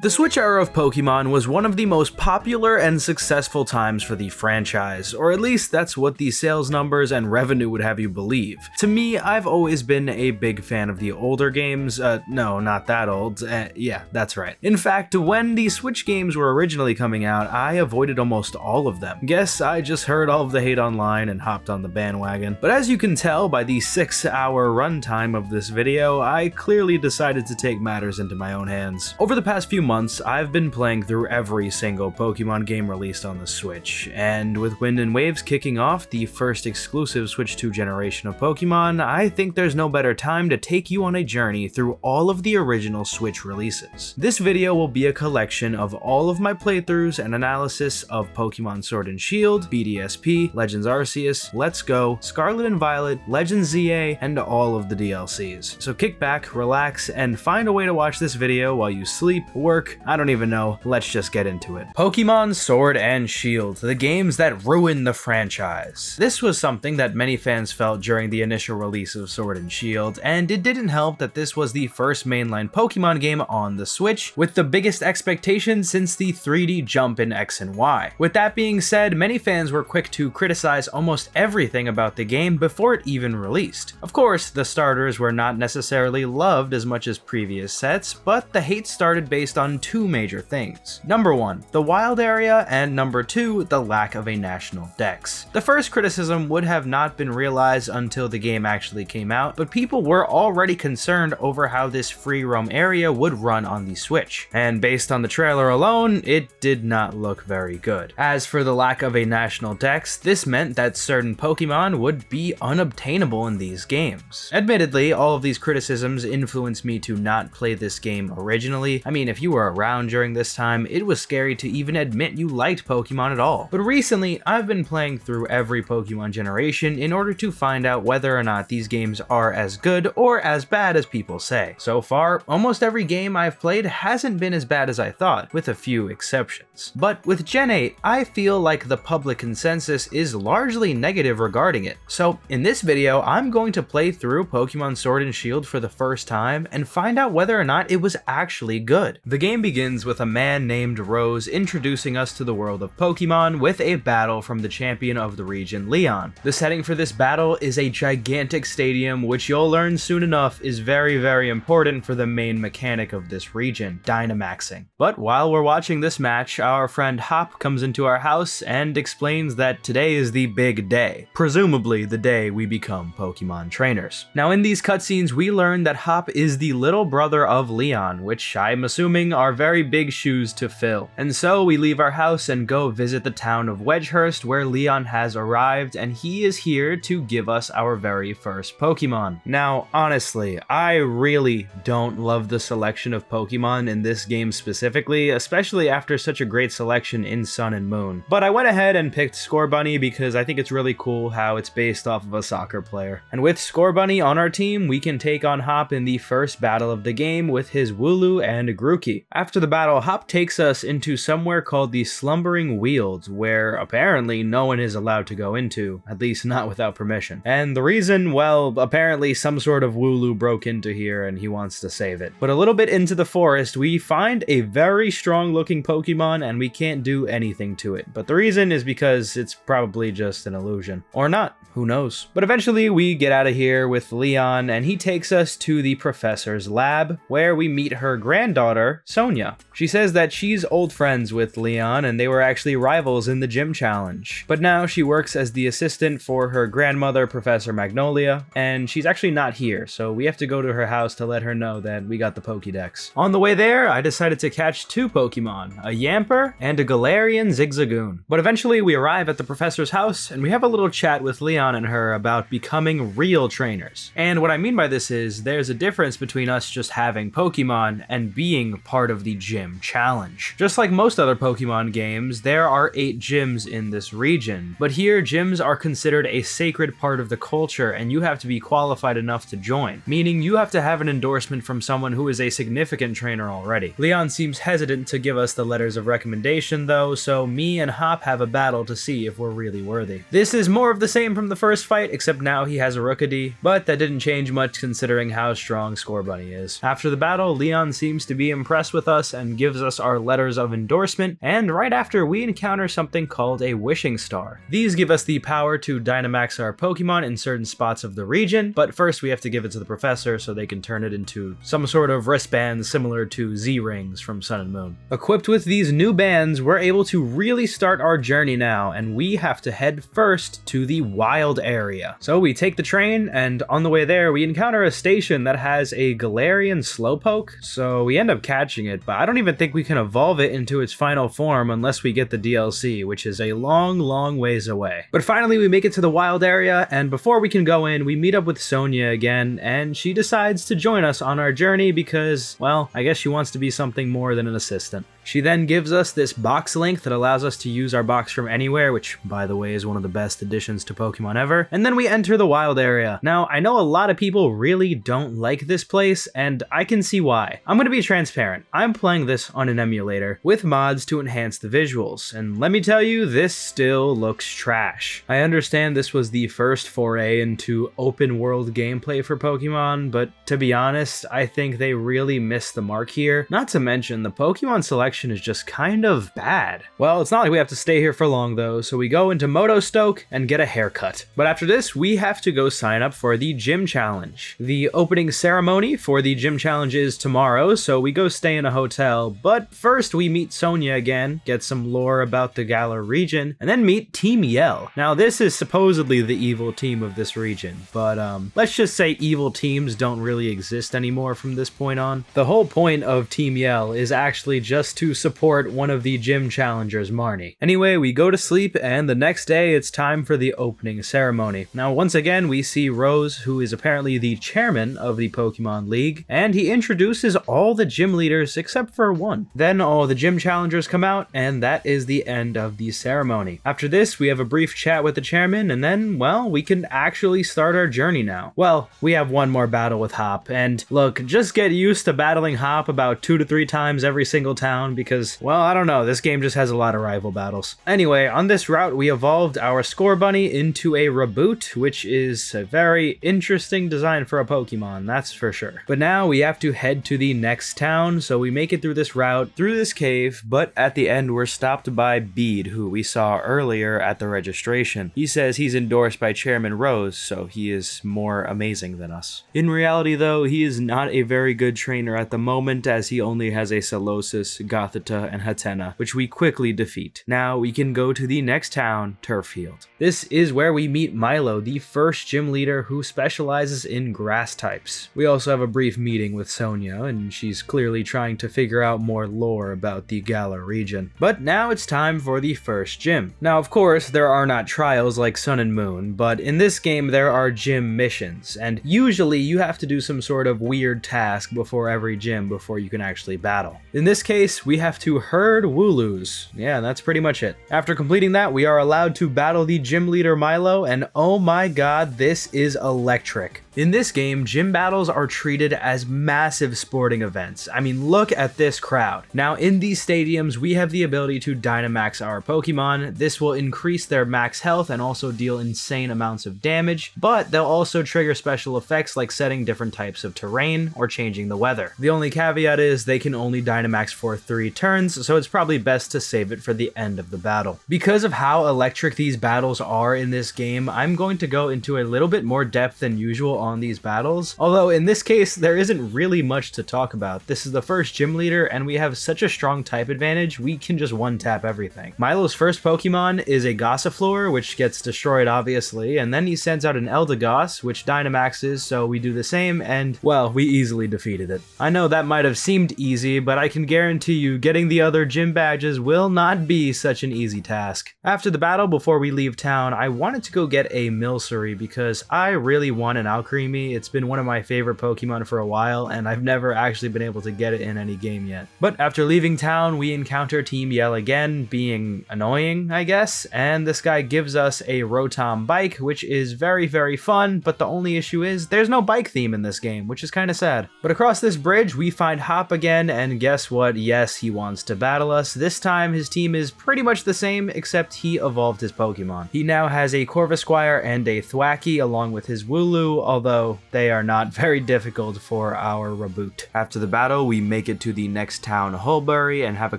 The Switch era of Pokemon was one of the most popular and successful times for the franchise, or at least that's what the sales numbers and revenue would have you believe. To me, I've always been a big fan of the older games, no, not that old, yeah, that's right. In fact, when the Switch games were originally coming out, I avoided almost all of them. Guess I just heard all of the hate online and hopped on the bandwagon. But as you can tell by the 6-hour runtime of this video, I clearly decided to take matters into my own hands. Over the past few months, I've been playing through every single Pokemon game released on the Switch, and with Wind and Waves kicking off the first exclusive Switch 2 generation of Pokemon, I think there's no better time to take you on a journey through all of the original Switch releases. This video will be a collection of all of my playthroughs and analysis of Pokemon Sword and Shield, BDSP, Legends Arceus, Let's Go, Scarlet and Violet, Legends ZA, and all of the DLCs. So kick back, relax, and find a way to watch this video while you sleep, work, I don't even know, let's just get into it. Pokemon Sword and Shield, the games that ruined the franchise. This was something that many fans felt during the initial release of Sword and Shield, and it didn't help that this was the first mainline Pokemon game on the Switch, with the biggest expectations since the 3D jump in X and Y. With that being said, many fans were quick to criticize almost everything about the game before it even released. Of course, the starters were not necessarily loved as much as previous sets, but the hate started based on two major things. Number one, the wild area, and number two, the lack of a national dex. The first criticism would have not been realized until the game actually came out, but people were already concerned over how this free roam area would run on the Switch, and based on the trailer alone, it did not look very good. As for the lack of a national dex, this meant that certain Pokemon would be unobtainable in these games. Admittedly, all of these criticisms influenced me to not play this game originally. I mean, if you were around during this time, it was scary to even admit you liked Pokemon at all. But recently, I've been playing through every Pokemon generation in order to find out whether or not these games are as good or as bad as people say. So far, almost every game I've played hasn't been as bad as I thought, with a few exceptions. But with Gen 8, I feel like the public consensus is largely negative regarding it. So in this video, I'm going to play through Pokemon Sword and Shield for the first time and find out whether or not it was actually good. The game begins with a man named Rose introducing us to the world of Pokemon with a battle from the champion of the region, Leon. The setting for this battle is a gigantic stadium, which you'll learn soon enough is very important for the main mechanic of this region, Dynamaxing. But while we're watching this match, our friend Hop comes into our house and explains that today is the big day, presumably the day we become Pokemon trainers. Now in these cutscenes, we learn that Hop is the little brother of Leon, which I'm assuming are very big shoes to fill. And so we leave our house and go visit the town of Wedgehurst, where Leon has arrived, and he is here to give us our very first Pokemon. Now, honestly, I really don't love the selection of Pokemon in this game specifically, especially after such a great selection in Sun and Moon. But I went ahead and picked Scorbunny because I think it's really cool how it's based off of a soccer player. And with Scorbunny on our team, we can take on Hop in the first battle of the game with his Wooloo and Grookey. After the battle, Hop takes us into somewhere called the Slumbering Weald, where apparently no one is allowed to go into, at least not without permission. And the reason, well, apparently some sort of Wooloo broke into here and he wants to save it. But a little bit into the forest, we find a very strong looking Pokemon and we can't do anything to it. But the reason is because it's probably just an illusion. Or not, who knows. But eventually we get out of here with Leon and he takes us to the professor's lab, where we meet her granddaughter, Sonia. She says that she's old friends with Leon and they were actually rivals in the gym challenge. But now she works as the assistant for her grandmother, Professor Magnolia, and she's actually not here, so we have to go to her house to let her know that we got the Pokédex. On the way there, I decided to catch two Pokemon, a Yamper and a Galarian Zigzagoon. But eventually we arrive at the professor's house and we have a little chat with Leon and her about becoming real trainers. And what I mean by this is there's a difference between us just having Pokemon and being part of the gym challenge. Just like most other Pokemon games, there are 8 gyms in this region, but here gyms are considered a sacred part of the culture and you have to be qualified enough to join, meaning you have to have an endorsement from someone who is a significant trainer already. Leon seems hesitant to give us the letters of recommendation though, so me and Hop have a battle to see if we're really worthy. This is more of the same from the first fight, except now he has a Rookidee, but that didn't change much considering how strong Scorbunny is. After the battle, Leon seems to be impressed impressed with us and gives us our letters of endorsement, and right after we encounter something called a wishing star. These give us the power to Dynamax our Pokemon in certain spots of the region, but first we have to give it to the professor so they can turn it into some sort of wristband similar to Z-Rings from Sun and Moon. Equipped with these new bands, we're able to really start our journey now, and we have to head first to the wild area. So we take the train, and on the way there we encounter a station that has a Galarian Slowpoke, so we end up catching it, but I don't even think we can evolve it into its final form unless we get the DLC, which is a long ways away. But finally we make it to the wild area, and before we can go in, we meet up with Sonia again, and she decides to join us on our journey because, well, I guess she wants to be something more than an assistant. She then gives us this box link that allows us to use our box from anywhere, which, by the way, is one of the best additions to Pokemon ever. And then we enter the wild area. Now, I know a lot of people really don't like this place, and I can see why. I'm gonna be transparent. I'm playing this on an emulator with mods to enhance the visuals, and let me tell you, this still looks trash. I understand this was the first foray into open world gameplay for Pokemon, but to be honest, I think they really missed the mark here. Not to mention, the Pokemon selection is just kind of bad. Well, it's not like we have to stay here for long though, so we go into Motostoke and get a haircut. But after this, we have to go sign up for the gym challenge. The opening ceremony for the gym challenge is tomorrow, so we go stay in a hotel, but first we meet Sonia again, get some lore about the Galar region, and then meet Team Yell. Now this is supposedly the evil team of this region, but let's just say evil teams don't really exist anymore from this point on. The whole point of Team Yell is actually just to support one of the gym challengers, Marnie. Anyway, we go to sleep, and the next day it's time for the opening ceremony. Now once again we see Rose, who is apparently the chairman of the Pokemon League, and he introduces all the gym leaders except for one. Then all the gym challengers come out, and that is the end of the ceremony. After this, we have a brief chat with the chairman, and then, well, we can actually start our journey now. Well, we have one more battle with Hop, and look, just get used to battling Hop about 2 to 3 times every single town because, well, I don't know, this game just has a lot of rival battles. Anyway, on this route, we evolved our Scorbunny into a Raboot, which is a very interesting design for a Pokemon, that's for sure. But now we have to head to the next town, so we make it through this route, through this cave, but at the end we're stopped by Bede, who we saw earlier at the registration. He says he's endorsed by Chairman Rose, so he is more amazing than us. In reality though, he is not a very good trainer at the moment, as he only has a Solosis, Gothita, and Hatenna, which we quickly defeat. Now we can go to the next town, Turffield. This is where we meet Milo, the first gym leader who specializes in grass types. We also have a brief meeting with Sonia, and she's clearly trying to figure out more lore about the Galar region. But now it's time for the first gym. Now of course there are not trials like Sun and Moon, but in this game there are gym missions, and usually you have to do some sort of weird task before every gym before you can actually battle. In this case, we have to herd Wooloos. Yeah, that's pretty much it. After completing that, we are allowed to battle the gym leader Milo, and oh my god, this is electric. In this game, gym battles are treated as massive sporting events. I mean, look at this crowd. Now, in these stadiums, we have the ability to Dynamax our Pokemon. This will increase their max health and also deal insane amounts of damage, but they'll also trigger special effects like setting different types of terrain or changing the weather. The only caveat is they can only Dynamax for 3 turns, so it's probably best to save it for the end of the battle. Because of how electric these battles are in this game, I'm going to go into a little bit more depth than usual on these battles, although in this case there isn't really much to talk about. This is the first gym leader and we have such a strong type advantage, we can just one-tap everything. Milo's first Pokemon is a Gossifleur, which gets destroyed obviously, and then he sends out an Eldegoss, which Dynamaxes, so we do the same, and well, we easily defeated it. I know that might have seemed easy, but I can guarantee you getting the other gym badges will not be such an easy task. After the battle, before we leave town, I wanted to go get a Milcery because I really want an Alcremie. It's been one of my favorite Pokemon for a while, and I've never actually been able to get it in any game yet. But after leaving town, we encounter Team Yell again, being annoying, I guess, and this guy gives us a Rotom bike, which is very fun, but the only issue is there's no bike theme in this game, which is kind of sad. But across this bridge, we find Hop again, and guess what? Yes, he wants to battle us. This time, his team is pretty much the same, except he evolved his Pokemon. He now has a Corvisquire and a Thwackey along with his Wooloo, although they are not very difficult for our Raboot. After the battle, we make make it to the next town, Hulbury, and have a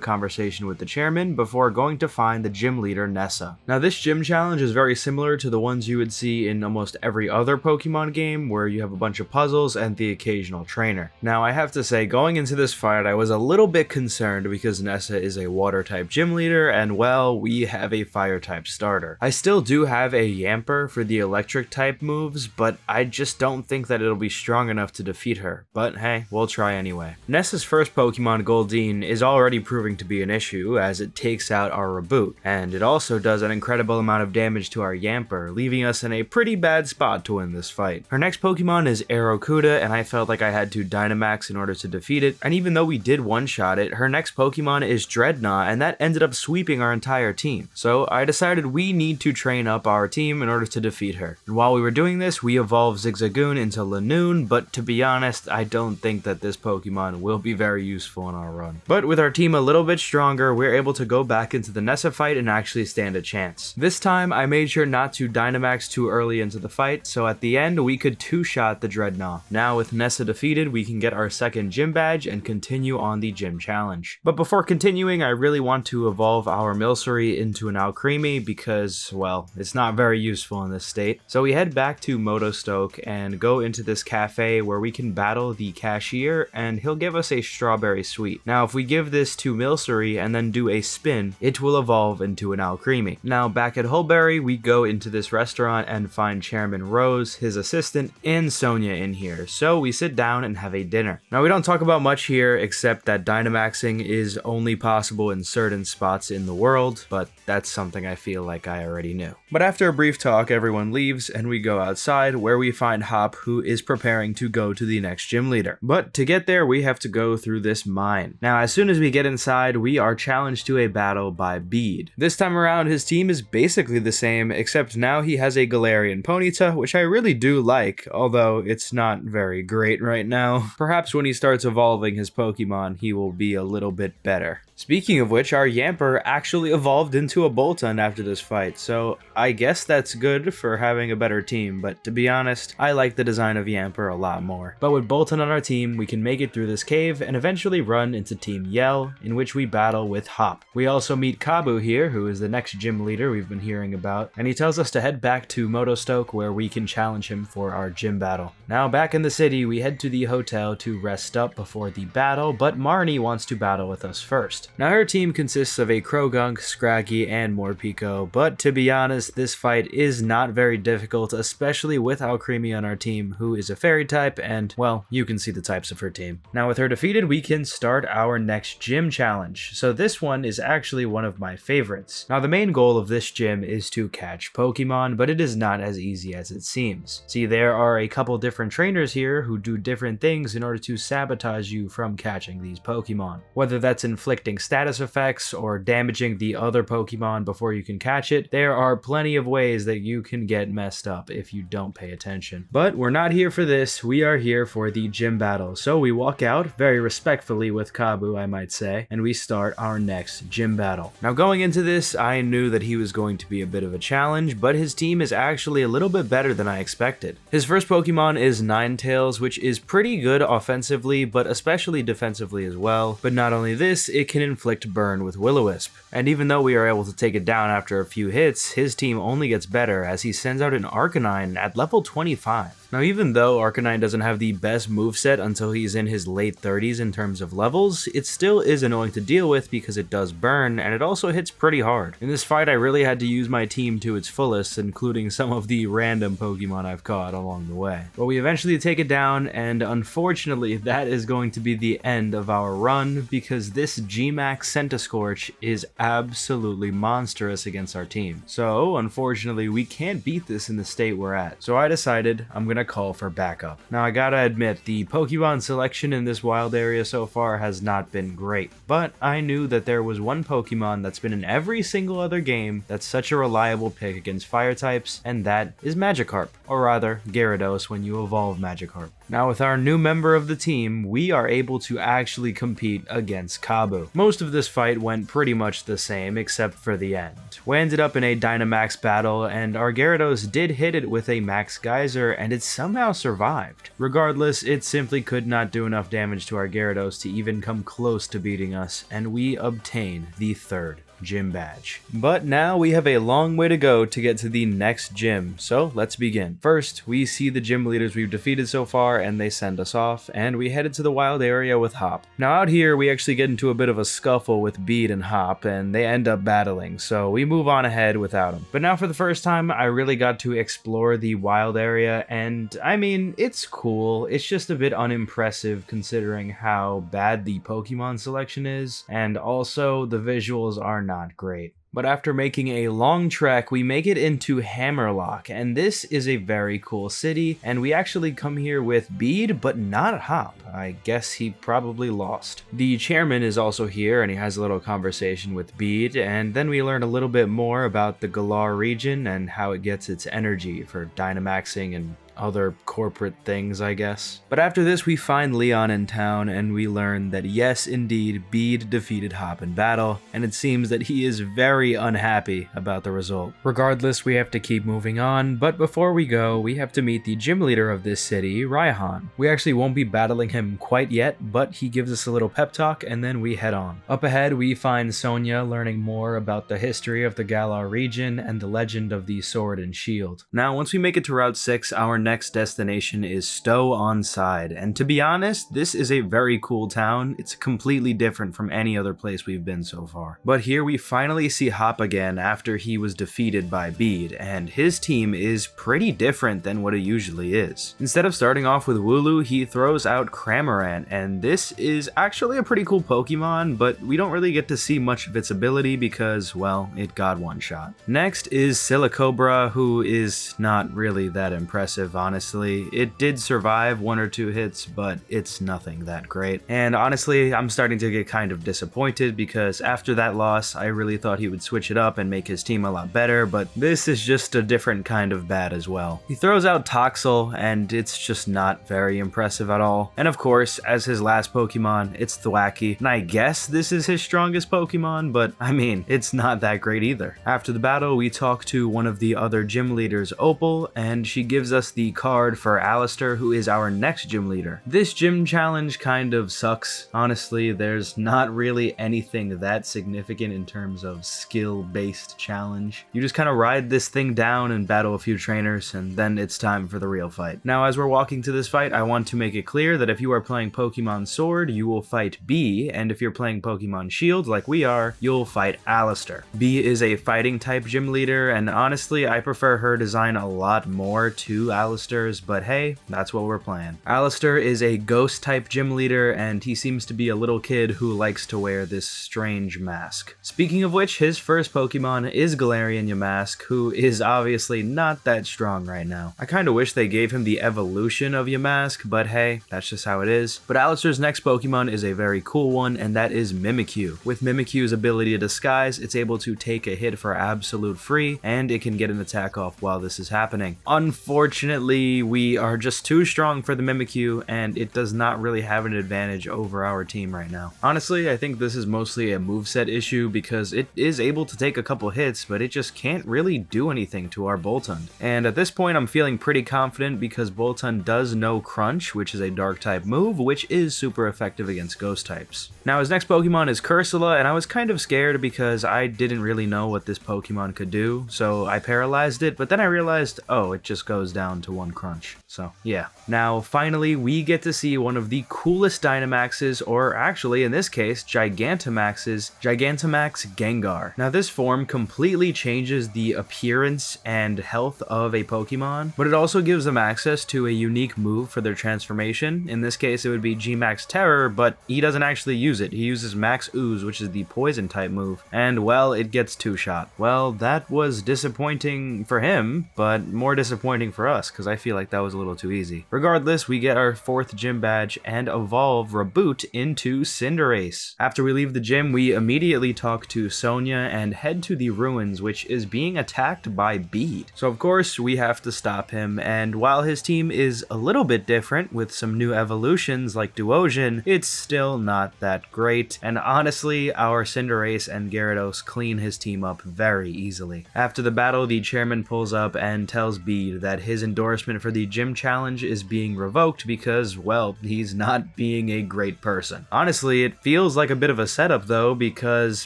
conversation with the chairman before going to find the gym leader, Nessa. Now this gym challenge is very similar to the ones you would see in almost every other Pokemon game, where you have a bunch of puzzles and the occasional trainer. Now I have to say, going into this fight I was a little bit concerned because Nessa is a water type gym leader and well, we have a fire type starter. I still do have a Yamper for the electric type moves, but I just don't think that it'll be strong enough to defeat her. But hey, we'll try anyway. Nessa's first Pokemon, Goldeen, is already proving to be an issue as it takes out our Reboot, and it also does an incredible amount of damage to our Yamper, leaving us in a pretty bad spot to win this fight. Her next Pokemon is Aerocuda, and I felt like I had to Dynamax in order to defeat it, and even though we did one-shot it, her next Pokemon is Dreadnought, and that ended up sweeping our entire team. So I decided we need to train up our team in order to defeat her. And while we were doing this, we evolved Zigzagoon into Lanoon, but to be honest, I don't think that this Pokemon will be very useful in our run. But with our team a little bit stronger, we're able to go back into the Nessa fight and actually stand a chance. This time, I made sure not to Dynamax too early into the fight, so at the end, we could two-shot the Dreadnought. Now with Nessa defeated, we can get our second gym badge and continue on the gym challenge. But before continuing, I really want to evolve our Milcery into an Alcremie because, well, it's not very useful in this state. So we head back to Motostoke and go into this cafe where we can battle the cashier and he'll give us a strawberry sweet. Now if we give this to Milcery and then do a spin, it will evolve into an Alcremie. Now back at Hulbury, we go into this restaurant and find Chairman Rose, his assistant, and Sonia in here. So we sit down and have a dinner. Now we don't talk about much here except that Dynamaxing is only possible in certain spots in the world, but that's something I feel like I already knew. But after a brief talk, everyone leaves and we go outside where we find Hop, who is preparing to go to the next gym leader. But to get there, we have to go through this mine. Now, as soon as we get inside, we are challenged to a battle by Bede. This time around, his team is basically the same, except now he has a Galarian Ponyta, which I really do like, although it's not very great right now. Perhaps when he starts evolving his Pokemon, he will be a little bit better. Speaking of which, our Yamper actually evolved into a Boltund after this fight, so I guess that's good for having a better team, but to be honest, I like the design of Yamper a lot more. But with Boltund on our team, we can make it through this cave and eventually run into Team Yell, in which we battle with Hop. We also meet Kabu here, who is the next gym leader we've been hearing about, and he tells us to head back to Motostoke where we can challenge him for our gym battle. Now back in the city, we head to the hotel to rest up before the battle, but Marnie wants to battle with us first. Now her team consists of a Croagunk, Scraggy, and Morpeko, but to be honest, this fight is not very difficult, especially with Alcremie on our team, who is a fairy type, and well, you can see the types of her team. Now with her defeated, we can start our next gym challenge. So this one is actually one of my favorites. Now the main goal of this gym is to catch Pokemon, but it is not as easy as it seems. See, there are a couple different trainers here who do different things in order to sabotage you from catching these Pokemon. Whether that's inflicting status effects or damaging the other Pokemon before you can catch it, there are plenty of ways that you can get messed up if you don't pay attention. But we're not here for this, we are here for the gym battle. So we walk out, very respectfully with Kabu I might say, and we start our next gym battle. Now going into this, I knew that he was going to be a bit of a challenge, but his team is actually a little bit better than I expected. His first Pokemon is Ninetales, which is pretty good offensively, but especially defensively as well. But not only this, it can inflict burn with Will-O-Wisp. And even though we are able to take it down after a few hits, his team only gets better as he sends out an Arcanine at level 25. Now even though Arcanine doesn't have the best moveset until he's in his late 30s in terms of levels, it still is annoying to deal with because it does burn and it also hits pretty hard. In this fight I really had to use my team to its fullest, including some of the random Pokemon I've caught along the way. But we eventually take it down, and unfortunately that is going to be the end of our run because this Gmax Centiskorch is absolutely monstrous against our team. So unfortunately we can't beat this in the state we're at. So I decided I'm gonna call for backup. Now I gotta admit, the Pokemon selection in this wild area so far has not been great, but I knew that there was one Pokemon that's been in every single other game that's such a reliable pick against fire types, and that is Magikarp, or rather Gyarados when you evolve Magikarp. Now with our new member of the team, we are able to actually compete against Kabu. Most of this fight went pretty much the same except for the end. We ended up in a Dynamax battle and our Gyarados did hit it with a Max Geyser and it somehow survived. Regardless, it simply could not do enough damage to our Gyarados to even come close to beating us, and we obtain the third gym badge. But now we have a long way to go to get to the next gym, so let's begin. First, we see the gym leaders we've defeated so far and they send us off, and we headed to the wild area with Hop. Now out here we actually get into a bit of a scuffle with Beat and Hop and they end up battling, so we move on ahead without them. But now for the first time I really got to explore the wild area, and I mean, it's cool, it's just a bit unimpressive considering how bad the Pokemon selection is, and also the visuals are not great. But after making a long trek, we make it into Hammerlock, and this is a very cool city, and we actually come here with Bead, but not Hop. I guess he probably lost. The chairman is also here, and he has a little conversation with Bead, and then we learn a little bit more about the Galar region and how it gets its energy for Dynamaxing and other corporate things, I guess. But after this, we find Leon in town, and we learn that yes, indeed, Bead defeated Hop in battle, and it seems that he is very unhappy about the result. Regardless, we have to keep moving on, but before we go, we have to meet the gym leader of this city, Raihan. We actually won't be battling him quite yet, but he gives us a little pep talk, and then we head on. Up ahead, we find Sonia learning more about the history of the Galar region and the legend of the Sword and Shield. Now, once we make it to Route 6, our next destination is Stow-on-Side, and to be honest, this is a very cool town. It's completely different from any other place we've been so far. But here we finally see Hop again after he was defeated by Bead, and his team is pretty different than what it usually is. Instead of starting off with Wooloo, he throws out Cramorant, and this is actually a pretty cool Pokemon, but we don't really get to see much of its ability because, well, it got one shot. Next is Silicobra, who is not really that impressive, honestly. It did survive 1 or 2 hits, but it's nothing that great. And honestly, I'm starting to get kind of disappointed because after that loss, I really thought he would switch it up and make his team a lot better, but this is just a different kind of bad as well. He throws out Toxel, and it's just not very impressive at all. And of course, as his last Pokemon, it's Thwackey, and I guess this is his strongest Pokemon, but I mean, it's not that great either. After the battle, we talk to one of the other gym leaders, Opal, and she gives us the card for Alistair, who is our next gym leader. This gym challenge kind of sucks. Honestly, there's not really anything that significant in terms of skill-based challenge. You just kind of ride this thing down and battle a few trainers, and then it's time for the real fight. Now, as we're walking to this fight, I want to make it clear that if you are playing Pokemon Sword, you will fight Bee, and if you're playing Pokemon Shield like we are, you'll fight Alistair. Bee is a fighting type gym leader, and honestly, I prefer her design a lot more to Alistair's, but hey, that's what we're playing. Alistair is a ghost type gym leader, and he seems to be a little kid who likes to wear this strange mask. Speaking of which, his first Pokemon is Galarian Yamask, who is obviously not that strong right now. I kinda wish they gave him the evolution of Yamask, but hey, that's just how it is. But Alistair's next Pokemon is a very cool one, and that is Mimikyu. With Mimikyu's ability to disguise, it's able to take a hit for absolute free, and it can get an attack off while this is happening. Unfortunately, we are just too strong for the Mimikyu, and it does not really have an advantage over our team right now. Honestly, I think this is mostly a moveset issue because it is able to take a couple hits, but it just can't really do anything to our Boltund. And at this point, I'm feeling pretty confident because Boltund does know Crunch, which is a dark type move, which is super effective against ghost types. Now, his next Pokemon is Cursula, and I was kind of scared because I didn't really know what this Pokemon could do, so I paralyzed it, but then I realized, oh, it just goes down to 1 Crunch. So, yeah. Now, finally, we get to see one of the coolest Dynamaxes, or actually, in this case, Gigantamaxes, Gigantamax Gengar. Now, this form completely changes the appearance and health of a Pokemon, but it also gives them access to a unique move for their transformation. In this case, it would be G-Max Terror, but he doesn't actually use it. He uses Max Ooze, which is the poison type move, and well, it gets 2-shot. Well, that was disappointing for him, but more disappointing for us, because I feel like that was a little too easy. Regardless, we get our 4th gym badge and evolve Raboot into Cinderace. After we leave the gym, we immediately talk to Sonia and head to the ruins, which is being attacked by Bede. So of course, we have to stop him, and while his team is a little bit different with some new evolutions like Duosion, it's still not that great, and honestly, our Cinderace and Gyarados clean his team up very easily. After the battle, the chairman pulls up and tells Bede that his endorsement for the gym challenge is being revoked because, well, he's not being a great person. Honestly, it feels like a bit of a setup though, because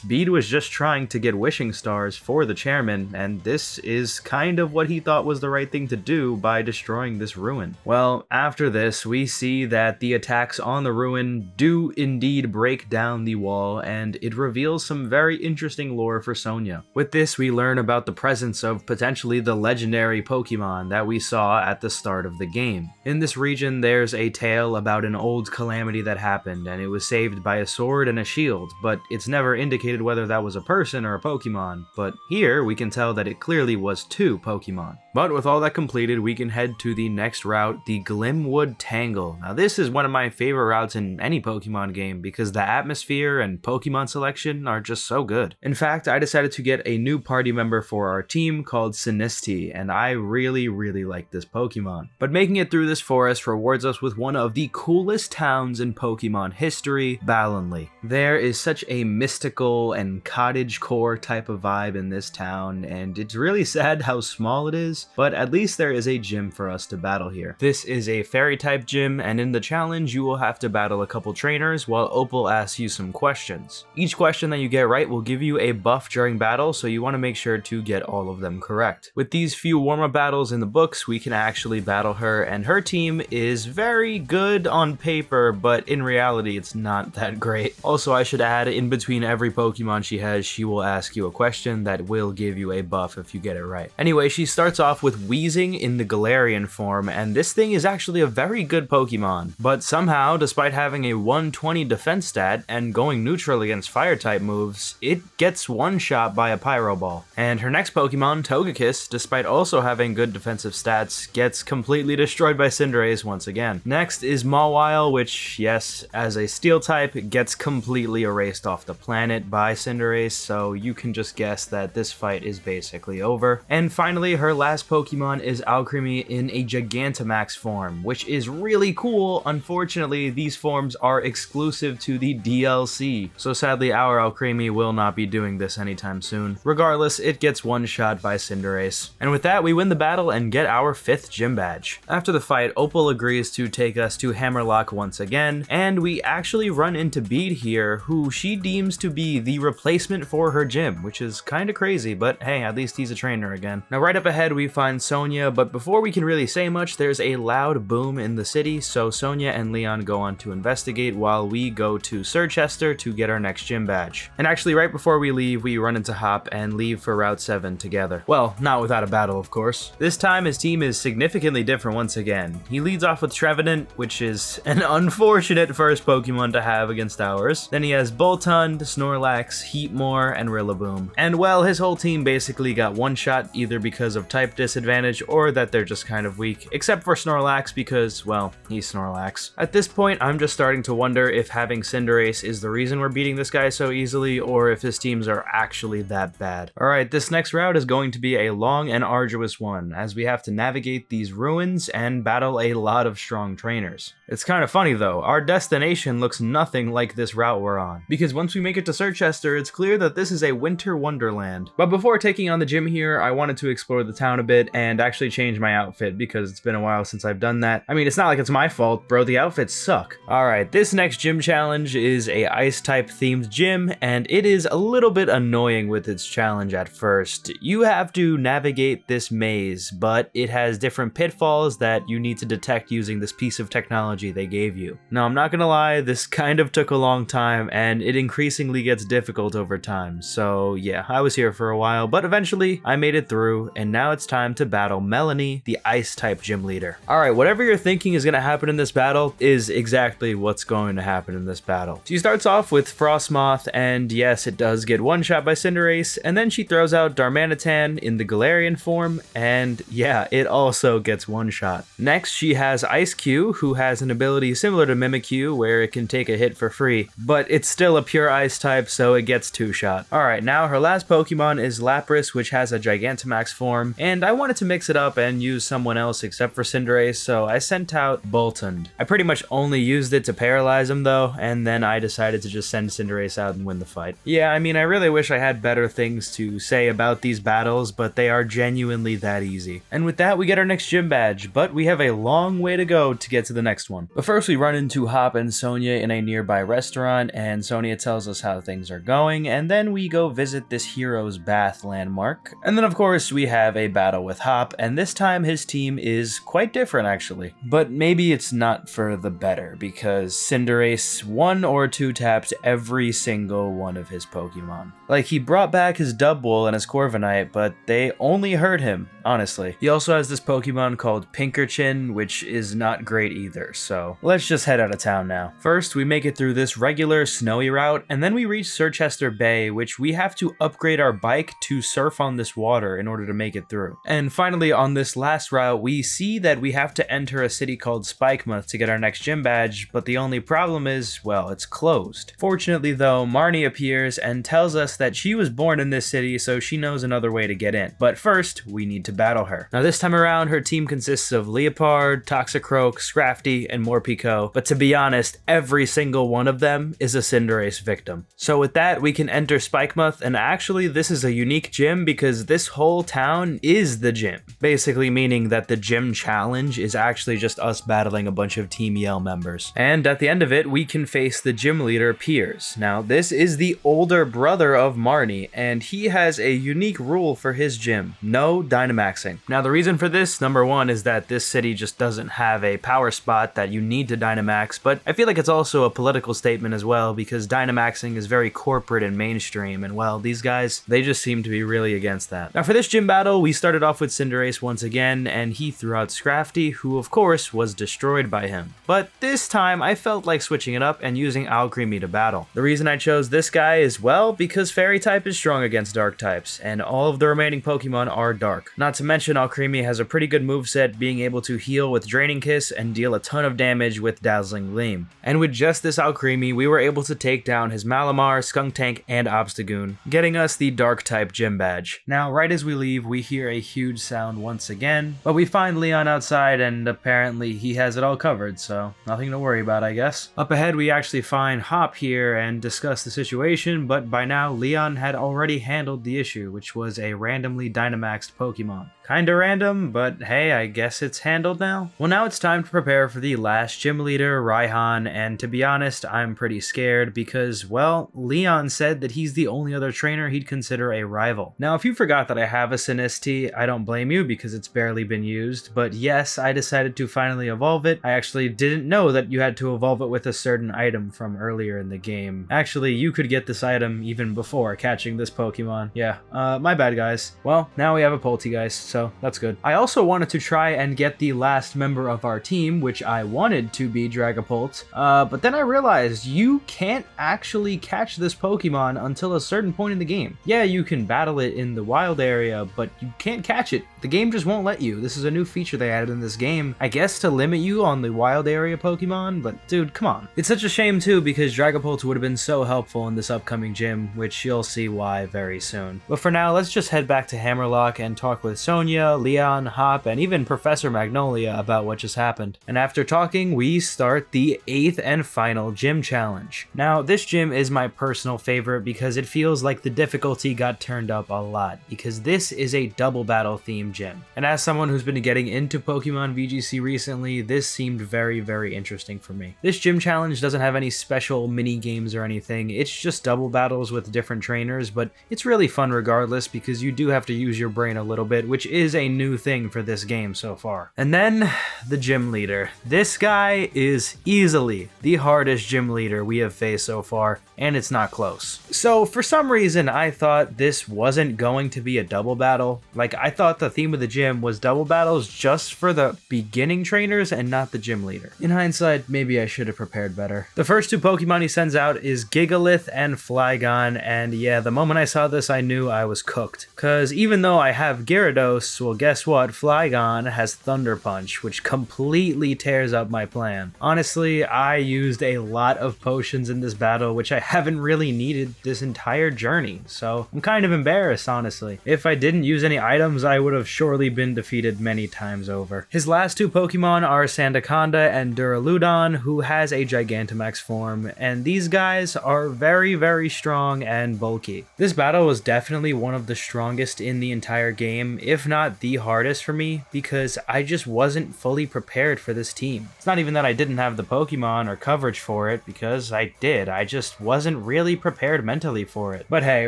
Bede was just trying to get wishing stars for the chairman, and this is kind of what he thought was the right thing to do by destroying this ruin. Well, after this, we see that the attacks on the ruin do indeed break down the wall, and it reveals some very interesting lore for Sonia. With this, we learn about the presence of potentially the legendary Pokemon that we saw at the start of the game. In this region, there's a tale about an old calamity that happened, and it was saved by a sword and a shield, but it's never indicated whether that was a person or a Pokemon. But here, we can tell that it clearly was 2 Pokemon. But with all that completed, we can head to the next route, the Glimwood Tangle. Now this is one of my favorite routes in any Pokemon game because the atmosphere and Pokemon selection are just so good. In fact, I decided to get a new party member for our team called Sinistea, and I really like this Pokemon. But making it through this forest rewards us with one of the coolest towns in Pokemon history, Ballonly. There is such a mystical and cottagecore type of vibe in this town, and it's really sad how small it is, but at least there is a gym for us to battle here. This is a fairy type gym, and in the challenge you will have to battle a couple trainers while Opal asks you some questions. Each question that you get right will give you a buff during battle, so you want to make sure to get all of them correct. With these few warm-up battles in the books, we can actually battle her, and her team is very good on paper, but in reality it's not that great. Also, I should add, in between every Pokemon she has, she will ask you a question that will give you a buff if you get it right. Anyway, she starts off with Weezing in the Galarian form, and this thing is actually a very good Pokemon. But somehow, despite having a 120 defense stat and going neutral against fire-type moves, it gets one-shot by a Pyro Ball. And her next Pokemon, Togekiss, despite also having good defensive stats, gets completely destroyed by Cinderace once again. Next is Mawile, which, yes, as a Steel type, gets completely erased off the planet by Cinderace, so you can just guess that this fight is basically over. And finally, her last Pokemon is Alcremie in a Gigantamax form, which is really cool. Unfortunately, these forms are exclusive to the DLC, so sadly our Alcremie will not be doing this anytime soon. Regardless, it gets one shot by Cinderace. And with that, we win the battle and get our 5th gym badge. After the fight, Opal agrees to take us to Hammerlock once again, and we actually run into Bede here, who she deems to be the replacement for her gym, which is kinda crazy, but hey, at least he's a trainer again. Now right up ahead we find Sonia, but before we can really say much, there's a loud boom in the city, so Sonia and Leon go on to investigate while we go to Sirchester to get our next gym badge. And actually right before we leave, we run into Hop and leave for Route 7 together. Well, not without a battle, of course. This time his team is significantly different once again. He leads off with Trevenant, which is an unfortunate first Pokemon to have against ours. Then he has Boltund, Snorlax, Heatmor, and Rillaboom. And well, his whole team basically got one shot either because of type disadvantage or that they're just kind of weak, except for Snorlax because, well, he's Snorlax. At this point, I'm just starting to wonder if having Cinderace is the reason we're beating this guy so easily, or if his teams are actually that bad. Alright, this next route is going to be a long and arduous one, as we have to navigate these ruins and battle a lot of strong trainers. It's kind of funny though, our destination looks nothing like this route we're on, because once we make it to Sirchester, it's clear that this is a winter wonderland. But before taking on the gym here, I wanted to explore the town a bit and actually change my outfit because it's been a while since I've done that. I mean, it's not like it's my fault, bro, the outfits suck. Alright, this next gym challenge is a ice type themed gym, and it is a little bit annoying with its challenge at first. You have to navigate this maze, but it has different pitfalls that you need to detect using this piece of technology they gave you. Now, I'm not gonna lie, this kind of took a long time, and it increasingly gets difficult over time, so yeah, I was here for a while, but eventually I made it through, and now it's time to battle Melanie, the ice type gym leader. Alright, whatever you're thinking is gonna happen in this battle is exactly what's going to happen in this battle. She starts off with Frostmoth, and yes, it does get one shot by Cinderace, and then she throws out Darmanitan in the Galarian form, and yeah, it all also gets one shot. Next, she has Ice-Q, who has an ability similar to Mimikyu, where it can take a hit for free, but it's still a pure ice type, so it gets 2-shot. Alright, now her last Pokemon is Lapras, which has a Gigantamax form, and I wanted to mix it up and use someone else except for Cinderace, so I sent out Boltund. I pretty much only used it to paralyze him though, and then I decided to just send Cinderace out and win the fight. Yeah, I mean, I really wish I had better things to say about these battles, but they are genuinely that easy. And with that, we get our next gym badge, but we have a long way to go to get to the next one. But first, we run into Hop and Sonia in a nearby restaurant, and Sonia tells us how things are going, and then we go visit this hero's bath landmark. And then, of course, we have a battle with Hop, and this time his team is quite different, actually. But maybe it's not for the better, because Cinderace 1 or 2 tapped every single one of his Pokemon. Like, he brought back his Dubwool and his Corviknight, but they only hurt him, honestly. He also has this Pokemon called Pinkerchin, which is not great either, so let's just head out of town now. First, we make it through this regular snowy route, and then we reach Circhester Bay, which we have to upgrade our bike to surf on this water in order to make it through. And finally, on this last route, we see that we have to enter a city called Spikemuth to get our next gym badge, but the only problem is, well, it's closed. Fortunately though, Marnie appears and tells us that she was born in this city, so she knows another way to get in. But first, we need to battle her. Now this time around, her team consists of Leopard, Toxicroak, Scrafty, and Morpeko, but to be honest, every single one of them is a Cinderace victim. So with that, we can enter Spikemuth, and actually this is a unique gym because this whole town is the gym. Basically meaning that the gym challenge is actually just us battling a bunch of Team Yell members. And at the end of it, we can face the gym leader, Piers. Now this is the older brother of Marnie, and he has a unique rule for his gym: no Dynamaxing. Now the reason for this, number one, is that this city just doesn't have a power spot that you need to Dynamax, but I feel like it's also a political statement as well, because Dynamaxing is very corporate and mainstream, and well, these guys, they just seem to be really against that. Now for this gym battle, we started off with Cinderace once again, and he threw out Scrafty, who of course was destroyed by him. But this time, I felt like switching it up and using Alcremie to battle. The reason I chose this guy is, well, because Fairy type is strong against Dark types, and all of the remaining Pokemon are Dark. Not to mention, Alcremie has a pretty good moveset, being able to heal with Draining Kiss and deal a ton of damage with Dazzling Gleam. And with just this Alcremie, we were able to take down his Malamar, Skuntank, and Obstagoon, getting us the Dark type gym badge. Now, right as we leave, we hear a huge sound once again, but we find Leon outside, and apparently he has it all covered, so nothing to worry about, I guess. Up ahead, we actually find Hop here and discuss the situation, but by now, Leon had already handled the issue, which was a randomly Dynamaxed Pokemon. Kinda random, but hey, I guess it's handled now. Well, now it's time to prepare for the last gym leader, Raihan, and to be honest, I'm pretty scared because, well, Leon said that he's the only other trainer he'd consider a rival. Now, if you forgot that I have a Sinistea, I don't blame you because it's barely been used, but yes, I decided to finally evolve it. I actually didn't know that you had to evolve it with a certain item from earlier in the game. Actually, you could get this item even before catching this Pokemon. Yeah, my bad, guys. Well, now we have a Poltegeist, so that's good. I also wanted to try and get the last member of our team, which I wanted to be Dragapult, but then I realized you can't actually catch this Pokemon until a certain point in the game. Yeah, you can battle it in the wild area, but you can't catch it. The game just won't let you. This is a new feature they added in this game, I guess to limit you on the wild area Pokemon, but dude, come on. It's such a shame too, because Dragapult would have been so helpful in this upcoming gym, which you'll see why very soon. But for now, let's just head back to Hammerlock and talk with Sonia, Leon, Hop, and even Professor Magnolia about what just happened. And after talking, we start the 8th and final gym challenge. Now, this gym is my personal favorite because it feels like the difficulty got turned up a lot, because this is a double battle themed gym. And as someone who's been getting into Pokemon VGC recently, this seemed very, very interesting for me. This gym challenge doesn't have any special mini games or anything, it's just double battles with different trainers, but it's really fun regardless because you do have to use your brain a little bit, which is a new thing for this game so far. And then, the gym leader. This guy is easily the hardest gym leader we have faced so far, and it's not close. So for some reason, I thought this wasn't going to be a double battle. Like, I thought the theme of the gym was double battles just for the beginning trainers and not the gym leader. In hindsight, maybe I should have prepared better. The first two Pokemon he sends out is Gigalith and Flygon, and yeah, the moment I saw this, I knew I was cooked. Cause even though I have Gyarados, well, guess what? but Flygon has Thunder Punch, which completely tears up my plan. Honestly, I used a lot of potions in this battle, which I haven't really needed this entire journey, so I'm kind of embarrassed, honestly. If I didn't use any items, I would have surely been defeated many times over. His last two Pokemon are Sandaconda and Duraludon, who has a Gigantamax form, and these guys are very strong and bulky. This battle was definitely one of the strongest in the entire game, if not the hardest for me, because I just wasn't fully prepared for this team. It's not even that I didn't have the Pokemon or coverage for it, because I did. I just wasn't really prepared mentally for it. But hey,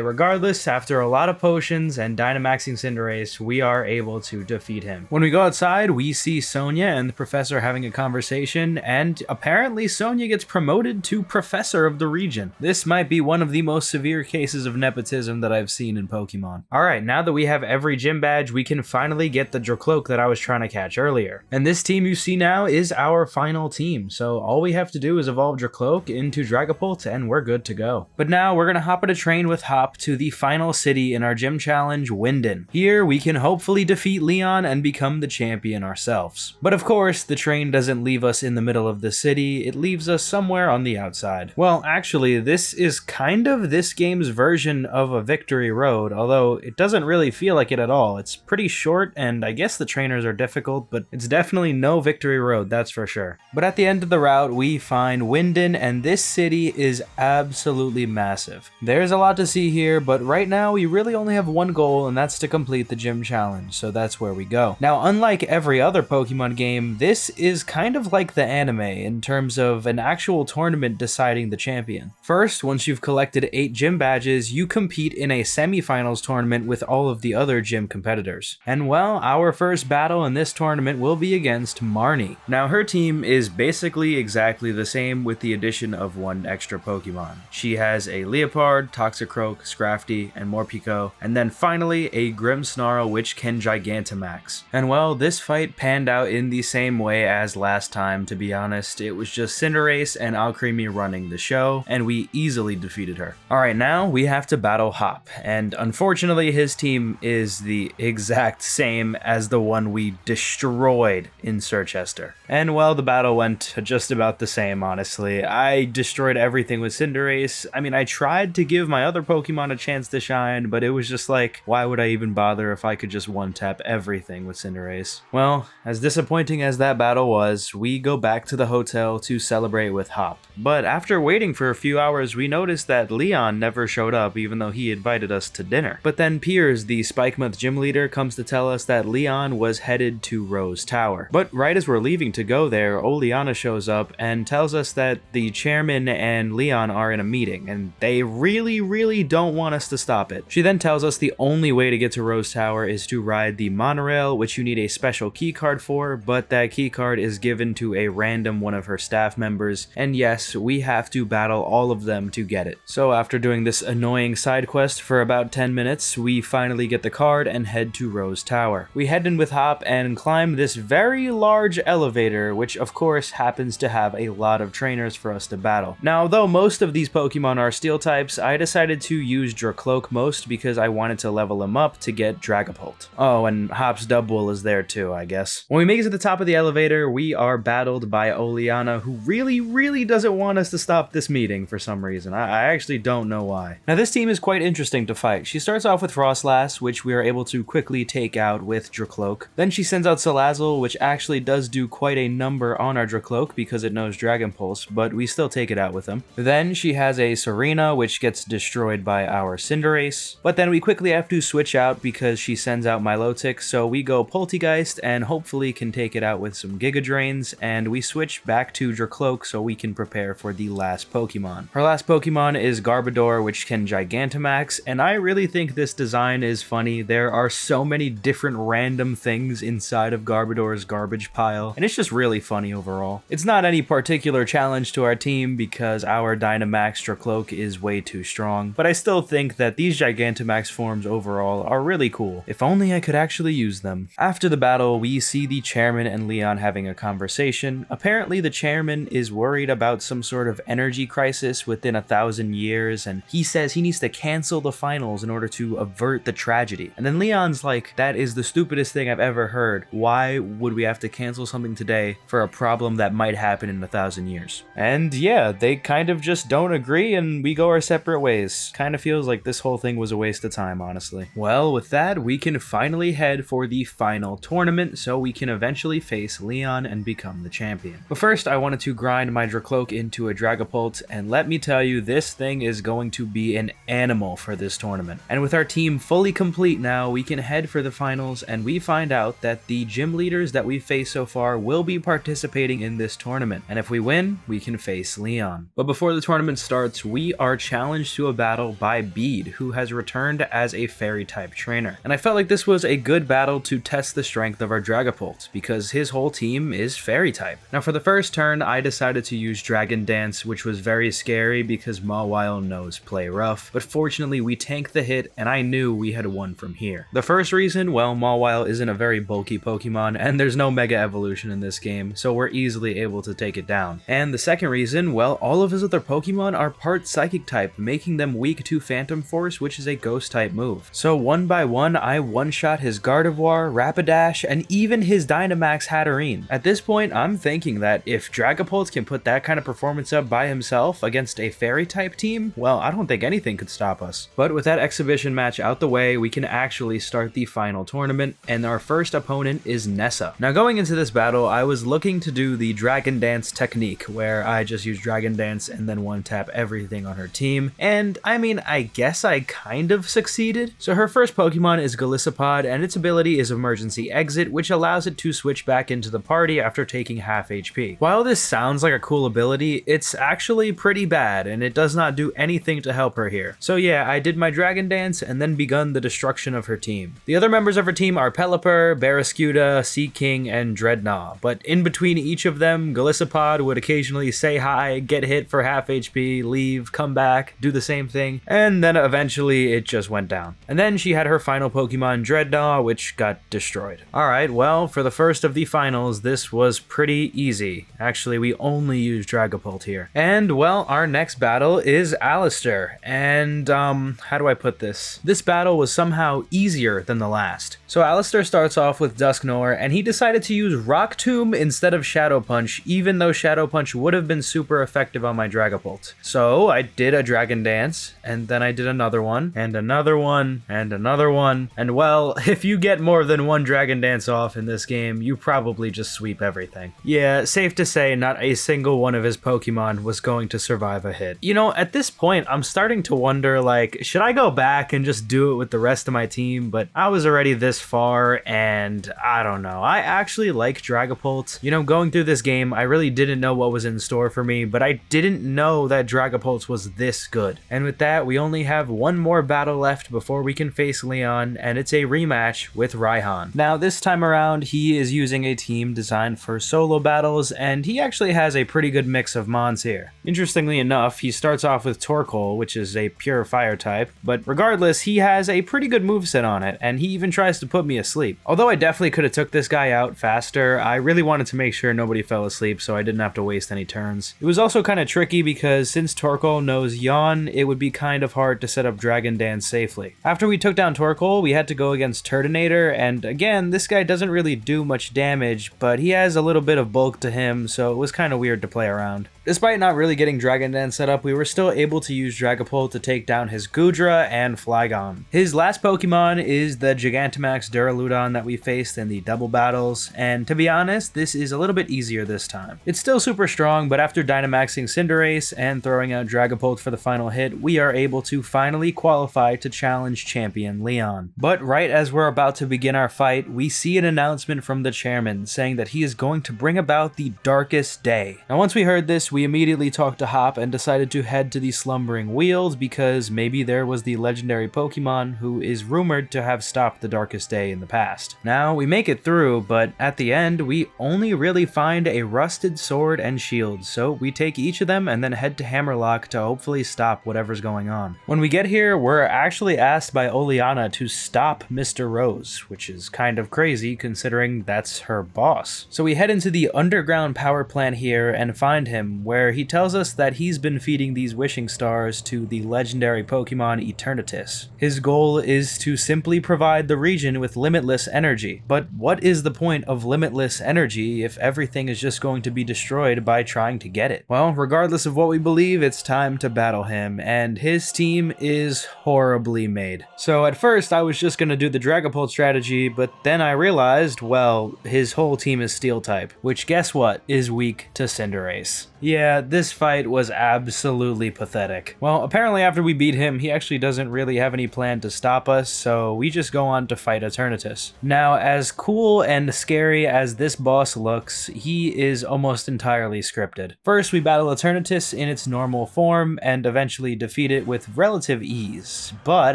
regardless, after a lot of potions and Dynamaxing Cinderace, we are able to defeat him. When we go outside, we see Sonia and the professor having a conversation, and apparently Sonia gets promoted to professor of the region. This might be one of the most severe cases of nepotism that I've seen in Pokemon. Alright, now that we have every gym badge, we can finally get the Dracloak that I was trying to catch earlier. And this team you see now is our final team, so all we have to do is evolve Dracloak into Dragapult and we're good to go. But now we're gonna hop on a train with Hop to the final city in our gym challenge, Wyndon. Here we can hopefully defeat Leon and become the champion ourselves. But of course, the train doesn't leave us in the middle of the city, it leaves us somewhere on the outside. Well, actually, this is kind of this game's version of a Victory Road, although it doesn't really feel like it at all. It's pretty short, and I guess the trainers are difficult, but it's definitely no Victory Road, that's for sure. But at the end of the route, we find Wyndon, and this city is absolutely massive. There's a lot to see here, but right now we really only have one goal, and that's to complete the gym challenge, so that's where we go. Now, unlike every other Pokemon game, this is kind of like the anime in terms of an actual tournament deciding the champion. First, once you've collected 8 gym badges, you compete in a semifinals tournament with all of the other gym competitors. And well, our first battle in this tournament will be against Marnie. Now, her team is basically exactly the same with the addition of one extra Pokemon. She has a Leopard, Toxicroak, Scrafty, and Morpeko, and then finally a Grimmsnarl which can Gigantamax. And well, this fight panned out in the same way as last time, to be honest. It was just Cinderace and Alcremie running the show, and we easily defeated her. Alright, now we have to battle Hop, and unfortunately his team is the exact same as the one we destroyed in Circhester. And well, the battle went just about the same, honestly. I destroyed everything with Cinderace. I mean, I tried to give my other Pokemon a chance to shine, but it was just like, why would I even bother if I could just one-tap everything with Cinderace? Well, as disappointing as that battle was, we go back to the hotel to celebrate with Hop. But after waiting for a few hours, we noticed that Leon never showed up even though he invited us to dinner. But then Piers, the Spikemuth gym leader, comes to tell us that Leon was headed to Rose Tower. But right as we're leaving to go there, Oleana shows up and tells us that the chairman and Leon are in a meeting, and they really don't want us to stop it. She then tells us the only way to get to Rose Tower is to ride the monorail, which you need a special keycard for, but that keycard is given to a random one of her staff members, and yes, we have to battle all of them to get it. So after doing this annoying side quest for about 10 minutes, we finally get the card and head to Rose Tower. We head in with Hop and climb this very large elevator, which of course happens to have a lot of trainers for us to battle. Now, though most of these Pokemon are steel types, I decided to use Dracloak most because I wanted to level him up to get Dragapult. Oh, and Hop's Dubwool is there too, I guess. When we make it to the top of the elevator, we are battled by Oleana, who really doesn't want us to stop this meeting for some reason. I actually don't know why. Now, this team is quite interesting to fight. She starts off with Frostlass, which we are able to quickly take out with Dracloak. Then she sends out Salazzle, which actually does do quite a number on our Dracloak because it knows Dragon Pulse, but we still take it out with him. Then she has a Serena, which gets destroyed by our Cinderace. But then we quickly have to switch out because she sends out Milotic, so we go Poltegeist and hopefully can take it out with some Giga Drains, and we switch back to Dracloak so we can prepare for the last Pokemon. Her last Pokemon is Garbodor, which can Gigantamax, and I really think this design is funny. There are so many different random things inside of Garbodor's garbage pile, and it's just really funny overall. It's not any particular challenge to our team because our Dynamax Dracloak is way too strong, but I still think that these Gigantamax forms overall are really cool. If only I could actually use them. After the battle, we see the chairman and Leon having a conversation. Apparently the chairman is worried about some sort of energy crisis within 1,000 years, and he says he needs to cancel the finals in order to avert the tragedy. And then Leon's like, that is the stupidest stupidest thing I've ever heard. Why would we have to cancel something today for a problem that might happen in 1,000 years? And yeah, they kind of just don't agree and we go our separate ways. Kind of feels like this whole thing was a waste of time, honestly. Well, with that, we can finally head for the final tournament so we can eventually face Leon and become the champion. But first, I wanted to grind my Dracloak into a Dragapult, and let me tell you, this thing is going to be an animal for this tournament. And with our team fully complete now, we can head for the finals, and we find out that the gym leaders that we've faced so far will be participating in this tournament. And if we win, we can face Leon. But before the tournament starts, we are challenged to a battle by Bede, who has returned as a fairy type trainer. And I felt like this was a good battle to test the strength of our Dragapult, because his whole team is fairy type. Now for the first turn, I decided to use Dragon Dance, which was very scary because Mawile knows play rough, but fortunately we tanked the hit and I knew we had won from here. The first reason, well, Mawile isn't a very bulky Pokemon and there's no Mega Evolution in this game, so we're easily able to take it down. And the second reason, well, all of his other Pokemon are part Psychic type, making them weak to Phantom Force, which is a Ghost type move. So one by one, I one-shot his Gardevoir, Rapidash, and even his Dynamax Hatterene. At this point, I'm thinking that if Dragapult can put that kind of performance up by himself against a fairy type team, well, I don't think anything could stop us. But with that exhibition match out the way, we can actually start the final tournament, and our first opponent is Nessa. Now going into this battle, I was looking to do the Dragon Dance technique, where I just use Dragon Dance and then one-tap everything on her team, and I mean, I guess I kind of succeeded. So her first Pokemon is Golisopod, and its ability is Emergency Exit, which allows it to switch back into the party after taking half HP. While this sounds like a cool ability, it's actually pretty bad, and it does not do anything to help her here. So yeah, I did my Dragon Dance and then begun the destruction of her team. The other members of her team are Pelipper, Barraskewda, Seaking, and Dreadnought, but in between each of them, Golisopod would occasionally say hi, get hit for half HP, leave, come back, do the same thing, and then eventually it just went down. And then she had her final Pokemon, Dreadnought, which got destroyed. Alright, well, for the first of the finals, this was pretty easy. Actually, we only used Dragapult here. And, well, our next battle is Alistair. And, how do I put this? This battle was somehow easier than the last. So Alistair starts off with Dusknoir, and he decided to use Rock Tomb instead of Shadow Punch, even though Shadow Punch would have been super effective on my Dragapult. So I did a Dragon Dance, and then I did another one, and another one, and another one, and well, if you get more than one Dragon Dance off in this game, you probably just sweep everything. Yeah, safe to say not a single one of his Pokemon was going to survive a hit. You know, at this point, I'm starting to wonder, like, should I go back and just do it with the rest of my team? But I was already this far, and I don't know. I actually like Dragapult. You know, going through this game, I really didn't know what was in store for me, but I didn't know that Dragapult was this good. And with that, we only have one more battle left before we can face Leon, and it's a rematch with Raihan. Now, this time around, he is using a team designed for solo battles, and he actually has a pretty good mix of Mons here. Interestingly enough, he starts off with Torkoal, which is a pure fire type, but regardless, he has a pretty good moveset on it, and he even tries to put me asleep. Although I definitely could have took this guy out faster, I really wanted to make sure nobody fell asleep so I didn't have to waste any turns. It was also kind of tricky because since Torkoal knows Yawn, it would be kind of hard to set up Dragon Dance safely. After we took down Torkoal, we had to go against Turtonator, and again, this guy doesn't really do much damage, but he has a little bit of bulk to him, so it was kind of weird to play around. Despite not really getting Dragon Dance set up, we were still able to use Dragapult to take down his Goodra and Flygon. His last Pokemon is the Gigantamax Duraludon that we faced in the double battles, and to be honest, this is a little bit easier this time. It's still super strong, but after Dynamaxing Cinderace and throwing out Dragapult for the final hit, we are able to finally qualify to challenge champion Leon. But right as we're about to begin our fight, we see an announcement from the chairman saying that he is going to bring about the darkest day. Now once we heard this, we immediately talked to Hop and decided to head to the Slumbering Weald because maybe there was the legendary Pokemon who is rumored to have stopped the darkest day in the past. Now we make it through, but at the end we only really find a rusted sword and shield, so we take each of them and then head to Hammerlock to hopefully stop whatever's going on. When we get here, we're actually asked by Oleana to stop Mr. Rose, which is kind of crazy considering that's her boss. So we head into the underground power plant here and find him where he tells us that he's been feeding these wishing stars to the legendary Pokemon Eternatus. His goal is to simply provide the region with limitless energy. But what is the point of limitless energy if everything is just going to be destroyed by trying to get it? Well, regardless of what we believe, it's time to battle him, and his team is horribly made. So at first I was just gonna do the Dragapult strategy, but then I realized, well, his whole team is Steel type, which guess what, is weak to Cinderace. Yeah, this fight was absolutely pathetic. Well, apparently after we beat him, he actually doesn't really have any plan to stop us, so we just go on to fight Eternatus. Now, as cool and scary as this boss looks, he is almost entirely scripted. First, we battle Eternatus in its normal form, and eventually defeat it with relative ease, but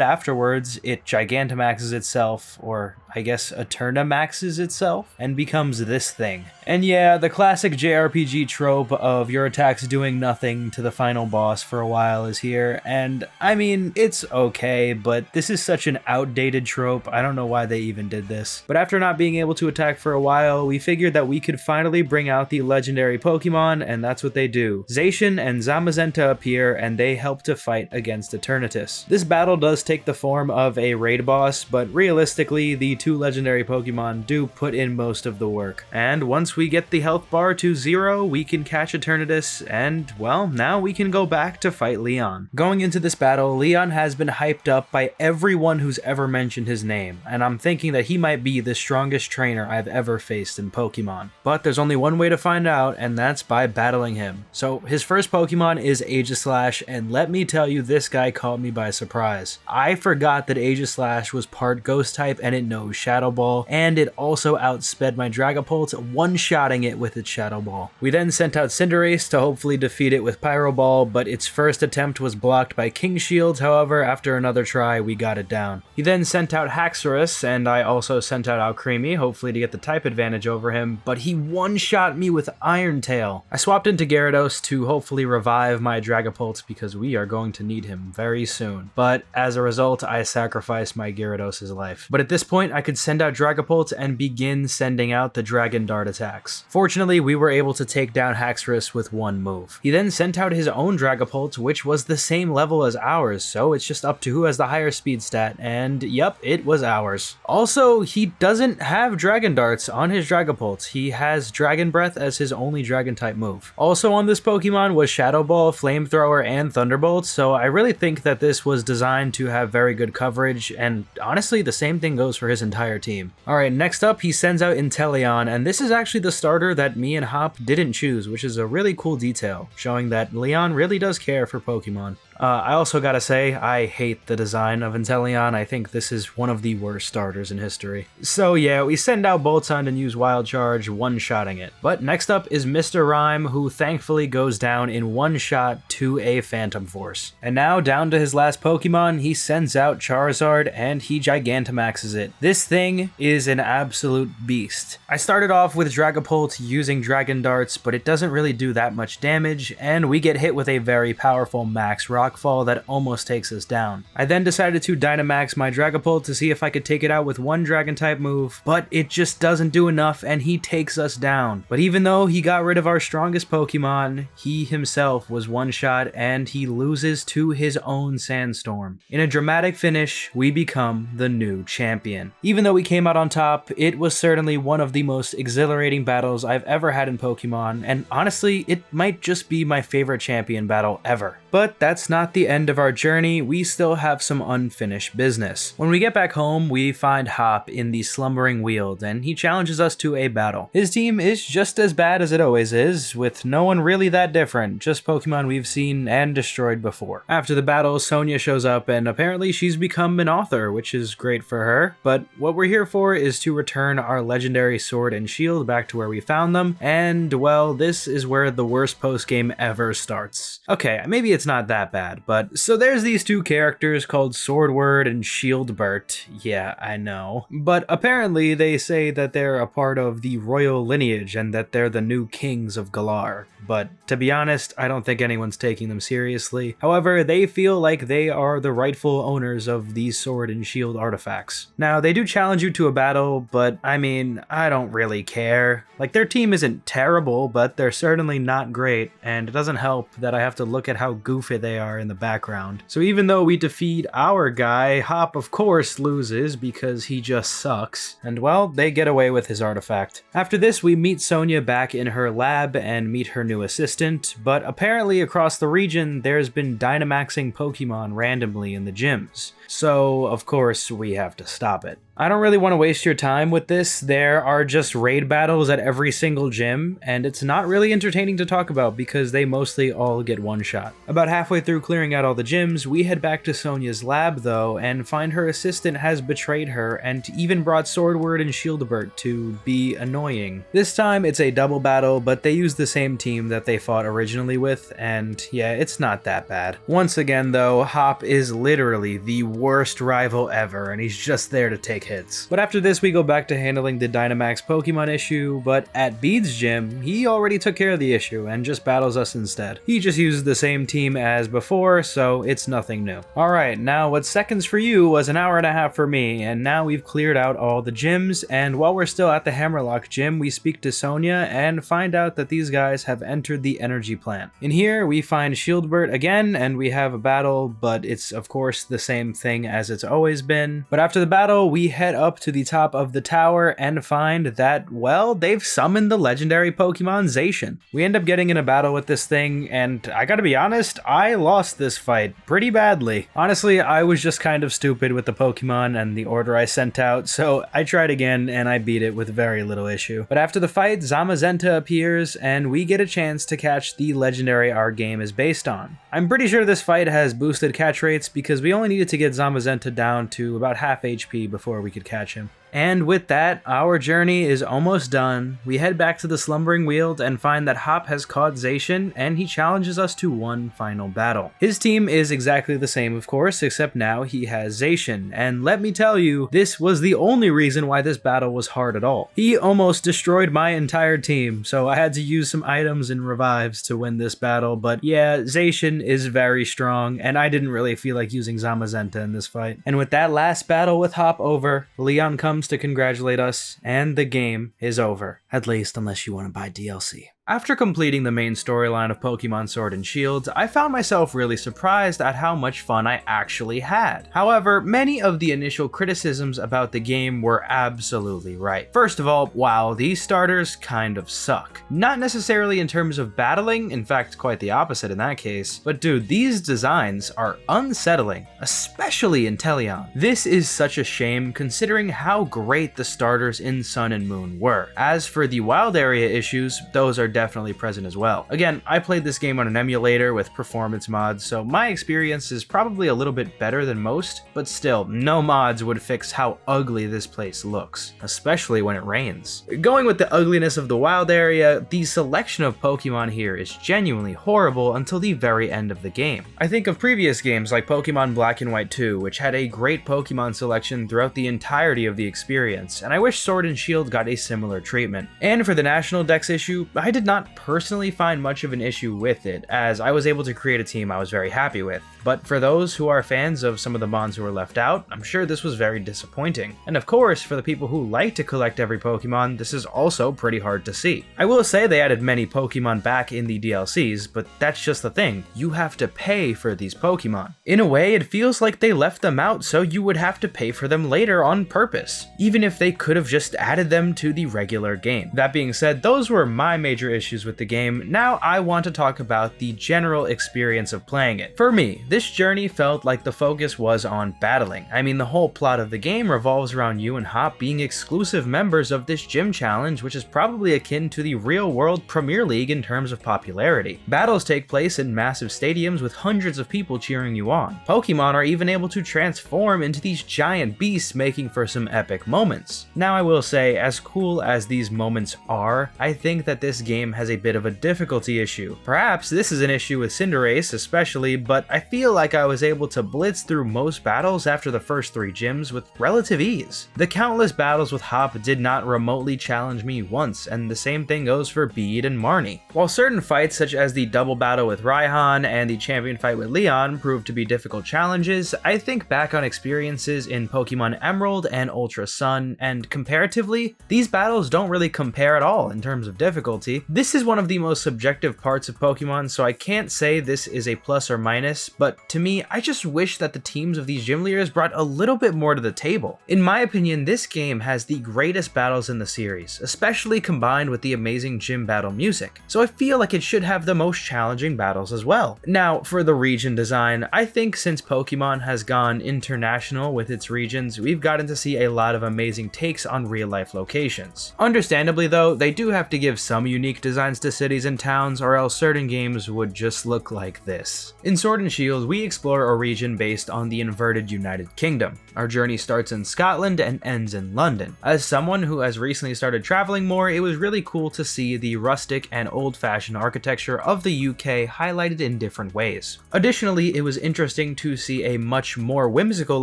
afterwards, it Gigantamaxes itself, or I guess Eternamaxes itself, and becomes this thing. And yeah, the classic JRPG trope of your attacks doing nothing to the final boss for a while is here, and I mean, it's okay, but this is such an outdated trope, I don't know why they even did this. But after not being able to attack for a while, we figured that we could finally bring out the legendary Pokemon, and that's what they do. Zacian and Zamazenta appear, and they help to fight against Eternatus. This battle does take the form of a raid boss, but realistically, the two legendary Pokemon do put in most of the work. And once we get the health bar to 0, we can catch Eternatus, and well, now we can go back to fight Leon. Going into this battle, Leon has been hyped up by everyone who's ever mentioned his name, and I'm thinking that he might be the strongest trainer I've ever faced in Pokemon. But there's only one way to find out, and that's by battling him. So his first Pokemon is Aegislash, and let me tell you, this guy caught me by surprise. I forgot that Aegislash was part Ghost type and it knows Shadow Ball, and it also outsped my Dragapult, one-shotting it with its Shadow Ball. We then sent out Cinderace to hopefully defeat it with Pyro Ball, but its first attempt was blocked by King Shield. However, after another try, we got it down. He then sent out Haxorus, and I also sent out Alcremie, hopefully to get the type advantage over him, but he one-shot me with Iron Tail. I swapped into Gyarados to hopefully revive my Dragapult because we are going to need him very soon. But as a result, I sacrificed my Gyarados' life. But at this point, I could send out Dragapult and begin sending out the Dragon Dart attacks. Fortunately, we were able to take down Haxorus with one move. He then sent out his own Dragapult, which was the same level as ours, so it's just up to who has the higher speed stat, and yep, it was ours. Also, he doesn't have Dragon Darts on his Dragapult. He has Dragon Breath as his only Dragon type move. Also on this Pokemon was Shadow Ball, Flamethrower, and Thunderbolt, so I really think that this was designed to have very good coverage, and honestly, the same thing goes for his entire team. Alright, next up, he sends out Inteleon, and this is actually the starter that me and Hop didn't choose, which is a really cool detail, showing that Leon really does care for Pokemon. I also gotta say, I hate the design of Inteleon. I think this is one of the worst starters in history. So yeah, we send out Boltund and use Wild Charge, one-shotting it. But next up is Mr. Rhyme, who thankfully goes down in one shot to a Phantom Force. And now, down to his last Pokemon, he sends out Charizard, and he Gigantamaxes it. This thing is an absolute beast. I started off with Dragapult using Dragon Darts, but it doesn't really do that much damage, and we get hit with a very powerful Max Rockfall that almost takes us down. I then decided to Dynamax my Dragapult to see if I could take it out with one Dragon type move, but it just doesn't do enough and he takes us down. But even though he got rid of our strongest Pokemon, he himself was one shot and he loses to his own Sandstorm. In a dramatic finish, we become the new champion. Even though we came out on top, it was certainly one of the most exhilarating battles I've ever had in Pokemon, and honestly, it might just be my favorite champion battle ever. But that's not the end of our journey, we still have some unfinished business. When we get back home, we find Hop in the Slumbering Weald, and he challenges us to a battle. His team is just as bad as it always is, with no one really that different, just Pokemon we've seen and destroyed before. After the battle, Sonia shows up, and apparently she's become an author, which is great for her, but what we're here for is to return our legendary sword and shield back to where we found them, and well, this is where the worst post-game ever starts. Okay, maybe it's not that bad. bad. But so there's these two characters called Swordward and Shieldbert. Yeah, I know. But apparently they say that they're a part of the royal lineage and that they're the new kings of Galar. But to be honest, I don't think anyone's taking them seriously. However, they feel like they are the rightful owners of these sword and shield artifacts. Now, they do challenge you to a battle, but I mean, I don't really care. Like, their team isn't terrible, but they're certainly not great, and it doesn't help that I have to look at how goofy they are in the background. So even though we defeat our guy, Hop of course loses because he just sucks, and well, they get away with his artifact. After this, we meet Sonia back in her lab and meet her new assistant, but apparently across the region, there's been Dynamaxing Pokemon randomly in the gyms. So, of course, we have to stop it. I don't really want to waste your time with this. There are just raid battles at every single gym, and it's not really entertaining to talk about because they mostly all get one shot. About halfway through clearing out all the gyms, we head back to Sonia's lab though, and find her assistant has betrayed her and even brought Swordward and Shieldbert to be annoying. This time it's a double battle, but they use the same team that they fought originally with, and yeah, it's not that bad. Once again though, Hop is literally the worst rival ever, and he's just there to take hits. But after this, we go back to handling the Dynamax Pokemon issue, but at Bede's gym, he already took care of the issue and just battles us instead. He just uses the same team as before, so it's nothing new. Alright, now what seconds for you was an hour and a half for me, and now we've cleared out all the gyms, and while we're still at the Hammerlock gym, we speak to Sonia and find out that these guys have entered the energy plant. In here, we find Shieldbert again, and we have a battle, but it's of course the same thing as it's always been. But after the battle, we head up to the top of the tower and find that, well, they've summoned the legendary Pokemon Zacian. We end up getting in a battle with this thing, and I gotta be honest, I lost this fight pretty badly. Honestly, I was just kind of stupid with the Pokemon and the order I sent out, so I tried again and I beat it with very little issue. But after the fight, Zamazenta appears, and we get a chance to catch the legendary our game is based on. I'm pretty sure this fight has boosted catch rates because we only needed to get Zamazenta down to about half HP before we could catch him. And with that, our journey is almost done. We head back to the Slumbering Weald and find that Hop has caught Zacian, and he challenges us to one final battle. His team is exactly the same, of course, except now he has Zacian, and let me tell you, this was the only reason why this battle was hard at all. He almost destroyed my entire team, so I had to use some items and revives to win this battle, but yeah, Zacian is very strong, and I didn't really feel like using Zamazenta in this fight. And with that last battle with Hop over, Leon comes to congratulate us, and the game is over. At least, unless you want to buy DLC. After completing the main storyline of Pokemon Sword and Shield, I found myself really surprised at how much fun I actually had. However, many of the initial criticisms about the game were absolutely right. First of all, wow, these starters kind of suck. Not necessarily in terms of battling, in fact quite the opposite in that case, but dude, these designs are unsettling, especially Inteleon. This is such a shame considering how great the starters in Sun and Moon were. As for the wild area issues, those are definitely present as well. Again, I played this game on an emulator with performance mods, so my experience is probably a little bit better than most, but still, no mods would fix how ugly this place looks, especially when it rains. Going with the ugliness of the wild area, the selection of Pokemon here is genuinely horrible until the very end of the game. I think of previous games like Pokemon Black and White 2, which had a great Pokemon selection throughout the entirety of the experience, and I wish Sword and Shield got a similar treatment. And for the National Dex issue, I did not personally find much of an issue with it, as I was able to create a team I was very happy with. But for those who are fans of some of the mons who were left out, I'm sure this was very disappointing. And of course, for the people who like to collect every Pokemon, this is also pretty hard to see. I will say they added many Pokemon back in the DLCs, but that's just the thing, you have to pay for these Pokemon. In a way, it feels like they left them out so you would have to pay for them later on purpose, even if they could have just added them to the regular game. That being said, those were my major issues with the game. Now I want to talk about the general experience of playing it. For me, this journey felt like the focus was on battling. I mean, the whole plot of the game revolves around you and Hop being exclusive members of this gym challenge, which is probably akin to the real-world Premier League in terms of popularity. Battles take place in massive stadiums with hundreds of people cheering you on. Pokemon are even able to transform into these giant beasts, making for some epic moments. Now I will say, as cool as these moments are, I think that this game has a bit of a difficulty issue. Perhaps this is an issue with Cinderace especially, but I feel like I was able to blitz through most battles after the first 3 gyms with relative ease. The countless battles with Hop did not remotely challenge me once, and the same thing goes for Bede and Marnie. While certain fights such as the double battle with Raihan and the champion fight with Leon proved to be difficult challenges, I think back on experiences in Pokemon Emerald and Ultra Sun, and comparatively, these battles don't really compare at all in terms of difficulty. This is one of the most subjective parts of Pokemon, so I can't say this is a plus or minus, but to me, I just wish that the teams of these gym leaders brought a little bit more to the table. In my opinion, this game has the greatest battles in the series, especially combined with the amazing gym battle music, so I feel like it should have the most challenging battles as well. Now, for the region design, I think since Pokemon has gone international with its regions, we've gotten to see a lot of amazing takes on real-life locations. Understandably though, they do have to give some unique designs to cities and towns, or else certain games would just look like this. In Sword and Shield, we explore a region based on the inverted United Kingdom. Our journey starts in Scotland and ends in London. As someone who has recently started traveling more, it was really cool to see the rustic and old-fashioned architecture of the UK highlighted in different ways. Additionally, it was interesting to see a much more whimsical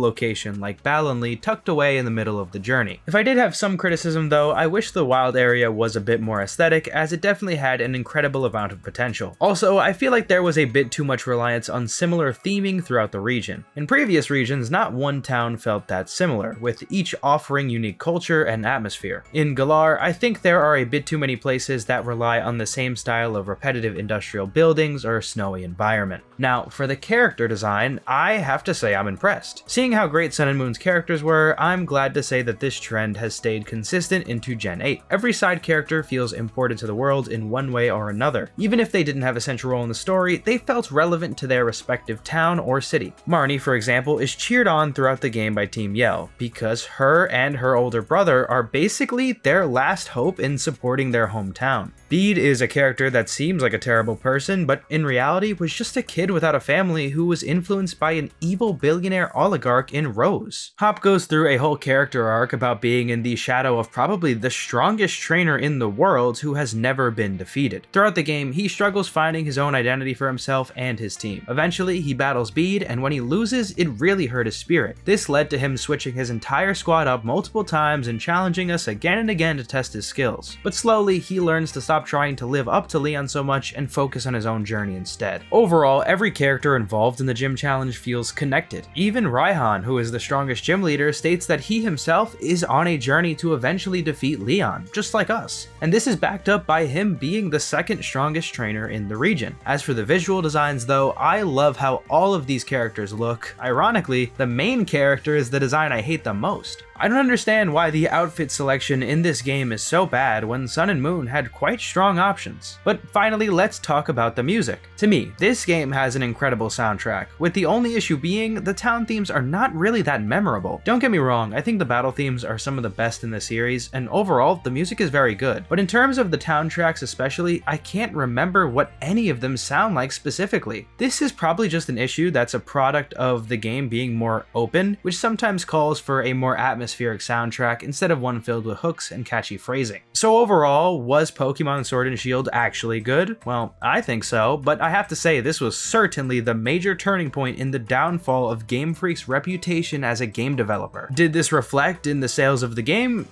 location like Ballonlea tucked away in the middle of the journey. If I did have some criticism though, I wish the wild area was a bit more aesthetic, as it definitely had an incredible amount of potential. Also, I feel like there was a bit too much reliance on similar theming throughout the region. In previous regions, not one town felt that similar, with each offering unique culture and atmosphere. In Galar, I think there are a bit too many places that rely on the same style of repetitive industrial buildings or snowy environment. Now, for the character design, I have to say I'm impressed. Seeing how great Sun and Moon's characters were, I'm glad to say that this trend has stayed consistent into Gen 8. Every side character feels important to the world in one way or another. Even if they didn't have a central role in the story, they felt relevant to their respective town or city. Marnie, for example, is cheered on throughout the game by Team Yell, because her and her older brother are basically their last hope in supporting their hometown. Bede is a character that seems like a terrible person, but in reality was just a kid without a family who was influenced by an evil billionaire oligarch in Rose. Hop goes through a whole character arc about being in the shadow of probably the strongest trainer in the world who has never been defeated. Throughout the game, he struggles finding his own identity for himself and his team. Eventually, he battles Bede, and when he loses, it really hurt his spirit. This led to him switching his entire squad up multiple times and challenging us again and again to test his skills. But slowly, he learns to stop trying to live up to Leon so much and focus on his own journey instead. Overall, every character involved in the gym challenge feels connected. Even Raihan, who is the strongest gym leader, states that he himself is on a journey to eventually defeat Leon, just like us. And this is backed up by him being the second strongest trainer in the region. As for the visual designs though, I love how all of these characters look. Ironically, the main character is the design I hate the most. I don't understand why the outfit selection in this game is so bad when Sun and Moon had quite strong options. But finally, let's talk about the music. To me, this game has an incredible soundtrack, with the only issue being the town themes are not really that memorable. Don't get me wrong, I think the battle themes are some of the best in the series, and overall, the music is very good. But in terms of the town tracks especially, I can't remember what any of them sound like specifically. This is probably just an issue that's a product of the game being more open, which sometimes calls for a more atmospheric soundtrack instead of one filled with hooks and catchy phrasing. So overall, was Pokemon Sword and Shield actually good? Well, I think so, but I have to say this was certainly the major turning point in the downfall of Game Freak's reputation as a game developer. Did this reflect in the sales of the game?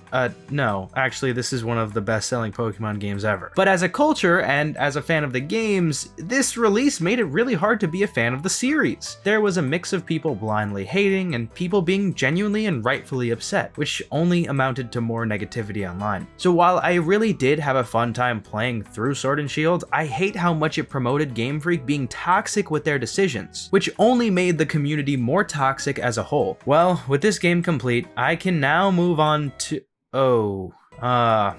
No. Actually, this is one of the best-selling Pokemon games ever. But as a culture and as a fan of the games, this release made it really hard to be a fan of the series. There was a mix of people blindly hating and people being genuinely and rightfully upset, which only amounted to more negativity online. So while I really did have a fun time playing through Sword and Shield, I hate how much it promoted Game Freak being toxic with their decisions, which only made the community more toxic as a whole. Well, with this game complete, I can now move on to... Oh,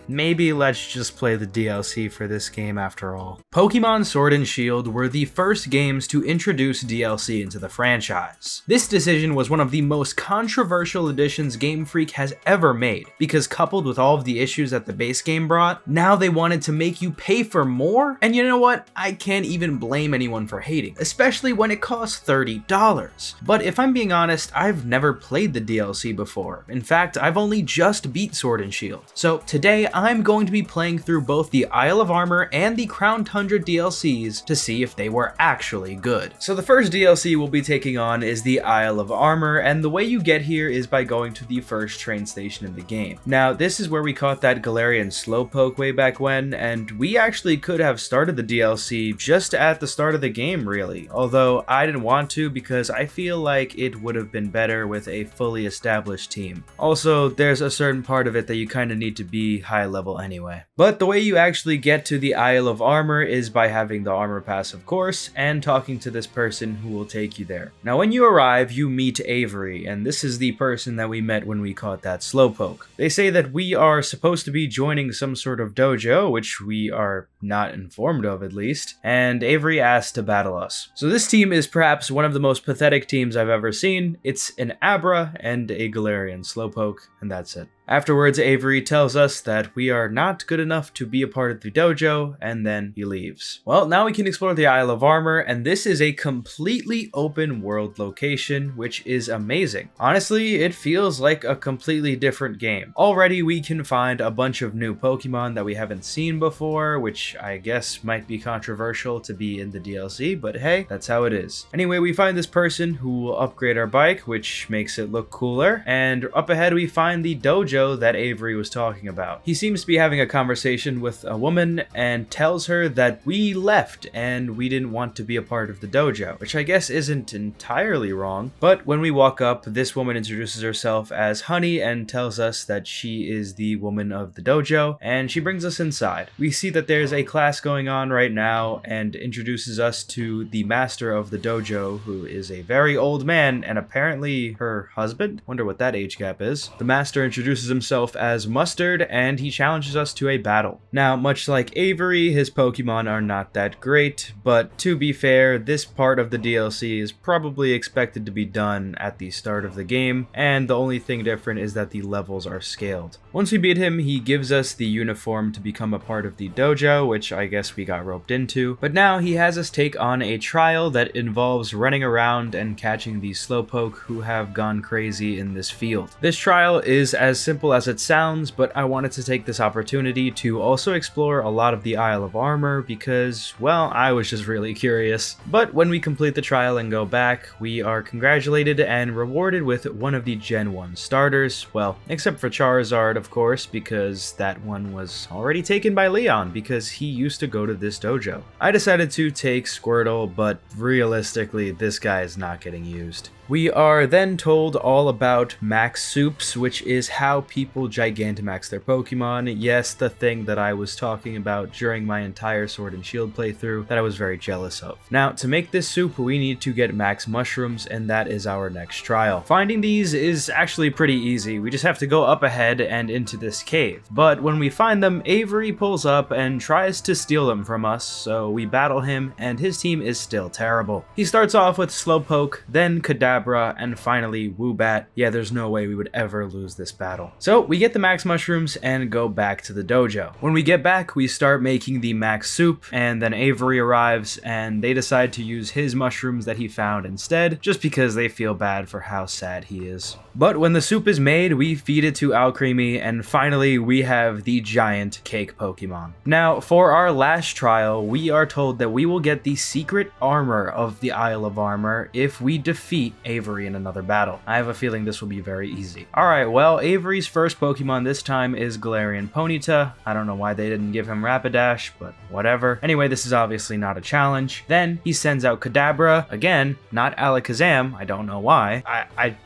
Maybe let's just play the DLC for this game after all. Pokemon Sword and Shield were the first games to introduce DLC into the franchise. This decision was one of the most controversial additions Game Freak has ever made, because coupled with all of the issues that the base game brought, now they wanted to make you pay for more? And you know what? I can't even blame anyone for hating, especially when it costs $30. But if I'm being honest, I've never played the DLC before. In fact, I've only just beat Sword and Shield. So today, I'm going to be playing through both the Isle of Armor and the Crown Tundra DLCs to see if they were actually good. So the first DLC we'll be taking on is the Isle of Armor, and the way you get here is by going to the first train station in the game. Now, this is where we caught that Galarian Slowpoke way back when, and we actually could have started the DLC just at the start of the game, really. Although I didn't want to because I feel like it would have been better with a fully established team. Also, there's a certain part of it that you kind of need to be high level anyway. But the way you actually get to the Isle of Armor is by having the armor pass, of course, and talking to this person who will take you there. Now, when you arrive, you meet Avery, and this is the person that we met when we caught that Slowpoke. They say that we are supposed to be joining some sort of dojo, which we are not informed of at least, and Avery asked to battle us. So this team is perhaps one of the most pathetic teams I've ever seen. It's an Abra and a Galarian Slowpoke, and that's it. Afterwards, Avery tells us that we are not good enough to be a part of the dojo, and then he leaves. Well, now we can explore the Isle of Armor, and this is a completely open world location, which is amazing. Honestly, it feels like a completely different game. Already, we can find a bunch of new Pokemon that we haven't seen before, which I guess might be controversial to be in the DLC, but hey, that's how it is. Anyway, we find this person who will upgrade our bike, which makes it look cooler, and up ahead we find the dojo that Avery was talking about. He seems to be having a conversation with a woman and tells her that we left and we didn't want to be a part of the dojo, which I guess isn't entirely wrong. But when we walk up, this woman introduces herself as Honey and tells us that she is the woman of the dojo, and she brings us inside. We see that there's a class going on right now and introduces us to the master of the dojo, who is a very old man and apparently her husband. Wonder what that age gap is. The master introduces himself as Mustard, and he challenges us to a battle. Now, much like Avery, his Pokemon are not that great, but to be fair, this part of the DLC is probably expected to be done at the start of the game, and the only thing different is that the levels are scaled. Once we beat him, he gives us the uniform to become a part of the dojo, which I guess we got roped into, but now he has us take on a trial that involves running around and catching these Slowpoke who have gone crazy in this field. This trial is as simple as it sounds, but I wanted to take this opportunity to also explore a lot of the Isle of Armor because, well, I was just really curious. But when we complete the trial and go back, we are congratulated and rewarded with one of the Gen 1 starters, well, except for Charizard, of course, because that one was already taken by Leon because he used to go to this dojo. I decided to take Squirtle, but realistically, this guy is not getting used. We are then told all about Max Soups, which is how people Gigantamax their Pokemon. Yes, the thing that I was talking about during my entire Sword and Shield playthrough that I was very jealous of. Now, to make this soup, we need to get Max Mushrooms, and that is our next trial. Finding these is actually pretty easy. We just have to go up ahead and into this cave. But when we find them, Avery pulls up and tries to steal them from us, so we battle him, and his team is still terrible. He starts off with Slowpoke, then Kadabra, and finally Woobat. Yeah, there's no way we would ever lose this battle. So we get the Max Mushrooms and go back to the dojo. When we get back, we start making the Max Soup, and then Avery arrives and they decide to use his mushrooms that he found instead, just because they feel bad for how sad he is. But when the soup is made, we feed it to Alcremie, and finally we have the giant cake Pokemon. Now, for our last trial, we are told that we will get the secret armor of the Isle of Armor if we defeat Avery in another battle. I have a feeling this will be very easy. Alright, well, Avery's first Pokemon this time is Galarian Ponyta. I don't know why they didn't give him Rapidash, but whatever. Anyway, this is obviously not a challenge. Then he sends out Kadabra, again, not Alakazam, I don't know why.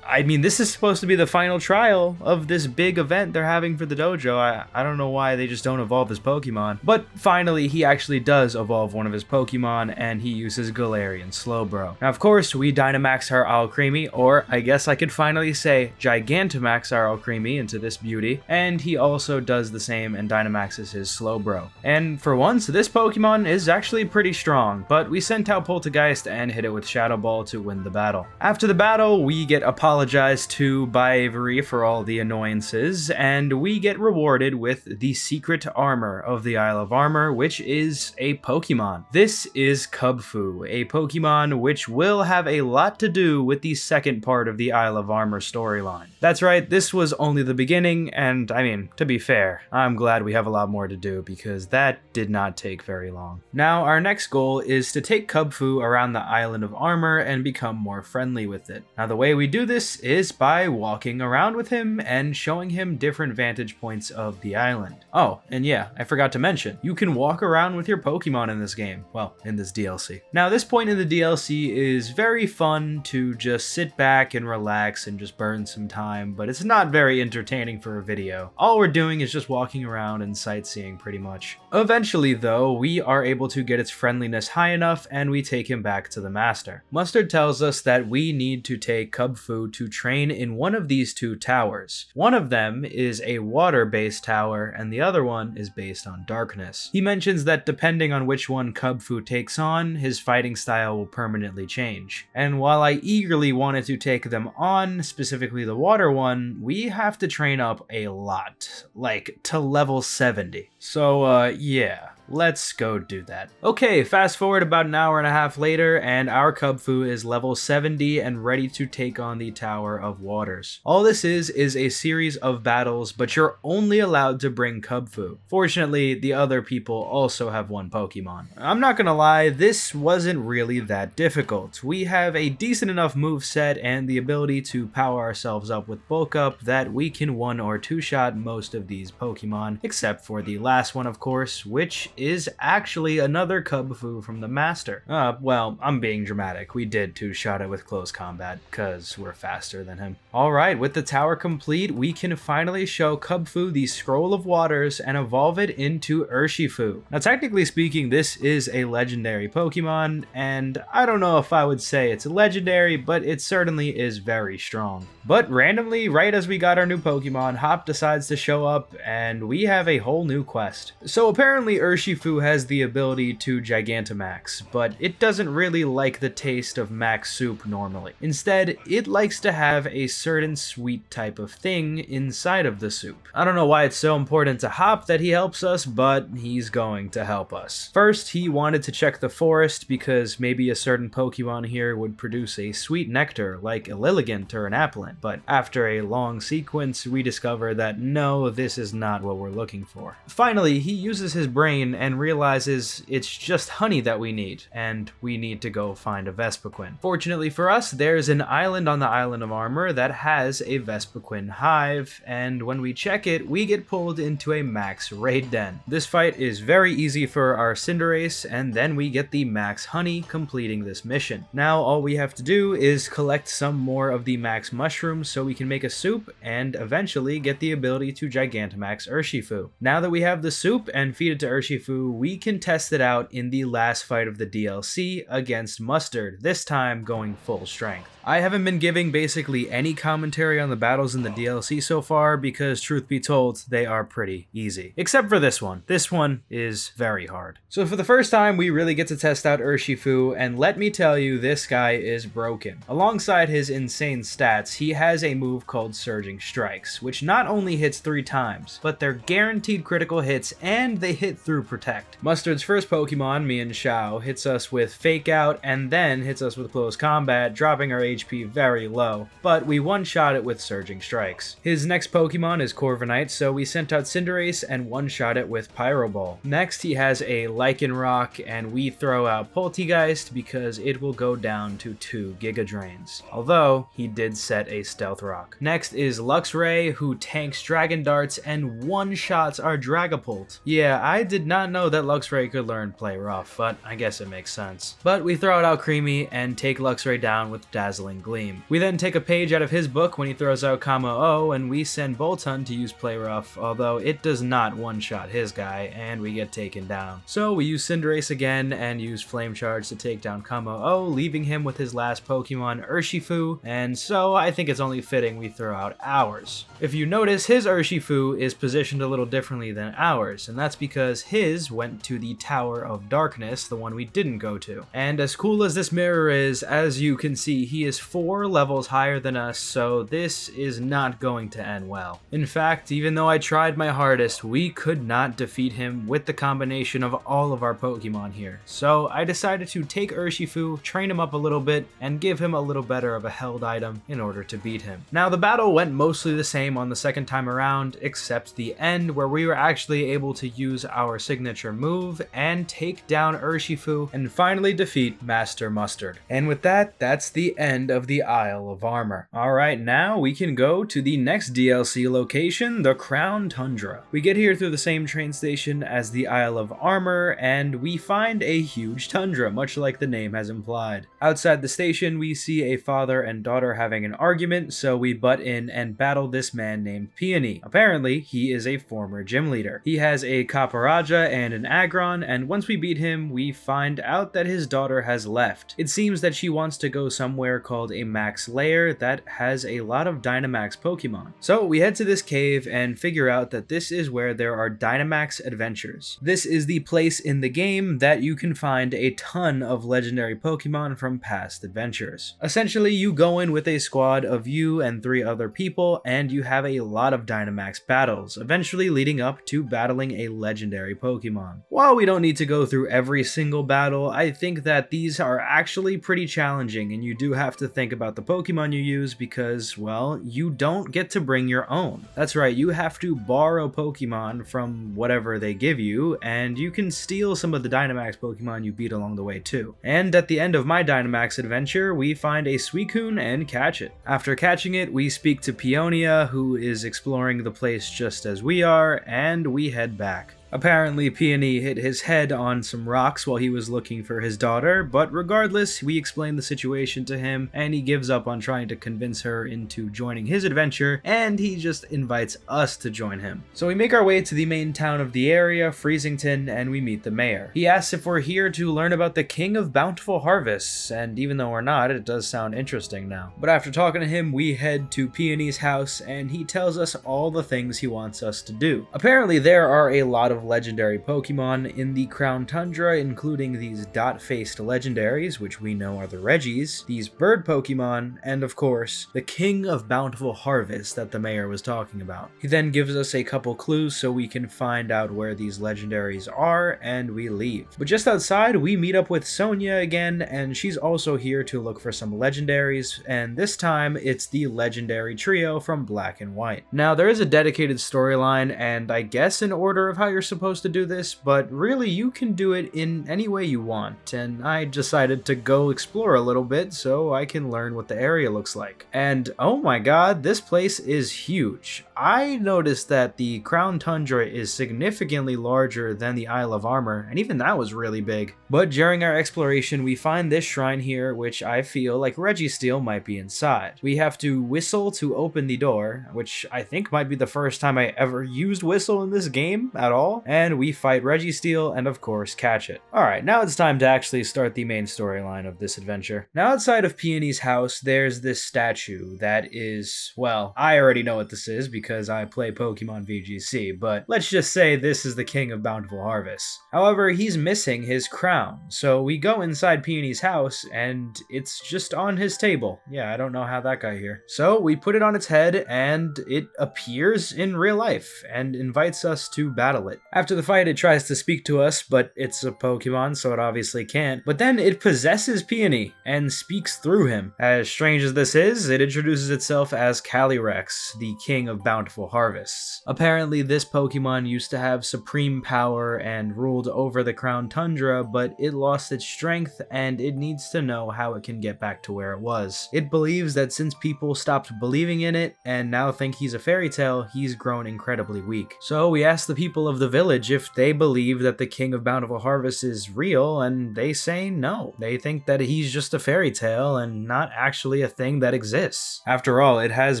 I mean, this is supposed to be the final trial of this big event they're having for the dojo. I don't know why they just don't evolve his Pokemon. But finally, he actually does evolve one of his Pokemon, and he uses Galarian Slowbro. Now, of course, we Dynamax our Alcremie, or I guess I could finally say Gigantamax our Alcremie into this beauty, and he also does the same and Dynamaxes his Slowbro. And for once, this Pokemon is actually pretty strong, but we sent out Poltergeist and hit it with Shadow Ball to win the battle. After the battle, we get apologized to by Avery for all the annoyances, and we get rewarded with the secret armor of the Isle of Armor, which is a Pokemon. This is Kubfu, a Pokemon which will have a lot to do with the second part of the Isle of Armor storyline. That's right, this was only the beginning, and I mean, to be fair, I'm glad we have a lot more to do because that did not take very long. Now, our next goal is to take Kubfu around the Island of Armor and become more friendly with it. Now, the way we do this is by walking around with him and showing him different vantage points of the island. Oh, and yeah, I forgot to mention, you can walk around with your Pokemon in this game. Well, in this DLC. Now, this point in the DLC is very fun to just sit back and relax and just burn some time, but it's not very entertaining for a video. All we're doing is just walking around and sightseeing pretty much. Eventually, though, we are able to get its friendliness high enough and we take him back to the master. Mustard tells us that we need to take Kubfu to train in one of these two towers. One of them is a water-based tower and the other one is based on darkness. He mentions that depending on which one Kubfu takes on, his fighting style will permanently change. And while I eagerly wanted to take them on, specifically the water one, we have to train up a lot, like to level 70. So yeah. Let's go do that. Okay, fast forward about an hour and a half later, and our Kubfu is level 70 and ready to take on the Tower of Waters. All this is a series of battles, but you're only allowed to bring Kubfu. Fortunately, the other people also have one Pokemon. I'm not gonna lie, this wasn't really that difficult. We have a decent enough moveset and the ability to power ourselves up with Bulk Up that we can 1 or 2 shot most of these Pokemon, except for the last one, of course, which is actually another Kubfu from the Master. Well, I'm being dramatic. We did 2-shot it with close combat, cause we're faster than him. Alright, with the tower complete, we can finally show Kubfu the Scroll of Waters and evolve it into Urshifu. Now, technically speaking, this is a legendary Pokemon, and I don't know if I would say it's legendary, but it certainly is very strong. But randomly, right as we got our new Pokemon, Hop decides to show up, and we have a whole new quest. So apparently Urshifu has the ability to Gigantamax, but it doesn't really like the taste of max soup normally. Instead, it likes to have a certain sweet type of thing inside of the soup. I don't know why it's so important to Hop that he helps us, but he's going to help us. First, he wanted to check the forest because maybe a certain Pokemon here would produce a sweet nectar like a Lilligant or an Applin, but after a long sequence, we discover that no, this is not what we're looking for. Finally, he uses his brain and realizes it's just honey that we need, and we need to go find a Vespiquen. Fortunately for us, there's an island on the Island of Armor that has a Vespiquen hive, and when we check it, we get pulled into a max raid den. This fight is very easy for our Cinderace, and then we get the max honey completing this mission. Now all we have to do is collect some more of the max mushrooms so we can make a soup and eventually get the ability to Gigantamax Urshifu. Now that we have the soup and feed it to Urshifu, we can test it out in the last fight of the DLC against Mustard, this time going full strength. I haven't been giving basically any commentary on the battles in the DLC so far because, truth be told, they are pretty easy. Except for this one. This one is very hard. So for the first time, we really get to test out Urshifu, and let me tell you, this guy is broken. Alongside his insane stats, he has a move called Surging Strikes, which not only hits 3 times, but they're guaranteed critical hits and they hit through Protect. Mustard's first Pokemon, Mienshao, hits us with Fake Out and then hits us with Close Combat, dropping our HP very low, but we one-shot it with Surging Strikes. His next Pokemon is Corviknight, so we sent out Cinderace and one-shot it with Pyro Ball. Next, he has a Lycanroc, and we throw out Poltegeist because it will go down to 2 Giga Drains, although he did set a Stealth Rock. Next is Luxray, who tanks Dragon Darts and one-shots our Dragonite Dragapult. Yeah, I did not know that Luxray could learn Play Rough, but I guess it makes sense. But we throw out Alcremie and take Luxray down with Dazzling Gleam. We then take a page out of his book when he throws out Kamo-O, and we send Boltund to use Play Rough, although it does not one-shot his guy, and we get taken down. So we use Cinderace again and use Flame Charge to take down Kamo-O, leaving him with his last Pokemon, Urshifu, and so I think it's only fitting we throw out ours. If you notice, his Urshifu is positioned a little differently than ours, and that's because his went to the Tower of Darkness, the one we didn't go to. And as cool as this mirror is, as you can see, he is 4 levels higher than us, so this is not going to end well. In fact, even though I tried my hardest, we could not defeat him with the combination of all of our Pokemon here. So I decided to take Urshifu, train him up a little bit, and give him a little better of a held item in order to beat him. Now the battle went mostly the same on the second time around, except the end where we were actually able to use our signature move and take down Urshifu and finally defeat Master Mustard. And with that, that's the end of the Isle of Armor. Alright, now we can go to the next DLC location, the Crown Tundra. We get here through the same train station as the Isle of Armor, and we find a huge tundra, much like the name has implied. Outside the station, we see a father and daughter having an argument, so we butt in and battle this man named Peony. Apparently, he is a former gym leader. He has a Caparaja and an Aggron, and once we beat him, we find out that his daughter has left. It seems that she wants to go somewhere called a Max Lair that has a lot of Dynamax Pokemon. So we head to this cave and figure out that this is where there are Dynamax adventures. This is the place in the game that you can find a ton of legendary Pokemon from past adventures. Essentially, you go in with a squad of you and 3 other people, and you have a lot of Dynamax battles, eventually leading up to battling a legendary Pokemon. While we don't need to go through every single battle, I think that these are actually pretty challenging, and you do have to think about the Pokemon you use because, well, you don't get to bring your own. That's right, you have to borrow Pokemon from whatever they give you, and you can steal some of the Dynamax Pokemon you beat along the way too. And at the end of my Dynamax adventure, we find a Suicune and catch it. After catching it, we speak to Peonia, who is exploring the place just as we are, and we head back. Apparently, Peony hit his head on some rocks while he was looking for his daughter, but regardless, we explain the situation to him, and he gives up on trying to convince her into joining his adventure, and he just invites us to join him. So we make our way to the main town of the area, Freezington, and we meet the mayor. He asks if we're here to learn about the King of Bountiful Harvests, and even though we're not, it does sound interesting now. But after talking to him, we head to Peony's house, and he tells us all the things he wants us to do. Apparently, there are a lot of legendary Pokemon in the Crown Tundra, including these dot-faced legendaries, which we know are the Regis, these bird Pokemon, and of course, the King of Bountiful Harvest that the mayor was talking about. He then gives us a couple clues so we can find out where these legendaries are, and we leave. But just outside, we meet up with Sonia again, and she's also here to look for some legendaries, and this time it's the legendary trio from Black and White. Now, there is a dedicated storyline, and I guess in order of how you're supposed to do this, but really you can do it in any way you want, and I decided to go explore a little bit so I can learn what the area looks like. And oh my god, this place is huge. I noticed that the Crown Tundra is significantly larger than the Isle of Armor, and even that was really big. But during our exploration, we find this shrine here, which I feel like Registeel might be inside. We have to whistle to open the door, which I think might be the first time I ever used whistle in this game at all, and we fight Registeel and of course catch it. Alright, now it's time to actually start the main storyline of this adventure. Now outside of Peony's house, there's this statue that is, well, I already know what this is because I play Pokemon VGC, but let's just say this is the King of Bountiful Harvest. However, he's missing his crown, so we go inside Peony's house and it's just on his table. Yeah, I don't know how that got here. So we put it on its head and it appears in real life and invites us to battle it. After the fight, it tries to speak to us, but it's a Pokemon, so it obviously can't. But then it possesses Peony and speaks through him. As strange as this is, it introduces itself as Calyrex, the King of Bountiful Harvests. Apparently, this Pokemon used to have supreme power and ruled over the Crown Tundra, but it lost its strength and it needs to know how it can get back to where it was. It believes that since people stopped believing in it and now think he's a fairy tale, he's grown incredibly weak. So we asked the people of the village village if they believe that the King of Bountiful Harvest is real, and they say no. They think that he's just a fairy tale and not actually a thing that exists. After all, it has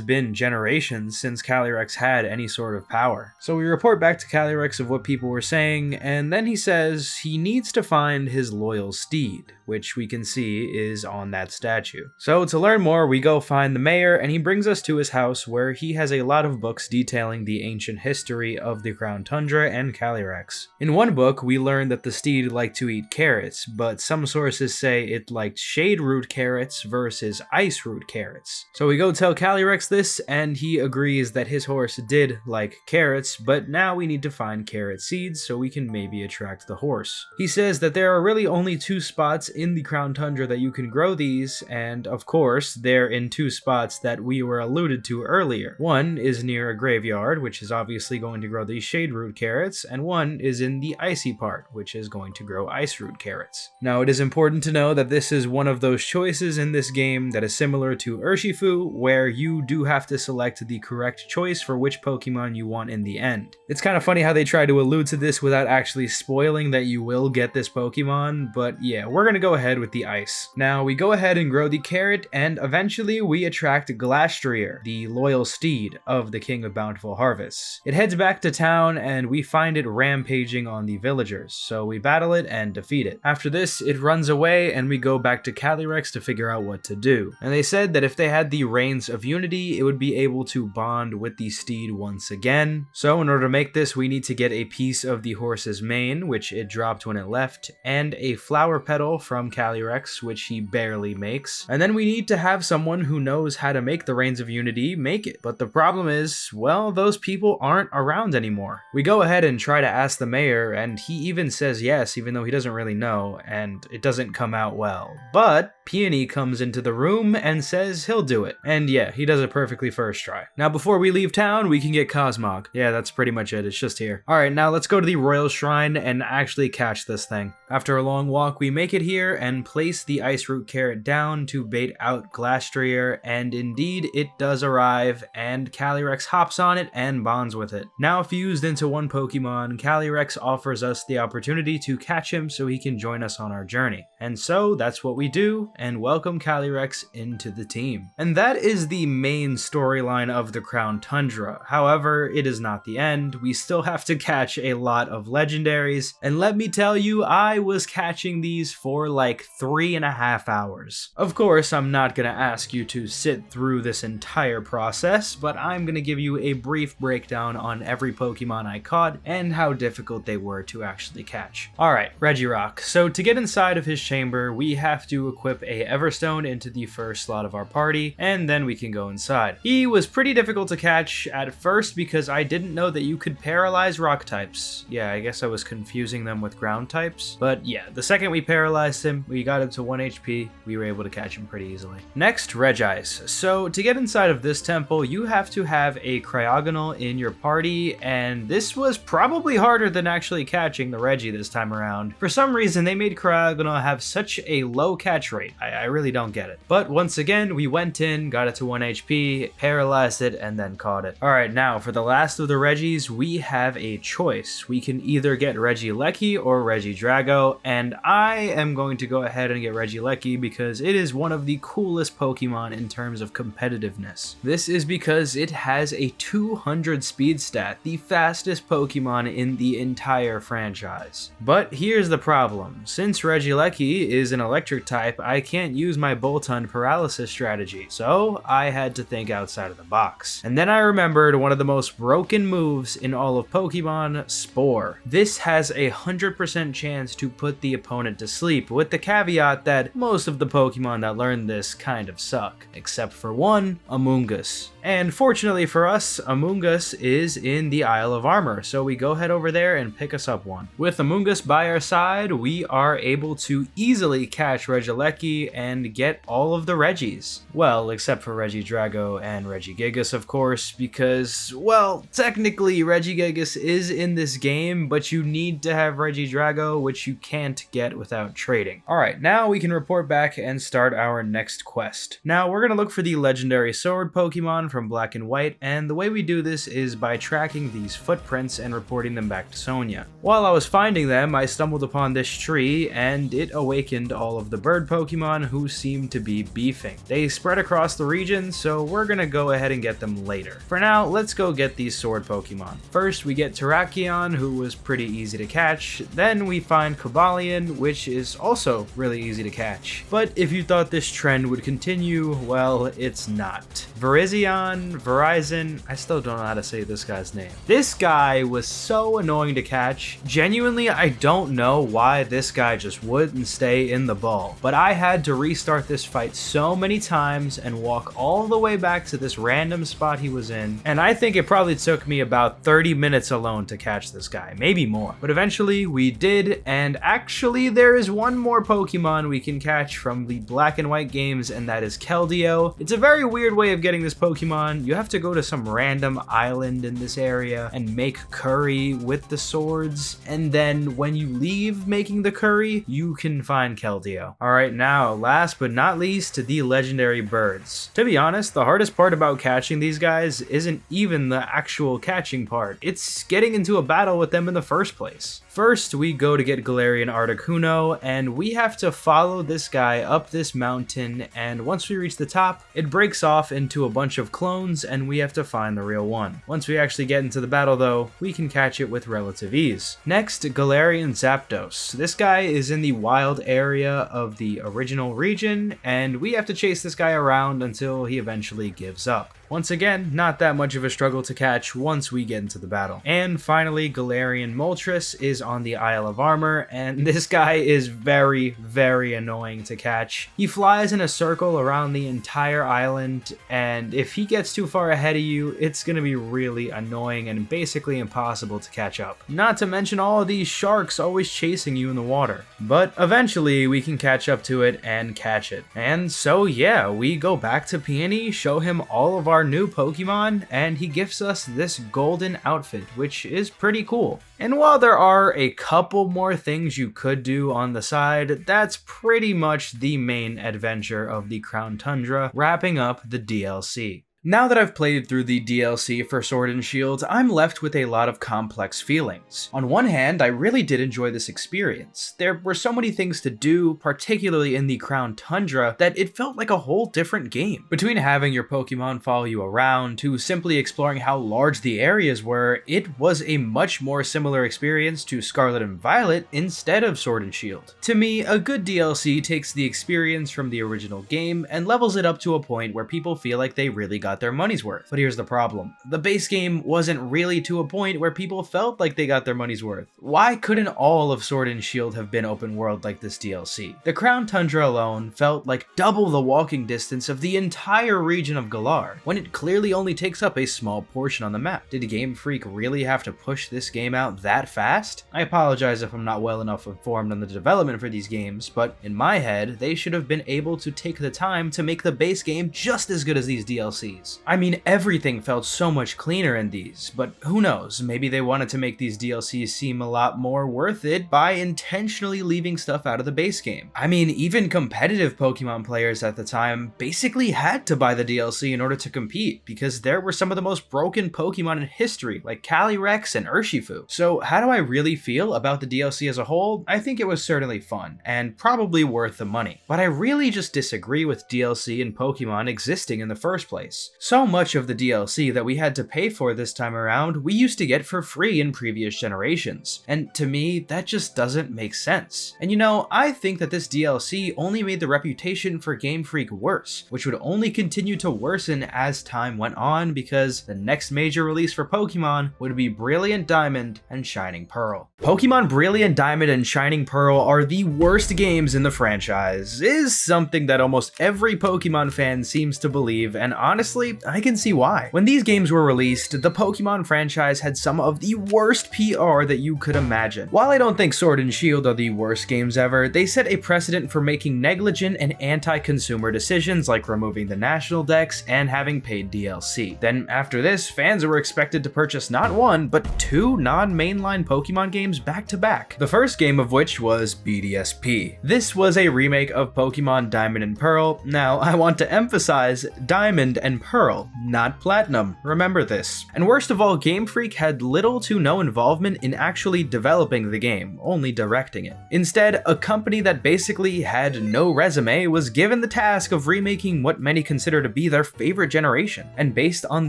been generations since Calyrex had any sort of power. So we report back to Calyrex of what people were saying, and then he says he needs to find his loyal steed, which we can see is on that statue. So to learn more, we go find the mayor, and he brings us to his house where he has a lot of books detailing the ancient history of the Crown Tundra and Calyrex. In one book, we learn that the steed liked to eat carrots, but some sources say it liked shade root carrots versus ice root carrots. So we go tell Calyrex this, and he agrees that his horse did like carrots, but now we need to find carrot seeds so we can maybe attract the horse. He says that there are really only 2 spots in the Crown Tundra that you can grow these, and of course, they're in 2 spots that we were alluded to earlier. One is near a graveyard, which is obviously going to grow these shade root carrots, and one is in the icy part, which is going to grow ice root carrots. Now, it is important to know that this is one of those choices in this game that is similar to Urshifu, where you do have to select the correct choice for which Pokemon you want in the end. It's kind of funny how they try to allude to this without actually spoiling that you will get this Pokemon, but yeah, we're gonna go ahead with the ice. Now, we go ahead and grow the carrot, and eventually we attract Glastrier, the loyal steed of the King of Bountiful Harvest. It heads back to town, and we find it rampaging on the villagers, so we battle it and defeat it. After this, it runs away, and we go back to Calyrex to figure out what to do. And they said that if they had the Reins of Unity, it would be able to bond with the steed once again. So in order to make this, we need to get a piece of the horse's mane, which it dropped when it left, and a flower petal from Calyrex, which he barely makes. And then we need to have someone who knows how to make the Reins of Unity make it. But the problem is, well, those people aren't around anymore. We go ahead and try to ask the mayor, and he even says yes, even though he doesn't really know, and it doesn't come out well. But Peony comes into the room and says he'll do it. And yeah, he does it perfectly first try. Now, before we leave town, we can get Cosmog. Yeah, that's pretty much it. It's just here. Alright, now let's go to the Royal Shrine and actually catch this thing. After a long walk, we make it here and place the Ice Root Carrot down to bait out Glastrier, and indeed, it does arrive, and Calyrex hops on it and bonds with it. Now fused into one Pokemon, Calyrex offers us the opportunity to catch him so he can join us on our journey. And so, that's what we do, and welcome Calyrex into the team. And that is the main storyline of the Crown Tundra. However, it is not the end. We still have to catch a lot of legendaries, and let me tell you, I was catching these for like 3.5 hours. Of course, I'm not gonna ask you to sit through this entire process, but I'm gonna give you a brief breakdown on every Pokemon I caught and how difficult they were to actually catch. Alright, Regirock. So to get inside of his chamber, we have to equip a Everstone into the first slot of our party, and then we can go inside. He was pretty difficult to catch at first because I didn't know that you could paralyze rock types. Yeah, I guess I was confusing them with ground types, but yeah, the second we paralyzed him, we got him to 1 HP, we were able to catch him pretty easily. Next, Regice. So to get inside of this temple, you have to have a Cryogonal in your party, and this was probably harder than actually catching the Reggie this time around. For some reason, they made Cryogonal have such a low catch rate. I really don't get it. But once again, we went in, got it to 1 HP, paralyzed it, and then caught it. Alright, now for the last of the Reggies, we have a choice. We can either get Regieleki or Regidrago, and I am going to go ahead and get Regieleki because it is one of the coolest Pokemon in terms of competitiveness. This is because it has a 200 speed stat, the fastest Pokemon in the entire franchise. But here's the problem. Since Regieleki is an electric type, I can't use my Boltund paralysis strategy, so I had to think outside of the box. And then I remembered one of the most broken moves in all of Pokemon, Spore. This has a 100% chance to put the opponent to sleep, with the caveat that most of the Pokemon that learn this kind of suck, except for one, Amoonguss. And fortunately for us, Amoonguss is in the Isle of Armor, so we go head over there and pick us up one. With Amoonguss by our side, we are able to easily catch Regieleki and get all of the Reggies. Well, except for Regidrago and Regigigas, of course, because, well, technically Regigigas is in this game, but you need to have Regidrago, which you can't get without trading. waiting. Alright, now we can report back and start our next quest. Now we're gonna look for the legendary sword Pokemon from Black and White, and the way we do this is by tracking these footprints and reporting them back to Sonia. While I was finding them, I stumbled upon this tree, and it awakened all of the bird Pokemon who seemed to be beefing. They spread across the region, so we're gonna go ahead and get them later. For now, let's go get these sword Pokemon. First, we get Terrakion, who was pretty easy to catch. Then we find Cobalion, which is also really easy to catch. But if you thought this trend would continue, well, it's not. Verizon, I still don't know how to say this guy's name. This guy was so annoying to catch. Genuinely, I don't know why this guy just wouldn't stay in the ball, but I had to restart this fight so many times and walk all the way back to this random spot he was in, and I think it probably took me about 30 minutes alone to catch this guy, maybe more. But eventually we did, and actually there is one more Pokemon we can catch from the Black and White games, and that is Keldeo. It's a very weird way of getting this Pokemon. You have to go to some random island in this area and make curry with the swords, and then when you leave making the curry, you can find Keldeo. Alright, now last but not least, the legendary birds. To be honest, the hardest part about catching these guys isn't even the actual catching part, it's getting into a battle with them in the first place. First, we go to get Galarian Articuno, and we have to follow this guy up this mountain, and once we reach the top, it breaks off into a bunch of clones, and we have to find the real one. Once we actually get into the battle though, we can catch it with relative ease. Next, Galarian Zapdos. This guy is in the wild area of the original region, and we have to chase this guy around until he eventually gives up. Once again, not that much of a struggle to catch once we get into the battle. And finally, Galarian Moltres is on the Isle of Armor, and this guy is very, very annoying to catch. He flies in a circle around the entire island, and if he gets too far ahead of you, it's gonna be really annoying and basically impossible to catch up. Not to mention all of these sharks always chasing you in the water. But eventually, we can catch up to it and catch it. And so yeah, we go back to Peony, show him all of our new Pokemon, and he gives us this golden outfit, which is pretty cool. And while there are a couple more things you could do on the side, that's pretty much the main adventure of the Crown Tundra, wrapping up the DLC. Now that I've played through the DLC for Sword and Shield, I'm left with a lot of complex feelings. On one hand, I really did enjoy this experience. There were so many things to do, particularly in the Crown Tundra, that it felt like a whole different game. Between having your Pokemon follow you around, to simply exploring how large the areas were, it was a much more similar experience to Scarlet and Violet instead of Sword and Shield. To me, a good DLC takes the experience from the original game and levels it up to a point where people feel like they really got their money's worth. But here's the problem. The base game wasn't really to a point where people felt like they got their money's worth. Why couldn't all of Sword and Shield have been open world like this DLC? The Crown Tundra alone felt like double the walking distance of the entire region of Galar, when it clearly only takes up a small portion on the map. Did Game Freak really have to push this game out that fast? I apologize if I'm not well enough informed on the development for these games, but in my head, they should have been able to take the time to make the base game just as good as these DLCs. I mean, everything felt so much cleaner in these, but who knows, maybe they wanted to make these DLCs seem a lot more worth it by intentionally leaving stuff out of the base game. I mean, even competitive Pokemon players at the time basically had to buy the DLC in order to compete, because there were some of the most broken Pokemon in history, like Calyrex and Urshifu. So how do I really feel about the DLC as a whole? I think it was certainly fun, and probably worth the money. But I really just disagree with DLC and Pokemon existing in the first place. So much of the DLC that we had to pay for this time around, we used to get for free in previous generations. And to me, that just doesn't make sense. And you know, I think that this DLC only made the reputation for Game Freak worse, which would only continue to worsen as time went on, because the next major release for Pokemon would be Brilliant Diamond and Shining Pearl. Pokemon Brilliant Diamond and Shining Pearl are the worst games in the franchise, is something that almost every Pokemon fan seems to believe, and honestly, honestly, I can see why. When these games were released, the Pokemon franchise had some of the worst PR that you could imagine. While I don't think Sword and Shield are the worst games ever, they set a precedent for making negligent and anti-consumer decisions like removing the National Dex and having paid DLC. Then after this, fans were expected to purchase not one, but two non-mainline Pokemon games back to back. The first game of which was BDSP. This was a remake of Pokemon Diamond and Pearl. Now, I want to emphasize Diamond and Pearl, not Platinum. Remember this. And worst of all, Game Freak had little to no involvement in actually developing the game, only directing it. Instead, a company that basically had no resume was given the task of remaking what many consider to be their favorite generation. And based on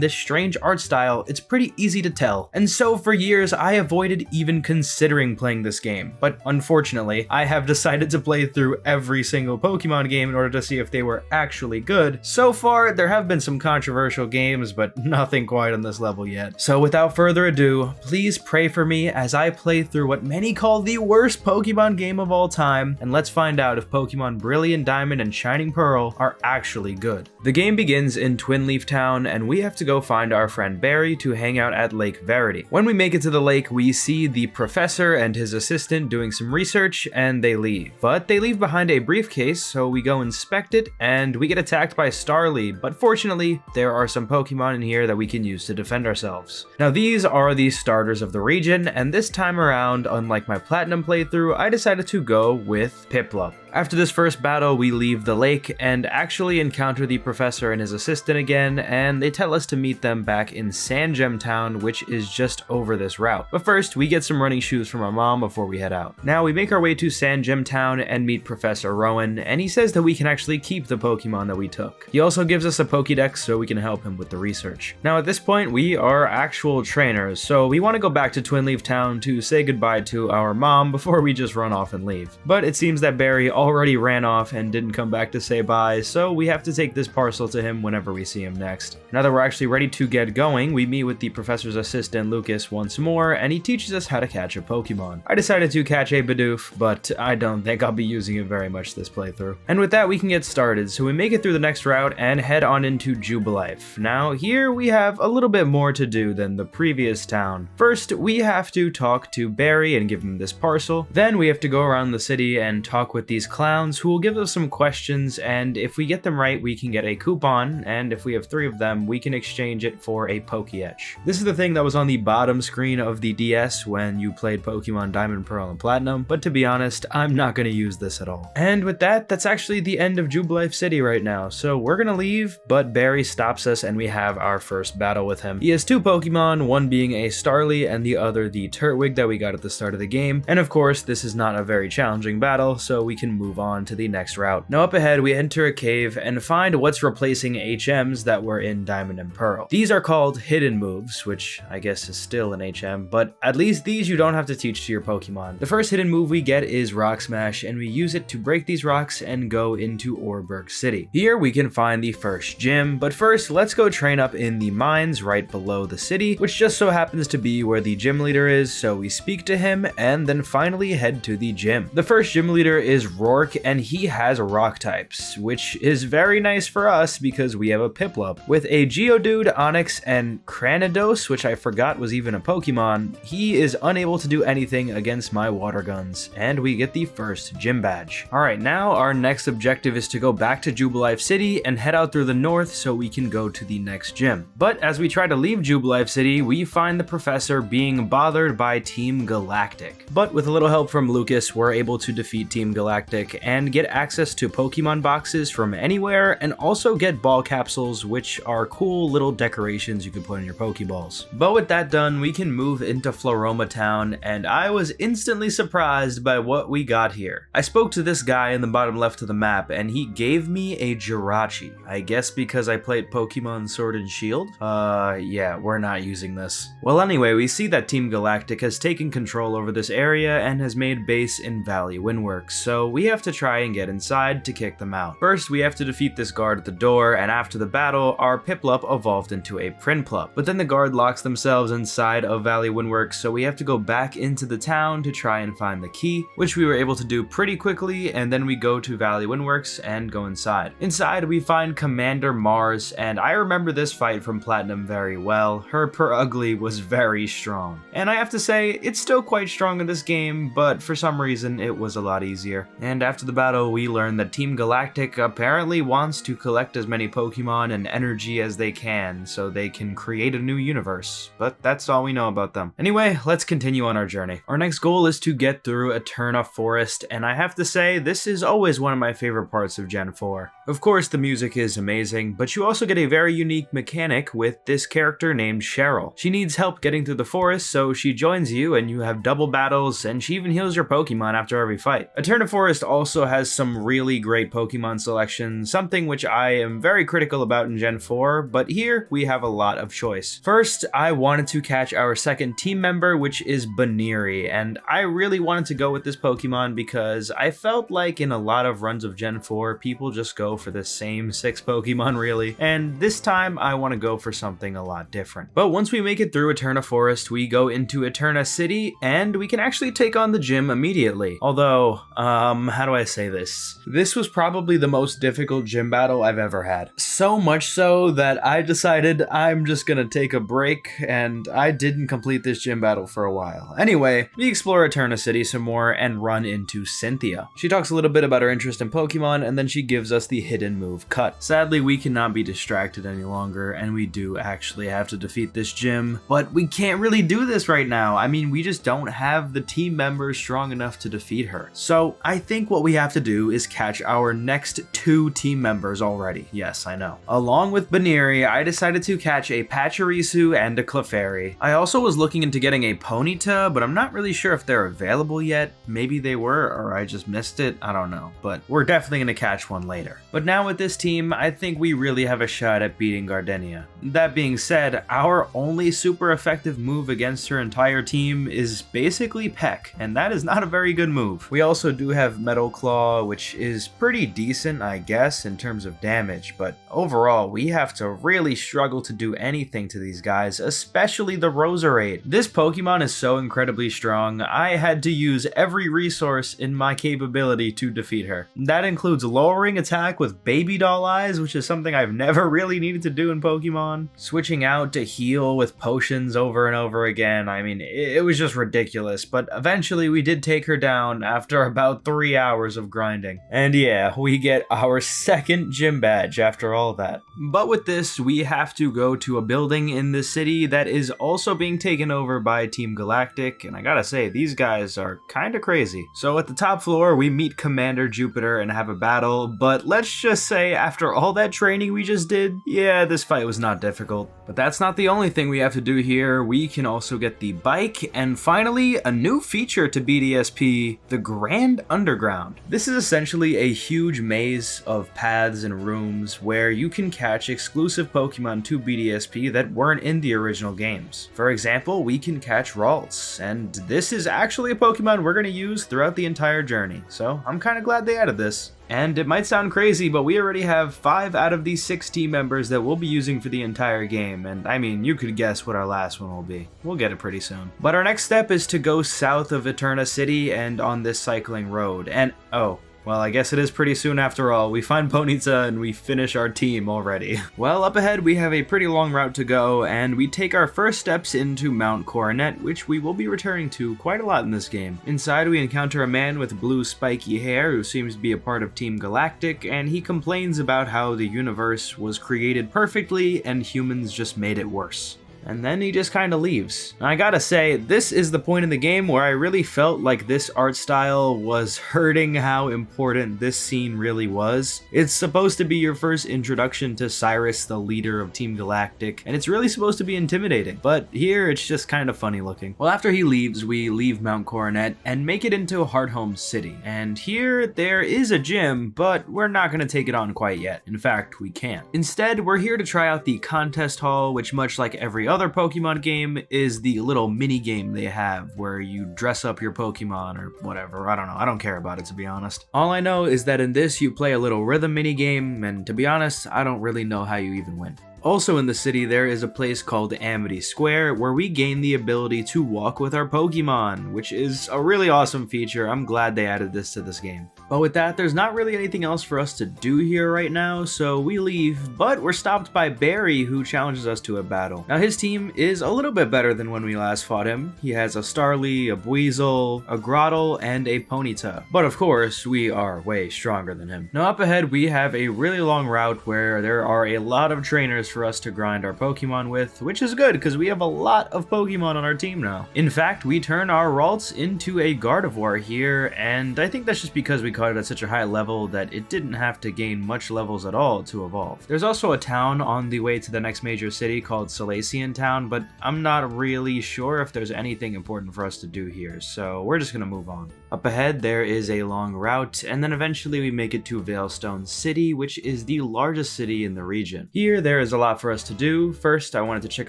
this strange art style, it's pretty easy to tell. And so for years, I avoided even considering playing this game. But unfortunately, I have decided to play through every single Pokemon game in order to see if they were actually good. So far, there have been some controversial games, but nothing quite on this level yet. So without further ado, please pray for me as I play through what many call the worst Pokemon game of all time, and let's find out if Pokemon Brilliant Diamond and Shining Pearl are actually good. The game begins in Twin Leaf Town, and we have to go find our friend Barry to hang out at Lake Verity. When we make it to the lake, we see the professor and his assistant doing some research, and they leave. But they leave behind a briefcase, so we go inspect it, and we get attacked by Starly, but fortunately, there are some Pokemon in here that we can use to defend ourselves. Now these are the starters of the region, and this time around, unlike my Platinum playthrough, I decided to go with Piplup. After this first battle, we leave the lake and actually encounter the professor and his assistant again, and they tell us to meet them back in Sandgem Town, which is just over this route. But first, we get some running shoes from our mom before we head out. Now, we make our way to Sandgem Town and meet Professor Rowan, and he says that we can actually keep the Pokemon that we took. He also gives us a Pokédex so we can help him with the research. Now, at this point, we are actual trainers, so we want to go back to Twin Leaf Town to say goodbye to our mom before we just run off and leave. But it seems that Barry already ran off and didn't come back to say bye, so we have to take this parcel to him whenever we see him next. Now that we're actually ready to get going, we meet with the professor's assistant Lucas once more, and he teaches us how to catch a Pokemon. I decided to catch a Bidoof, but I don't think I'll be using it very much this playthrough. And with that, we can get started, so we make it through the next route and head on into Jubilife. Now here we have a little bit more to do than the previous town. First, we have to talk to Barry and give him this parcel. Then we have to go around the city and talk with these clowns who will give us some questions, and if we get them right, we can get a coupon, and if we have 3 of them, we can exchange it for a Pokéetch. This is the thing that was on the bottom screen of the DS when you played Pokemon Diamond, Pearl, and Platinum, but to be honest, I'm not going to use this at all. And with that, that's actually the end of Jubilife City right now, so we're going to leave, but Barry stops us and we have our first battle with him. He has 2 Pokemon, one being a Starly and the other the Turtwig that we got at the start of the game, and of course, this is not a very challenging battle, so we can move on to the next route. Now up ahead, we enter a cave and find what's replacing HMs that were in Diamond and Pearl. These are called hidden moves, which I guess is still an HM, but at least these you don't have to teach to your Pokemon. The first hidden move we get is Rock Smash, and we use it to break these rocks and go into Oreburgh City. Here we can find the first gym, but first let's go train up in the mines right below the city, which just so happens to be where the gym leader is, so we speak to him and then finally head to the gym. The first gym leader is Rourke, and he has rock types, which is very nice for us because we have a Piplup. With a Geodude, Onix, and Cranidos, which I forgot was even a Pokemon, he is unable to do anything against my water guns, and we get the first gym badge. Alright, now our next objective is to go back to Jubilife City and head out through the north so we can go to the next gym. But as we try to leave Jubilife City, we find the professor being bothered by Team Galactic. But with a little help from Lucas, we're able to defeat Team Galactic and get access to Pokemon boxes from anywhere, and also get ball capsules, which are cool little decorations you can put in your Pokeballs. But with that done, we can move into Floroma Town, and I was instantly surprised by what we got here. I spoke to this guy in the bottom left of the map, and he gave me a Jirachi. I guess because I played Pokemon Sword and Shield? Yeah, we're not using this. Well anyway, we see that Team Galactic has taken control over this area and has made base in Valley Windworks, so we we have to try and get inside to kick them out. First, we have to defeat this guard at the door, and after the battle, our Piplup evolved into a Prinplup. But then the guard locks themselves inside of Valley Windworks, so we have to go back into the town to try and find the key, which we were able to do pretty quickly, and then we go to Valley Windworks and go inside. Inside, we find Commander Mars, and I remember this fight from Platinum very well. Her Purugly was very strong. And I have to say, it's still quite strong in this game, but for some reason, it was a lot easier. And after the battle, we learn that Team Galactic apparently wants to collect as many Pokemon and energy as they can, so they can create a new universe. But that's all we know about them. Anyway, let's continue on our journey. Our next goal is to get through Eterna Forest, and I have to say, this is always one of my favorite parts of Gen 4. Of course, the music is amazing, but you also get a very unique mechanic with this character named Cheryl. She needs help getting through the forest, so she joins you and you have double battles, and she even heals your Pokemon after every fight. Eterna Forest also has some really great Pokemon selection, something which I am very critical about in Gen 4, but here we have a lot of choice. First, I wanted to catch our second team member, which is Baneri, and I really wanted to go with this Pokemon because I felt like in a lot of runs of Gen 4, people just go for the same 6 Pokemon really, and this time I want to go for something a lot different. But once we make it through Eterna Forest, we go into Eterna City, and we can actually take on the gym immediately. Although, how do I say this? This was probably the most difficult gym battle I've ever had. So much so that I decided I'm just gonna take a break, and I didn't complete this gym battle for a while. Anyway, we explore Eterna City some more and run into Cynthia. She talks a little bit about her interest in Pokemon, and then she gives us the hidden move Cut. Sadly, we cannot be distracted any longer, and we do actually have to defeat this gym, but we can't really do this right now. I mean, we just don't have the team members strong enough to defeat her. So I think what we have to do is catch our next 2 team members already. Yes, I know. Along with Baneri, I decided to catch a Pachirisu and a Clefairy. I also was looking into getting a Ponyta, but I'm not really sure if they're available yet. Maybe they were, or I just missed it. I don't know, but we're definitely going to catch one later. But now with this team, I think we really have a shot at beating Gardenia. That being said, our only super effective move against her entire team is basically Peck, and that is not a very good move. We also do have Metal Claw, which is pretty decent, I guess, in terms of damage, but overall, we have to really struggle to do anything to these guys, especially the Roserade. This Pokemon is so incredibly strong, I had to use every resource in my capability to defeat her. That includes lowering attack with Baby Doll Eyes, which is something I've never really needed to do in Pokemon. Switching out to heal with potions over and over again. I mean, it was just ridiculous, but eventually we did take her down after about 3 hours of grinding. And yeah, we get our second gym badge after all that. But with this, we have to go to a building in the city that is also being taken over by Team Galactic, and I gotta say, these guys are kinda crazy. So at the top floor, we meet Commander Jupiter and have a battle, but let's just say after all that training we just did, yeah, this fight was not difficult. But that's not the only thing we have to do here. We can also get the bike, and finally, a new feature to BDSP, the Grand Underground. This is essentially a huge maze of paths and rooms where you can catch exclusive Pokemon to BDSP that weren't in the original games. For example, we can catch Ralts, and this is actually a Pokemon we're going to use throughout the entire journey, so I'm kind of glad they added this. And it might sound crazy, but we already have 5 out of these 6 team members that we'll be using for the entire game, and I mean, you could guess what our last one will be. We'll get it pretty soon. But our next step is to go south of Eterna City and on this cycling road, and oh, well, I guess it is pretty soon after all. We find Ponyta and we finish our team already. Well, up ahead we have a pretty long route to go, and we take our first steps into Mount Coronet, which we will be returning to quite a lot in this game. Inside we encounter a man with blue spiky hair who seems to be a part of Team Galactic, and he complains about how the universe was created perfectly and humans just made it worse. And then he just kind of leaves. And I gotta say, this is the point in the game where I really felt like this art style was hurting how important this scene really was. It's supposed to be your first introduction to Cyrus, the leader of Team Galactic, and it's really supposed to be intimidating, but here it's just kind of funny looking. Well, after he leaves, we leave Mount Coronet and make it into Hearthome City. And here, there is a gym, but we're not gonna take it on quite yet. In fact, we can't. Instead, we're here to try out the contest hall, which much like every other Pokemon game is the little mini game they have where you dress up your Pokemon or whatever. I don't know. I don't care about it, to be honest. All I know is that in this you play a little rhythm mini game, and to be honest, I don't really know how you even win. Also in the city, there is a place called Amity Square where we gain the ability to walk with our Pokemon, which is a really awesome feature. I'm glad they added this to this game. But with that, there's not really anything else for us to do here right now, so we leave, but we're stopped by Barry, who challenges us to a battle. Now his team is a little bit better than when we last fought him. He has a Starly, a Buizel, a Grotle, and a Ponyta. But of course, we are way stronger than him. Now up ahead, we have a really long route where there are a lot of trainers for us to grind our Pokemon with, which is good because we have a lot of Pokemon on our team now. In fact, we turn our Ralts into a Gardevoir here, and I think that's just because we caught it at such a high level that it didn't have to gain much levels at all to evolve. There's also a town on the way to the next major city called Salacian Town, but I'm not really sure if there's anything important for us to do here, so we're just gonna move on. Up ahead, there is a long route, and then eventually we make it to Veilstone City, which is the largest city in the region. Here, there is a lot for us to do. First, I wanted to check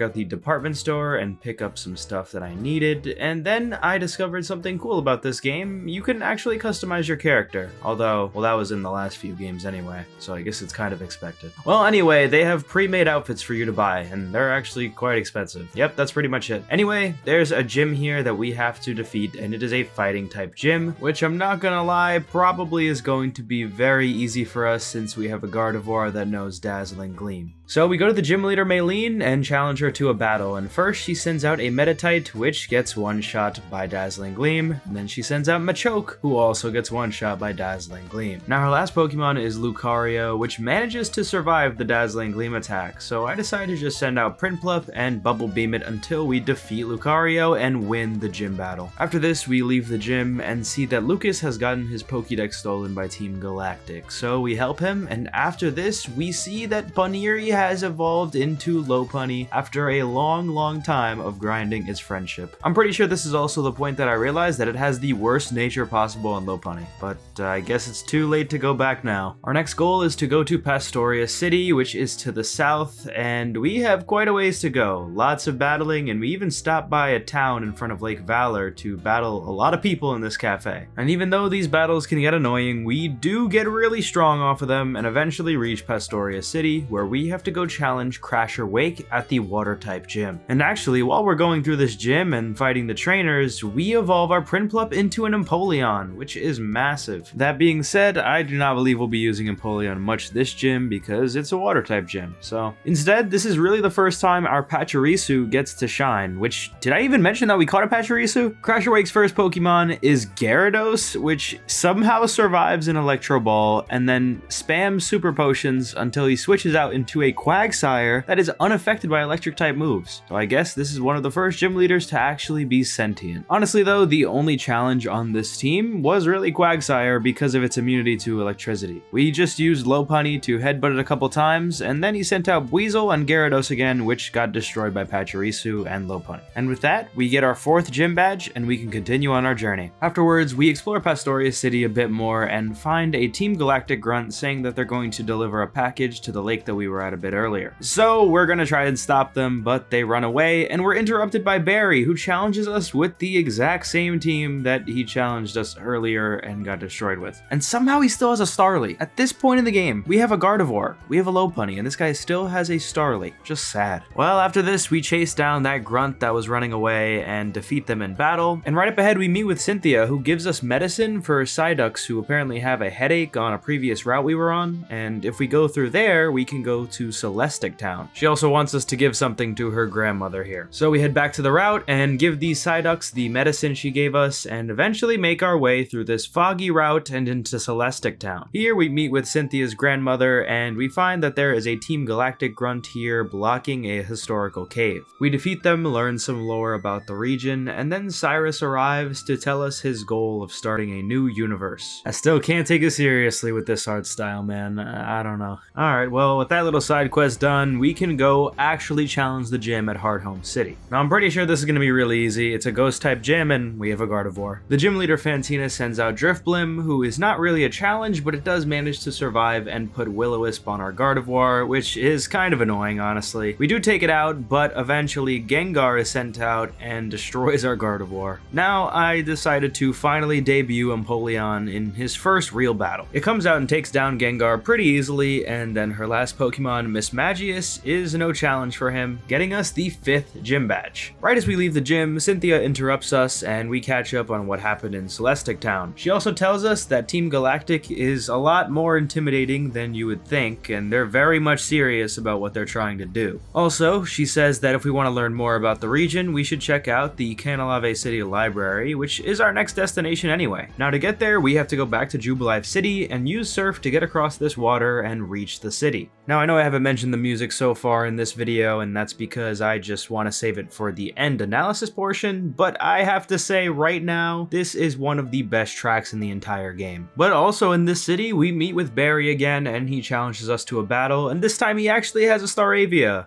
out the department store and pick up some stuff that I needed, and then I discovered something cool about this game. You can actually customize your character, although, well, that was in the last few games anyway, so I guess it's kind of expected. Well, anyway, they have pre-made outfits for you to buy, and they're actually quite expensive. Yep, that's pretty much it. Anyway, there's a gym here that we have to defeat, and it is a fighting type gym, which I'm not gonna lie, probably is going to be very easy for us since we have a Gardevoir that knows Dazzling Gleam. So we go to the gym leader Maylene and challenge her to a battle, and first she sends out a Meditite, which gets one-shot by Dazzling Gleam, and then she sends out Machoke, who also gets one-shot by Dazzling Gleam. Now her last Pokemon is Lucario, which manages to survive the Dazzling Gleam attack, so I decided to just send out Prinplup and Bubble Beam it until we defeat Lucario and win the gym battle. After this, we leave the gym and see that Lucas has gotten his Pokédex stolen by Team Galactic, so we help him, and after this, we see that Ponieri has evolved into Lopunny after a long time of grinding its friendship. I'm pretty sure this is also the point that I realized that it has the worst nature possible in Lopunny, but I guess it's too late to go back now. Our next goal is to go to Pastoria City, which is to the south, and we have quite a ways to go. Lots of battling, and we even stopped by a town in front of Lake Valor to battle a lot of people in this cafe. And even though these battles can get annoying, we do get really strong off of them and eventually reach Pastoria City, where we have to go challenge Crasher Wake at the Water-type gym. And actually, while we're going through this gym and fighting the trainers, we evolve our Prinplup into an Empoleon, which is massive. That being said, I do not believe we'll be using Empoleon much this gym because it's a Water-type gym. So instead, this is really the first time our Pachirisu gets to shine, which, did I even mention that we caught a Pachirisu? Crasher Wake's first Pokemon is Gyarados, which somehow survives an Electro Ball and then spams Super Potions until he switches out into a Quagsire that is unaffected by electric type moves. So I guess this is one of the first gym leaders to actually be sentient. Honestly though, the only challenge on this team was really Quagsire because of its immunity to electricity. We just used Lopunny to headbutt it a couple times, and then he sent out Buizel and Gyarados again, which got destroyed by Pachirisu and Lopunny. And with that, we get our 4th gym badge and we can continue on our journey. Afterwards, we explore Pastoria City a bit more and find a Team Galactic grunt saying that they're going to deliver a package to the lake that we were at a bit earlier. So we're gonna try and stop them, but they run away and we're interrupted by Barry, who challenges us with the exact same team that he challenged us earlier and got destroyed with. And somehow he still has a Starly. At this point in the game, we have a Gardevoir, we have a Lopunny, and this guy still has a Starly. Just sad. Well, after this, we chase down that grunt that was running away and defeat them in battle. And right up ahead, we meet with Cynthia, who gives us medicine for Psyducks who apparently have a headache on a previous route we were on. And if we go through there, we can go to Celestic Town. She also wants us to give something to her grandmother here. So we head back to the route and give these Psyducks the medicine she gave us and eventually make our way through this foggy route and into Celestic Town. Here we meet with Cynthia's grandmother and we find that there is a Team Galactic grunt here blocking a historical cave. We defeat them, learn some lore about the region, and then Cyrus arrives to tell us his goal of starting a new universe. I still can't take it seriously with this art style, man. I don't know. Alright, well, with that little side side quest done, we can go actually challenge the gym at Hardhome City. Now I'm pretty sure this is going to be really easy. It's a ghost type gym and we have a Gardevoir. The gym leader Fantina sends out Drifblim, who is not really a challenge, but it does manage to survive and put Will-O-Wisp on our Gardevoir, which is kind of annoying, honestly. We do take it out, but eventually Gengar is sent out and destroys our Gardevoir. Now I decided to finally debut Empoleon in his first real battle. It comes out and takes down Gengar pretty easily, and then her last Pokemon, Mismagius, is no challenge for him, getting us the 5th gym badge. Right as we leave the gym, Cynthia interrupts us and we catch up on what happened in Celestic Town. She also tells us that Team Galactic is a lot more intimidating than you would think, and they're very much serious about what they're trying to do. Also, she says that if we want to learn more about the region, we should check out the Canalave City Library, which is our next destination anyway. Now to get there, we have to go back to Jubilife City and use Surf to get across this water and reach the city. Now I know I haven't mentioned the music so far in this video, and that's because I just want to save it for the end analysis portion, but I have to say right now, this is one of the best tracks in the entire game. But also in this city, we meet with Barry again, and he challenges us to a battle, and this time he actually has a Staravia.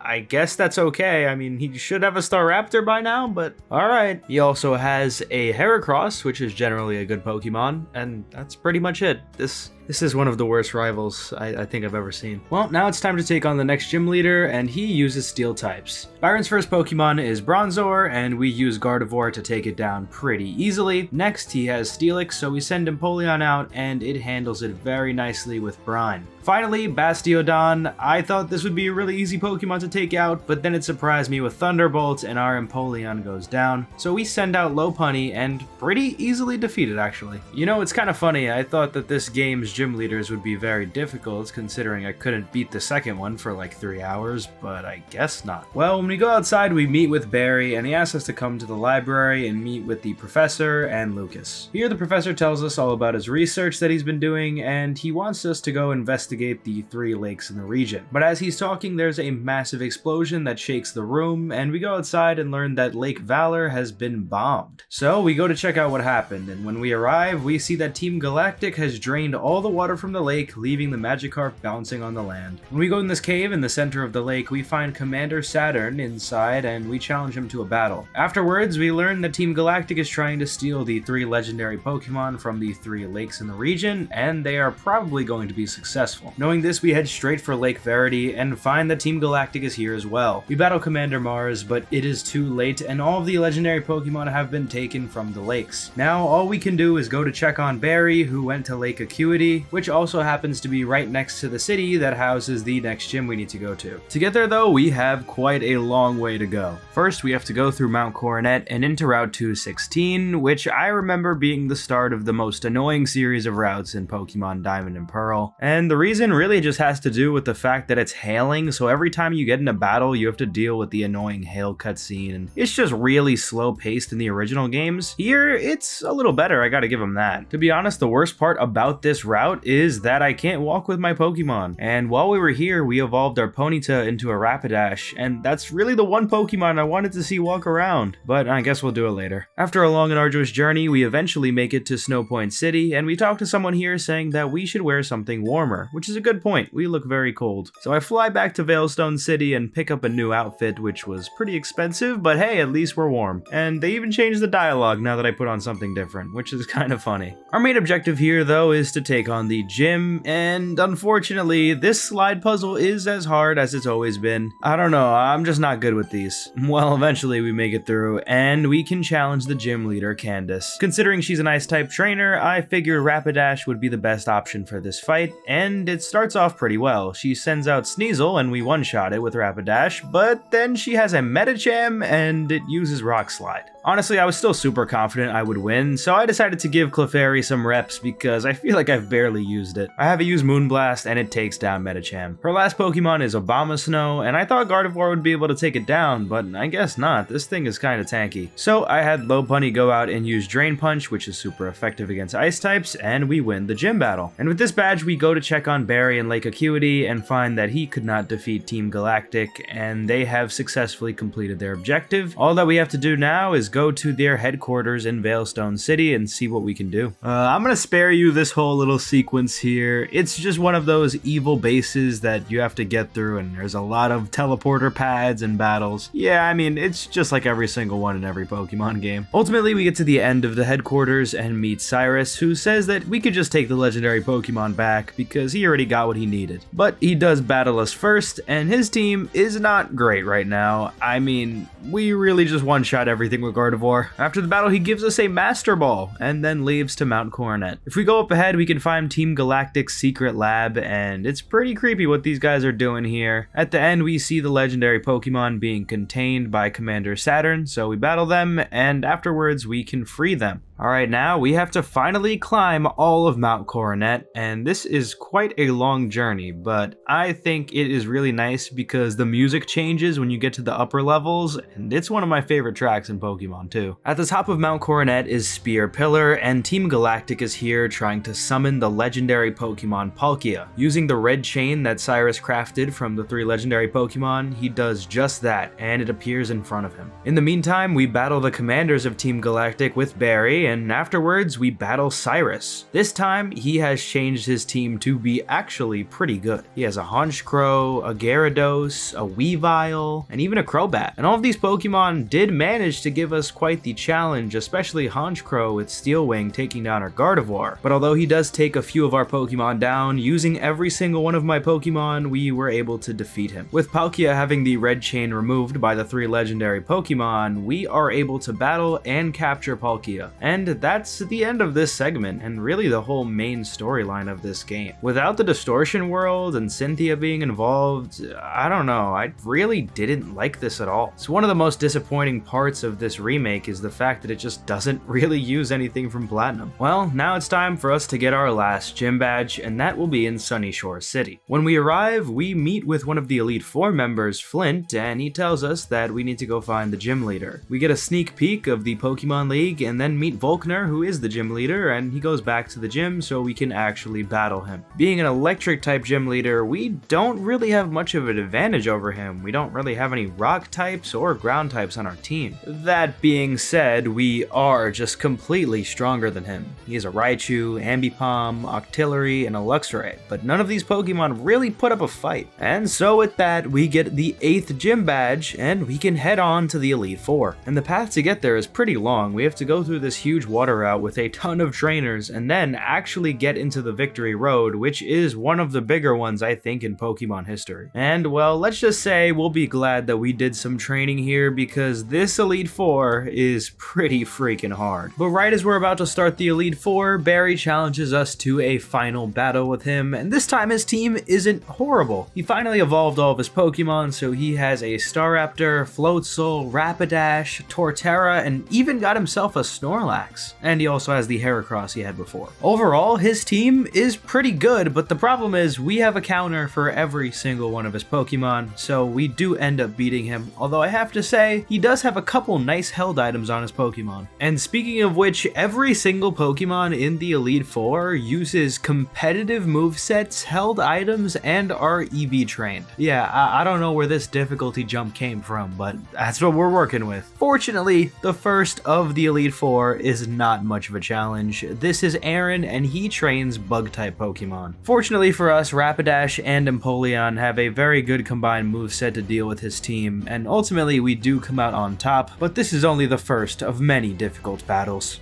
I guess that's okay. I mean, he should have a Staraptor by now, but alright. He also has a Heracross, which is generally a good Pokemon, and that's pretty much it. This is one of the worst rivals I think I've ever seen. Well, now it's time to take on the next gym leader, and he uses steel types. Byron's first Pokemon is Bronzor, and we use Gardevoir to take it down pretty easily. Next, he has Steelix, so we send Empoleon out, and it handles it very nicely with Brine. Finally, Bastiodon. I thought this would be a really easy Pokemon to take out, but then it surprised me with Thunderbolt, and our Empoleon goes down. So we send out Lopunny, and pretty easily defeat it, actually. You know, it's kind of funny. I thought that this game's gym leaders would be very difficult, considering I couldn't beat the second one for like 3 hours, but I guess not. Well, when we go outside, we meet with Barry, and he asks us to come to the library and meet with the professor and Lucas. Here, the professor tells us all about his research that he's been doing, and he wants us to go investigate the 3 lakes in the region. But as he's talking, there's a massive explosion that shakes the room, and we go outside and learn that Lake Valor has been bombed. So we go to check out what happened, and when we arrive, we see that Team Galactic has drained all the water from the lake, leaving the Magikarp bouncing on the land. When we go in this cave in the center of the lake, we find Commander Saturn inside, and we challenge him to a battle. Afterwards, we learn that Team Galactic is trying to steal the 3 legendary Pokemon from the 3 lakes in the region, and they are probably going to be successful. Knowing this, we head straight for Lake Verity and find that Team Galactic is here as well. We battle Commander Mars, but it is too late, and all of the legendary Pokemon have been taken from the lakes. Now, all we can do is go to check on Barry, who went to Lake Acuity, which also happens to be right next to the city that houses the next gym we need to go to. To get there, though, we have quite a long way to go. First, we have to go through Mount Coronet and into Route 216, which I remember being the start of the most annoying series of routes in Pokemon Diamond and Pearl. And the reason really just has to do with the fact that it's hailing, so every time you get in a battle, you have to deal with the annoying hail cutscene, and it's just really slow paced in the original games. Here, it's a little better, I gotta give them that. To be honest, the worst part about this route is that I can't walk with my Pokemon, and while we were here, we evolved our Ponyta into a Rapidash, and that's really the one Pokemon I wanted to see walk around, but I guess we'll do it later. After a long and arduous journey, we eventually make it to Snow Point City, and we talk to someone here saying that we should wear something warmer, which is a good point. We look very cold. So I fly back to Veilstone City and pick up a new outfit, which was pretty expensive, but hey, at least we're warm. And they even changed the dialogue now that I put on something different, which is kind of funny. Our main objective here, though, is to take on the gym, and unfortunately, this slide puzzle is as hard as it's always been. I don't know, I'm just not good with these. Well, eventually we make it through, and we can challenge the gym leader, Candace. Considering she's an Ice-type trainer, I figured Rapidash would be the best option for this fight, and it starts off pretty well. She sends out Sneasel, and we one-shot it with Rapidash, but then she has a Medicham, and it uses Rock Slide. Honestly, I was still super confident I would win, so I decided to give Clefairy some reps because I feel like I've barely used it. I have it use Moonblast, and it takes down Medicham. Her last Pokemon is Abomasnow, and I thought Gardevoir would be able to take it down, but I guess not. This thing is kinda tanky. So I had Lopunny go out and use Drain Punch, which is super effective against Ice types, and we win the gym battle. And with this badge, we go to check on on Barry in Lake Acuity and find that he could not defeat Team Galactic, and they have successfully completed their objective. All that we have to do now is go to their headquarters in Veilstone City and see what we can do. I'm gonna spare you this whole little sequence here. It's just one of those evil bases that you have to get through, and there's a lot of teleporter pads and battles. Yeah, I mean, it's just like every single one in every Pokemon game. Ultimately, we get to the end of the headquarters and meet Cyrus, who says that we could just take the legendary Pokemon back because he already got what he needed. But he does battle us first, and his team is not great right now. I mean, we really just one-shot everything with Gardevoir. After the battle, he gives us a Master Ball, and then leaves to Mount Coronet. If we go up ahead, we can find Team Galactic's secret lab, and it's pretty creepy what these guys are doing here. At the end, we see the legendary Pokemon being contained by Commander Saturn, so we battle them, and afterwards we can free them. Alright, now we have to finally climb all of Mount Coronet, and this is quite a long journey, but I think it is really nice because the music changes when you get to the upper levels, and it's one of my favorite tracks in Pokemon too. At the top of Mount Coronet is Spear Pillar, and Team Galactic is here trying to summon the legendary Pokemon Palkia. Using the red chain that Cyrus crafted from the 3 legendary Pokemon, he does just that, and it appears in front of him. In the meantime, we battle the commanders of Team Galactic with Barry, and afterwards we battle Cyrus. This time he has changed his team to be actually pretty good. He has a Honchkrow, a Gyarados, a Weavile, and even a Crobat. And all of these Pokemon did manage to give us quite the challenge, especially Honchkrow with Steel Wing taking down our Gardevoir. But although he does take a few of our Pokemon down, using every single one of my Pokemon, we were able to defeat him. With Palkia having the red chain removed by the 3 legendary Pokemon, we are able to battle and capture Palkia. And that's the end of this segment, and really the whole main storyline of this game. Without the Distortion World and Cynthia being involved, I don't know, I really didn't like this at all. So one of the most disappointing parts of this remake is the fact that it just doesn't really use anything from Platinum. Well, now it's time for us to get our last gym badge, and that will be in Sunyshore City. When we arrive, we meet with one of the Elite Four members, Flint, and he tells us that we need to go find the gym leader. We get a sneak peek of the Pokemon League and then meet Volkner, who is the gym leader, and he goes back to the gym so we can actually battle him. Being an electric type gym leader, we don't really have much of an advantage over him. We don't really have any rock types or ground types on our team. That being said, we are just completely stronger than him. He has a Raichu, Ambipom, Octillery, and a Luxray, but none of these Pokemon really put up a fight. And so with that, we get the 8th gym badge, and we can head on to the Elite Four. And the path to get there is pretty long. We have to go through this huge water route with a ton of trainers, and then actually get into the Victory Road, which is one of the bigger ones I think in Pokemon history. And well, let's just say we'll be glad that we did some training here because this Elite Four is pretty freaking hard. But right as we're about to start the Elite Four, Barry challenges us to a final battle with him, and this time his team isn't horrible. He finally evolved all of his Pokemon, so he has a Staraptor, Floatzel, Rapidash, Torterra, and even got himself a Snorlax. And he also has the Heracross he had before. Overall, his team is pretty good, but the problem is we have a counter for every single one of his Pokemon, so we do end up beating him, although I have to say, he does have a couple nice held items on his Pokemon. And speaking of which, every single Pokemon in the Elite Four uses competitive movesets, held items, and are EV trained. Yeah, I don't know where this difficulty jump came from, but that's what we're working with. Fortunately, the first of the Elite Four is not much of a challenge. This is Aaron, and he trains bug-type Pokemon. Fortunately for us, Rapidash and Empoleon have a very good combined moveset to deal with his team, and ultimately we do come out on top, but this is only the first of many difficult battles.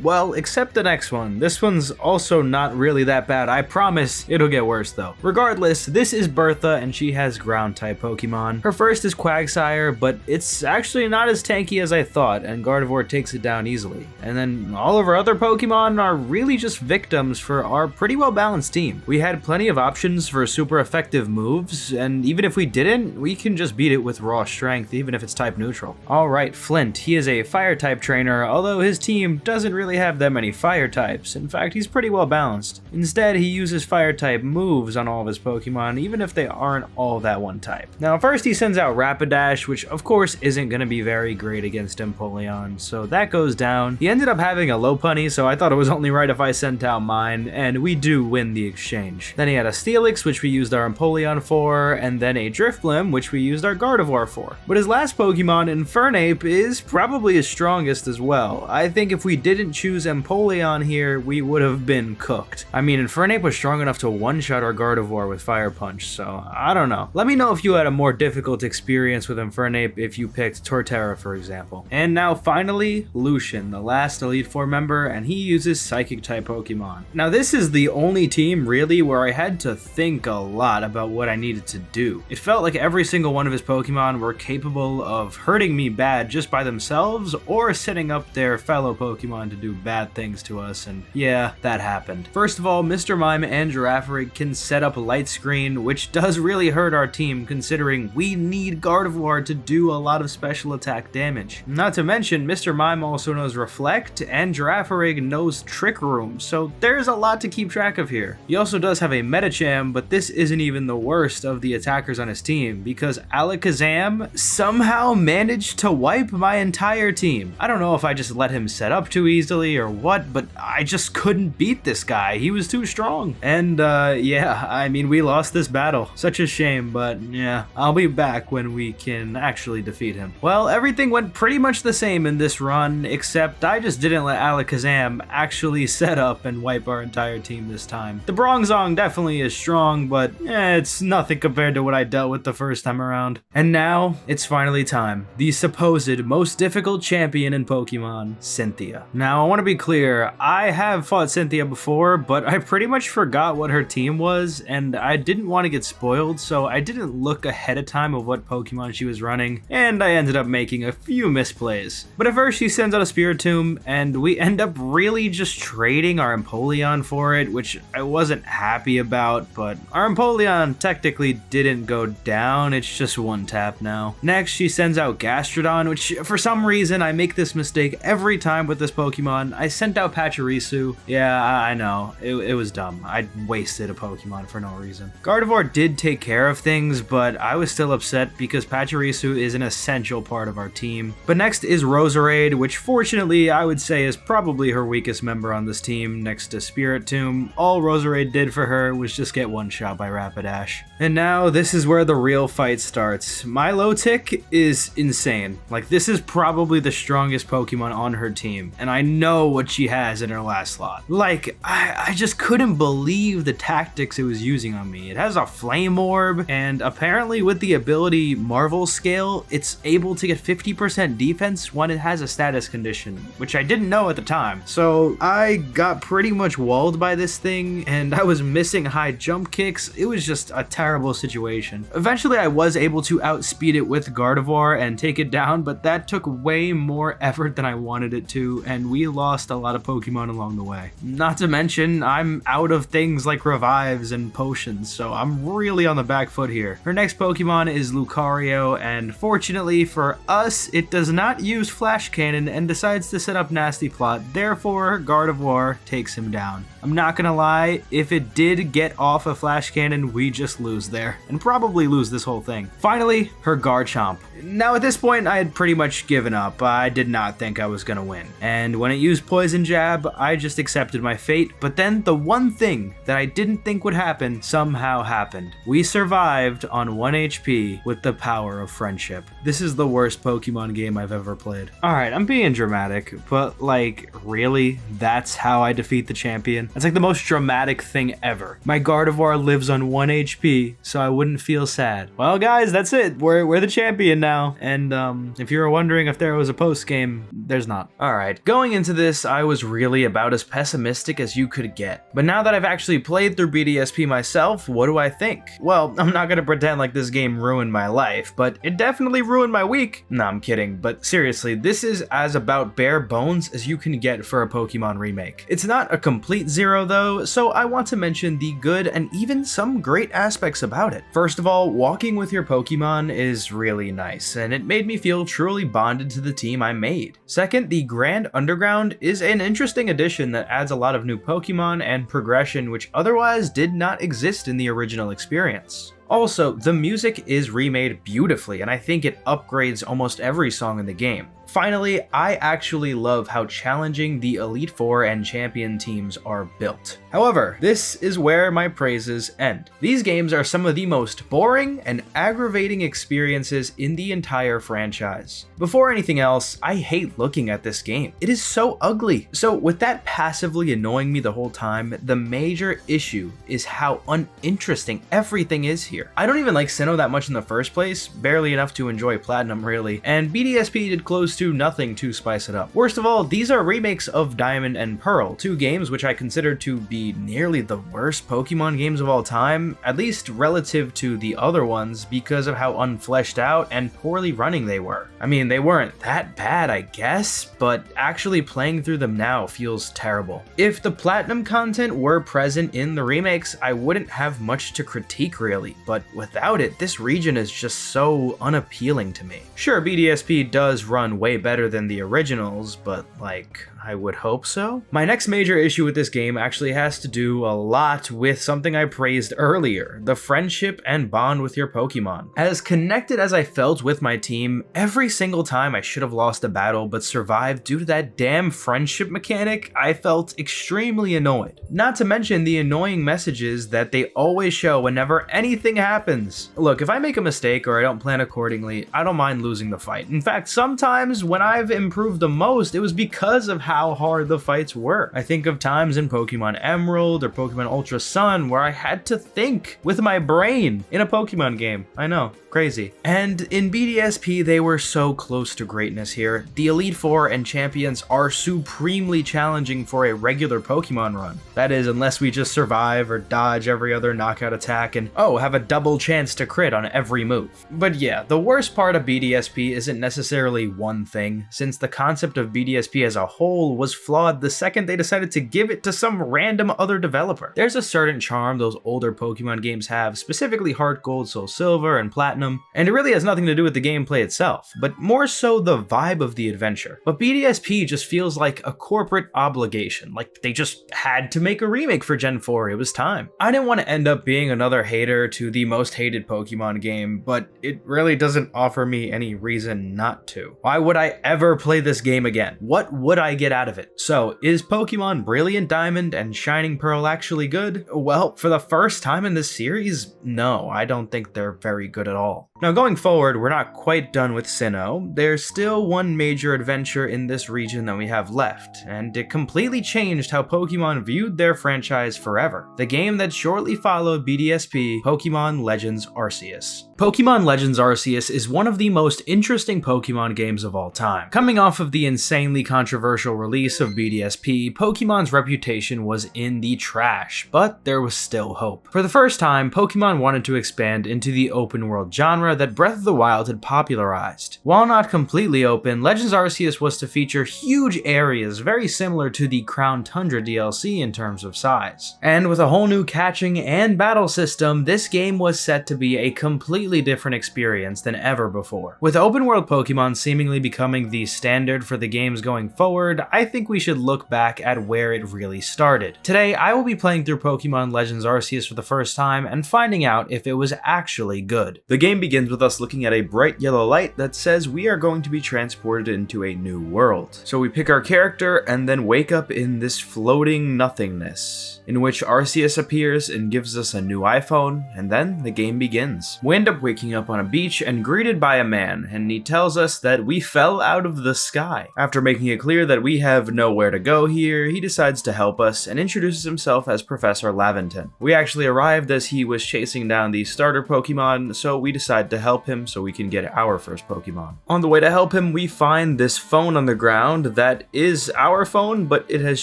Well, except the next one. This one's also not really that bad. I promise it'll get worse though. Regardless, this is Bertha, and she has ground-type Pokemon. Her first is Quagsire, but it's actually not as tanky as I thought, and Gardevoir takes it down easily. And then all of our other Pokemon are really just victims for our pretty well-balanced team. We had plenty of options for super effective moves, and even if we didn't, we can just beat it with raw strength, even if it's type neutral. Alright, Flint. He is a fire-type trainer, although his team doesn't really have that many fire types. In fact, he's pretty well-balanced. Instead, he uses fire-type moves on all of his Pokemon, even if they aren't all that one type. Now, first he sends out Rapidash, which of course isn't going to be very great against Empoleon, so that goes down. He ends ended up having a Lopunny, so I thought it was only right if I sent out mine, and we do win the exchange. Then he had a Steelix, which we used our Empoleon for, and then a Drifblim, which we used our Gardevoir for. But his last Pokemon, Infernape, is probably his strongest as well. I think if we didn't choose Empoleon here, we would have been cooked. I mean, Infernape was strong enough to one-shot our Gardevoir with Fire Punch, so I don't know. Let me know if you had a more difficult experience with Infernape if you picked Torterra, for example. And now finally, Lucian, the last Elite Four member, and he uses Psychic-type Pokemon. Now this is the only team really where I had to think a lot about what I needed to do. It felt like every single one of his Pokemon were capable of hurting me bad just by themselves or setting up their fellow Pokemon to do bad things to us, and yeah, that happened. First of all, Mr. Mime and Girafarig can set up Light Screen, which does really hurt our team considering we need Gardevoir to do a lot of special attack damage. Not to mention, Mr. Mime also knows Reflect, and Girafarig knows Trick Room, so there's a lot to keep track of here. He also does have a Medicham, but this isn't even the worst of the attackers on his team, because Alakazam somehow managed to wipe my entire team. I don't know if I just let him set up too easily or what, but I just couldn't beat this guy. He was too strong. And yeah, I mean, we lost this battle. Such a shame, but yeah, I'll be back when we can actually defeat him. Well, everything went pretty much the same in this run, except I just didn't let Alakazam actually set up and wipe our entire team this time. The Bronzong definitely is strong, but it's nothing compared to what I dealt with the first time around. And now, it's finally time. The supposed most difficult champion in Pokemon, Cynthia. Now, I want to be clear, I have fought Cynthia before, but I pretty much forgot what her team was, and I didn't want to get spoiled, so I didn't look ahead of time of what Pokemon she was running, and I ended up making a few misplays. But at first, she sends out a Spiritomb, and we end up really just trading our Empoleon for it, which I wasn't happy about, but our Empoleon technically didn't go down, it's just one tap now. Next, she sends out Gastrodon, which for some reason I make this mistake every time with this Pokemon. I sent out Pachirisu. Yeah, I know, it was dumb. I wasted a Pokemon for no reason. Gardevoir did take care of things, but I was still upset because Pachirisu is an essential part of our team. But next is Roserade, which fortunately I would say is probably her weakest member on this team next to Spiritomb. All Roserade did for her was just get one shot by Rapidash. And now this is where the real fight starts. Milotic is insane. Like, this is probably the strongest Pokemon on her team, and I know what she has in her last slot. Like, I just couldn't believe the tactics it was using on me. It has a Flame Orb, and apparently with the ability Marvel Scale, it's able to get 50% defense when it has a status condition, which I didn't know at the time. So I got pretty much walled by this thing, and I was missing high jump kicks. It was just a terrible situation. Eventually I was able to outspeed it with Gardevoir and take it down, but that took way more effort than I wanted it to, and we lost a lot of Pokemon along the way. Not to mention, I'm out of things like revives and potions, so I'm really on the back foot here. Her next Pokemon is Lucario, and fortunately for us, it does not use Flash Cannon and decides to set up Nasty Plot, therefore Gardevoir takes him down. I'm not gonna lie, if it did get off a Flash Cannon, we just lose there, and probably lose this whole thing. Finally, her Garchomp. Now at this point, I had pretty much given up. I did not think I was gonna win. And when it used Poison Jab, I just accepted my fate, but then the one thing that I didn't think would happen somehow happened. We survived on 1 HP with the power of friendship. This is the worst Pokemon game I've ever played. Alright, I'm being dramatic, but like, really? That's how I defeat the champion? That's like the most dramatic thing ever. My Gardevoir lives on 1 HP, so I wouldn't feel sad. Well guys, that's it. We're the champion now. And if you were wondering if there was a post game, there's not. Alright, going into this, I was really about as pessimistic as you could get. But now that I've actually played through BDSP myself, what do I think? Well, I'm not gonna pretend like this game ruined my life, but it definitely ruined my week. No, I'm kidding, but seriously, this is as about bare bones as you can get for a Pokemon remake. It's not a complete zero though, so I want to mention the good and even some great aspects about it. First of all, walking with your Pokemon is really nice, and it made me feel truly bonded to the team I made. Second, the Grand Underground is an interesting addition that adds a lot of new Pokemon and progression which otherwise did not exist in the original experience. Also, the music is remade beautifully, and I think it upgrades almost every song in the game. Finally, I actually love how challenging the Elite Four and Champion teams are built. However, this is where my praises end. These games are some of the most boring and aggravating experiences in the entire franchise. Before anything else, I hate looking at this game. It is so ugly. So with that passively annoying me the whole time, the major issue is how uninteresting everything is here. I don't even like Sinnoh that much in the first place, barely enough to enjoy Platinum really, and BDSP did close to nothing to spice it up. Worst of all, these are remakes of Diamond and Pearl, two games which I consider to be nearly the worst Pokemon games of all time, at least relative to the other ones because of how unfleshed out and poorly running they were. I mean, they weren't that bad, I guess, but actually playing through them now feels terrible. If the Platinum content were present in the remakes, I wouldn't have much to critique really, but without it, this region is just so unappealing to me. Sure, BDSP does run way better than the originals, but like, I would hope so. My next major issue with this game actually has to do a lot with something I praised earlier, the friendship and bond with your Pokemon. As connected as I felt with my team, every single time I should have lost a battle but survived due to that damn friendship mechanic, I felt extremely annoyed. Not to mention the annoying messages that they always show whenever anything happens. Look, if I make a mistake or I don't plan accordingly, I don't mind losing the fight. In fact, sometimes when I've improved the most, it was because of how hard the fights were. I think of times in Pokemon Emerald or Pokemon Ultra Sun where I had to think with my brain in a Pokemon game. I know, crazy. And in BDSP, they were so close to greatness here. The Elite Four and Champions are supremely challenging for a regular Pokemon run. That is, unless we just survive or dodge every other knockout attack and, oh, have a double chance to crit on every move. But yeah, the worst part of BDSP isn't necessarily one thing, since the concept of BDSP as a whole was flawed the second they decided to give it to some random other developer. There's a certain charm those older Pokemon games have, specifically Heart Gold, Soul Silver, and Platinum, and it really has nothing to do with the gameplay itself, but more so the vibe of the adventure. But BDSP just feels like a corporate obligation, like they just had to make a remake for Gen 4, it was time. I didn't want to end up being another hater to the most hated Pokemon game, but it really doesn't offer me any reason not to. Why would I ever play this game again? What would I get out of it? So, is Pokemon Brilliant Diamond and Shining Pearl actually good? Well, for the first time in this series, no, I don't think they're very good at all. Now going forward, we're not quite done with Sinnoh. There's still one major adventure in this region that we have left, and it completely changed how Pokemon viewed their franchise forever. The game that shortly followed BDSP, Pokemon Legends Arceus. Pokemon Legends Arceus is one of the most interesting Pokemon games of all time. Coming off of the insanely controversial release of BDSP, Pokemon's reputation was in the trash, but there was still hope. For the first time, Pokemon wanted to expand into the open world genre that Breath of the Wild had popularized. While not completely open, Legends Arceus was to feature huge areas very similar to the Crown Tundra DLC in terms of size. And with a whole new catching and battle system, this game was set to be a completely different experience than ever before. With open world Pokemon seemingly becoming the standard for the games going forward, I think we should look back at where it really started. Today, I will be playing through Pokemon Legends Arceus for the first time and finding out if it was actually good. The game begins with us looking at a bright yellow light that says we are going to be transported into a new world. So we pick our character and then wake up in this floating nothingness, in which Arceus appears and gives us a new iPhone, and then the game begins. We end up waking up on a beach and greeted by a man, and he tells us that we fell out of the sky. After making it clear that we have nowhere to go here, he decides to help us and introduces himself as Professor Laventon. We actually arrived as he was chasing down the starter Pokemon, so we decide to help him so we can get our first Pokemon. On the way to help him, we find this phone on the ground that is our phone, but it has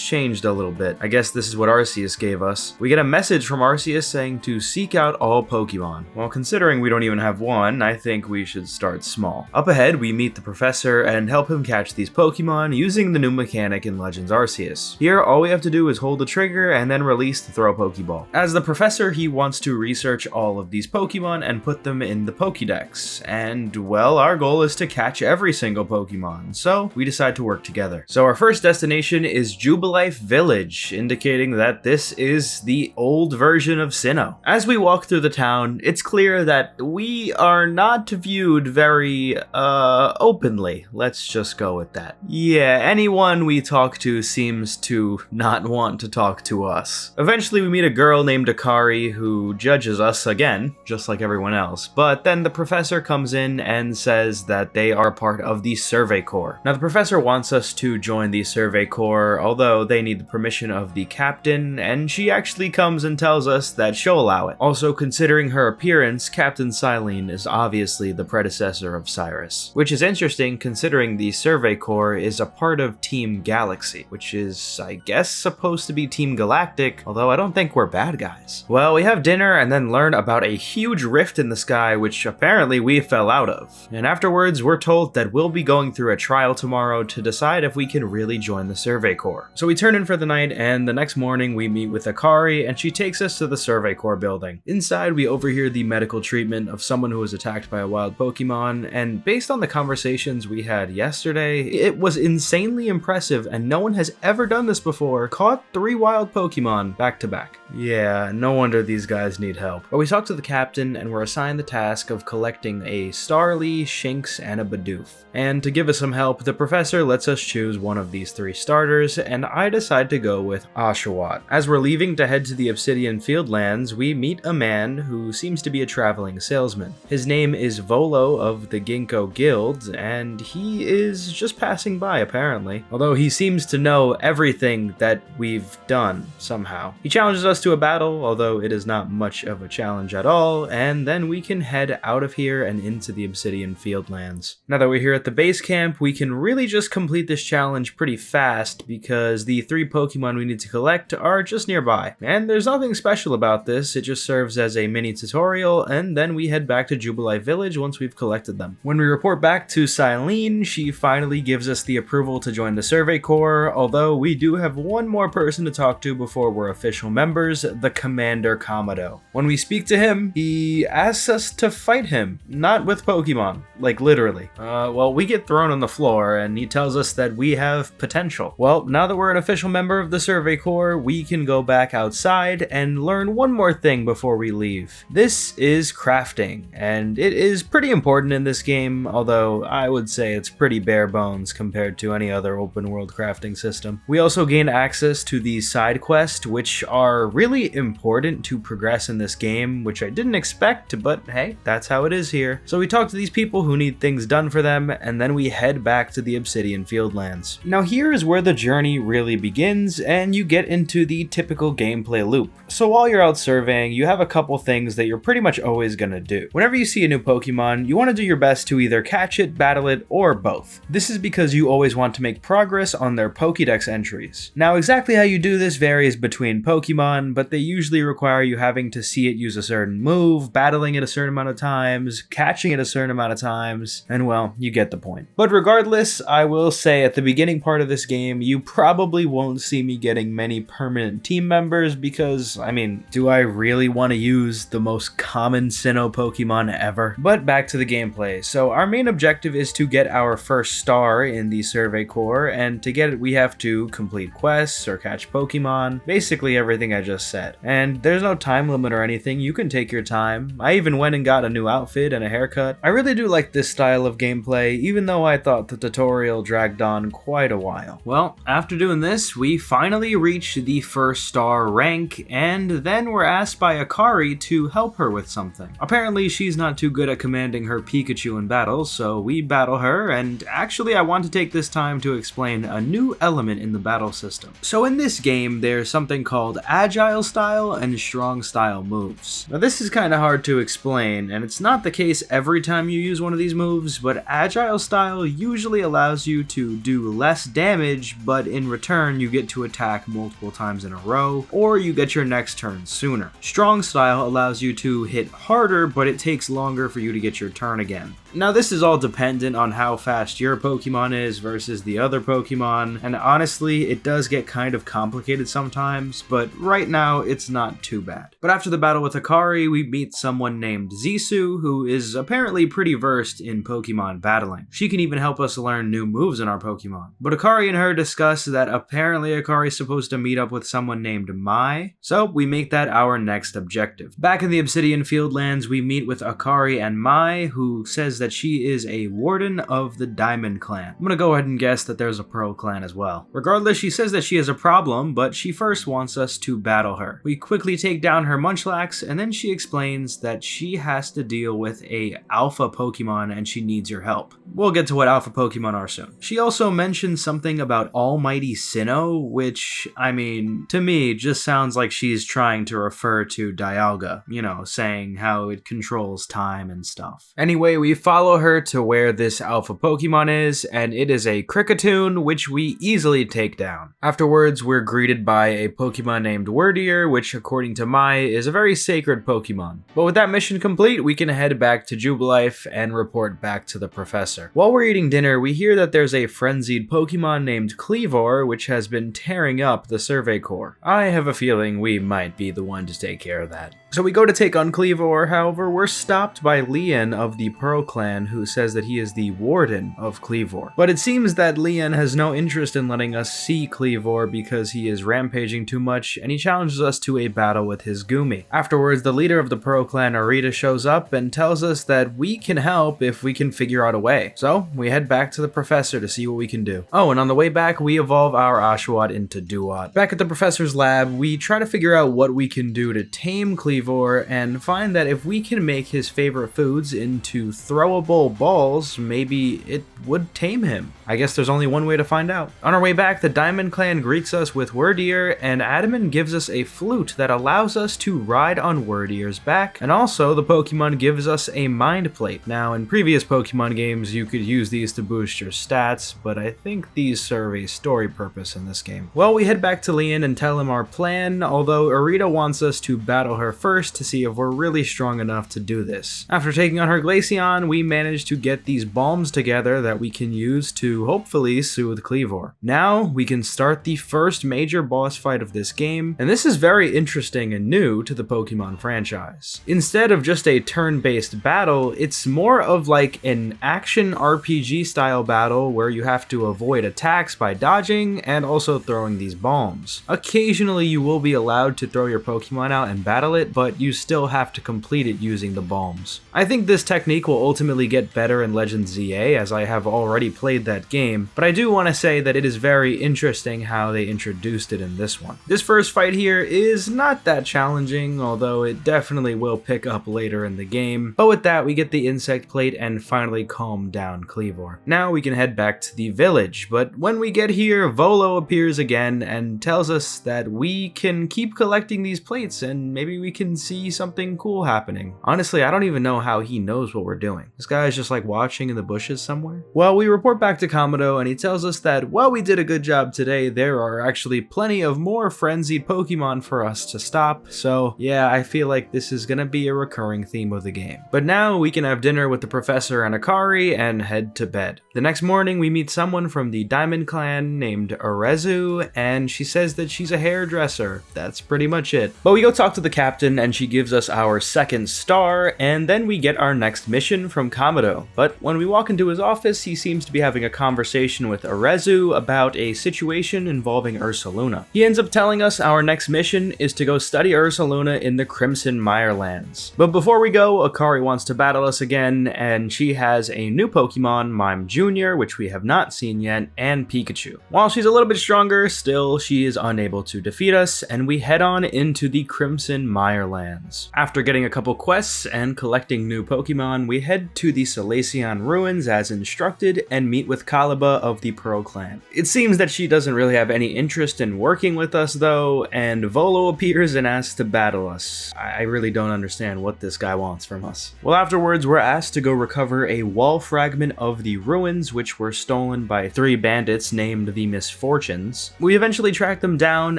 changed a little bit. I guess this is what Arceus gave us. We get a message from Arceus saying to seek out all Pokemon. Well, considering we don't even have one, I think we should start small. Up ahead, we meet the professor and help him catch these Pokemon using the new mechanic in Legends Arceus. Here, all we have to do is hold the trigger and then release the throw Pokeball. As the professor, he wants to research all of these Pokemon and put them in the Pokemon Pokédex, and well, our goal is to catch every single Pokemon, so we decide to work together. So our first destination is Jubilife Village, indicating that this is the old version of Sinnoh. As we walk through the town, it's clear that we are not viewed very, openly. Let's just go with that. Yeah, anyone we talk to seems to not want to talk to us. Eventually we meet a girl named Akari who judges us again, just like everyone else, but then the professor comes in and says that they are part of the Survey Corps. Now the professor wants us to join the Survey Corps, although they need the permission of the captain, and she actually comes and tells us that she'll allow it. Also, considering her appearance, Captain Silene is obviously the predecessor of Cyrus, which is interesting considering the Survey Corps is a part of Team Galaxy, which is, I guess, supposed to be Team Galactic, although I don't think we're bad guys. Well, we have dinner and then learn about a huge rift in the sky, which apparently we fell out of. And afterwards, we're told that we'll be going through a trial tomorrow to decide if we can really join the Survey Corps. So we turn in for the night, and the next morning we meet with Akari, and she takes us to the Survey Corps building. Inside, we overhear the medical treatment of someone who was attacked by a wild Pokemon, and based on the conversations we had yesterday, it was insanely impressive, and no one has ever done this before. Caught 3 wild Pokemon back to back. Yeah, no wonder these guys need help. But we talk to the captain and we're assigned the task of collecting a Starly, Shinx, and a Bidoof. And to give us some help, the professor lets us choose one of these 3 starters, and I decide to go with Oshawott. As we're leaving to head to the Obsidian Fieldlands, we meet a man who seems to be a traveling salesman. His name is Volo of the Ginkgo Guild, and he is just passing by apparently, although he seems to know everything that we've done somehow. He challenges us to a battle, although it is not much of a challenge at all, and then we can head out of here and into the Obsidian Fieldlands. Now that we're here at the base camp, we can really just complete this challenge pretty fast because the 3 Pokemon we need to collect are just nearby. And there's nothing special about this, it just serves as a mini tutorial, and then we head back to Jubilife Village once we've collected them. When we report back to Silene, she finally gives us the approval to join the Survey Corps, although we do have one more person to talk to before we're official members, the Commander Kamado. When we speak to him, he asks us to fight him, not with Pokemon, like literally. Well, we get thrown on the floor and he tells us that we have potential. Well, now that we're an official member of the Survey Corps, we can go back outside and learn one more thing before we leave. This is crafting, and it is pretty important in this game, although I would say it's pretty bare bones compared to any other open world crafting system. We also gain access to these side quests, which are really important to progress in this game, which I didn't expect, but hey, that's how it is here. So we talk to these people who need things done for them, and then we head back to the Obsidian Fieldlands. Now here is where the journey really begins, and you get into the typical gameplay loop. So while you're out surveying, you have a couple things that you're pretty much always gonna do. Whenever you see a new Pokemon, you want to do your best to either catch it, battle it, or both. This is because you always want to make progress on their Pokédex entries. Now exactly how you do this varies between Pokemon, but they usually require you having to see it use a certain move, battling it a certain amount of times, catching it a certain amount of times, and well, you get the point. But regardless, I will say at the beginning part of this game, you probably won't see me getting many permanent team members because, I mean, do I really want to use the most common Sinnoh Pokemon ever? But back to the gameplay. So our main objective is to get our first star in the Survey Corps, and to get it we have to complete quests or catch Pokemon, basically everything I just said. And there's no time limit or anything, you can take your time. I even went and got a new outfit and a haircut. I really do like this style of gameplay, even though I thought the tutorial dragged on quite a while. Well, after doing this, we finally reach the first star rank, and then we're asked by Akari to help her with something. Apparently she's not too good at commanding her Pikachu in battle, so we battle her, and actually I want to take this time to explain a new element in the battle system. So in this game, there's something called Agile Style and Strong Style moves. Now this is kind of hard to explain, and it's not the case every time you use one of these moves, but Agile Style usually allows you to do less damage, but in return you get to attack multiple times in a row, or you get your next turn sooner. Strong Style allows you to hit harder, but it takes longer for you to get your turn again. Now this is all dependent on how fast your Pokemon is versus the other Pokemon, and honestly it does get kind of complicated sometimes, but right now it's not too bad. But after the battle with Akari, we meet someone named Zisu, Arezu, who is apparently pretty versed in Pokemon battling. She can even help us learn new moves in our Pokemon. But Akari and her discuss that apparently Akari is supposed to meet up with someone named Mai, so we make that our next objective. Back in the Obsidian Fieldlands, we meet with Akari and Mai, who says that she is a warden of the Diamond Clan. I'm gonna go ahead and guess that there's a Pearl Clan as well. Regardless, she says that she has a problem, but she first wants us to battle her. We quickly take down her Munchlax, and then she explains that she has to deal with a alpha Pokemon and she needs your help. We'll get to what alpha Pokemon are soon. She also mentions something about Almighty Sinnoh, which, I mean, to me, just sounds like she's trying to refer to Dialga, you know, saying how it controls time and stuff. Anyway, we follow her to where this alpha Pokemon is, and it is a Kricketune, which we easily take down. Afterwards, we're greeted by a Pokemon named Wordier, which according to Mai is a very sacred Pokemon. But with that mission complete, we can head back to Jubilife and report back to the professor. While we're eating dinner, we hear that there's a frenzied Pokemon named Kleavor, which has been tearing up the Survey Corps. I have a feeling we might be the one to take care of that. So we go to take on Kleavor, however, we're stopped by Leon of the Pearl Clan, who says that he is the warden of Kleavor. But it seems that Leon has no interest in letting us see Kleavor because he is rampaging too much, and he challenges us to a battle with his Goomy. Afterwards, the leader of the Pearl Clan, Arita, shows up and tells us that we can help if we can figure out a way. So we head back to the professor to see what we can do. Oh, and on the way back, we evolve our Oshawott into Duat. Back at the professor's lab, we try to figure out what we can do to tame Kleavor and find that if we can make his favorite foods into throwable balls, maybe it would tame him. I guess there's only one way to find out. On our way back, the Diamond Clan greets us with Wordier, and Adaman gives us a flute that allows us to ride on Wordier's back, and also the Pokemon gives us a Mind Plate. Now, in previous Pokemon games, you could use these to boost your stats, but I think these serve a story purpose in this game. Well, we head back to Leon and tell him our plan, although Arita wants us to battle her first to see if we're really strong enough to do this. After taking on her Glaceon, we manage to get these balms together that we can use to hopefully soothe Kleavor. Now we can start the first major boss fight of this game, and this is very interesting and new to the Pokemon franchise. Instead of just a turn-based battle, it's more of like an action RPG style battle where you have to avoid attacks by dodging and also throwing these balms. Occasionally you will be allowed to throw your Pokemon out and battle it, but you still have to complete it using the balms. I think this technique will ultimately get better in Legends ZA, as I have already played that game, but I do want to say that it is very interesting how they introduced it in this one. This first fight here is not that challenging, although it definitely will pick up later in the game, but with that we get the Insect Plate and finally calm down Kleavor. Now we can head back to the village, but when we get here, Volo appears again and tells us that we can keep collecting these plates and maybe we can see something cool happening. Honestly, I don't even know how he knows what we're doing. This guy is just like watching in the bushes somewhere. Well, we report back to Kamado and he tells us that while we did a good job today, there are actually plenty of more frenzied Pokemon for us to stop, so yeah, I feel like this is gonna be a recurring theme of the game. But now we can have dinner with the professor and Akari and head to bed. The next morning we meet someone from the Diamond Clan named Arezu, and she says that she's a hairdresser. That's pretty much it. But we go talk to the captain and she gives us our second star, and then we get our next mission from Kamado. But when we walk into his office, he seems to be having a conversation with Arezu about a situation involving Ursaluna. He ends up telling us our next mission is to go study Ursaluna in the Crimson Mirelands. But before we go, Akari wants to battle us again, and she has a new Pokemon, Mime Jr., which we have not seen yet, and Pikachu. While she's a little bit stronger, still she is unable to defeat us, and we head on into the Crimson Mirelands. After getting a couple quests and collecting new Pokemon, we head to the Salacion ruins as instructed and meet with Caliba of the Pearl Clan. It seems that she doesn't really have any interest in working with us though, and Volo appears and asks to battle us. I really don't understand what this guy wants from us. Well, afterwards we're asked to go recover a wall fragment of the ruins which were stolen by 3 bandits named the Misfortunes. We eventually track them down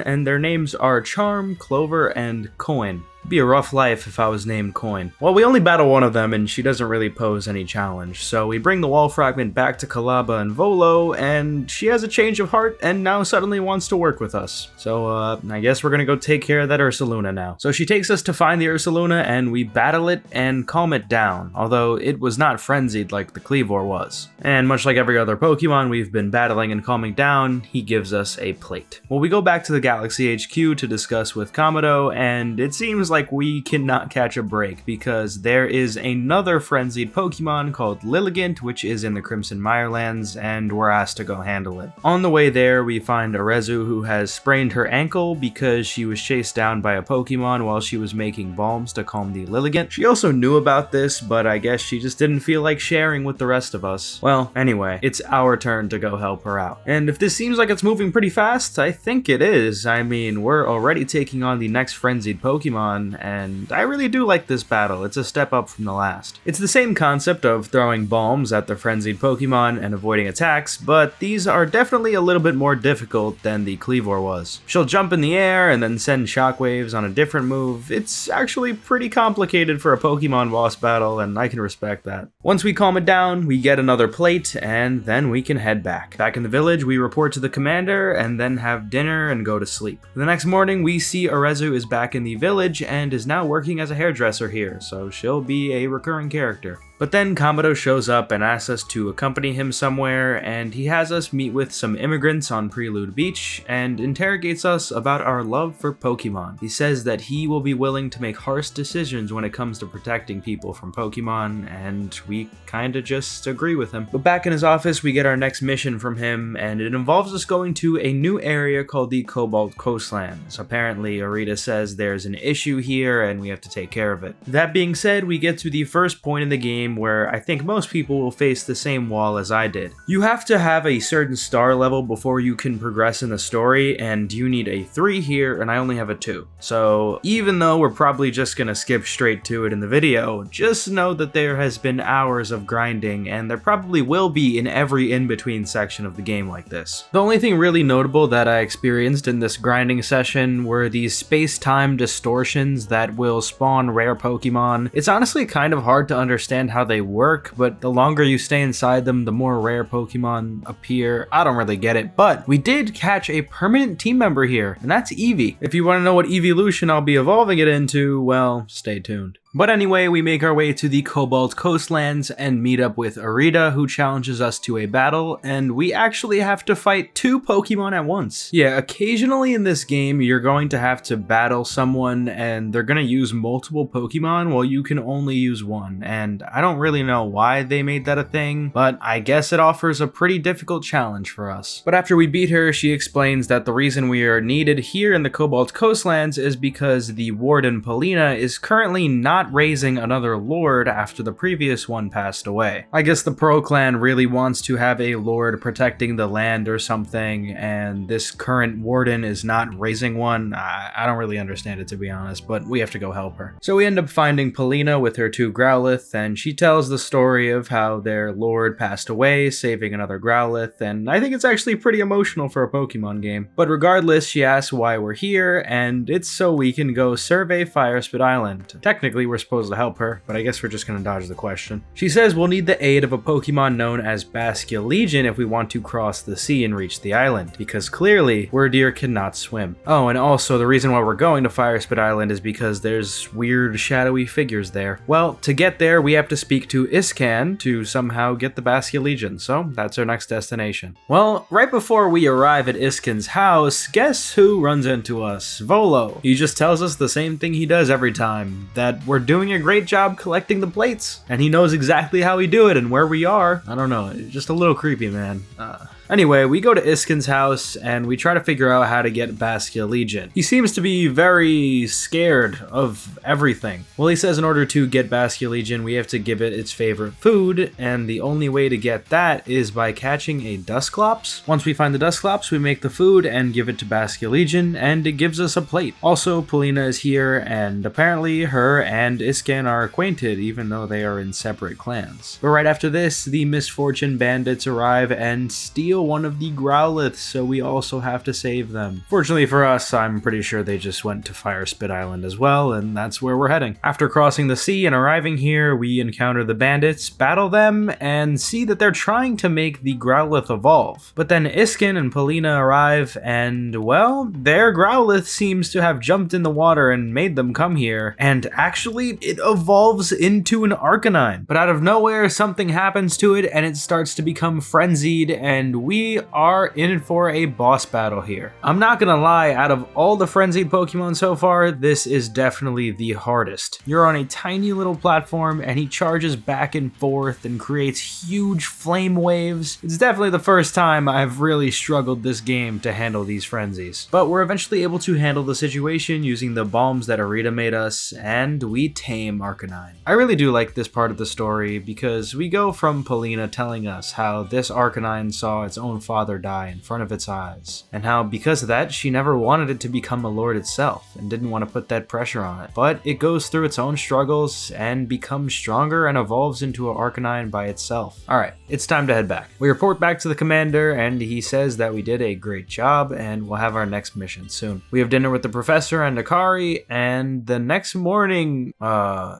and their names are Charm, Clover, and Coin. It'd be a rough life if I was named Coin. Well, we only battle one of them and she doesn't really pose any challenge, so we bring the wall fragment back to Kalaba and Volo, and she has a change of heart and now suddenly wants to work with us. So I guess we're gonna go take care of that Ursaluna now. So she takes us to find the Ursaluna and we battle it and calm it down, although it was not frenzied like the Kleavor was. And much like every other Pokemon we've been battling and calming down, he gives us a plate. Well, we go back to the Galaxy HQ to discuss with Kamado, and it seems like we cannot catch a break because there is another frenzied Pokemon called Lilligant, which is in the Crimson Mirelands, and we're asked to go handle it. On the way there, we find Arezu, who has sprained her ankle because she was chased down by a Pokemon while she was making balms to calm the Lilligant. She also knew about this, but I guess she just didn't feel like sharing with the rest of us. Well, anyway, it's our turn to go help her out. And if this seems like it's moving pretty fast, I think it is. I mean, we're already taking on the next frenzied Pokemon, and I really do like this battle. It's a step up from the last. It's the same concept of throwing balms at the frenzied Pokemon and avoiding attacks, but these are definitely a little bit more difficult than the Kleavor was. She'll jump in the air and then send shockwaves on a different move. It's actually pretty complicated for a Pokemon boss battle, and I can respect that. Once we calm it down, we get another plate, and then we can head back. Back in the village, we report to the commander, and then have dinner and go to sleep. The next morning, we see Arezu is back in the village and is now working as a hairdresser here, so she'll be a recurring character. But then Kamado shows up and asks us to accompany him somewhere, and he has us meet with some immigrants on Prelude Beach and interrogates us about our love for Pokemon. He says that he will be willing to make harsh decisions when it comes to protecting people from Pokemon, and we kinda just agree with him. But back in his office, we get our next mission from him, and it involves us going to a new area called the Cobalt Coastlands. Apparently, Arita says there's an issue here and we have to take care of it. That being said, we get to the first point in the game where I think most people will face the same wall as I did. You have to have a certain star level before you can progress in the story, and you need a 3 here, and I only have a 2. So even though we're probably just gonna skip straight to it in the video, just know that there has been hours of grinding, and there probably will be in every in-between section of the game like this. The only thing really notable that I experienced in this grinding session were these space-time distortions that will spawn rare Pokemon. It's honestly kind of hard to understand how they work, but the longer you stay inside them, the more rare Pokemon appear. I don't really get it, but we did catch a permanent team member here, and that's Eevee. If you want to know what evolution I'll be evolving it into, well, stay tuned. But anyway, we make our way to the Cobalt Coastlands and meet up with Arita, who challenges us to a battle, and we actually have to fight 2 Pokemon at once. Yeah, occasionally in this game, you're going to have to battle someone and they're gonna use multiple Pokemon while you can only use one, and I don't really know why they made that a thing, but I guess it offers a pretty difficult challenge for us. But after we beat her, she explains that the reason we are needed here in the Cobalt Coastlands is because the warden Polina is currently not raising another lord after the previous one passed away. I guess the Pro Clan really wants to have a lord protecting the land or something, and this current warden is not raising one. I don't really understand it, to be honest, but we have to go help her. So we end up finding Polina with her 2 Growlithe, and she tells the story of how their lord passed away, saving another Growlithe, and I think it's actually pretty emotional for a Pokemon game. But regardless, she asks why we're here, and it's so we can go survey Firespit Island. Technically, we're supposed to help her, but I guess we're just gonna dodge the question. She says we'll need the aid of a Pokemon known as Basculegion if we want to cross the sea and reach the island, because clearly, Wordeer cannot swim. Oh, and also the reason why we're going to Firespit Island is because there's weird shadowy figures there. Well, to get there, we have to speak to Iscan to somehow get the Basculegion, so that's our next destination. Well, right before we arrive at Iscan's house, guess who runs into us? Volo. He just tells us the same thing he does every time, that we're doing a great job collecting the plates, and he knows exactly how we do it and where we are. I don't know, it's just a little creepy, man. Anyway, we go to Iscan's house and we try to figure out how to get Basculegion. He seems to be very scared of everything. Well, he says in order to get Basculegion, we have to give it its favorite food, and the only way to get that is by catching a Dusclops. Once we find the Dusclops, we make the food and give it to Basculegion, and it gives us a plate. Also, Polina is here, and apparently her and Iscan are acquainted, even though they are in separate clans. But right after this, the Misfortune Bandits arrive and steal steal one of the Growliths, so we also have to save them. Fortunately for us, I'm pretty sure they just went to Fire Spit Island as well, and that's where we're heading. After crossing the sea and arriving here, we encounter the bandits, battle them, and see that they're trying to make the Growlithe evolve. But then Iskin and Polina arrive, and well, their Growlithe seems to have jumped in the water and made them come here, and actually it evolves into an Arcanine. But out of nowhere, something happens to it and it starts to become frenzied, and we are in for a boss battle here. I'm not gonna lie, out of all the frenzied Pokemon so far, this is definitely the hardest. You're on a tiny little platform and he charges back and forth and creates huge flame waves. It's definitely the first time I've really struggled this game to handle these frenzies. But we're eventually able to handle the situation using the bombs that Arita made us, and we tame Arcanine. I really do like this part of the story because we go from Polina telling us how this Arcanine saw its own father die in front of its eyes, and how because of that she never wanted it to become a lord itself and didn't want to put that pressure on it. But it goes through its own struggles and becomes stronger and evolves into an Arcanine by itself. Alright, it's time to head back. We report back to the commander and he says that we did a great job and we'll have our next mission soon. We have dinner with the professor and Akari, and the next morning,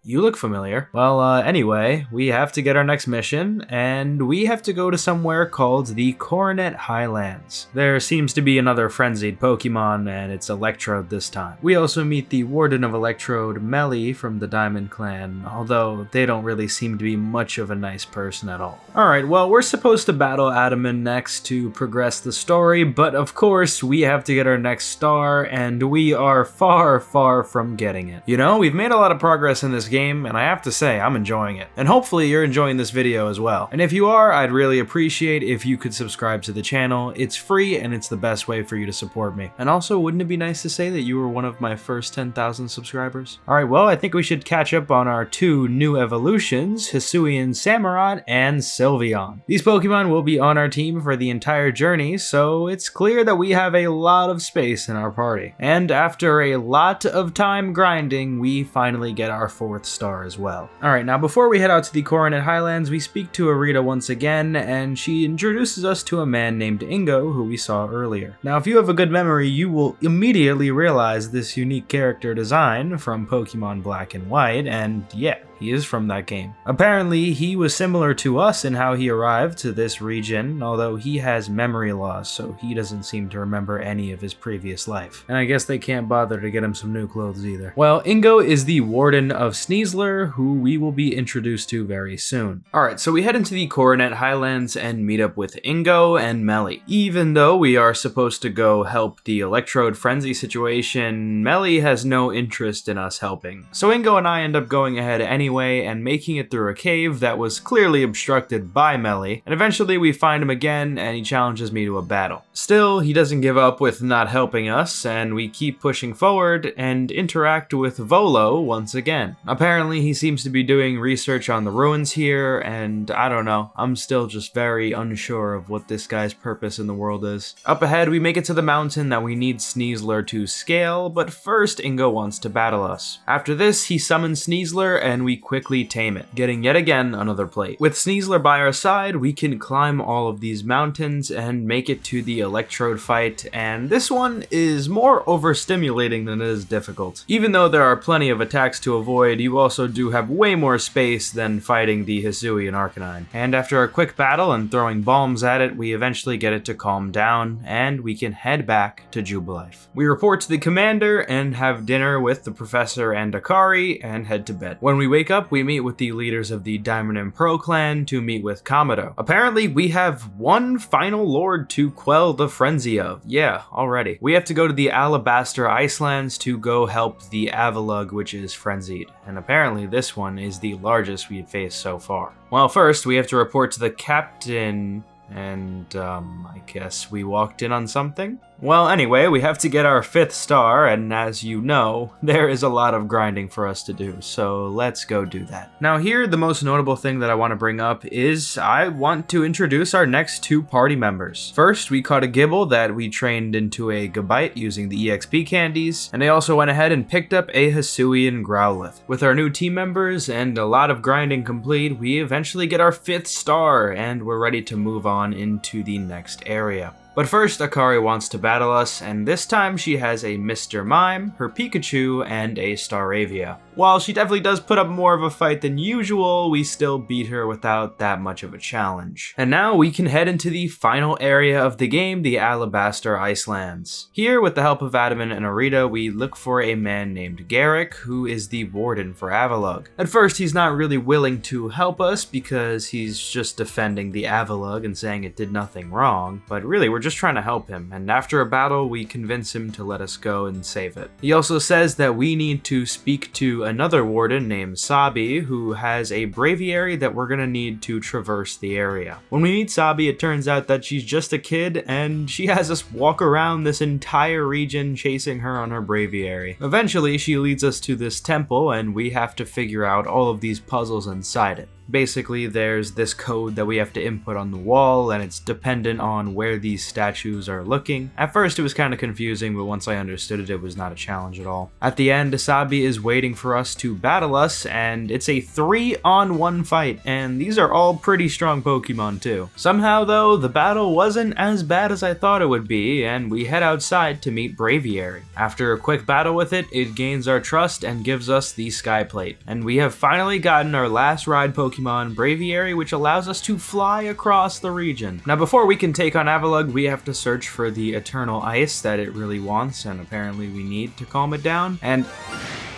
you look familiar. Well, anyway, we have to get our next mission, and we have to go to somewhere called the Coronet Highlands. There seems to be another frenzied Pokemon, and it's Electrode this time. We also meet the Warden of Electrode, Melly, from the Diamond Clan, although they don't really seem to be much of a nice person at all. Alright, well, we're supposed to battle Adaman next to progress the story, but of course, we have to get our next star, and we are far, far from getting it. You know, we've made a lot of progress in this game, and I have to say, I'm enjoying it. And hopefully you're enjoying this video as well. And if you are, I'd really appreciate if you could subscribe to the channel. It's free, and it's the best way for you to support me. And also, wouldn't it be nice to say that you were one of my first 10,000 subscribers? Alright, well, I think we should catch up on our two new evolutions, Hisuian Samurott and Sylveon. These Pokemon will be on our team for the entire journey, so it's clear that we have a lot of space in our party. And after a lot of time grinding, we finally get our 4th star as well. Alright, now before we head out to the Coronet Highlands, we speak to Arita once again, and she introduces us to a man named Ingo, who we saw earlier. Now, if you have a good memory, you will immediately realize this unique character design from Pokemon Black and White, and yeah, he is from that game. Apparently, he was similar to us in how he arrived to this region, although he has memory loss, so he doesn't seem to remember any of his previous life. And I guess they can't bother to get him some new clothes either. Well, Ingo is the Warden of Sneasler, who we will be introduced to very soon. Alright, so we head into the Coronet Highlands and meet up with Ingo and Melly. Even though we are supposed to go help the Electrode Frenzy situation, Melly has no interest in us helping. So Ingo and I end up going ahead anyway and making it through a cave that was clearly obstructed by Melly, and eventually we find him again and he challenges me to a battle. Still, he doesn't give up with not helping us, and we keep pushing forward and interact with Volo once again. Apparently he seems to be doing research on the ruins here, and I don't know, I'm still just very unsure of what this guy's purpose in the world is. Up ahead, we make it to the mountain that we need Sneasler to scale, but first Ingo wants to battle us. After this, he summons Sneasler and we quickly tame it, getting yet again another plate. With Sneasler by our side, we can climb all of these mountains and make it to the Electrode fight, and this one is more overstimulating than it is difficult. Even though there are plenty of attacks to avoid, you also do have way more space than fighting the Hisuian Arcanine. And after a quick battle and throwing bombs at it, we eventually get it to calm down, and we can head back to Jubilife. We report to the commander and have dinner with the professor and Akari, and head to bed. When we wake up, we meet with the leaders of the Diamond and Pearl clan to meet with Kamado. Apparently, we have one final lord to quell the frenzy of. Yeah, already. We have to go to the Alabaster Icelands to go help the Avalugg, which is frenzied. And apparently this one is the largest we've faced so far. Well, first, we have to report to the captain, and I guess we walked in on something? Well, anyway, we have to get our 5th star, and as you know, there is a lot of grinding for us to do, so let's go do that. Now here, the most notable thing that I want to bring up is I want to introduce our next 2 party members. First, we caught a Gible that we trained into a Gabite using the EXP candies, and I also went ahead and picked up a Hisuian Growlithe. With our new team members and a lot of grinding complete, we eventually get our 5th star, and we're ready to move on into the next area. But first, Akari wants to battle us, and this time she has a Mr. Mime, her Pikachu, and a Staravia. While she definitely does put up more of a fight than usual, we still beat her without that much of a challenge. And now we can head into the final area of the game, the Alabaster Icelands. Here, with the help of Adaman and Arita, we look for a man named Garrick, who is the warden for Avalugg. At first, he's not really willing to help us because he's just defending the Avalugg and saying it did nothing wrong, but really we're just trying to help him, and after a battle, we convince him to let us go and save it. He also says that we need to speak to another warden named Sabi, who has a braviary that we're gonna need to traverse the area. When we meet Sabi, it turns out that she's just a kid, and she has us walk around this entire region chasing her on her braviary. Eventually, she leads us to this temple, and we have to figure out all of these puzzles inside it. Basically, there's this code that we have to input on the wall, and it's dependent on where these statues are looking. At first, it was kind of confusing, but once I understood it, it was not a challenge at all. At the end, Asabi is waiting for us to battle us, and it's a 3-on-1 fight, and these are all pretty strong Pokemon too. Somehow, though, the battle wasn't as bad as I thought it would be, and we head outside to meet Braviary. After a quick battle with it, it gains our trust and gives us the Sky Plate. And we have finally gotten our last ride Pokemon, Braviary, which allows us to fly across the region. Now, before we can take on Avalugg, we have to search for the Eternal Ice that it really wants, and apparently we need to calm it down. And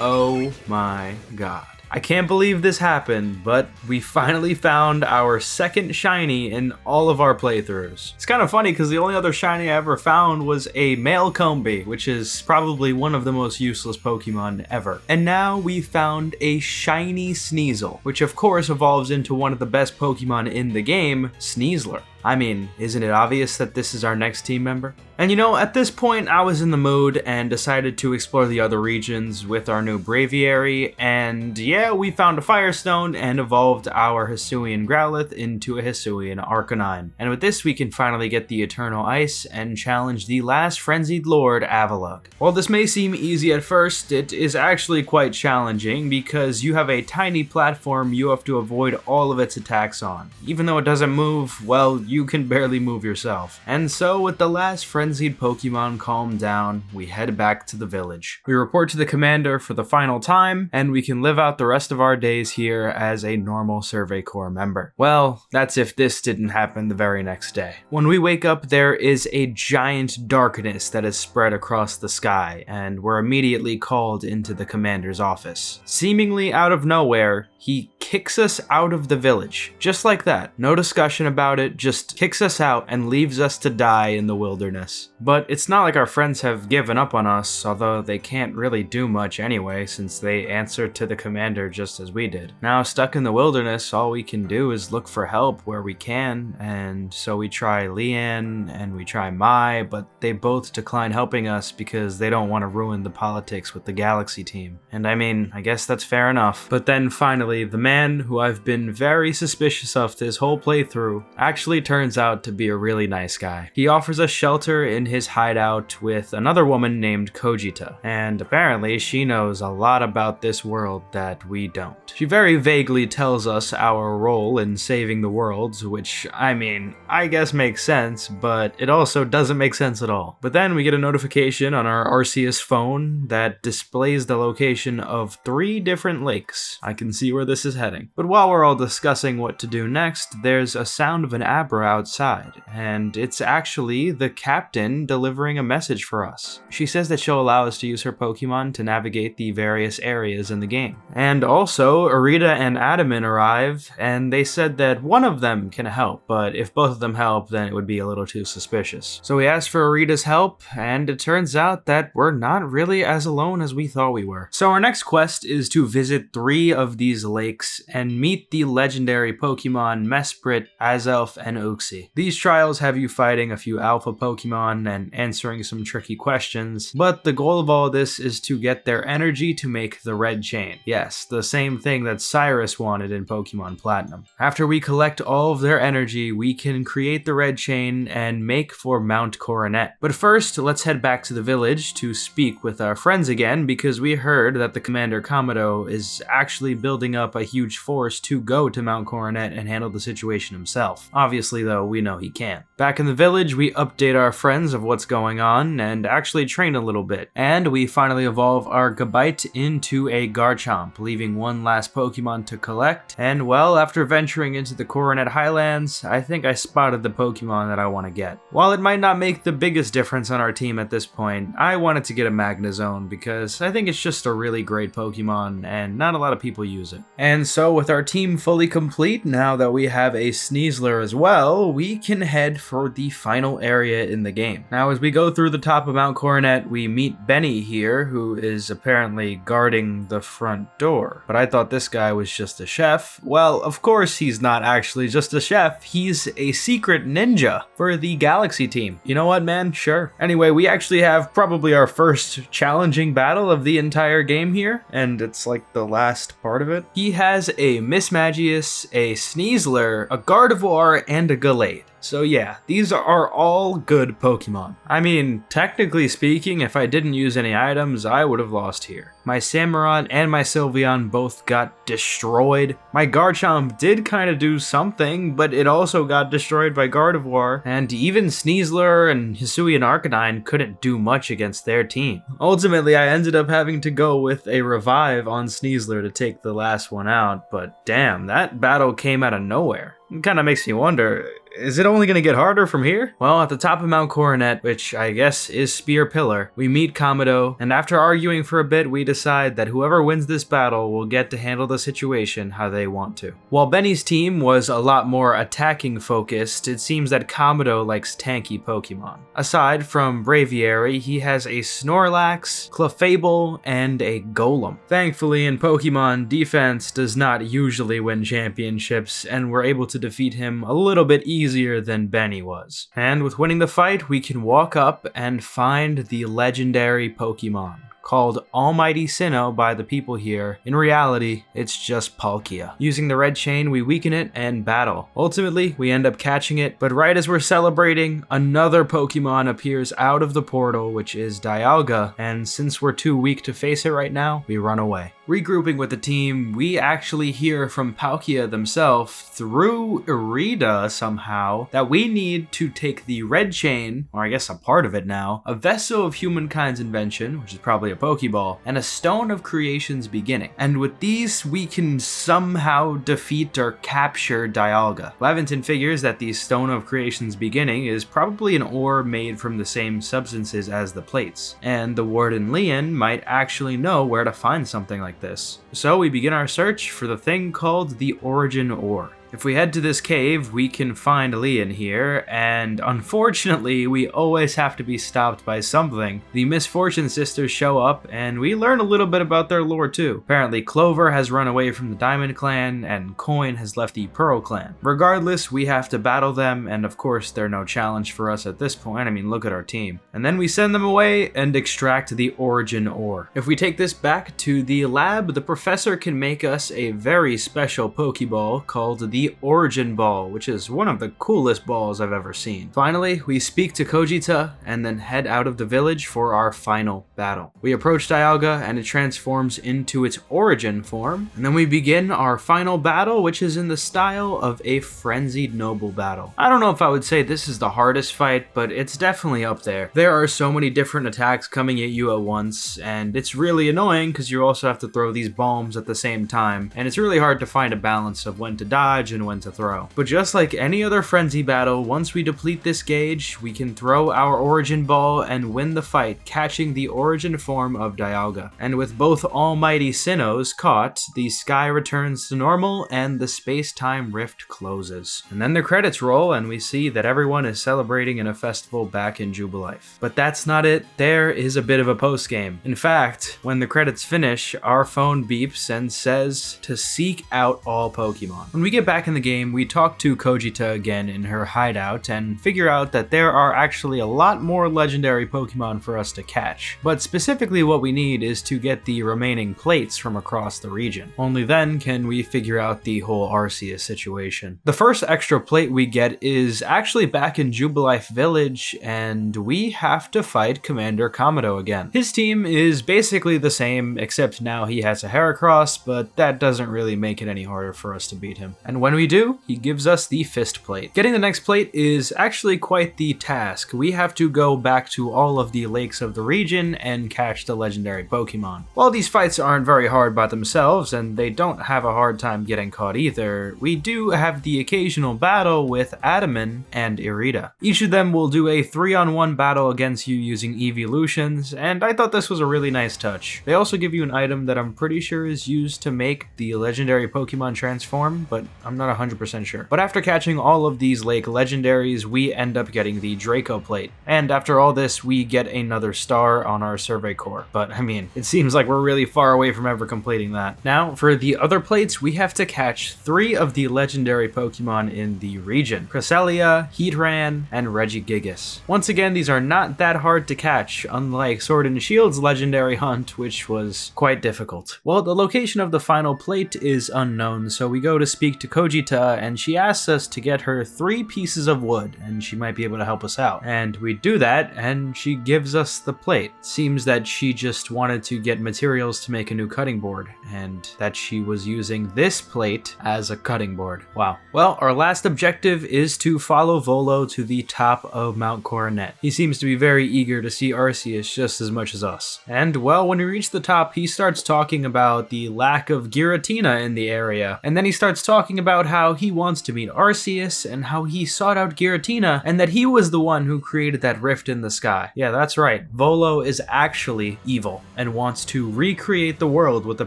oh my god. I can't believe this happened, but we finally found our 2nd shiny in all of our playthroughs. It's kind of funny because the only other shiny I ever found was a male Combee, which is probably one of the most useless Pokemon ever. And now we found a shiny Sneasel, which of course evolves into one of the best Pokemon in the game, Sneasler. I mean, isn't it obvious that this is our next team member? And you know, at this point I was in the mood and decided to explore the other regions with our new Braviary, and yeah, we found a Firestone and evolved our Hisuian Growlithe into a Hisuian Arcanine. And with this we can finally get the Eternal Ice and challenge the last Frenzied Lord, Avalugg. While this may seem easy at first, it is actually quite challenging because you have a tiny platform you have to avoid all of its attacks on. Even though it doesn't move, well, you can barely move yourself. And so with the last frenzied Pokemon calmed down, we head back to the village. We report to the commander for the final time, and we can live out the rest of our days here as a normal Survey Corps member. Well, that's if this didn't happen the very next day. When we wake up, there is a giant darkness that is spread across the sky, and we're immediately called into the commander's office. Seemingly out of nowhere, he kicks us out of the village. Just like that. No discussion about it, just kicks us out and leaves us to die in the wilderness. But it's not like our friends have given up on us, although they can't really do much anyway since they answered to the commander just as we did. Now stuck in the wilderness, all we can do is look for help where we can, and so we try Leanne and we try Mai, but they both decline helping us because they don't want to ruin the politics with the Galaxy team. And I mean, I guess that's fair enough. But then finally, the man who I've been very suspicious of this whole playthrough actually turns out to be a really nice guy. He offers us shelter in his hideout with another woman named Kojita, and apparently she knows a lot about this world that we don't. She very vaguely tells us our role in saving the world, which, I mean, I guess makes sense, but it also doesn't make sense at all. But then we get a notification on our Arceus phone that displays the location of 3 different lakes. I can see where this is heading. But while we're all discussing what to do next, there's a sound of an Abra outside, and it's actually the captain delivering a message for us. She says that she'll allow us to use her Pokemon to navigate the various areas in the game. And also, Arita and Adaman arrive, and they said that one of them can help, but if both of them help, then it would be a little too suspicious. So we asked for Arita's help, and it turns out that we're not really as alone as we thought we were. So our next quest is to visit 3 of these lakes and meet the legendary Pokemon Mesprit, Azelf, and Uxie. These trials have you fighting a few alpha Pokemon Pokemon and answering some tricky questions, but the goal of all this is to get their energy to make the red chain. Yes, the same thing that Cyrus wanted in Pokemon Platinum. After we collect all of their energy, we can create the red chain and make for Mount Coronet. But first, let's head back to the village to speak with our friends again, because we heard that the Commander Kamado is actually building up a huge force to go to Mount Coronet and handle the situation himself. Obviously though, we know he can't. Back in the village, we update our friends of what's going on and actually train a little bit. And we finally evolve our Gabite into a Garchomp, leaving one last Pokemon to collect. And well, after venturing into the Coronet Highlands, I think I spotted the Pokemon that I want to get. While it might not make the biggest difference on our team at this point, I wanted to get a Magnezone because I think it's just a really great Pokemon and not a lot of people use it. And so with our team fully complete, now that we have a Sneasler as well, we can head for the final area in the game. Now as we go through the top of Mount Coronet, we meet Benny here, who is apparently guarding the front door. But I thought this guy was just a chef. Well, of course he's not actually just a chef, he's a secret ninja for the Galaxy team. You know what, man? Sure. Anyway, we actually have probably our first challenging battle of the entire game here, and it's like the last part of it. He has a Mismagius, a Sneasler, a Gardevoir, and a Gallade. So yeah, these are all good Pokemon. I mean, technically speaking, if I didn't use any items, I would have lost here. My Samurott and my Sylveon both got destroyed. My Garchomp did kind of do something, but it also got destroyed by Gardevoir, and even Sneasler and Hisui and Arcanine couldn't do much against their team. Ultimately, I ended up having to go with a Revive on Sneasler to take the last one out, but damn, that battle came out of nowhere. It kind of makes me wonder, is it only going to get harder from here? Well, at the top of Mount Coronet, which I guess is Spear Pillar, we meet Kamado, and after arguing for a bit, we decide that whoever wins this battle will get to handle the situation how they want to. While Benny's team was a lot more attacking focused, it seems that Kamado likes tanky Pokemon. Aside from Braviary, he has a Snorlax, Clefable, and a Golem. Thankfully, in Pokemon, defense does not usually win championships, and we're able to defeat him a little bit easier than Benny was. And with winning the fight, we can walk up and find the legendary Pokemon, called Almighty Sinnoh by the people here. In reality, it's just Palkia. Using the red chain, we weaken it and battle. Ultimately, we end up catching it, but right as we're celebrating, another Pokemon appears out of the portal, which is Dialga, and since we're too weak to face it right now, we run away. Regrouping with the team, we actually hear from Palkia themselves through Irida somehow that we need to take the red chain, or I guess a part of it now, a vessel of humankind's invention, which is probably a Pokeball, and a Stone of Creation's beginning. And with these, we can somehow defeat or capture Dialga. Leventon figures that the Stone of Creation's beginning is probably an ore made from the same substances as the plates, and the Warden Leon might actually know where to find something like this. So we begin our search for the thing called the Origin Ore. If we head to this cave, we can find Leon here, and unfortunately, we always have to be stopped by something. The Misfortune Sisters show up, and we learn a little bit about their lore too. Apparently, Clover has run away from the Diamond Clan, and Coin has left the Pearl Clan. Regardless, we have to battle them, and of course, they're no challenge for us at this point. I mean, look at our team. And then we send them away and extract the Origin Ore. If we take this back to the lab, the professor can make us a very special Pokeball called the Origin Ball, which is one of the coolest balls I've ever seen. Finally, we speak to Kojita and then head out of the village for our final battle. We approach Dialga and it transforms into its origin form, and then we begin our final battle, which is in the style of a frenzied noble battle. I don't know if I would say this is the hardest fight, but it's definitely up there. There are so many different attacks coming at you at once, and it's really annoying because you also have to throw these bombs at the same time, and it's really hard to find a balance of when to dodge and when to throw. But just like any other frenzy battle, once we deplete this gauge, we can throw our Origin Ball and win the fight, catching the origin form of Dialga. And with both Almighty Sinnohs caught, the sky returns to normal and the space-time rift closes. And then the credits roll and we see that everyone is celebrating in a festival back in Jubilife. But that's not it, there is a bit of a post-game. In fact, when the credits finish, our phone beeps and says to seek out all Pokemon. When we get back back in the game, we talk to Kojita again in her hideout and figure out that there are actually a lot more legendary Pokemon for us to catch. But specifically what we need is to get the remaining plates from across the region. Only then can we figure out the whole Arceus situation. The first extra plate we get is actually back in Jubilife Village, and we have to fight Commander Kamado again. His team is basically the same, except now he has a Heracross, but that doesn't really make it any harder for us to beat him. And when we do, he gives us the Fist Plate. Getting the next plate is actually quite the task. We have to go back to all of the lakes of the region and catch the legendary Pokemon. While these fights aren't very hard by themselves, and they don't have a hard time getting caught either, we do have the occasional battle with Adaman and Irida. Each of them will do a 3-on-1 battle against you using evolutions, and I thought this was a really nice touch. They also give you an item that I'm pretty sure is used to make the legendary Pokemon transform, but I'm not 100% sure. But after catching all of these lake legendaries, we end up getting the Draco Plate. And after all this, we get another star on our Survey Core. But I mean, it seems like we're really far away from ever completing that. Now, for the other plates, we have to catch 3 of the legendary Pokemon in the region: Cresselia, Heatran, and Regigigas. Once again, these are not that hard to catch, unlike Sword and Shield's legendary hunt, which was quite difficult. Well, the location of the final plate is unknown, so we go to speak to Kojita, and she asks us to get her 3 pieces of wood, and she might be able to help us out. And we do that, and she gives us the plate. Seems that she just wanted to get materials to make a new cutting board, and that she was using this plate as a cutting board. Wow. Well, our last objective is to follow Volo to the top of Mount Coronet. He seems to be very eager to see Arceus just as much as us. And well, when we reach the top, he starts talking about the lack of Giratina in the area, and then he starts talking about how he wants to meet Arceus and how he sought out Giratina and that he was the one who created that rift in the sky. Yeah, that's right. Volo is actually evil and wants to recreate the world with the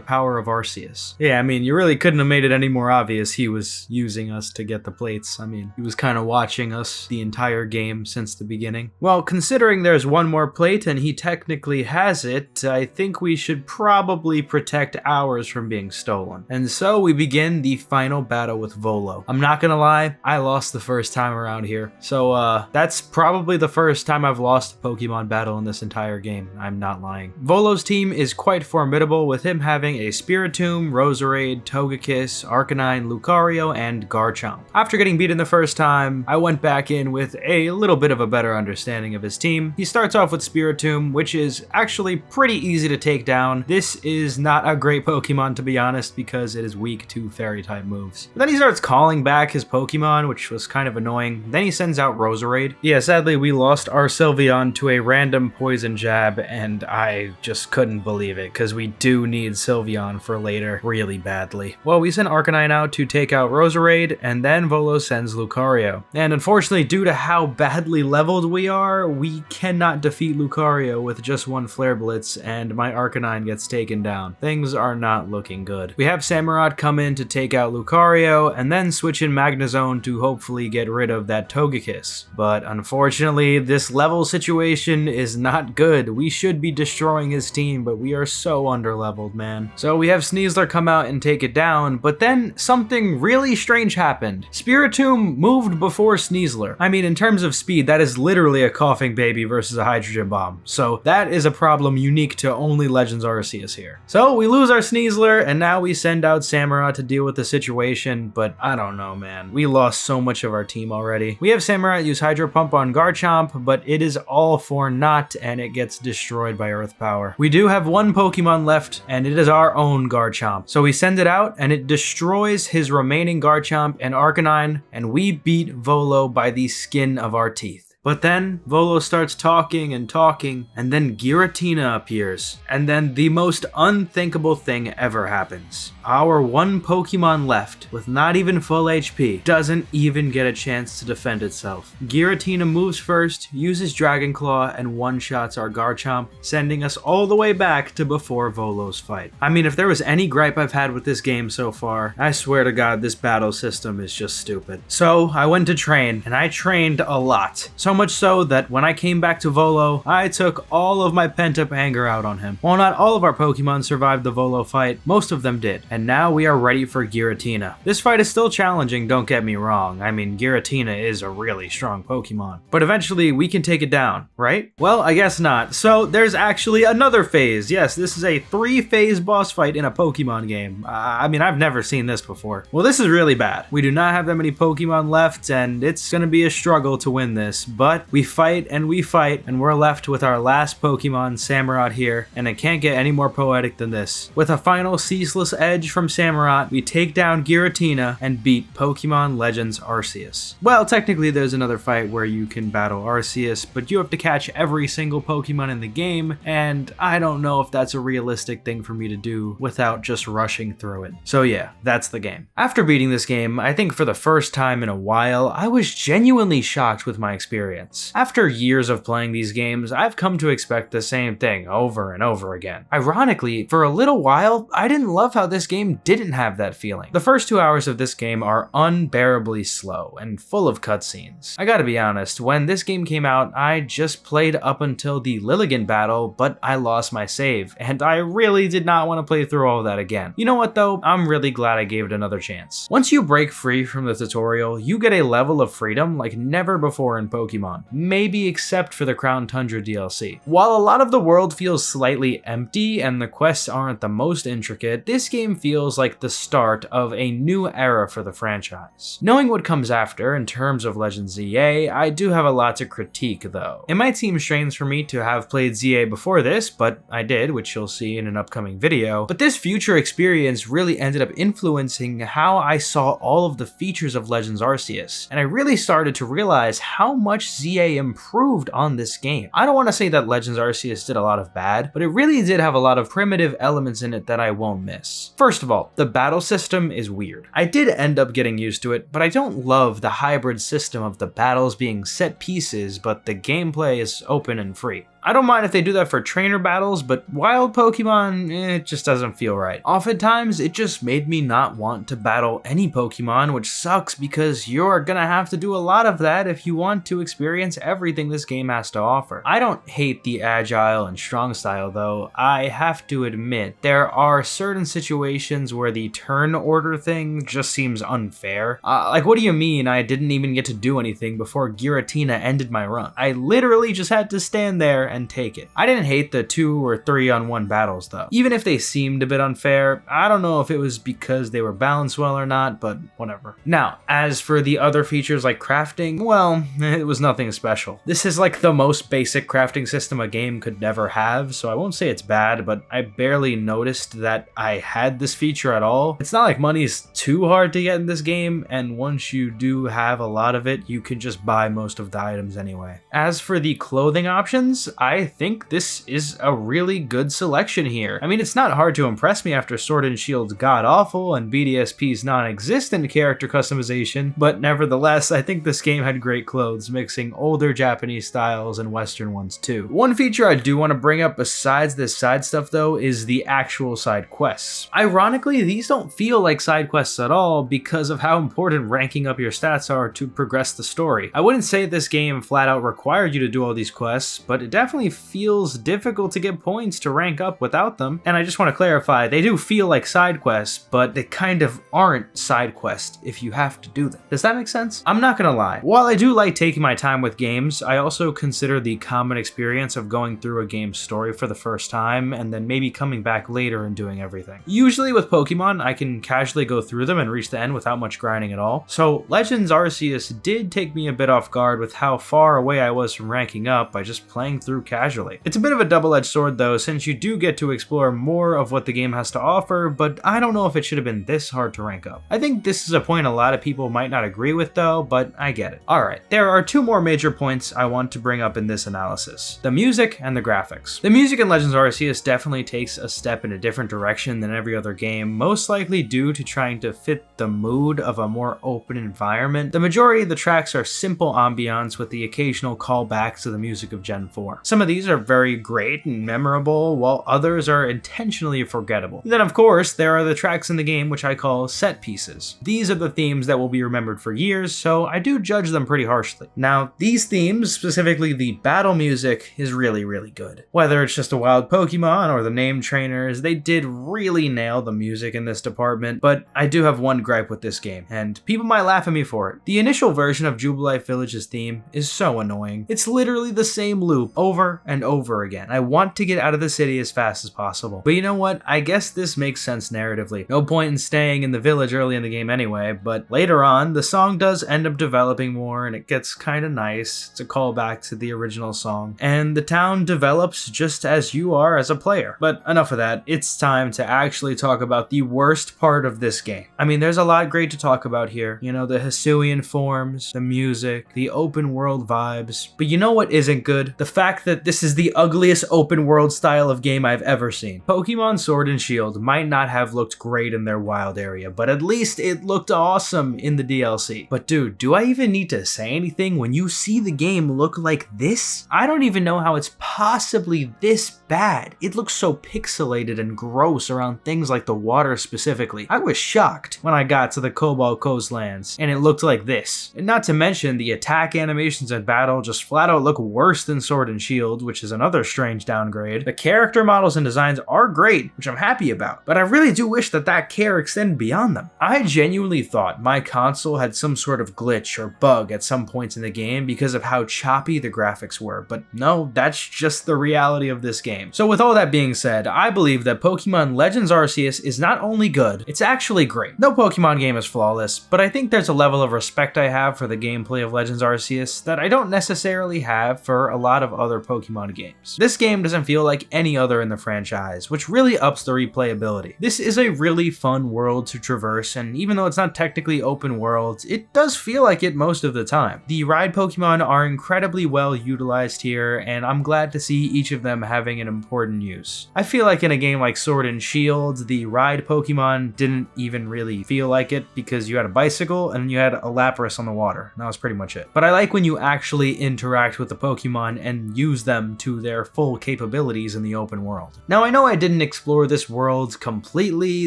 power of Arceus. Yeah, I mean, you really couldn't have made it any more obvious he was using us to get the plates. I mean, he was kind of watching us the entire game since the beginning. Well, considering there's one more plate and he technically has it, I think we should probably protect ours from being stolen. And so we begin the final battle with Volo. I'm not gonna lie, I lost the first time around here. So that's probably the first time I've lost a Pokemon battle in this entire game. I'm not lying. Volo's team is quite formidable, with him having a Spiritomb, Roserade, Togekiss, Arcanine, Lucario, and Garchomp. After getting beaten the first time, I went back in with a little bit of a better understanding of his team. He starts off with Spiritomb, which is actually pretty easy to take down. This is not a great Pokemon, to be honest, because it is weak to Fairy-type moves. But then he starts calling back his Pokemon, which was kind of annoying. Then he sends out Roserade. Yeah, sadly, we lost our Sylveon to a random poison jab, and I just couldn't believe it, because we do need Sylveon for later really badly. Well, we sent Arcanine out to take out Roserade, and then Volo sends Lucario. And unfortunately, due to how badly leveled we are, we cannot defeat Lucario with just one Flare Blitz, and my Arcanine gets taken down. Things are not looking good. We have Samurott come in to take out Lucario, and then switch in Magnezone to hopefully get rid of that Togekiss. But unfortunately, this level situation is not good. We should be destroying his team, but we are so underleveled, man. So we have Sneasler come out and take it down, but then something really strange happened. Spiritomb moved before Sneasler. I mean, in terms of speed, that is literally a coughing baby versus a hydrogen bomb. So that is a problem unique to only Legends Arceus here. So we lose our Sneasler, and now we send out Samurott to deal with the situation, but I don't know, man. We lost so much of our team already. We have Samurott use Hydro Pump on Garchomp, but it is all for naught, and it gets destroyed by Earth Power. We do have one Pokemon left, and it is our own Garchomp. So we send it out, and it destroys his remaining Garchomp and Arcanine, and we beat Volo by the skin of our teeth. But then Volo starts talking, and then Giratina appears. And then the most unthinkable thing ever happens. Our one Pokemon left, with not even full HP, doesn't even get a chance to defend itself. Giratina moves first, uses Dragon Claw, and one-shots our Garchomp, sending us all the way back to before Volo's fight. I mean, if there was any gripe I've had with this game so far, I swear to God, this battle system is just stupid. So I went to train, and I trained a lot. So So much so that when I came back to Volo, I took all of my pent-up anger out on him. While not all of our Pokemon survived the Volo fight, most of them did, and now we are ready for Giratina. This fight is still challenging, don't get me wrong. I mean, Giratina is a really strong Pokemon, but eventually we can take it down, right? Well, I guess not. So there's actually another phase. Yes, this is a 3-phase boss fight in a Pokemon game. I mean, I've never seen this before. Well, this is really bad. We do not have that many Pokemon left, and it's gonna be a struggle to win this, but we fight, and we're left with our last Pokemon, Samurott, here, and it can't get any more poetic than this. With a final ceaseless edge from Samurott, we take down Giratina and beat Pokemon Legends Arceus. Well, technically there's another fight where you can battle Arceus, but you have to catch every single Pokemon in the game, and I don't know if that's a realistic thing for me to do without just rushing through it. So yeah, that's the game. After beating this game, I think for the first time in a while, I was genuinely shocked with my experience. After years of playing these games, I've come to expect the same thing over and over again. Ironically, for a little while, I didn't love how this game didn't have that feeling. The first 2 hours of this game are unbearably slow and full of cutscenes. I gotta be honest, when this game came out, I just played up until the Lilligant battle, but I lost my save, and I really did not want to play through all of that again. You know what though? I'm really glad I gave it another chance. Once you break free from the tutorial, you get a level of freedom like never before in Pokemon, maybe except for the Crown Tundra DLC. While a lot of the world feels slightly empty and the quests aren't the most intricate, this game feels like the start of a new era for the franchise. Knowing what comes after in terms of Legends ZA, I do have a lot to critique though. It might seem strange for me to have played ZA before this, but I did, which you'll see in an upcoming video, but this future experience really ended up influencing how I saw all of the features of Legends Arceus, and I really started to realize how much ZA improved on this game. I don't want to say that Legends Arceus did a lot of bad, but it really did have a lot of primitive elements in it that I won't miss. First of all, the battle system is weird. I did end up getting used to it, but I don't love the hybrid system of the battles being set pieces, but the gameplay is open and free. I don't mind if they do that for trainer battles, but wild Pokemon, it just doesn't feel right. Oftentimes, it just made me not want to battle any Pokemon, which sucks because you're gonna have to do a lot of that if you want to experience everything this game has to offer. I don't hate the agile and strong style though. I have to admit, there are certain situations where the turn order thing just seems unfair. Like what do you mean I didn't even get to do anything before Giratina ended my run? I literally just had to stand there and take it. I didn't hate the 2 or 3-on-1 battles though. Even if they seemed a bit unfair, I don't know if it was because they were balanced well or not, but whatever. Now, as for the other features like crafting, well, it was nothing special. This is like the most basic crafting system a game could never have, so I won't say it's bad, but I barely noticed that I had this feature at all. It's not like money's too hard to get in this game, and once you do have a lot of it, you can just buy most of the items anyway. As for the clothing options, I think this is a really good selection here. I mean, it's not hard to impress me after Sword and Shield's god-awful and BDSP's non-existent character customization, but nevertheless, I think this game had great clothes, mixing older Japanese styles and Western ones too. One feature I do want to bring up besides this side stuff though is the actual side quests. Ironically, these don't feel like side quests at all because of how important ranking up your stats are to progress the story. I wouldn't say this game flat out required you to do all these quests, but it definitely feels difficult to get points to rank up without them. And I just want to clarify, they do feel like side quests, but they kind of aren't side quests if you have to do them. Does that make sense? I'm not gonna lie. While I do like taking my time with games, I also consider the common experience of going through a game's story for the first time and then maybe coming back later and doing everything. Usually with Pokemon, I can casually go through them and reach the end without much grinding at all. So Legends Arceus did take me a bit off guard with how far away I was from ranking up by just playing through casually. It's a bit of a double-edged sword though, since you do get to explore more of what the game has to offer, but I don't know if it should have been this hard to rank up. I think this is a point a lot of people might not agree with though, but I get it. Alright, there are 2 more major points I want to bring up in this analysis: the music and the graphics. The music in Legends Arceus definitely takes a step in a different direction than every other game, most likely due to trying to fit the mood of a more open environment. The majority of the tracks are simple ambiance with the occasional callbacks to the music of Gen 4. Some of these are very great and memorable, while others are intentionally forgettable. Then of course, there are the tracks in the game which I call set pieces. These are the themes that will be remembered for years, so I do judge them pretty harshly. Now, these themes, specifically the battle music, is really good. Whether it's just a wild Pokemon or the name trainers, they did really nail the music in this department, but I do have one gripe with this game, and people might laugh at me for it. The initial version of Jubilife Village's theme is so annoying. It's literally the same loop over and over again. I want to get out of the city as fast as possible. But you know what? I guess this makes sense narratively. No point in staying in the village early in the game anyway, but later on, the song does end up developing more and it gets kinda nice. It's a callback to the original song. And the town develops just as you are as a player. But enough of that. It's time to actually talk about the worst part of this game. I mean, there's a lot great to talk about here. You know, the Hisuian forms, the music, the open world vibes. But you know what isn't good? The fact that this is the ugliest open world style of game I've ever seen. Pokemon Sword and Shield might not have looked great in their wild area, but at least it looked awesome in the DLC. But dude, do I even need to say anything when you see the game look like this? I don't even know how it's possibly this bad. It looks so pixelated and gross around things like the water specifically. I was shocked when I got to the Cobalt Coastlands and it looked like this. And not to mention the attack animations in battle just flat out look worse than Sword and Shield, which is another strange downgrade. The character models and designs are great, which I'm happy about, but I really do wish that care extended beyond them. I genuinely thought my console had some sort of glitch or bug at some points in the game because of how choppy the graphics were, but no, that's just the reality of this game. So with all that being said, I believe that Pokemon Legends Arceus is not only good, it's actually great. No Pokemon game is flawless, but I think there's a level of respect I have for the gameplay of Legends Arceus that I don't necessarily have for a lot of other Pokemon games. This game doesn't feel like any other in the franchise, which really ups the replayability. This is a really fun world to traverse, and even though it's not technically open world, it does feel like it most of the time. The ride Pokemon are incredibly well utilized here, and I'm glad to see each of them having an important use. I feel like in a game like Sword and Shield, the ride Pokemon didn't even really feel like it because you had a bicycle and you had a Lapras on the water, and that was pretty much it. But I like when you actually interact with the Pokemon and use them to their full capabilities in the open world. Now I know I didn't explore this world completely,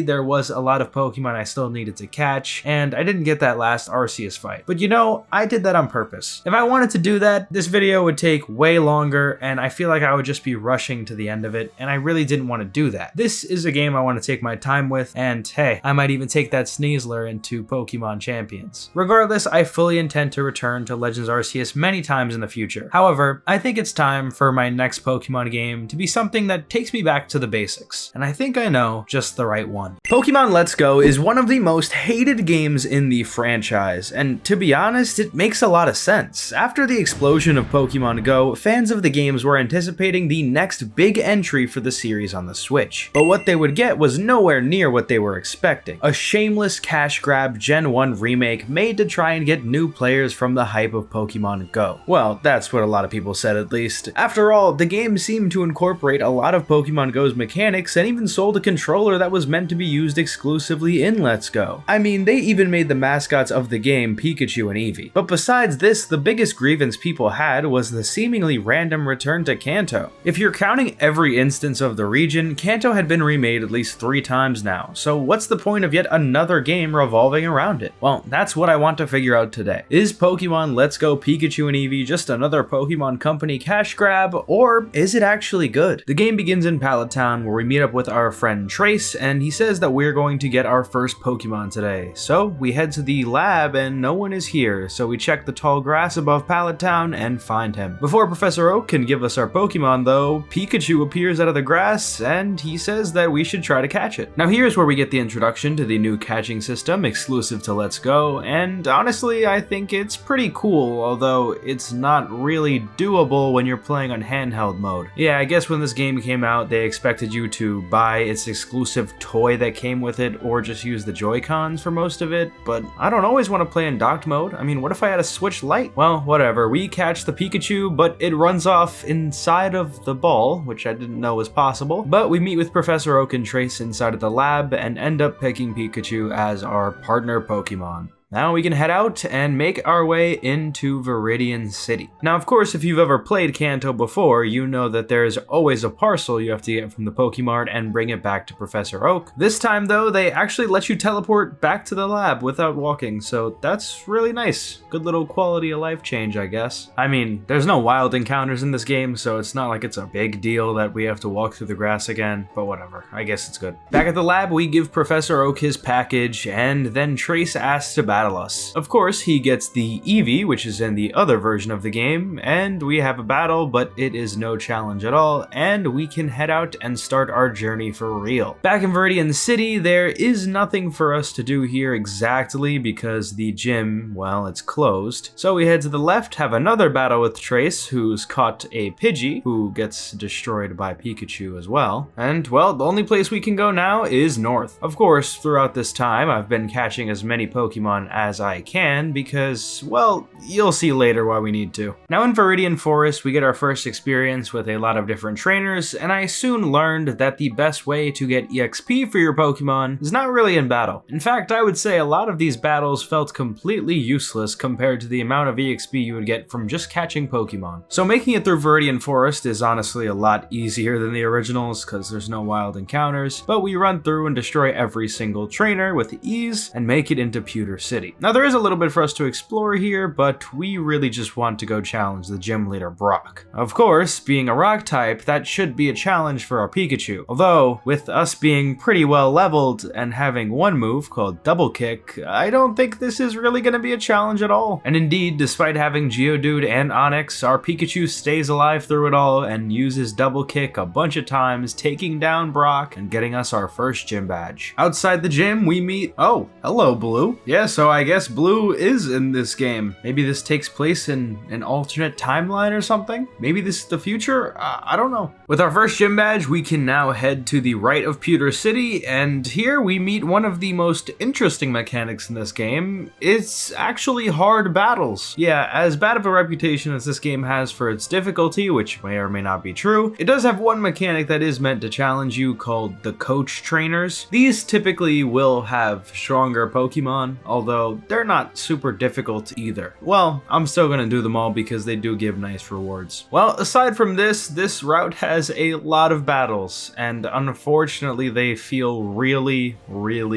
there was a lot of Pokemon I still needed to catch, and I didn't get that last Arceus fight. But you know, I did that on purpose. If I wanted to do that, this video would take way longer, and I feel like I would just be rushing to the end of it, and I really didn't want to do that. This is a game I want to take my time with, and hey, I might even take that Sneasler into Pokemon Champions. Regardless, I fully intend to return to Legends Arceus many times in the future. However, I think it's time for my next Pokemon game to be something that takes me back to the basics, and I think I know just the right one. Pokemon Let's Go is one of the most hated games in the franchise, and to be honest, it makes a lot of sense. After the explosion of Pokemon Go, fans of the games were anticipating the next big entry for the series on the Switch, but what they would get was nowhere near what they were expecting. A shameless cash grab Gen 1 remake made to try and get new players from the hype of Pokemon Go. Well, that's what a lot of people said at least. After all, the game seemed to incorporate a lot of Pokemon Go's mechanics and even sold a controller that was meant to be used exclusively in Let's Go. I mean, they even made the mascots of the game Pikachu and Eevee. But besides this, the biggest grievance people had was the seemingly random return to Kanto. If you're counting every instance of the region, Kanto had been remade at least 3 times now, so what's the point of yet another game revolving around it? Well, that's what I want to figure out today. Is Pokemon Let's Go Pikachu and Eevee just another Pokemon Company cash grab, or is it actually good? The game begins in Pallet Town, where we meet up with our friend Trace, and he says that we're going to get our first Pokemon today. So we head to the lab and no one is here, so we check the tall grass above Pallet Town and find him. Before Professor Oak can give us our Pokemon though, Pikachu appears out of the grass and he says that we should try to catch it. Now here's where we get the introduction to the new catching system exclusive to Let's Go, and honestly I think it's pretty cool, although it's not really doable when you're playing on handheld mode. Yeah, I guess when this game came out they expected you to buy its exclusive toy that came with it or just use the Joy-Cons for most of it, but I don't always want to play in docked mode. I mean, what if I had a Switch Lite? Well, whatever. We catch the Pikachu, but it runs off inside of the ball, which I didn't know was possible. But we meet with Professor Oak and Trace inside of the lab and end up picking Pikachu as our partner Pokemon. now we can head out and make our way into Viridian City. Now, of course, if you've ever played Kanto before, you know that there's always a parcel you have to get from the Pokemart and bring it back to Professor Oak. This time, though, they actually let you teleport back to the lab without walking, so that's really nice. Good little quality of life change, I guess. I mean, there's no wild encounters in this game, so it's not like it's a big deal that we have to walk through the grass again, but whatever, I guess it's good. Back at the lab, we give Professor Oak his package, and then Trace asks to battle us. Of course, he gets the Eevee, which is in the other version of the game, and we have a battle, but it is no challenge at all, and we can head out and start our journey for real. Back in Viridian City, there is nothing for us to do here exactly because the gym, well, it's closed. So we head to the left, have another battle with Trace, who's caught a Pidgey, who gets destroyed by Pikachu as well. And, well, the only place we can go now is north. Of course, throughout this time, I've been catching as many Pokemon as I can because, well, you'll see later why we need to. Now in Viridian Forest, we get our first experience with a lot of different trainers, and I soon learned that the best way to get EXP for your Pokemon is not really in battle. In fact, I would say a lot of these battles felt completely useless compared to the amount of EXP you would get from just catching Pokemon. So making it through Viridian Forest is honestly a lot easier than the originals because there's no wild encounters, but we run through and destroy every single trainer with ease and make it into Pewter City. Now there is a little bit for us to explore here, but we really just want to go challenge the gym leader Brock. Of course, being a rock type, that should be a challenge for our Pikachu. Although, with us being pretty well leveled and having one move called Double Kick, I don't think this is really going to be a challenge at all. And indeed, despite having Geodude and Onix, our Pikachu stays alive through it all and uses Double Kick a bunch of times, taking down Brock and getting us our first gym badge. Outside the gym, we meet... Oh, hello, Blue. Yeah, so I guess Blue is in this game. Maybe this takes place in an alternate timeline or something? Maybe this is the future? I don't know. With our first gym badge, we can now head to the right of Pewter City, and here we meet one of the most interesting mechanics in this game. It's actually hard battles. Yeah, as bad of a reputation as this game has for its difficulty, which may or may not be true, it does have one mechanic that is meant to challenge you called the Coach Trainers. These typically will have stronger Pokemon, although they're not super difficult either. Well, I'm still gonna do them all because they do give nice rewards. Well, aside from this route has a lot of battles, and unfortunately they feel really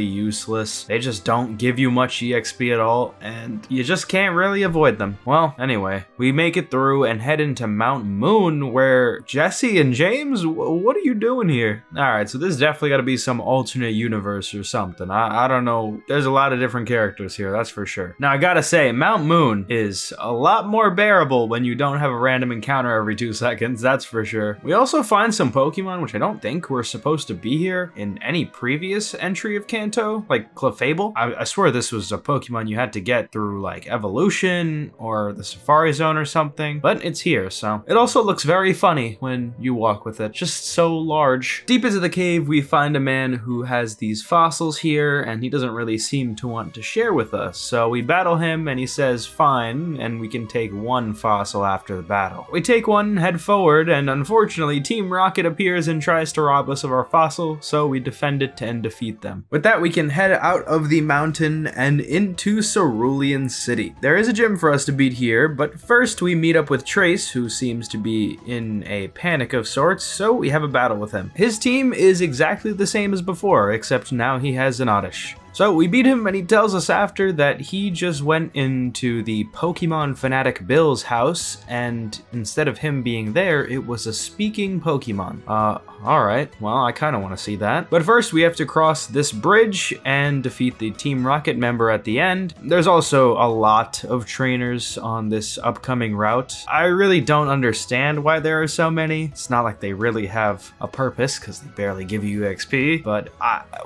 useless. They just don't give you much EXP at all, and you just can't really avoid them. Well, anyway, we make it through and head into Mount Moon, where Jesse and James, what are you doing here? Alright, so this definitely gotta be some alternate universe or something. I don't know. There's a lot of different characters here, that's for sure. Now, I gotta say, Mount Moon is a lot more bearable when you don't have a random encounter every 2 seconds, that's for sure. We also find some Pokemon which I don't think were supposed to be here in any previous entry of Kanto, like Clefable. I swear this was a Pokemon you had to get through like Evolution or the Safari Zone or something, but it's here, so. It also looks very funny when you walk with it, just so large. Deep into the cave, we find a man who has these fossils here, and he doesn't really seem to want to share with us, so we battle him and he says fine, and we can take one fossil after the battle. We take one, head forward, and unfortunately Team Rocket appears and tries to rob us of our fossil, so we defend it and defeat them. With that, we can head out of the mountain and into Cerulean City. There is a gym for us to beat here, but first we meet up with Trace, who seems to be in a panic of sorts, so we have a battle with him. His team is exactly the same as before, except now he has an Oddish. So we beat him, and he tells us after that he just went into the Pokemon fanatic Bill's house, and instead of him being there, it was a speaking Pokemon. Alright, well, I kind of want to see that. But first, we have to cross this bridge and defeat the Team Rocket member at the end. There's also a lot of trainers on this upcoming route. I really don't understand why there are so many. It's not like they really have a purpose, because they barely give you XP, but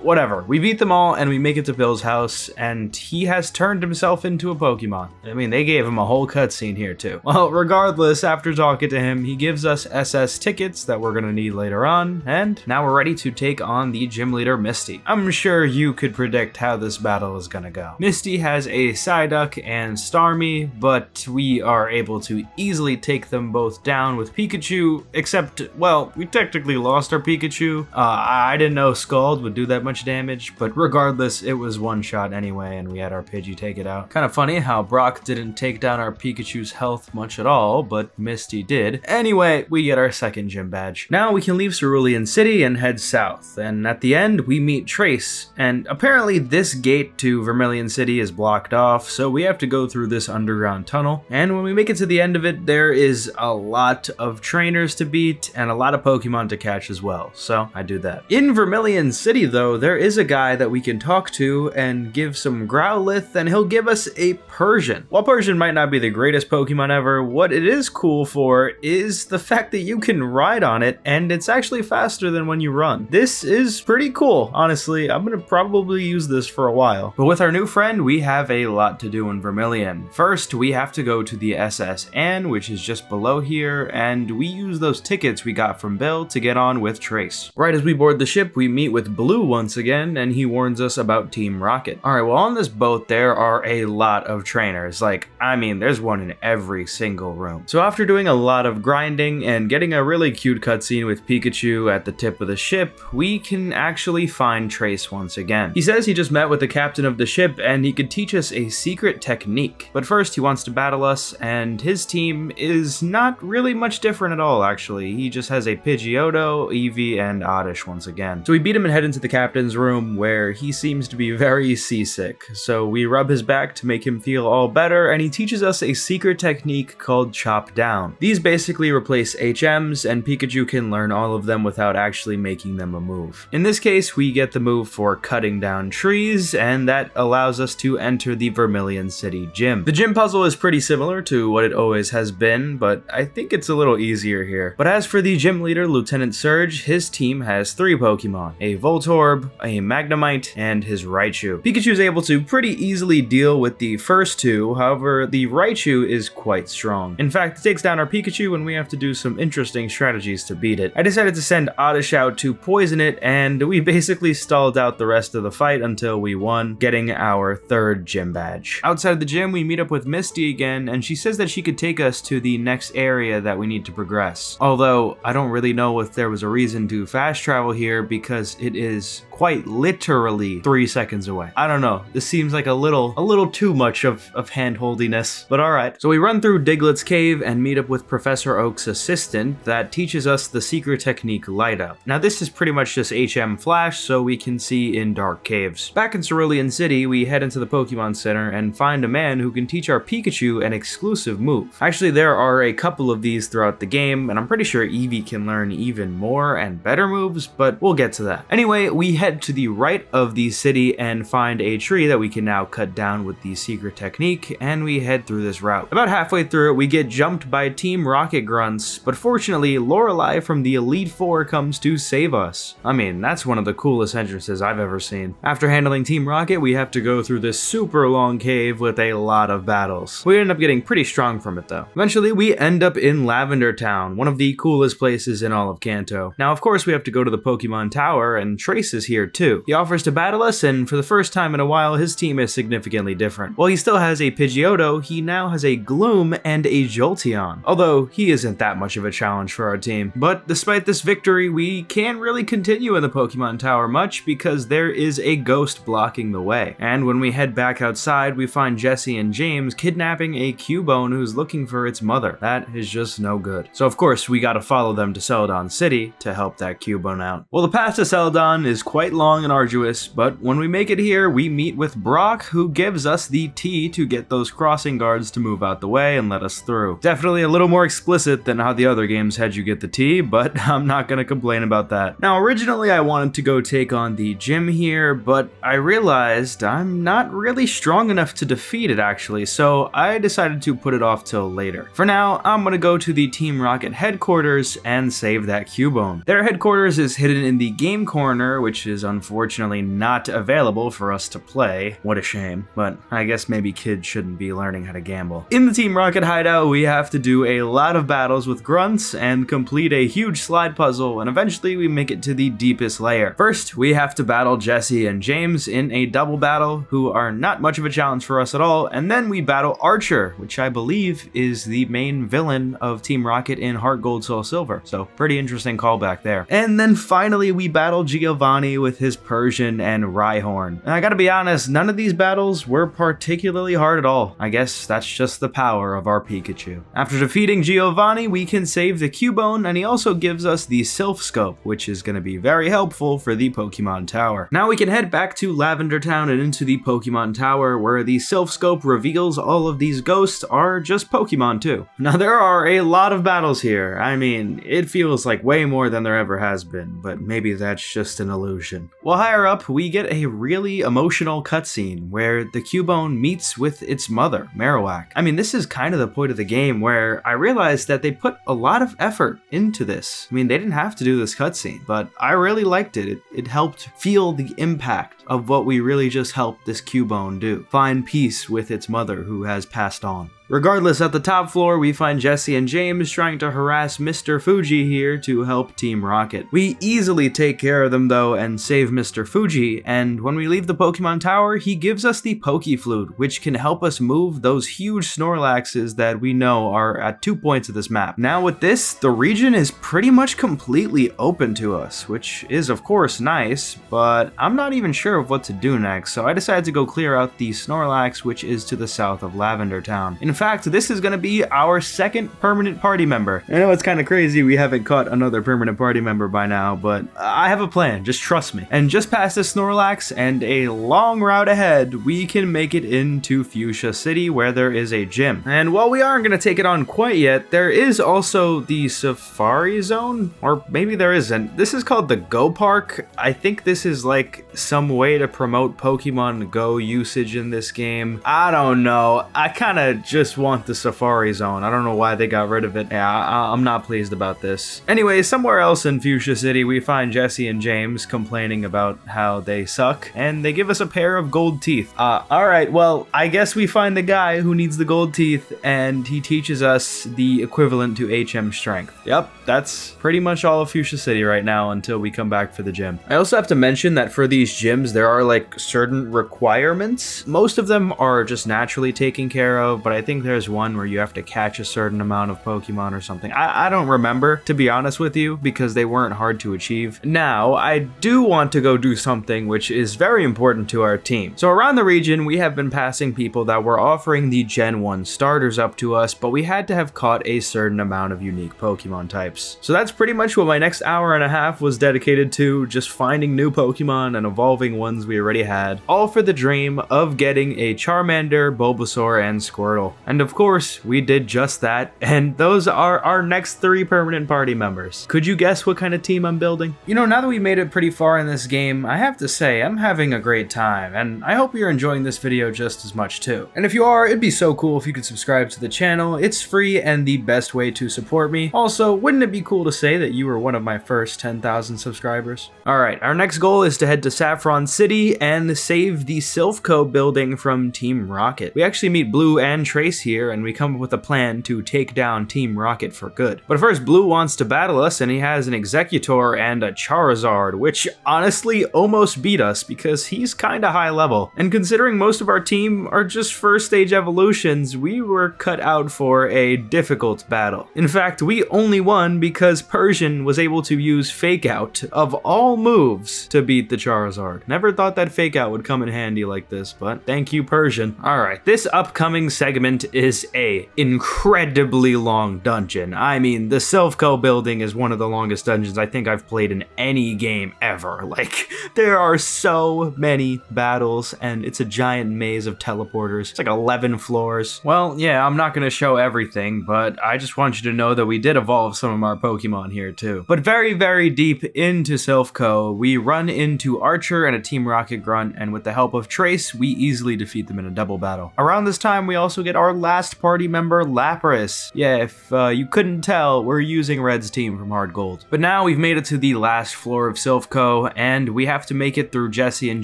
whatever. We beat them all, and we make it to Bill's house, and he has turned himself into a Pokemon. I mean, they gave him a whole cutscene here, too. Well, regardless, after talking to him, he gives us SS tickets that we're gonna need later on, and now we're ready to take on the gym leader, Misty. I'm sure you could predict how this battle is gonna go. Misty has a Psyduck and Starmie, but we are able to easily take them both down with Pikachu, except, well, we technically lost our Pikachu. I didn't know Scald would do that much damage, but regardless, it was one shot anyway, and we had our Pidgey take it out. Kind of funny how Brock didn't take down our Pikachu's health much at all, but Misty did. Anyway, we get our second gym badge. Now we can leave Cerulean City and head south, and at the end we meet Trace, and apparently this gate to Vermilion City is blocked off, so we have to go through this underground tunnel, and when we make it to the end of it, there is a lot of trainers to beat and a lot of Pokemon to catch as well, so I do that. In Vermilion City though, there is a guy that we can talk to and give some Growlithe, and he'll give us a Persian. While Persian might not be the greatest Pokemon ever, what it is cool for is the fact that you can ride on it, and it's actually faster than when you run. This is pretty cool, honestly. I'm gonna probably use this for a while. But with our new friend, we have a lot to do in Vermilion. First, we have to go to the SS Anne, which is just below here, and we use those tickets we got from Bill to get on with Trace. Right as we board the ship, we meet with Blue once again, and he warns us about Team Rocket. Alright, well on this boat there are a lot of trainers. Like, I mean, there's one in every single room. So after doing a lot of grinding and getting a really cute cutscene with Pikachu at the tip of the ship, we can actually find Trace once again. He says he just met with the captain of the ship and he could teach us a secret technique. But first he wants to battle us, and his team is not really much different at all actually. He just has a Pidgeotto, Eevee, and Oddish once again. So we beat him and head into the captain's room where he seems to be very seasick. So we rub his back to make him feel all better, and he teaches us a secret technique called Chop Down. These basically replace HMs, and Pikachu can learn all of them without actually making them a move. In this case, we get the move for cutting down trees, and that allows us to enter the Vermilion City gym. The gym puzzle is pretty similar to what it always has been, but I think it's a little easier here. But as for the gym leader, Lieutenant Surge, his team has 3 Pokemon, a Voltorb, a Magnemite, and his Raichu. Pikachu is able to pretty easily deal with the first 2, however, the Raichu is quite strong. In fact, it takes down our Pikachu and we have to do some interesting strategies to beat it. I decided to send Oddish out to poison it, and we basically stalled out the rest of the fight until we won, getting our 3rd gym badge. Outside the gym, we meet up with Misty again, and she says that she could take us to the next area that we need to progress. Although, I don't really know if there was a reason to fast travel here because it is quite literally 3 seconds away. I don't know, this seems like a little too much of hand-holdiness, but alright. So we run through Diglett's cave and meet up with Professor Oak's assistant that teaches us the secret technique Light Up. Now this is pretty much just HM Flash, so we can see in dark caves. Back in Cerulean City, we head into the Pokemon Center and find a man who can teach our Pikachu an exclusive move. Actually, there are a couple of these throughout the game, and I'm pretty sure Eevee can learn even more and better moves, but we'll get to that. Anyway, we head to the right of the city and find a tree that we can now cut down with the secret technique, and we head through this route. About halfway through it, we get jumped by Team Rocket grunts, but fortunately, Lorelei from the Elite Four comes to save us. I mean, that's one of the coolest entrances I've ever seen. After handling Team Rocket, we have to go through this super long cave with a lot of battles. We end up getting pretty strong from it though. Eventually, we end up in Lavender Town, one of the coolest places in all of Kanto. Now, of course, we have to go to the Pokemon Tower, and Trace is here too. He offers to battle us, and for the first time in a while, his team is significantly different. While he still has a Pidgeotto, he now has a Gloom and a Jolteon, although he isn't that much of a challenge for our team. But despite this victory, we can't really continue in the Pokemon Tower much because there is a ghost blocking the way. And when we head back outside, we find Jesse and James kidnapping a Cubone who's looking for its mother. That is just no good. So of course, we gotta follow them to Celadon City to help that Cubone out. Well, the path to Celadon is quite long and arduous, but when we make it here, we meet with Brock, who gives us the T to get those crossing guards to move out the way and let us through. Definitely a little more explicit than how the other games had you get the T, but I'm not gonna complain about that. Now, originally I wanted to go take on the gym here, but I realized I'm not really strong enough to defeat it actually, so I decided to put it off till later. For now, I'm gonna go to the Team Rocket headquarters and save that Cubone. Their headquarters is hidden in the game corner, which is unfortunately not available for us to play. What a shame, but I guess maybe kids shouldn't be learning how to gamble. In the Team Rocket hideout, we have to do a lot of battles with grunts and complete a huge slide puzzle, and eventually we make it to the deepest layer. First, we have to battle Jesse and James in a double battle, who are not much of a challenge for us at all, and then we battle Archer, which I believe is the main villain of Team Rocket in Heart Gold Soul Silver, so pretty interesting callback there. And then finally we battle Giovanni with his Persian and Rhyhorn. And I gotta be honest, none of these battles were particularly hard at all. I guess that's just the power of our Pikachu. After defeating Giovanni, we can save the Cubone, and he also gives us the Silph Scope, which is going to be very helpful for the Pokemon Tower. Now we can head back to Lavender Town and into the Pokemon Tower, where the Silph Scope reveals all of these ghosts are just Pokemon too. Now there are a lot of battles here. I mean, it feels like way more than there ever has been, but maybe that's just an illusion. Well, higher up, we get a really emotional cutscene where the Cubone meets with its mother, Marowak. I mean, this is kind of the point of the game where I realized that they put a lot of effort into this. I mean, they didn't have to do this cutscene, but I really liked it. It helped feel the impact of what we really just helped this Cubone do. Find peace with its mother who has passed on. Regardless, at the top floor, we find Jessie and James trying to harass Mr. Fuji here to help Team Rocket. We easily take care of them though and save Mr. Fuji, and when we leave the Pokemon Tower, he gives us the Pokeflute, which can help us move those huge Snorlaxes that we know are at 2 points of this map. Now with this, the region is pretty much completely open to us, which is of course nice, but I'm not even sure of what to do next, so I decided to go clear out the Snorlax, which is to the south of Lavender Town. In fact, this is going to be our second permanent party member. I know it's kind of crazy we haven't caught another permanent party member by now, but I have a plan, just trust me. And just past the Snorlax and a long route ahead, we can make it into Fuchsia City where there is a gym. And while we aren't going to take it on quite yet, there is also the Safari Zone, or maybe there isn't. This is called the Go Park. I think this is like some way to promote Pokemon Go usage in this game. I don't know. I kind of just want the Safari Zone. I don't know why they got rid of it. Yeah, I'm not pleased about this. Anyway, somewhere else in Fuchsia City, we find Jessie and James complaining about how they suck, and they give us a pair of gold teeth. Alright, well, I guess we find the guy who needs the gold teeth, and he teaches us the equivalent to HM Strength. Yep, that's pretty much all of Fuchsia City right now until we come back for the gym. I also have to mention that for these gyms, there are like certain requirements. Most of them are just naturally taken care of, but I think there's one where you have to catch a certain amount of Pokemon or something. I don't remember, to be honest with you, because they weren't hard to achieve. Now, I do want to go do something which is very important to our team. So around the region, we have been passing people that were offering the Gen 1 starters up to us, but we had to have caught a certain amount of unique Pokemon types. So that's pretty much what my next hour and a half was dedicated to, just finding new Pokemon and evolving ones we already had, all for the dream of getting a Charmander, Bulbasaur, and Squirtle. And of course, we did just that, and those are our next 3 permanent party members. Could you guess what kind of team I'm building? You know, now that we made it pretty far in this game, I have to say, I'm having a great time, and I hope you're enjoying this video just as much too. And if you are, it'd be so cool if you could subscribe to the channel. It's free and the best way to support me. Also, wouldn't it be cool to say that you were one of my first 10,000 subscribers? Alright, our next goal is to head to Saffron City and save the Silph Co building from Team Rocket. We actually meet Blue and Trace here, and we come up with a plan to take down Team Rocket for good. But first, Blue wants to battle us, and he has an Exeggutor and a Charizard, which honestly almost beat us because he's kinda high level. And considering most of our team are just first stage evolutions, we were cut out for a difficult battle. In fact, we only won because Persian was able to use Fake Out of all moves to beat the Charizard. Never thought that Fake Out would come in handy like this, but thank you, Persian. Alright, this upcoming segment is a incredibly long dungeon. I mean, the Silph Co building is one of the longest dungeons I think I've played in any game ever. Like, there are so many battles, and it's a giant maze of teleporters. It's like 11 floors. Well, yeah, I'm not gonna show everything, but I just want you to know that we did evolve some of our Pokemon here too. But very, very deep into Silph Co, we run into Archer and a Team Rocket Grunt, and with the help of Trace, we easily defeat them in a double battle. Around this time, we also get our last party member, Lapras. Yeah, if you couldn't tell, we're using Red's team from Hard Gold. But now we've made it to the last floor of Silph Co, and we have to make it through Jessie and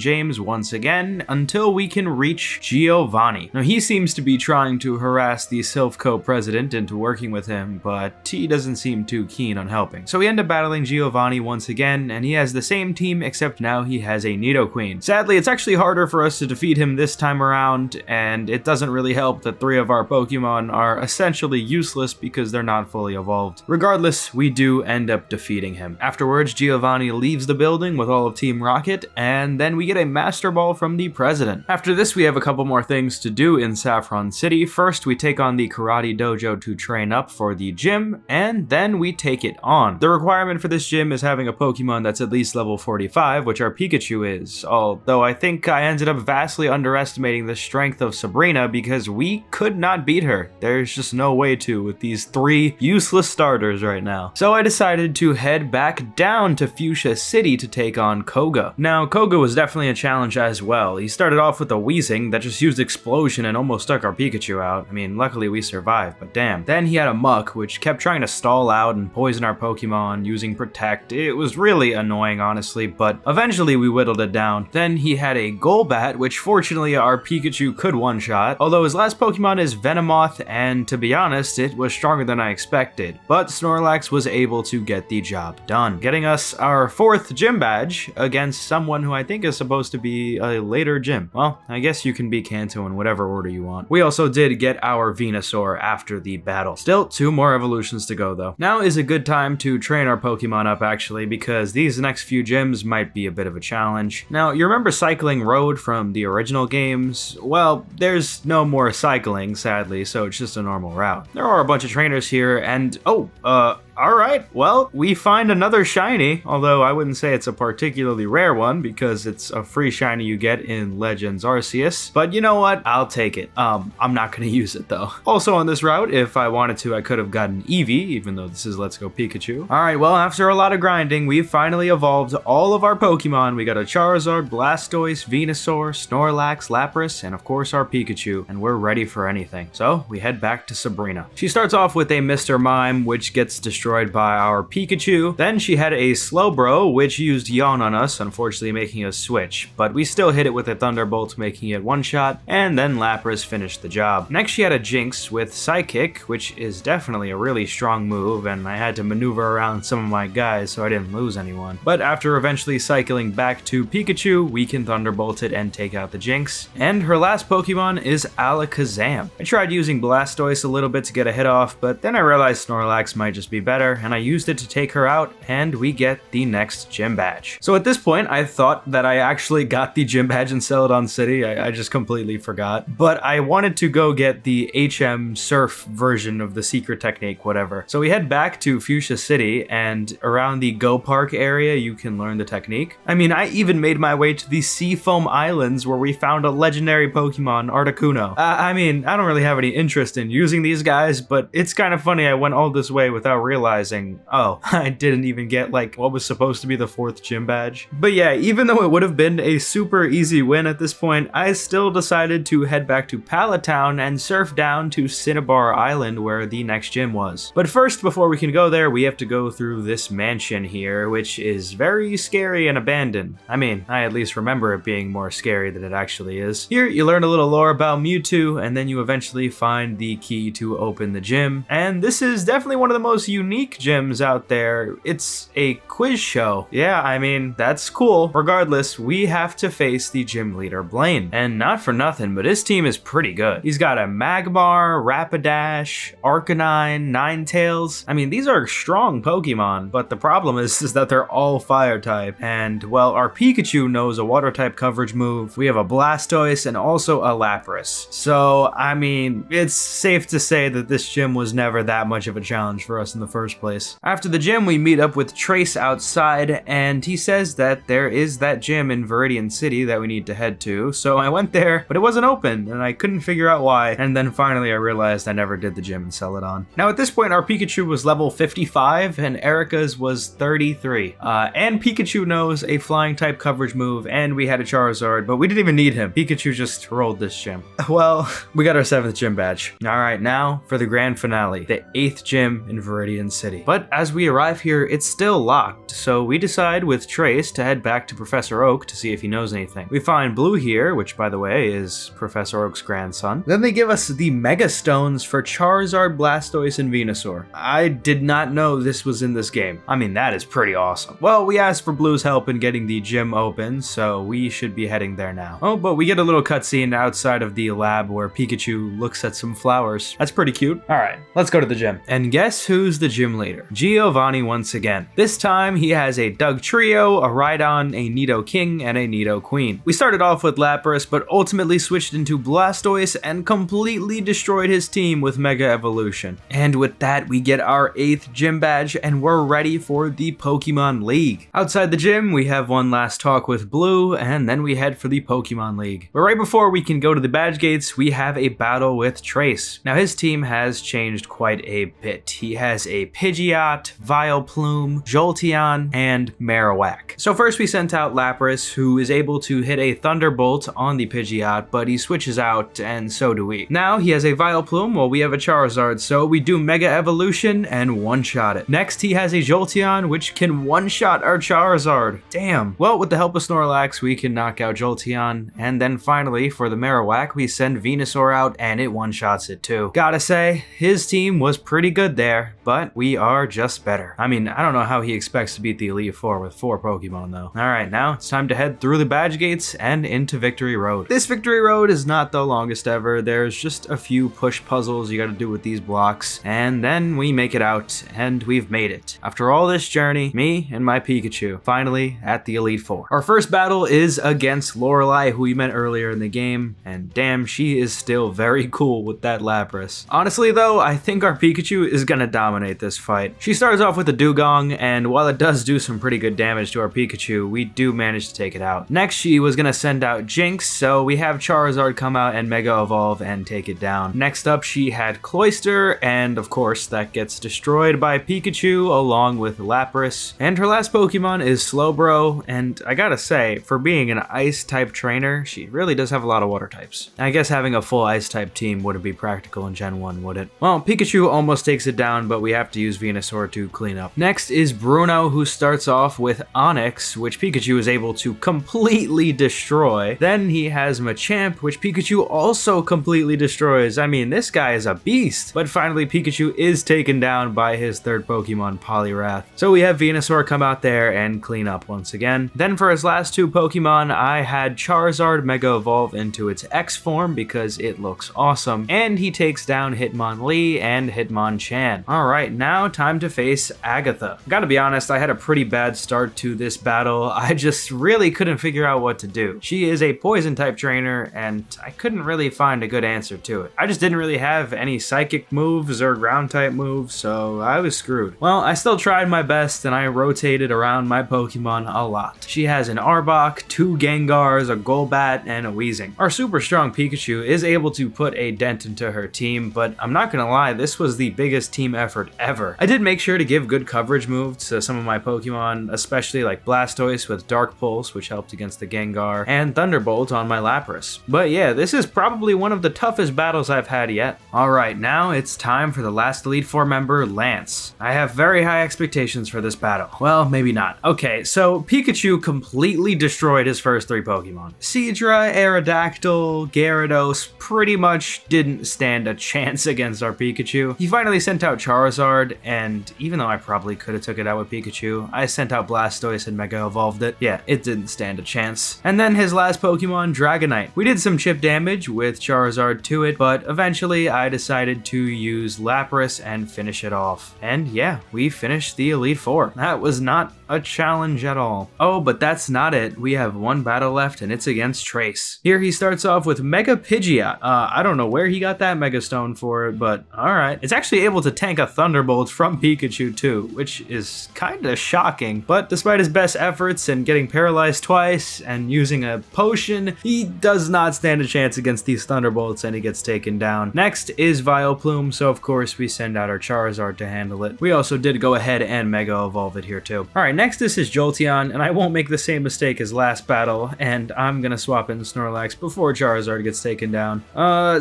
James once again until we can reach Giovanni. Now, he seems to be trying to harass the Silph Co president into working with him, but he doesn't seem too keen on helping. So we end up battling Giovanni once again, and he has the same team, except now he has a Nidoqueen. Sadly, it's actually harder for us to defeat him this time around, and it doesn't really help that 3 of our Pokemon are essentially useless because they're not fully evolved. Regardless, we do end up defeating him. Afterwards, Giovanni leaves the building with all of Team Team Rocket, and then we get a Master Ball from the President. After this, we have a couple more things to do in Saffron City. First, we take on the Karate Dojo to train up for the gym, and then we take it on. The requirement for this gym is having a Pokemon that's at least level 45, which our Pikachu is, although I think I ended up vastly underestimating the strength of Sabrina because we could not beat her. There's just no way to with these 3 useless starters right now. So I decided to head back down to Fuchsia City to take on Koga. Now, Koga was definitely a challenge as well. He started off with a Weezing that just used Explosion and almost took our Pikachu out. I mean, luckily we survived, but damn. Then he had a Muck, which kept trying to stall out and poison our Pokemon using Protect. It was really annoying, honestly, but eventually we whittled it down. Then he had a Golbat, which fortunately our Pikachu could one-shot, although his last Pokemon is Venomoth, and to be honest, it was stronger than I expected. But Snorlax was able to get the job done, getting us our 4th gym badge against someone who I think is supposed to be a later gym. Well, I guess you can be Kanto in whatever order you want. We also did get our Venusaur after the battle. Still 2 more evolutions to go though. Now is a good time to train our Pokemon up actually, because these next few gyms might be a bit of a challenge. Now, you remember Cycling Road from the original games? Well, there's no more cycling, sadly, so it's just a normal route. There are a bunch of trainers here, and alright, well, we find another shiny, although I wouldn't say it's a particularly rare one because it's a free shiny you get in Legends Arceus, but you know what? I'll take it. I'm not gonna use it though. Also on this route, if I wanted to, I could have gotten Eevee, even though this is Let's Go Pikachu. Alright, well, after a lot of grinding, we've finally evolved all of our Pokemon. We got a Charizard, Blastoise, Venusaur, Snorlax, Lapras, and of course our Pikachu, and we're ready for anything. So, we head back to Sabrina. She starts off with a Mr. Mime, which gets destroyed by our Pikachu. Then she had a Slowbro, which used Yawn on us, unfortunately making us switch, but we still hit it with a Thunderbolt, making it one-shot, and then Lapras finished the job. Next she had a Jinx with Psychic, which is definitely a really strong move, and I had to maneuver around some of my guys so I didn't lose anyone. But after eventually cycling back to Pikachu, we can Thunderbolt it and take out the Jinx. And her last Pokemon is Alakazam. I tried using Blastoise a little bit to get a hit off, but then I realized Snorlax might just be better, and I used it to take her out, and we get the next gym badge. So at this point, I thought that I actually got the gym badge in Celadon City. I just completely forgot. But I wanted to go get the HM Surf version of the secret technique, whatever. So we head back to Fuchsia City, and around the Go Park area, you can learn the technique. I mean, I even made my way to the Seafoam Islands where we found a legendary Pokemon, Articuno. I mean, I don't really have any interest in using these guys, but it's kind of funny I went all this way without realizing, oh, I didn't even get like what was supposed to be the 4th gym badge. But yeah, even though it would have been a super easy win at this point, I still decided to head back to Pallet Town and surf down to Cinnabar Island where the next gym was. But first, before we can go there, we have to go through this mansion here, which is very scary and abandoned. I mean, I at least remember it being more scary than it actually is. Here, you learn a little lore about Mewtwo, and then you eventually find the key to open the gym. And this is definitely one of the most unique gyms out there. It's a quiz show. Yeah, I mean, that's cool. Regardless, we have to face the gym leader, Blaine. And not for nothing, but his team is pretty good. He's got a Magmar, Rapidash, Arcanine, Ninetales. I mean, these are strong Pokemon, but the problem is that they're all fire type. And, well, our Pikachu knows a water type coverage move. We have a Blastoise and also a Lapras. So, I mean, it's safe to say that this gym was never that much of a challenge for us in the first place. After the gym, we meet up with Trace outside, and he says that there is that gym in Viridian City that we need to head to. So I went there, but it wasn't open, and I couldn't figure out why. And then finally I realized I never did the gym in Celadon. Now at this point, our Pikachu was level 55, and Erica's was 33. And Pikachu knows a flying type coverage move, and we had a Charizard, but we didn't even need him. Pikachu just rolled this gym. Well, we got our 7th gym badge. Alright, now for the grand finale, the 8th gym in Viridian City. But as we arrive here, it's still locked, so we decide with Trace to head back to Professor Oak to see if he knows anything. We find Blue here, which by the way is Professor Oak's grandson. Then they give us the Mega Stones for Charizard, Blastoise, and Venusaur. I did not know this was in this game. I mean, that is pretty awesome. Well, we asked for Blue's help in getting the gym open, so we should be heading there now. Oh, but we get a little cutscene outside of the lab where Pikachu looks at some flowers. That's pretty cute. Alright, let's go to the gym. And guess who's the gym leader, Giovanni once again. This time he has a Dugtrio, a Rhydon, a Nidoking, and a Nidoqueen. We started off with Lapras, but ultimately switched into Blastoise and completely destroyed his team with Mega Evolution. And with that, we get our 8th gym badge and we're ready for the Pokemon League. Outside the gym, we have one last talk with Blue, and then we head for the Pokemon League. But right before we can go to the badge gates, we have a battle with Trace. Now his team has changed quite a bit. He has a Pidgeot, Vileplume, Jolteon, and Marowak. So first we sent out Lapras, who is able to hit a Thunderbolt on the Pidgeot, but he switches out, and so do we. Now he has a Vileplume, while we have a Charizard, so we do Mega Evolution and one-shot it. Next he has a Jolteon, which can one-shot our Charizard. Damn. Well, with the help of Snorlax, we can knock out Jolteon, and then finally, for the Marowak, we send Venusaur out, and it one-shots it too. Gotta say, his team was pretty good there, but we are just better. I mean, I don't know how he expects to beat the Elite Four with 4 Pokemon though. Alright, now it's time to head through the badge gates and into Victory Road. This Victory Road is not the longest ever. There's just a few push puzzles you gotta do with these blocks, and then we make it out, and we've made it. After all this journey, me and my Pikachu, finally at the Elite Four. Our first battle is against Lorelei, who we met earlier in the game, and damn, she is still very cool with that Lapras. Honestly though, I think our Pikachu is gonna dominate this fight. She starts off with the Dugong, and while it does do some pretty good damage to our Pikachu, we do manage to take it out. Next, she was gonna send out Jinx, so we have Charizard come out and Mega Evolve and take it down. Next up, she had Cloyster, and of course, that gets destroyed by Pikachu along with Lapras. And her last Pokemon is Slowbro, and I gotta say, for being an Ice-type trainer, she really does have a lot of Water types. I guess having a full Ice-type team wouldn't be practical in Gen 1, would it? Well, Pikachu almost takes it down, but we have to use Venusaur to clean up. Next is Bruno, who starts off with Onix, which Pikachu is able to completely destroy. Then he has Machamp, which Pikachu also completely destroys. I mean, this guy is a beast. But finally, Pikachu is taken down by his 3rd Pokemon, Poliwrath. So we have Venusaur come out there and clean up once again. Then for his last 2 Pokemon, I had Charizard Mega Evolve into its X form because it looks awesome. And he takes down Hitmonlee and Hitmonchan. Alright, now time to face Agatha. Gotta be honest, I had a pretty bad start to this battle. I just really couldn't figure out what to do. She is a poison type trainer, and I couldn't really find a good answer to it. I just didn't really have any psychic moves or ground type moves, so I was screwed. Well, I still tried my best, and I rotated around my Pokemon a lot. She has an Arbok, 2 Gengars, a Golbat, and a Weezing. Our super strong Pikachu is able to put a dent into her team, but I'm not gonna lie, this was the biggest team effort ever. I did make sure to give good coverage moves to some of my Pokemon, especially like Blastoise with Dark Pulse, which helped against the Gengar, and Thunderbolt on my Lapras. But yeah, this is probably one of the toughest battles I've had yet. Alright, now it's time for the last Elite Four member, Lance. I have very high expectations for this battle. Well, maybe not. Okay, so Pikachu completely destroyed his first 3 Pokemon. Seadra, Aerodactyl, Gyarados pretty much didn't stand a chance against our Pikachu. He finally sent out Charizard, and even though I probably could have took it out with Pikachu, I sent out Blastoise and Mega Evolved it. Yeah, it didn't stand a chance. And then his last Pokemon, Dragonite. We did some chip damage with Charizard to it, but eventually I decided to use Lapras and finish it off. And yeah, we finished the Elite Four. That was not a challenge at all. Oh, but that's not it. We have one battle left, and it's against Trace. Here he starts off with Mega Pidgeot. I don't know where he got that Mega Stone for it, but alright. It's actually able to tank a Thunderbolt from Pikachu too, which is kinda shocking. But despite his best efforts and getting paralyzed twice and using a potion, he does not stand a chance against these Thunderbolts, and he gets taken down. Next is Vileplume, so of course we send out our Charizard to handle it. We also did go ahead and Mega Evolve it here too. Alright, next is his Jolteon, and I won't make the same mistake as last battle, and I'm gonna swap in Snorlax before Charizard gets taken down.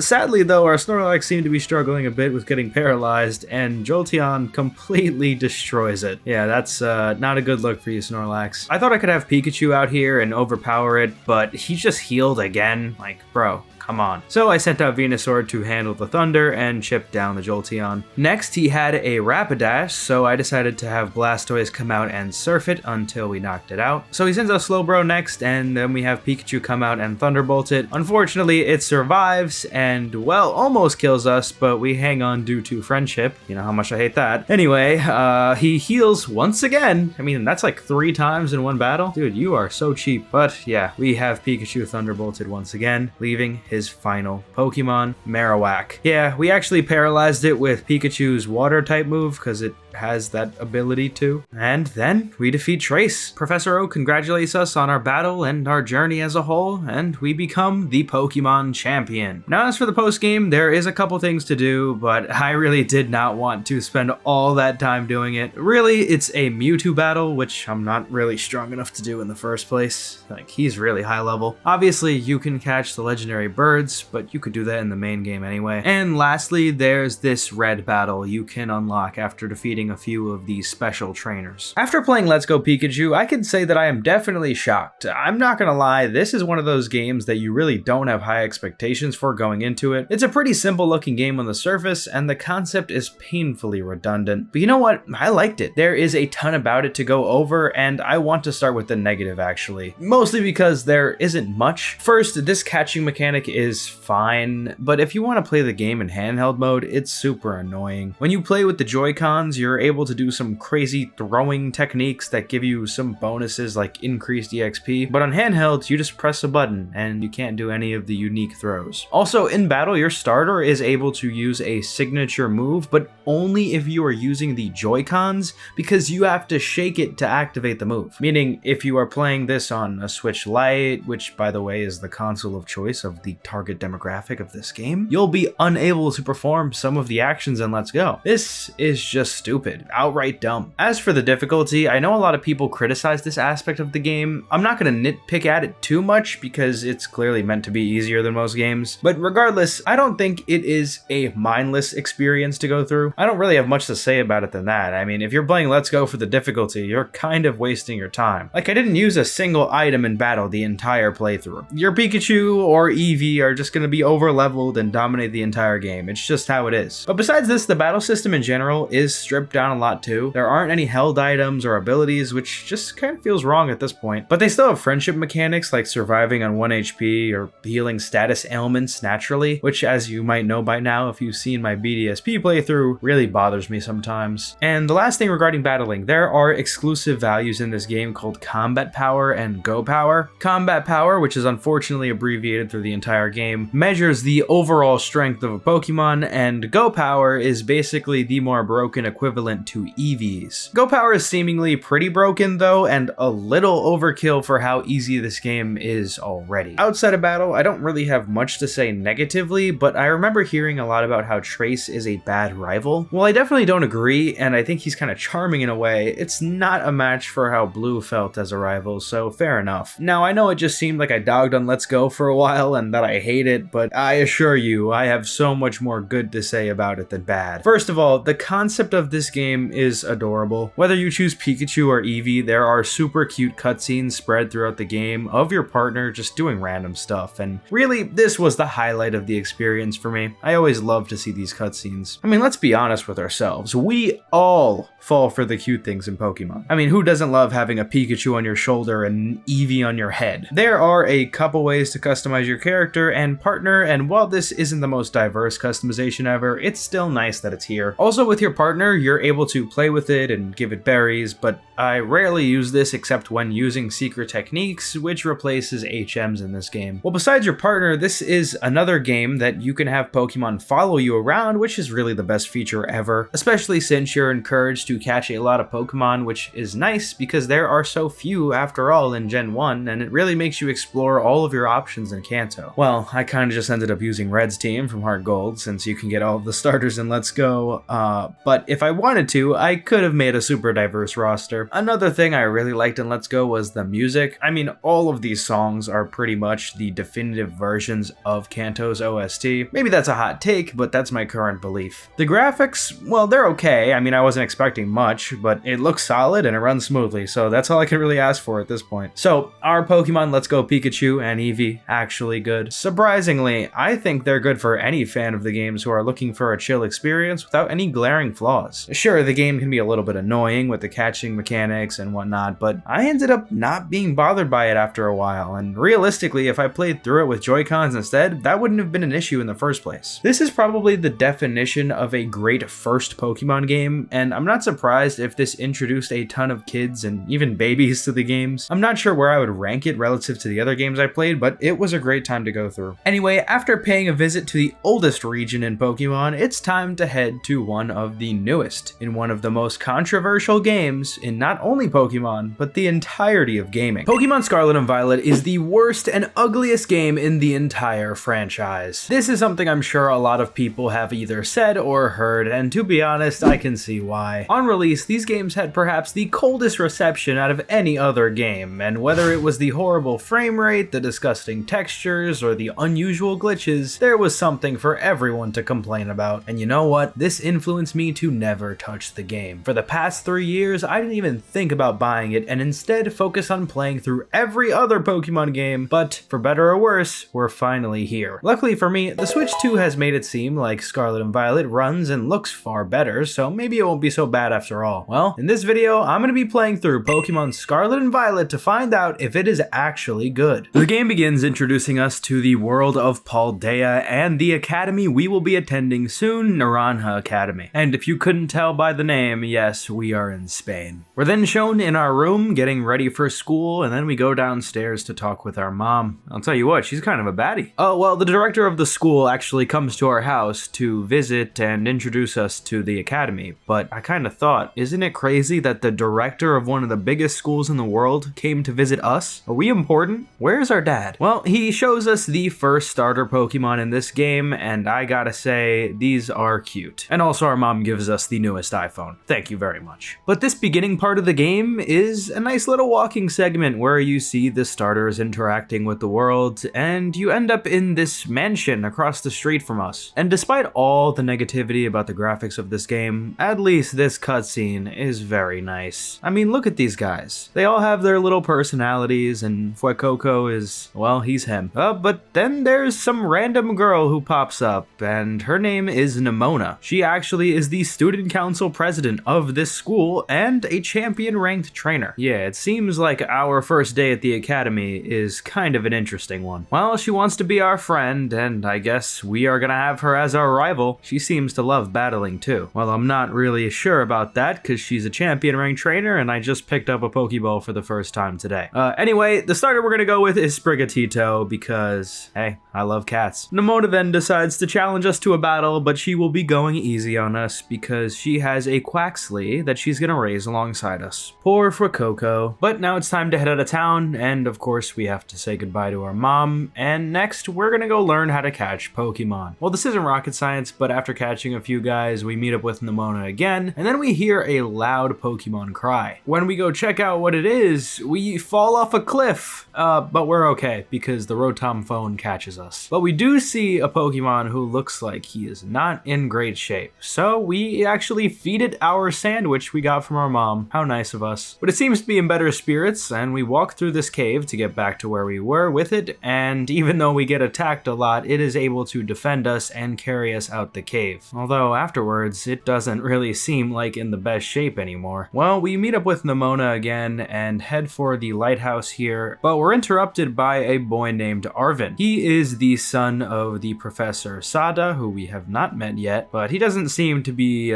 Sadly though, our Snorlax seemed to be struggling a bit with getting paralyzed, and Jolteon completely destroys it. Yeah, that's not a good look for you, Snorlax. I thought I could have Pikachu out here and overpower it, but he just healed again. Like, bro, come on. So I sent out Venusaur to handle the Thunder and chip down the Jolteon. Next, he had a Rapidash, so I decided to have Blastoise come out and surf it until we knocked it out. So he sends out Slowbro next, and then we have Pikachu come out and Thunderbolt it. Unfortunately, it survives and, well, almost kills us, but we hang on due to friendship. You know how much I hate that. Anyway, he heals once again. I mean, that's like 3 times in one battle. Dude, you are so cheap. But yeah, we have Pikachu Thunderbolted once again, leaving his final Pokemon, Marowak. Yeah, we actually paralyzed it with Pikachu's water type move because it has that ability to. And then we defeat Trace. Professor Oak congratulates us on our battle and our journey as a whole, and we become the Pokemon champion. Now, as for the post game, there is a couple things to do, but I really did not want to spend all that time doing it. Really, it's a Mewtwo battle, which I'm not really strong enough to do in the first place. Like, he's really high level. Obviously, you can catch the legendary birds, but you could do that in the main game anyway. And lastly, there's this red battle you can unlock after defeating a few of these special trainers. After playing Let's Go Pikachu, I can say that I am definitely shocked. I'm not gonna lie, this is one of those games that you really don't have high expectations for going into it. It's a pretty simple looking game on the surface, and the concept is painfully redundant. But you know what? I liked it. There is a ton about it to go over, and I want to start with the negative actually. Mostly because there isn't much. First, this catching mechanic is fine, but if you want to play the game in handheld mode, it's super annoying. When you play with the Joy-Cons, you're able to do some crazy throwing techniques that give you some bonuses like increased EXP, but on handheld, you just press a button and you can't do any of the unique throws. Also, in battle, your starter is able to use a signature move, but only if you are using the Joy-Cons, because you have to shake it to activate the move. Meaning, if you are playing this on a Switch Lite, which by the way is the console of choice of the target demographic of this game, you'll be unable to perform some of the actions in Let's Go. This is just stupid, outright dumb. As for the difficulty, I know a lot of people criticize this aspect of the game. I'm not gonna nitpick at it too much because it's clearly meant to be easier than most games, but regardless, I don't think it is a mindless experience to go through. I don't really have much to say about it than that. I mean, if you're playing Let's Go for the difficulty, you're kind of wasting your time. Like, I didn't use a single item in battle the entire playthrough. Your Pikachu or Eevee are just gonna be over-leveled and dominate the entire game. It's just how it is. But besides this, the battle system in general is stripped down a lot too. There aren't any held items or abilities, which just kind of feels wrong at this point. But they still have friendship mechanics like surviving on 1 HP or healing status ailments naturally, which, as you might know by now if you've seen my BDSP playthrough, really bothers me sometimes. And the last thing regarding battling, there are exclusive values in this game called Combat Power and Go Power. Combat Power, which is unfortunately abbreviated through the entire game, measures the overall strength of a Pokemon, and Go Power is basically the more broken equivalent to Eevee's. Go Power is seemingly pretty broken though, and a little overkill for how easy this game is already. Outside of battle, I don't really have much to say negatively, but I remember hearing a lot about how Trace is a bad rival. Well, I definitely don't agree, and I think he's kind of charming in a way. It's not a match for how Blue felt as a rival, so fair enough. Now, I know it just seemed like I dogged on Let's Go for a while and that I hate it, but I assure you, I have so much more good to say about it than bad. First of all, the concept of this game is adorable. Whether you choose Pikachu or Eevee, there are super cute cutscenes spread throughout the game of your partner just doing random stuff, and really, this was the highlight of the experience for me. I always love to see these cutscenes. I mean, let's be honest with ourselves. We all fall for the cute things in Pokemon. I mean, who doesn't love having a Pikachu on your shoulder and an Eevee on your head? There are a couple ways to customize your character and partner, and while this isn't the most diverse customization ever, it's still nice that it's here. Also, with your partner, you're able to play with it and give it berries, but I rarely use this except when using secret techniques, which replaces HMs in this game. Well, besides your partner, this is another game that you can have Pokemon follow you around, which is really the best feature ever, especially since you're encouraged to catch a lot of Pokemon, which is nice because there are so few after all in Gen 1, and it really makes you explore all of your options in Kanto. Well, I kind of just ended up using Red's team from Heart Gold, since you can get all of the starters in Let's Go, but if I wanted wanted to, I could have made a super diverse roster. Another thing I really liked in Let's Go was the music. I mean, all of these songs are pretty much the definitive versions of Kanto's OST. Maybe that's a hot take, but that's my current belief. The graphics, well, they're okay. I mean, I wasn't expecting much, but it looks solid and it runs smoothly, so that's all I can really ask for at this point. So, are Pokemon Let's Go Pikachu and Eevee actually good? Surprisingly, I think they're good for any fan of the games who are looking for a chill experience without any glaring flaws. Sure, the game can be a little bit annoying with the catching mechanics and whatnot, but I ended up not being bothered by it after a while, and realistically, if I played through it with Joy-Cons instead, that wouldn't have been an issue in the first place. This is probably the definition of a great first Pokemon game, and I'm not surprised if this introduced a ton of kids and even babies to the games. I'm not sure where I would rank it relative to the other games I played, but it was a great time to go through. Anyway, after paying a visit to the oldest region in Pokemon, it's time to head to one of the newest, in one of the most controversial games in not only Pokemon, but the entirety of gaming. Pokemon Scarlet and Violet is the worst and ugliest game in the entire franchise. This is something I'm sure a lot of people have either said or heard, and to be honest, I can see why. On release, these games had perhaps the coldest reception out of any other game, and whether it was the horrible frame rate, the disgusting textures, or the unusual glitches, there was something for everyone to complain about. And you know what? This influenced me to never touch the game. For the past 3 years, I didn't even think about buying it, and instead focus on playing through every other Pokemon game, but for better or worse, we're finally here. Luckily for me, the Switch 2 has made it seem like Scarlet and Violet runs and looks far better, so maybe it won't be so bad after all. Well, in this video, I'm going to be playing through Pokemon Scarlet and Violet to find out if it is actually good. The game begins introducing us to the world of Paldea and the academy we will be attending soon, Naranja Academy. And if you couldn't tell by the name, yes, we are in Spain. We're then shown in our room getting ready for school, and then we go downstairs to talk with our mom. I'll tell you what, she's kind of a baddie. Oh, well, the director of the school actually comes to our house to visit and introduce us to the academy, but I kind of thought, isn't it crazy that the director of one of the biggest schools in the world came to visit us? Are we important? Where's our dad? Well, he shows us the first starter Pokemon in this game, and I gotta say, these are cute. And also our mom gives us the newest iPhone. Thank you very much. But this beginning part of the game is a nice little walking segment where you see the starters interacting with the world, and you end up in this mansion across the street from us. And despite all the negativity about the graphics of this game, at least this cutscene is very nice. I mean, look at these guys. They all have their little personalities, and Fuecoco is, well, he's him. But then there's some random girl who pops up, and her name is Nemona. She actually is the student council president of this school and a champion-ranked trainer. Yeah, it seems like our first day at the academy is kind of an interesting one. Well, she wants to be our friend, and I guess we are gonna have her as our rival. She seems to love battling too. Well, I'm not really sure about that because she's a champion-ranked trainer, and I just picked up a Pokeball for the first time today. Anyway, the starter we're gonna go with is Sprigatito because, hey, I love cats. Nemona then decides to challenge us to a battle, but she will be going easy on us because she has a Quaxly that she's gonna raise alongside us. Poor Fuecoco. But now it's time to head out of town, and of course we have to say goodbye to our mom, and next we're gonna go learn how to catch Pokemon. Well, this isn't rocket science, but after catching a few guys, we meet up with Nemona again, and then we hear a loud Pokemon cry. When we go check out what it is, we fall off a cliff, but we're okay because the Rotom phone catches us. But we do see a Pokemon who looks like he is not in great shape, so we actually feed it our sandwich we got from our mom. How nice of us. But it seems to be in better spirits, and we walk through this cave to get back to where we were with it, and even though we get attacked a lot, it is able to defend us and carry us out the cave. Although afterwards, it doesn't really seem like in the best shape anymore. Well, we meet up with Nemona again and head for the lighthouse here, but we're interrupted by a boy named Arven. He is the son of the Professor Sada, who we have not met yet, but he doesn't seem to be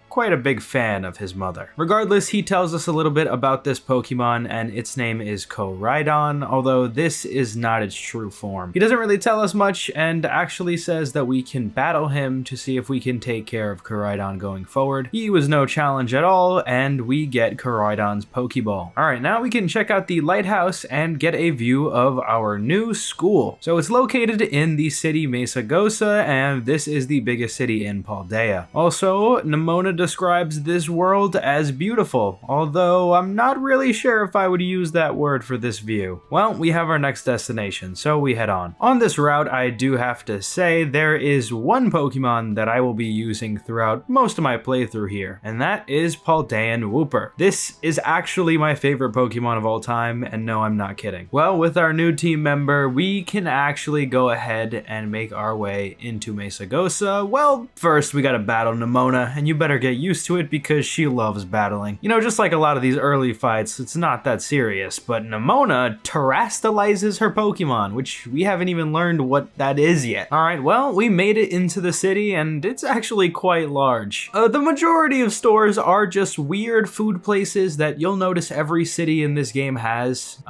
quite a big fan of his mother. Regardless, he tells us a little bit about this Pokemon, and its name is Koraidon, although this is not its true form. He doesn't really tell us much, and actually says that we can battle him to see if we can take care of Koraidon going forward. He was no challenge at all, and we get Koraidon's Pokeball. Alright, now we can check out the lighthouse and get a view of our new school. So it's located in the city Mesa Gosa, and this is the biggest city in Paldea. Also, Nemona Nemona describes this world as beautiful, although I'm not really sure if I would use that word for this view. Well, we have our next destination, so we head on. On this route, I do have to say there is one Pokemon that I will be using throughout most of my playthrough here, and that is Paldean Wooper. This is actually my favorite Pokemon of all time, and no, I'm not kidding. Well, with our new team member, we can actually go ahead and make our way into Mesagosa. Well, first we gotta battle Nemona, and you better get used to it because she loves battling. You know, just like a lot of these early fights, it's not that serious, but Nemona terastallizes her Pokemon, which we haven't even learned what that is yet. Alright, well, we made it into the city, and it's actually quite large. The majority of stores are just weird food places that you'll notice every city in this game has.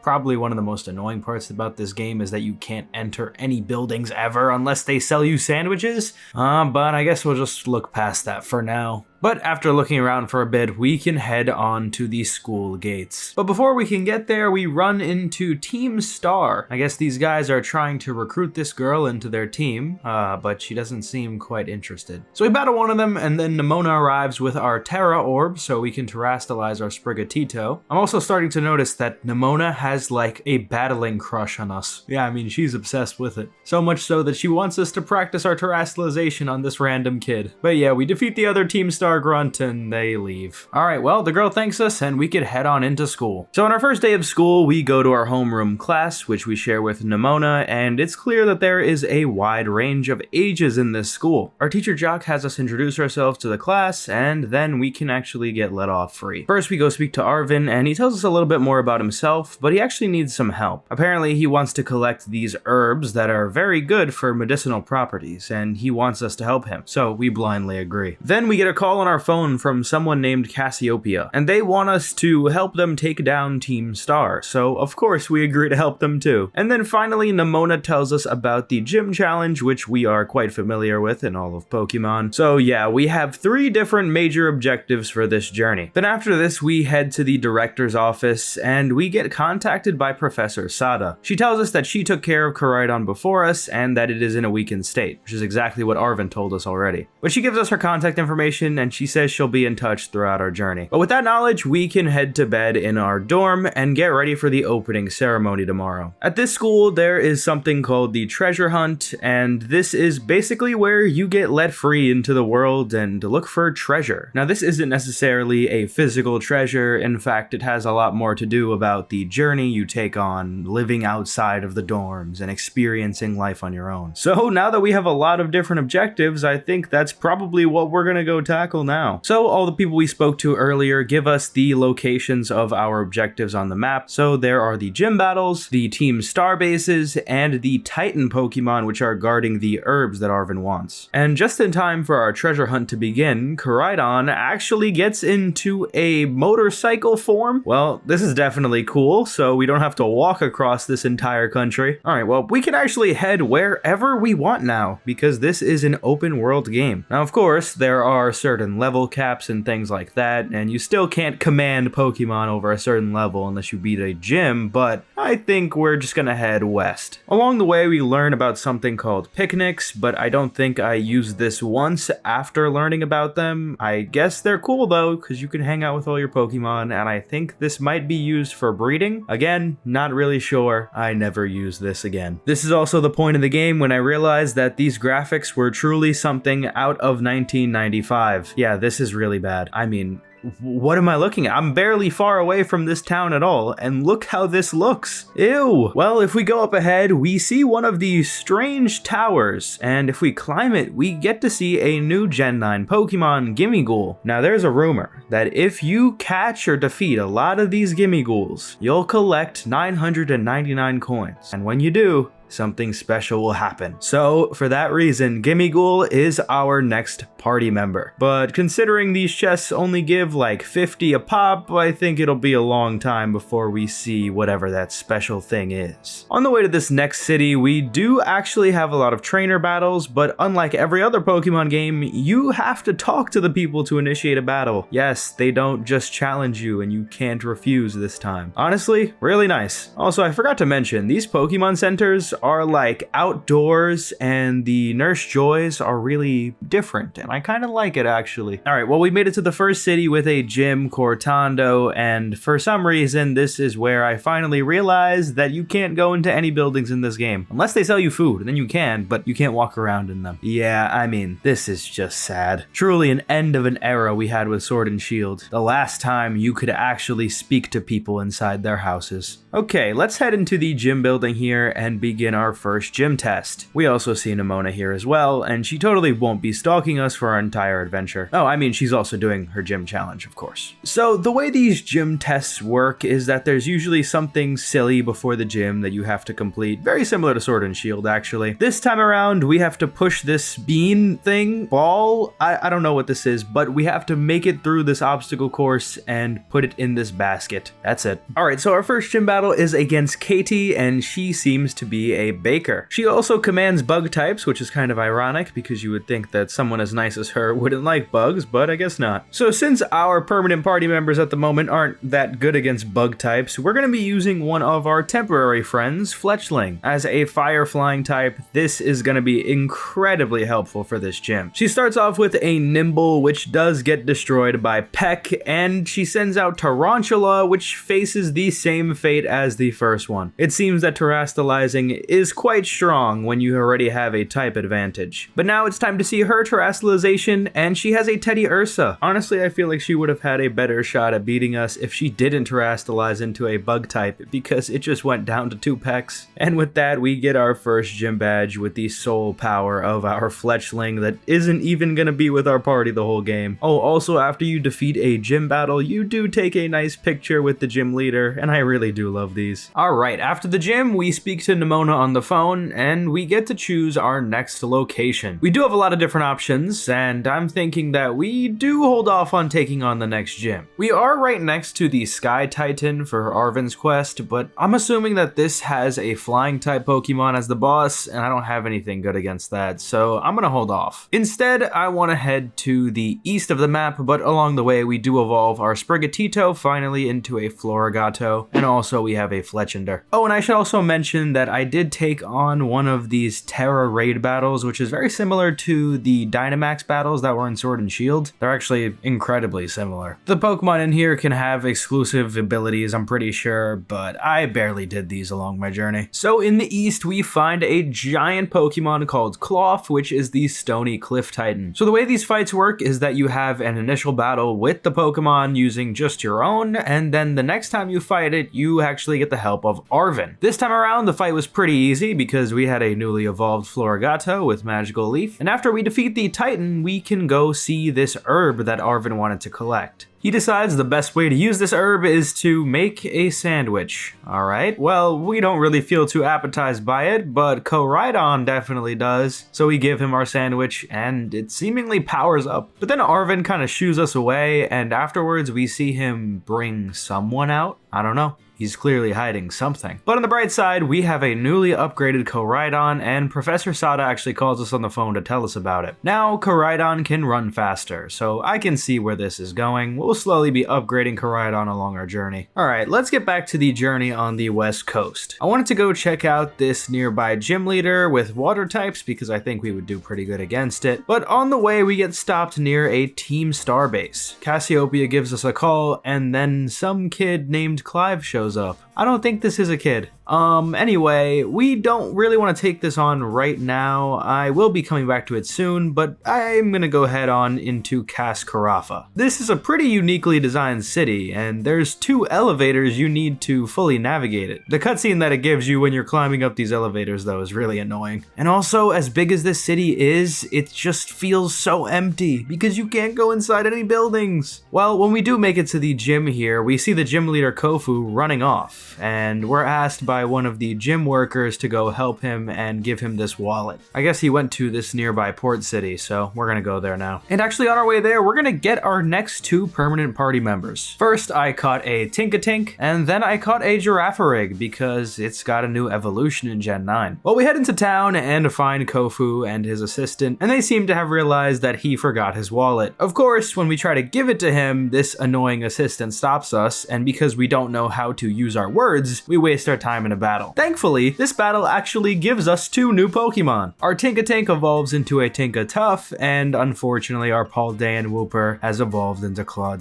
Probably one of the most annoying parts about this game is that you can't enter any buildings ever unless they sell you sandwiches. But I guess we'll just look past that for now. But after looking around for a bit, we can head on to the school gates. But before we can get there, we run into Team Star. I guess these guys are trying to recruit this girl into their team, but she doesn't seem quite interested. So we battle one of them, and then Nemona arrives with our Terra Orb, so we can terastallize our Sprigatito. I'm also starting to notice that Nemona has like a battling crush on us. Yeah, I mean, she's obsessed with it. So much so that she wants us to practice our terastallization on this random kid. But yeah, we defeat the other Team Star grunt and they leave. Alright, well, the girl thanks us and we could head on into school. So on our first day of school, we go to our homeroom class, which we share with Nemona, and it's clear that there is a wide range of ages in this school. Our teacher Jock has us introduce ourselves to the class, and then we can actually get let off free. First, we go speak to Arven, and he tells us a little bit more about himself, but he actually needs some help. Apparently, he wants to collect these herbs that are very good for medicinal properties, and he wants us to help him, so we blindly agree. Then we get a call on our phone from someone named Cassiopeia, and they want us to help them take down Team Star, so of course we agree to help them too. And then finally, Nemona tells us about the gym challenge, which we are quite familiar with in all of Pokemon. So yeah, we have 3 different major objectives for this journey. Then after this, we head to the director's office, and we get contacted by Professor Sada. She tells us that she took care of Koraidon before us, and that it is in a weakened state, which is exactly what Arven told us already. But she gives us her contact information, and she says she'll be in touch throughout our journey. But with that knowledge, we can head to bed in our dorm and get ready for the opening ceremony tomorrow. At this school, there is something called the Treasure Hunt, and this is basically where you get let free into the world and look for treasure. Now, this isn't necessarily a physical treasure. In fact, it has a lot more to do about the journey you take on, living outside of the dorms and experiencing life on your own. So now that we have a lot of different objectives, I think that's probably what we're gonna go tackle now. So all the people we spoke to earlier give us the locations of our objectives on the map. So there are the gym battles, the Team Star bases, and the Titan Pokemon, which are guarding the herbs that Arven wants. And just in time for our treasure hunt to begin, Koraidon actually gets into a motorcycle form. Well, this is definitely cool, so we don't have to walk across this entire country. Alright, well, we can actually head wherever we want now, because this is an open world game. Now, of course, there are certain level caps and things like that, and you still can't command Pokemon over a certain level unless you beat a gym, but I think we're just gonna head west. Along the way, we learn about something called picnics, but I don't think I used this once after learning about them. I guess they're cool though, because you can hang out with all your Pokemon, and I think this might be used for breeding. Again, not really sure. I never use this again. This is also the point of the game when I realized that these graphics were truly something out of 1995. Yeah, this is really bad. I mean, what am I looking at? I'm barely far away from this town at all, and look how this looks. Ew. Well, if we go up ahead, we see one of these strange towers, and if we climb it, we get to see a new Gen 9 Pokemon, Gimmighoul. Now, there's a rumor that if you catch or defeat a lot of these Gimmighouls, you'll collect 999 coins, and when you do, something special will happen. So for that reason, Gimmighoul is our next party member. But considering these chests only give like 50 a pop, I think it'll be a long time before we see whatever that special thing is. On the way to this next city, we do actually have a lot of trainer battles, but unlike every other Pokemon game, you have to talk to the people to initiate a battle. Yes, they don't just challenge you and you can't refuse this time. Honestly, really nice. Also, I forgot to mention, these Pokemon centers are like outdoors and the Nurse Joys are really different, and I kind of like it actually. All right, well, we made it to the first city with a gym, Cortando, and for some reason, this is where I finally realized that you can't go into any buildings in this game. Unless they sell you food, and then you can, but you can't walk around in them. Yeah, I mean, this is just sad. Truly an end of an era we had with Sword and Shield. The last time you could actually speak to people inside their houses. Okay, let's head into the gym building here and begin our first gym test. We also see Nemona here as well, and she totally won't be stalking us for our entire adventure. Oh, I mean, she's also doing her gym challenge, of course. So the way these gym tests work is that there's usually something silly before the gym that you have to complete, very similar to Sword and Shield actually. This time around, we have to push this bean thing, ball, I don't know what this is, but we have to make it through this obstacle course and put it in this basket. That's it. All right, so our first gym battle is against Katie, and she seems to be a baker. She also commands bug types, which is kind of ironic because you would think that someone as nice as her wouldn't like bugs, but I guess not. So since our permanent party members at the moment aren't that good against bug types, we're going to be using one of our temporary friends, Fletchling. As a fire flying type, this is going to be incredibly helpful for this gym. She starts off with a Nimble, which does get destroyed by Peck, and she sends out Tarantula, which faces the same fate as the first one. It seems that terastallizing is quite strong when you already have a type advantage. But now it's time to see her terastallization, and she has a Teddy Ursa. Honestly, I feel like she would have had a better shot at beating us if she didn't terastallize into a bug type, because it just went down to 2 Pecks. And with that, we get our first gym badge with the soul power of our Fletchling that isn't even gonna be with our party the whole game. Oh, also after you defeat a gym battle, you do take a nice picture with the gym leader, and I really do love these. Alright, after the gym, we speak to Nemona on the phone, and we get to choose our next location. We do have a lot of different options, and I'm thinking that we do hold off on taking on the next gym. We are right next to the Sky Titan for Arven's quest, but I'm assuming that this has a flying type Pokemon as the boss, and I don't have anything good against that, so I'm gonna hold off. Instead, I want to head to the east of the map, but along the way we do evolve our Sprigatito finally into a Florigato, and also we have a Fletchinder. Oh, and I should also mention that I did take on one of these Terra raid battles, which is very similar to the Dynamax battles that were in Sword and Shield. They're actually incredibly similar. The Pokemon in here can have exclusive abilities, I'm pretty sure, but I barely did these along my journey. So in the east, we find a giant Pokemon called Cloth, which is the Stony Cliff Titan. So the way these fights work is that you have an initial battle with the Pokemon using just your own, and then the next time you fight it, you actually get the help of Arven. This time around, the fight was pretty easy because we had a newly evolved Florigato with Magical Leaf, and after we defeat the Titan, we can go see this herb that Arven wanted to collect. He decides the best way to use this herb is to make a sandwich. Alright, well, we don't really feel too appetized by it, but Koraidon definitely does. So we give him our sandwich, and it seemingly powers up. But then Arven kind of shoos us away, and afterwards we see him bring someone out? I don't know. He's clearly hiding something. But on the bright side, we have a newly upgraded Koraidon, and Professor Sada actually calls us on the phone to tell us about it. Now, Koraidon can run faster, so I can see where this is going. We'll slowly be upgrading Koraidon along our journey. Alright, let's get back to the journey on the west coast. I wanted to go check out this nearby gym leader with water types because I think we would do pretty good against it. But on the way, we get stopped near a Team Star base. Cassiopeia gives us a call, and then some kid named Clive shows up. I don't think this is a kid. Anyway, we don't really want to take this on right now. I will be coming back to it soon, but I'm gonna go head on into Cas Carafa. This is a pretty uniquely designed city, and there's 2 elevators you need to fully navigate it. The cutscene that it gives you when you're climbing up these elevators, though, is really annoying. And also, as big as this city is, it just feels so empty, because you can't go inside any buildings. Well, when we do make it to the gym here, we see the gym leader Kofu running off, and we're asked by one of the gym workers to go help him and give him this wallet. I guess he went to this nearby port city, so we're gonna go there now. And actually on our way there, we're gonna get our next 2 permanent party members. First, I caught a Tinkatink, and then I caught a Girafarig because it's got a new evolution in Gen 9. Well, we head into town and find Kofu and his assistant, and they seem to have realized that he forgot his wallet. Of course, when we try to give it to him, this annoying assistant stops us, and because we don't know how to use our words, we waste our time in a battle. Thankfully, this battle actually gives us 2 new Pokemon. Our Tinkatink evolves into a Tinkatuff, and unfortunately our Paldean Wooper has evolved into Clodsire.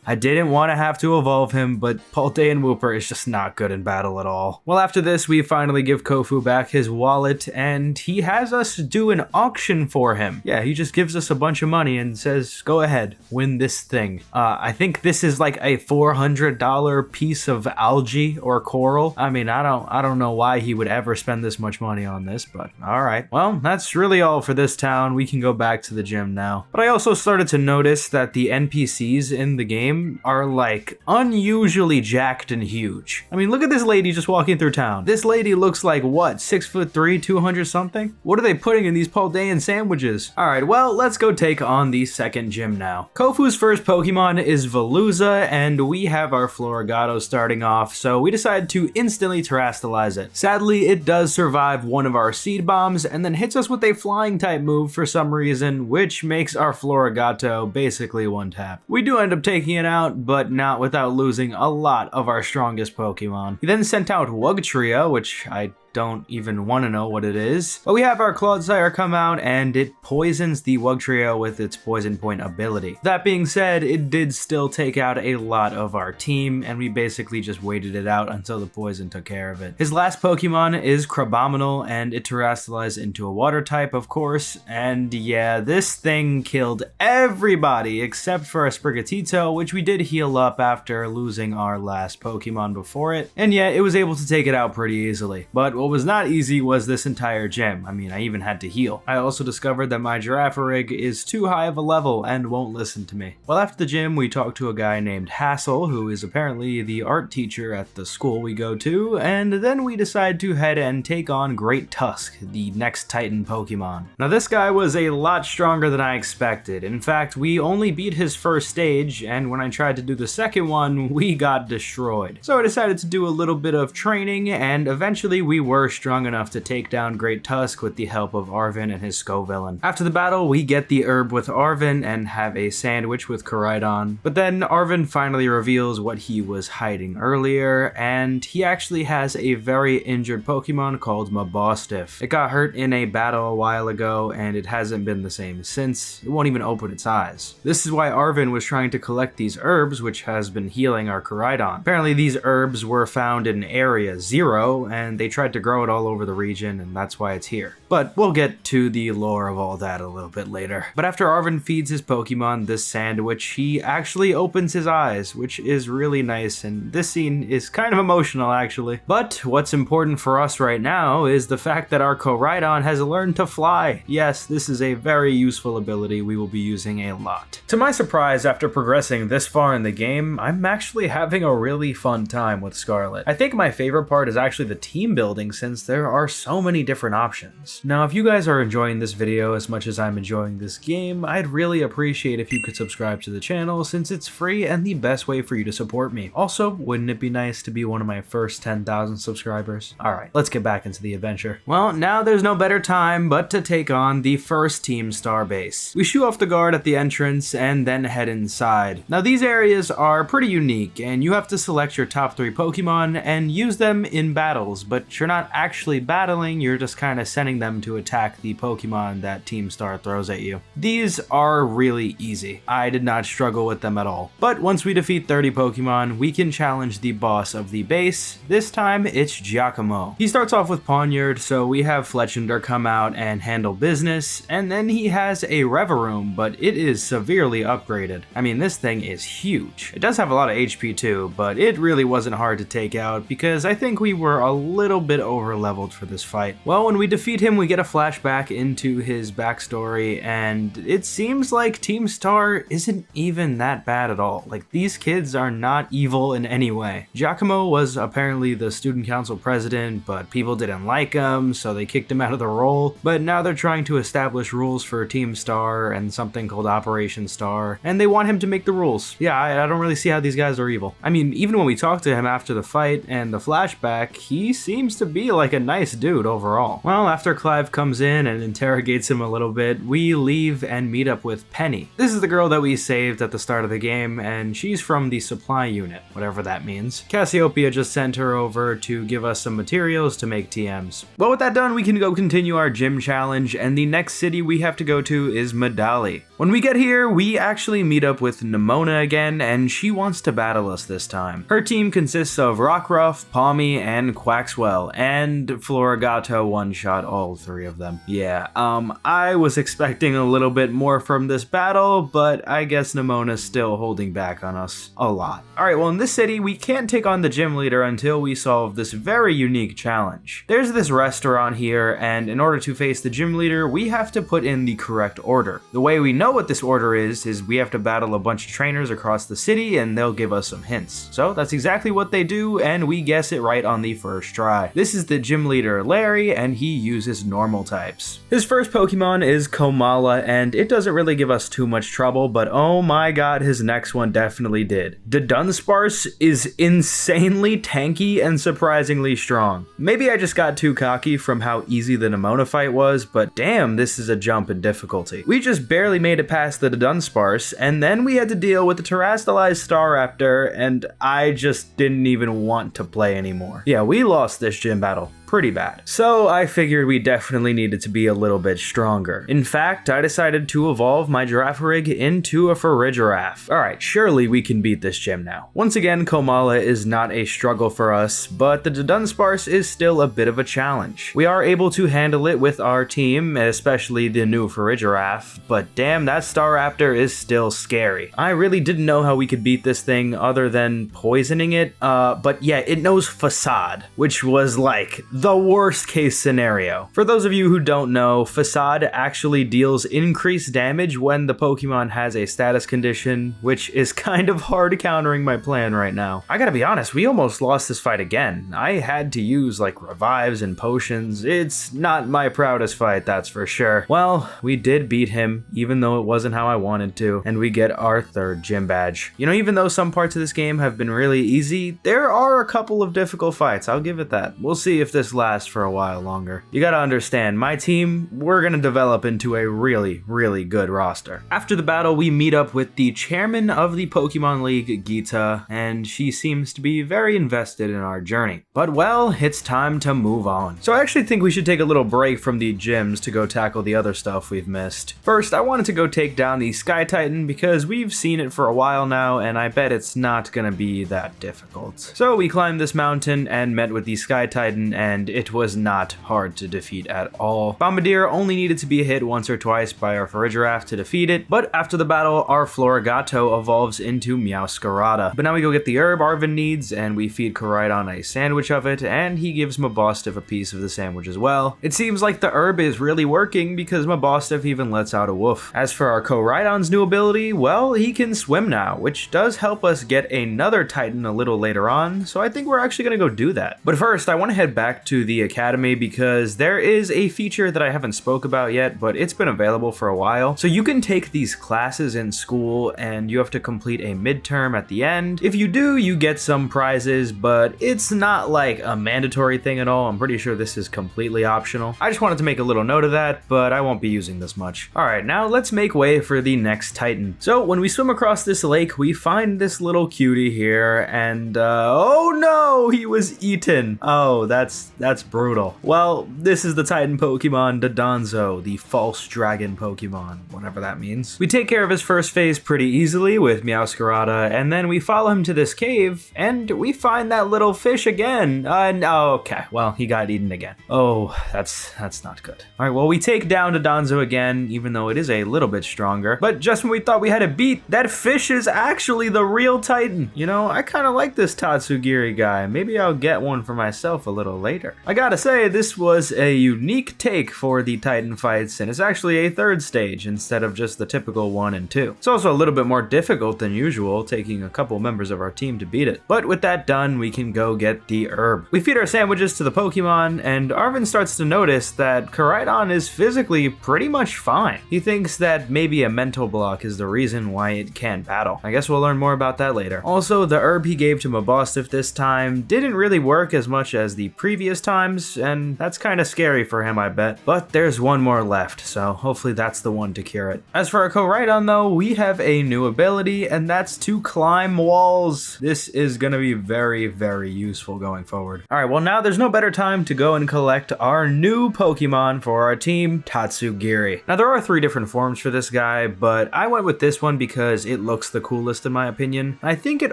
I didn't want to have to evolve him, but Paldean Wooper is just not good in battle at all. Well, after this, we finally give Kofu back his wallet, and he has us do an auction for him. Yeah, he just gives us a bunch of money and says, go ahead, win this thing. I think this is like a $400 piece of algae or coral. I mean, I don't know why he would ever spend this much money on this, but all right. Well, that's really all for this town. We can go back to the gym now. But I also started to notice that the NPCs in the game are like unusually jacked and huge. I mean, look at this lady just walking through town. This lady looks like what, 6'3", 200 something? What are they putting in these Paldean sandwiches? All right, well, let's go take on the second gym now. Kofu's first Pokemon is Veluza, and we have our Florigato starting off, so we decided to instantly terrestrialize it. Sadly, it does survive one of our seed bombs and then hits us with a flying type move for some reason, which makes our Florigato basically one tap. We do end up taking it out, but not without losing a lot of our strongest Pokemon. He then sent out Wugtrio, which I don't even want to know what it is. But we have our Clodsire come out and it poisons the Wugtrio with its Poison Point ability. That being said, it did still take out a lot of our team, and we basically just waited it out until the poison took care of it. His last Pokemon is Crabominal, and it terrestrialized into a water type, of course, and yeah, this thing killed everybody except for a Sprigatito, which we did heal up after losing our last Pokemon before it, and yeah, it was able to take it out pretty easily. But what was not easy was this entire gym. I mean, I even had to heal. I also discovered that my Girafarig is too high of a level and won't listen to me. Well, after the gym, we talked to a guy named Hassel, who is apparently the art teacher at the school we go to, and then we decided to head and take on Great Tusk, the next Titan Pokemon. Now, this guy was a lot stronger than I expected. In fact, we only beat his first stage, and when I tried to do the second one, we got destroyed. So I decided to do a little bit of training, and eventually we were strong enough to take down Great Tusk with the help of Arven and his Scovillain. After the battle, we get the herb with Arven and have a sandwich with Koraidon, but then Arven finally reveals what he was hiding earlier, and he actually has a very injured Pokemon called Mabostiff. It got hurt in a battle a while ago, and it hasn't been the same since. It won't even open its eyes. This is why Arven was trying to collect these herbs, which has been healing our Koraidon. Apparently, these herbs were found in Area 0, and they tried to grow it all over the region, and that's why it's here. But we'll get to the lore of all that a little bit later. But after Arven feeds his Pokemon this sandwich, he actually opens his eyes, which is really nice, and this scene is kind of emotional actually. But what's important for us right now is the fact that our Koraidon has learned to fly. Yes, this is a very useful ability we will be using a lot. To my surprise, after progressing this far in the game, I'm actually having a really fun time with Scarlet. I think my favorite part is actually the team building, since there are so many different options. Now, if you guys are enjoying this video as much as I'm enjoying this game, I'd really appreciate if you could subscribe to the channel, since it's free and the best way for you to support me. Also, wouldn't it be nice to be one of my first 10,000 subscribers? Alright, let's get back into the adventure. Well, now there's no better time but to take on the first Team Star base. We shoo off the guard at the entrance and then head inside. Now, these areas are pretty unique, and you have to select your top 3 Pokemon and use them in battles, but you're not actually battling, you're just kind of sending them to attack the Pokemon that Team Star throws at you. These are really easy. I did not struggle with them at all. But once we defeat 30 Pokemon, we can challenge the boss of the base. This time, it's Giacomo. He starts off with Pawniard, so we have Fletchinder come out and handle business, and then he has a Revavroom, but it is severely upgraded. I mean, this thing is huge. It does have a lot of HP too, but it really wasn't hard to take out because I think we were a little bit over leveled for this fight. Well, when we defeat him, we get a flashback into his backstory, and it seems like Team Star isn't even that bad at all. Like, these kids are not evil in any way. Giacomo was apparently the student council president, but people didn't like him, so they kicked him out of the role. But now they're trying to establish rules for Team Star and something called Operation Star, and they want him to make the rules. Yeah, I don't really see how these guys are evil. I mean, even when we talk to him after the fight and the flashback, he seems to be like a nice dude overall. Well, after Clive comes in and interrogates him a little bit, we leave and meet up with Penny. This is the girl that we saved at the start of the game, and she's from the supply unit, whatever that means. Cassiopeia just sent her over to give us some materials to make TMs. Well, with that done, we can go continue our gym challenge, and the next city we have to go to is Medali. When we get here, we actually meet up with Nemona again, and she wants to battle us this time. Her team consists of Rockruff, Palmy, and Quaxwell, and Florigato one-shot all three of them. Yeah, I was expecting a little bit more from this battle, but I guess Nemona's still holding back on us a lot. Alright, well in this city, we can't take on the gym leader until we solve this very unique challenge. There's this restaurant here, and in order to face the gym leader, we have to put in the correct order. The way we know what this order is we have to battle a bunch of trainers across the city, and they'll give us some hints. So that's exactly what they do, and we guess it right on the first try. This is the gym leader Larry, and he uses normal types. His first Pokemon is Komala, and it doesn't really give us too much trouble, but oh my god, his next one definitely did. The Dunsparce is insanely tanky and surprisingly strong. Maybe I just got too cocky from how easy the Nemona fight was, but damn, this is a jump in difficulty. We just barely made it past the Dunsparce, and then we had to deal with the Terastallized Staraptor, and I just didn't even want to play anymore. Yeah, we lost this gym battle pretty bad. So I figured we definitely needed to be a little bit stronger. In fact, I decided to evolve my Girafarig into a Farigiraf. Alright, surely we can beat this gym now. Once again, Komala is not a struggle for us, but the Dunsparce is still a bit of a challenge. We are able to handle it with our team, especially the new Farigiraf, but damn, that Staraptor is still scary. I really didn't know how we could beat this thing other than poisoning it, but yeah, it knows Facade, which was like the worst case scenario. For those of you who don't know, Facade actually deals increased damage when the Pokemon has a status condition, which is kind of hard countering my plan right now. I gotta be honest, we almost lost this fight again. I had to use like revives and potions. It's not my proudest fight, that's for sure. Well, we did beat him, even though it wasn't how I wanted to, and we get our third gym badge. You know, even though some parts of this game have been really easy, there are a couple of difficult fights, I'll give it that. We'll see if this last for a while longer. You gotta understand, my team, we're gonna develop into a really, really good roster. After the battle, we meet up with the chairman of the Pokemon League, Geeta, and she seems to be very invested in our journey. But well, it's time to move on. So I actually think we should take a little break from the gyms to go tackle the other stuff we've missed. First, I wanted to go take down the Sky Titan because we've seen it for a while now, and I bet it's not gonna be that difficult. So we climbed this mountain and met with the Sky Titan, and it was not hard to defeat at all. Bombardier only needed to be hit once or twice by our Farigiraf to defeat it, but after the battle, our Florigato evolves into Meowscarada. But now we go get the herb Arven needs, and we feed Koraidon a sandwich of it, and he gives Mabosstiff a piece of the sandwich as well. It seems like the herb is really working because Mabosstiff even lets out a woof. As for our Koraidon's new ability, well, he can swim now, which does help us get another Titan a little later on, so I think we're actually gonna go do that. But first, I want to head back to the Academy because there is a feature that I haven't spoke about yet, but it's been available for a while. So you can take these classes in school and you have to complete a midterm at the end. If you do, you get some prizes, but it's not like a mandatory thing at all. I'm pretty sure this is completely optional. I just wanted to make a little note of that, but I won't be using this much. Alright, now let's make way for the next Titan. So when we swim across this lake, we find this little cutie here, and oh no, he was eaten. Oh, that's brutal. Well, this is the Titan Pokemon Dodonzo, the false dragon Pokemon, whatever that means. We take care of his first phase pretty easily with Meowscarada, and then we follow him to this cave, and we find that little fish again. Oh, okay, well, he got eaten again. Oh, that's not good. All right, well, we take down Dodonzo again, even though it is a little bit stronger, but just when we thought we had it beat, that fish is actually the real Titan. You know, I kind of like this Tatsugiri guy. Maybe I'll get one for myself a little later. later. I gotta say, this was a unique take for the Titan fights, and it's actually a third stage instead of just the typical 1 and 2. It's also a little bit more difficult than usual, taking a couple members of our team to beat it. But with that done, we can go get the herb. We feed our sandwiches to the Pokemon, and Arven starts to notice that Koraidon is physically pretty much fine. He thinks that maybe a mental block is the reason why it can't battle. I guess we'll learn more about that later. Also, the herb he gave to Mabostiff this time didn't really work as much as the previous times, and that's kind of scary for him, I bet. But there's one more left, so hopefully that's the one to cure it. As for our Koraidon though, we have a new ability, and that's to climb walls. This is gonna be very, very useful going forward. Alright, well now there's no better time to go and collect our new Pokemon for our team, Tatsugiri. Now there are 3 different forms for this guy, but I went with this one because it looks the coolest in my opinion. I think it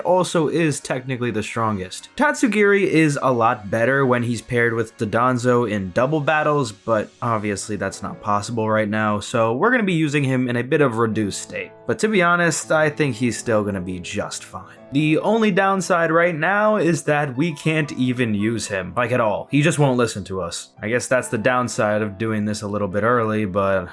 also is technically the strongest. Tatsugiri is a lot better when he's paired with Dondozo in double battles, but obviously that's not possible right now, so we're going to be using him in a bit of reduced state. But to be honest, I think he's still going to be just fine. The only downside right now is that we can't even use him, like at all. He just won't listen to us. I guess that's the downside of doing this a little bit early, but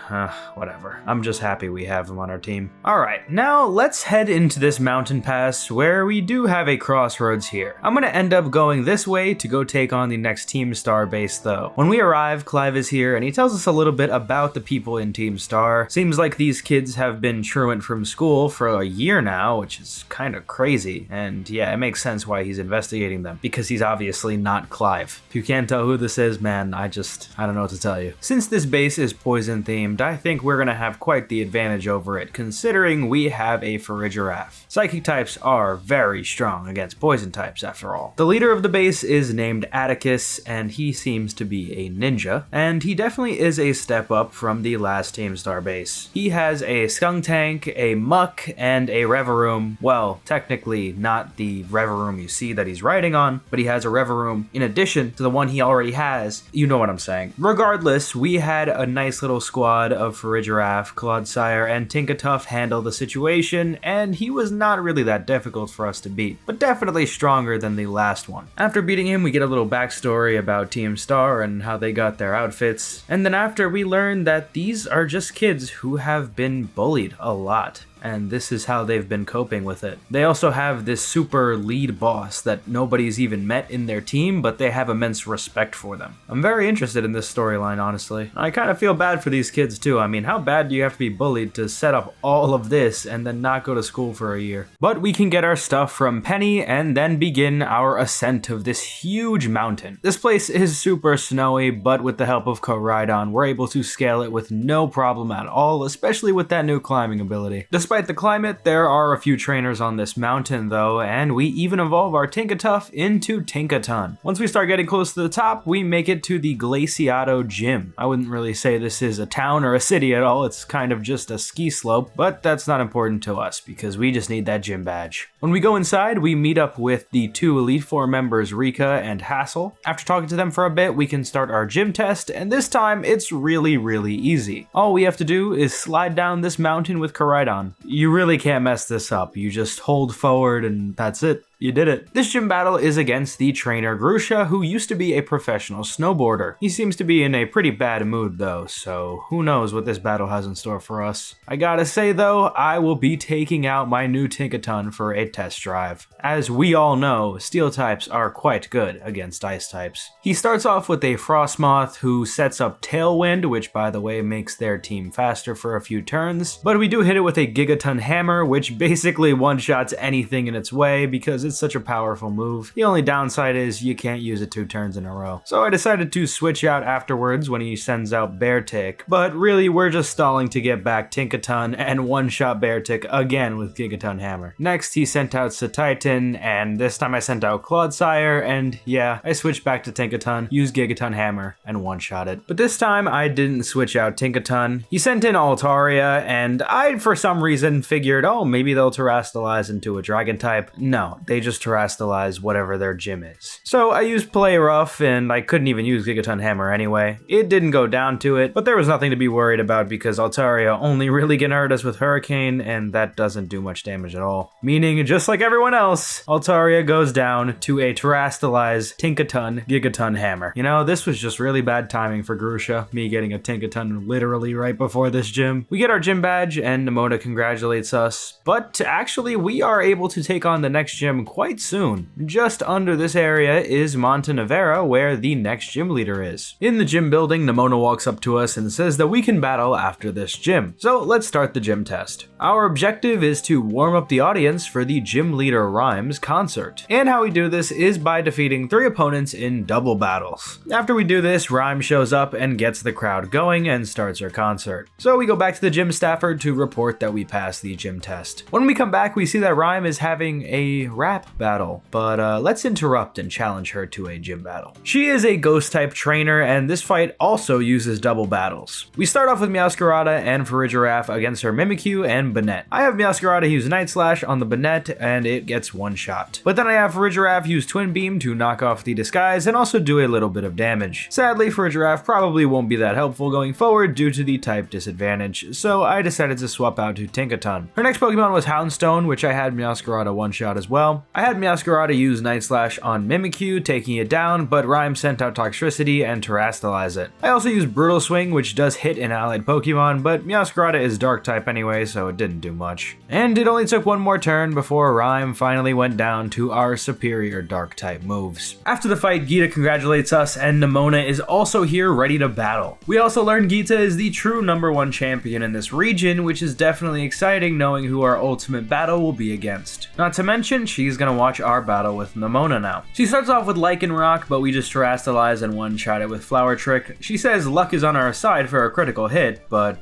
whatever. I'm just happy we have him on our team. Alright, now let's head into this mountain pass where we do have a crossroads here. I'm gonna end up going this way to go take on the next Team Star base though. When we arrive, Clive is here and he tells us a little bit about the people in Team Star. Seems like these kids have been truant from school for a year now, which is kind of crazy. And yeah, it makes sense why he's investigating them, because he's obviously not Clive. If you can't tell who this is, man, I don't know what to tell you. Since this base is poison themed, I think we're gonna have quite the advantage over it, considering we have a Farigiraf. Psychic types are very strong against poison types after all. The leader of the base is named Atticus, and he seems to be a ninja, and he definitely is a step up from the last Team Star base. He has a Skuntank, a Muck, and a Reverum. Well, technically not the Reverum you see that he's riding on, but he has a Reverum in addition to the one he already has. You know what I'm saying. Regardless, we had a nice little squad of Farigiraf, Clodsire, and Tinkatuff handle the situation, and he was not really that difficult for us to beat, but definitely stronger than the last one. After beating him, we get a little backstory about Team Star and how they got their outfits, and then after we learn that these are just kids who have been bullied a lot. And this is how they've been coping with it. They also have this super lead boss that nobody's even met in their team, but they have immense respect for them. I'm very interested in this storyline, honestly. I kind of feel bad for these kids too. I mean, how bad do you have to be bullied to set up all of this and then not go to school for a year? But we can get our stuff from Penny and then begin our ascent of this huge mountain. This place is super snowy, but with the help of Koraidon, we're able to scale it with no problem at all, especially with that new climbing ability. Despite the climate, there are a few trainers on this mountain though, and we even evolve our Tinkatuff into Tinkaton. Once we start getting close to the top, we make it to the Glaciado Gym. I wouldn't really say this is a town or a city at all, it's kind of just a ski slope, but that's not important to us because we just need that gym badge. When we go inside, we meet up with the 2 Elite Four members, Rika and Hassel. After talking to them for a bit, we can start our gym test, and this time it's really easy. All we have to do is slide down this mountain with Koraidon. You really can't mess this up. You just hold forward and that's it. You did it. This gym battle is against the trainer Grusha, who used to be a professional snowboarder. He seems to be in a pretty bad mood though, so who knows what this battle has in store for us. I gotta say though, I will be taking out my new Tinkaton for a test drive. As we all know, steel types are quite good against ice types. He starts off with a Frostmoth who sets up Tailwind, which by the way makes their team faster for a few turns, but we do hit it with a Gigaton Hammer, which basically one-shots anything in its way because it's such a powerful move. The only downside is you can't use it 2 turns in a row. So I decided to switch out afterwards when he sends out Beartic, but really we're just stalling to get back Tinkaton and one-shot Beartic again with Gigaton Hammer. Next he sent out Satitan, and this time I sent out Clodsire, and yeah, I switched back to Tinkaton, used Gigaton Hammer, and one-shot it. But this time I didn't switch out Tinkaton. He sent in Altaria, and I for some reason figured, oh, maybe they'll Terrastalize into a Dragon type. No, they just terrestrialize whatever their gym is. So I used Play Rough, and I couldn't even use Gigaton Hammer anyway. It didn't go down to it, but there was nothing to be worried about because Altaria only really can hurt us with Hurricane, and that doesn't do much damage at all. Meaning, just like everyone else, Altaria goes down to a terrestrialize Tinkaton Gigaton Hammer. You know, this was just really bad timing for Grusha, me getting a Tinkaton literally right before this gym. We get our gym badge, and Nemona congratulates us, but actually we are able to take on the next gym quite soon. Just under this area is Montenevera, where the next gym leader is. In the gym building, Nemona walks up to us and says that we can battle after this gym. So let's start the gym test. Our objective is to warm up the audience for the Gym Leader Rhymes concert. And how we do this is by defeating 3 opponents in double battles. After we do this, Rhyme shows up and gets the crowd going and starts her concert. So we go back to the gym staffer to report that we passed the gym test. When we come back, we see that Rhyme is having a rap battle, but let's interrupt and challenge her to a gym battle. She is a ghost type trainer, and this fight also uses double battles. We start off with Meowscarada and Farigiraf against her Mimikyu and Banette. I have Meowscarada use Night Slash on the Banette, and it gets one shot. But then I have Farigiraf use Twin Beam to knock off the disguise and also do a little bit of damage. Sadly, Farigiraf probably won't be that helpful going forward due to the type disadvantage, so I decided to swap out to Tinkaton. Her next Pokemon was Houndstone, which I had Meowscarada one-shot as well. I had Meowscarada use Night Slash on Mimikyu, taking it down, but Rhyme sent out Toxtricity and terrestrialize it. I also used Brutal Swing, which does hit an allied Pokemon, but Meowscarada is Dark type anyway, so it didn't do much. And it only took one more turn before Rhyme finally went down to our superior Dark type moves. After the fight, Geeta congratulates us, and Nemona is also here ready to battle. We also learned Geeta is the true #1 champion in this region, which is definitely exciting knowing who our ultimate battle will be against. Not to mention, she's gonna watch our battle with Nemona now. She starts off with Lycanroc, but we just terrestrialize and one-shot it with Flower Trick. She says luck is on our side for a critical hit, but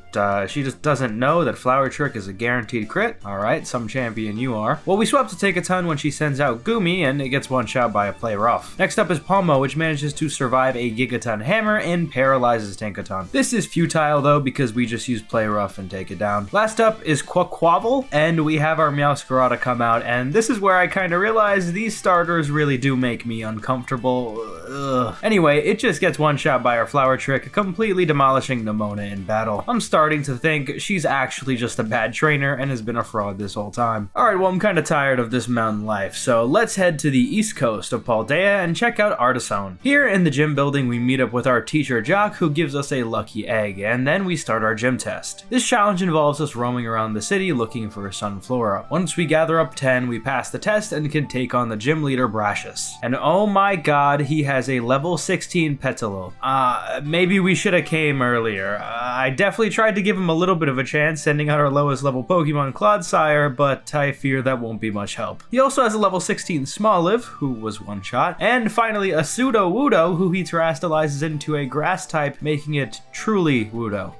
she just doesn't know that Flower Trick is a guaranteed crit. Alright, some champion you are. Well, we swap to Tinkaton when she sends out Goomy, and it gets one-shot by a Play Rough. Next up is Palmo, which manages to survive a Gigaton Hammer and paralyzes Tinkaton. This is futile though, because we just use Play Rough and take it down. Last up is Quaquaval, and we have our Meowscarada come out, and this is where I kinda realize these starters really do make me uncomfortable. Ugh. Anyway, it just gets one shot by our Flower Trick, completely demolishing Nemona in battle. I'm starting to think she's actually just a bad trainer and has been a fraud this whole time. Alright, well I'm kinda tired of this mountain life, so let's head to the east coast of Paldea and check out Artisan. Here in the gym building we meet up with our teacher Jock, who gives us a lucky egg, and then we start our gym test. This challenge involves us roaming around the city looking for Sunflora. Once we gather up 10, we pass the test and can take on the gym leader Brashus. And oh my god, he has a level 16 Petilil. Maybe we should have came earlier. I definitely tried to give him a little bit of a chance, sending out our lowest level Pokemon Clodsire, but I fear that won't be much help. He also has a level 16 Smoliv, who was one shot, and finally a Sudowoodo, who he terrestrializes into a grass type, making it truly Wudo.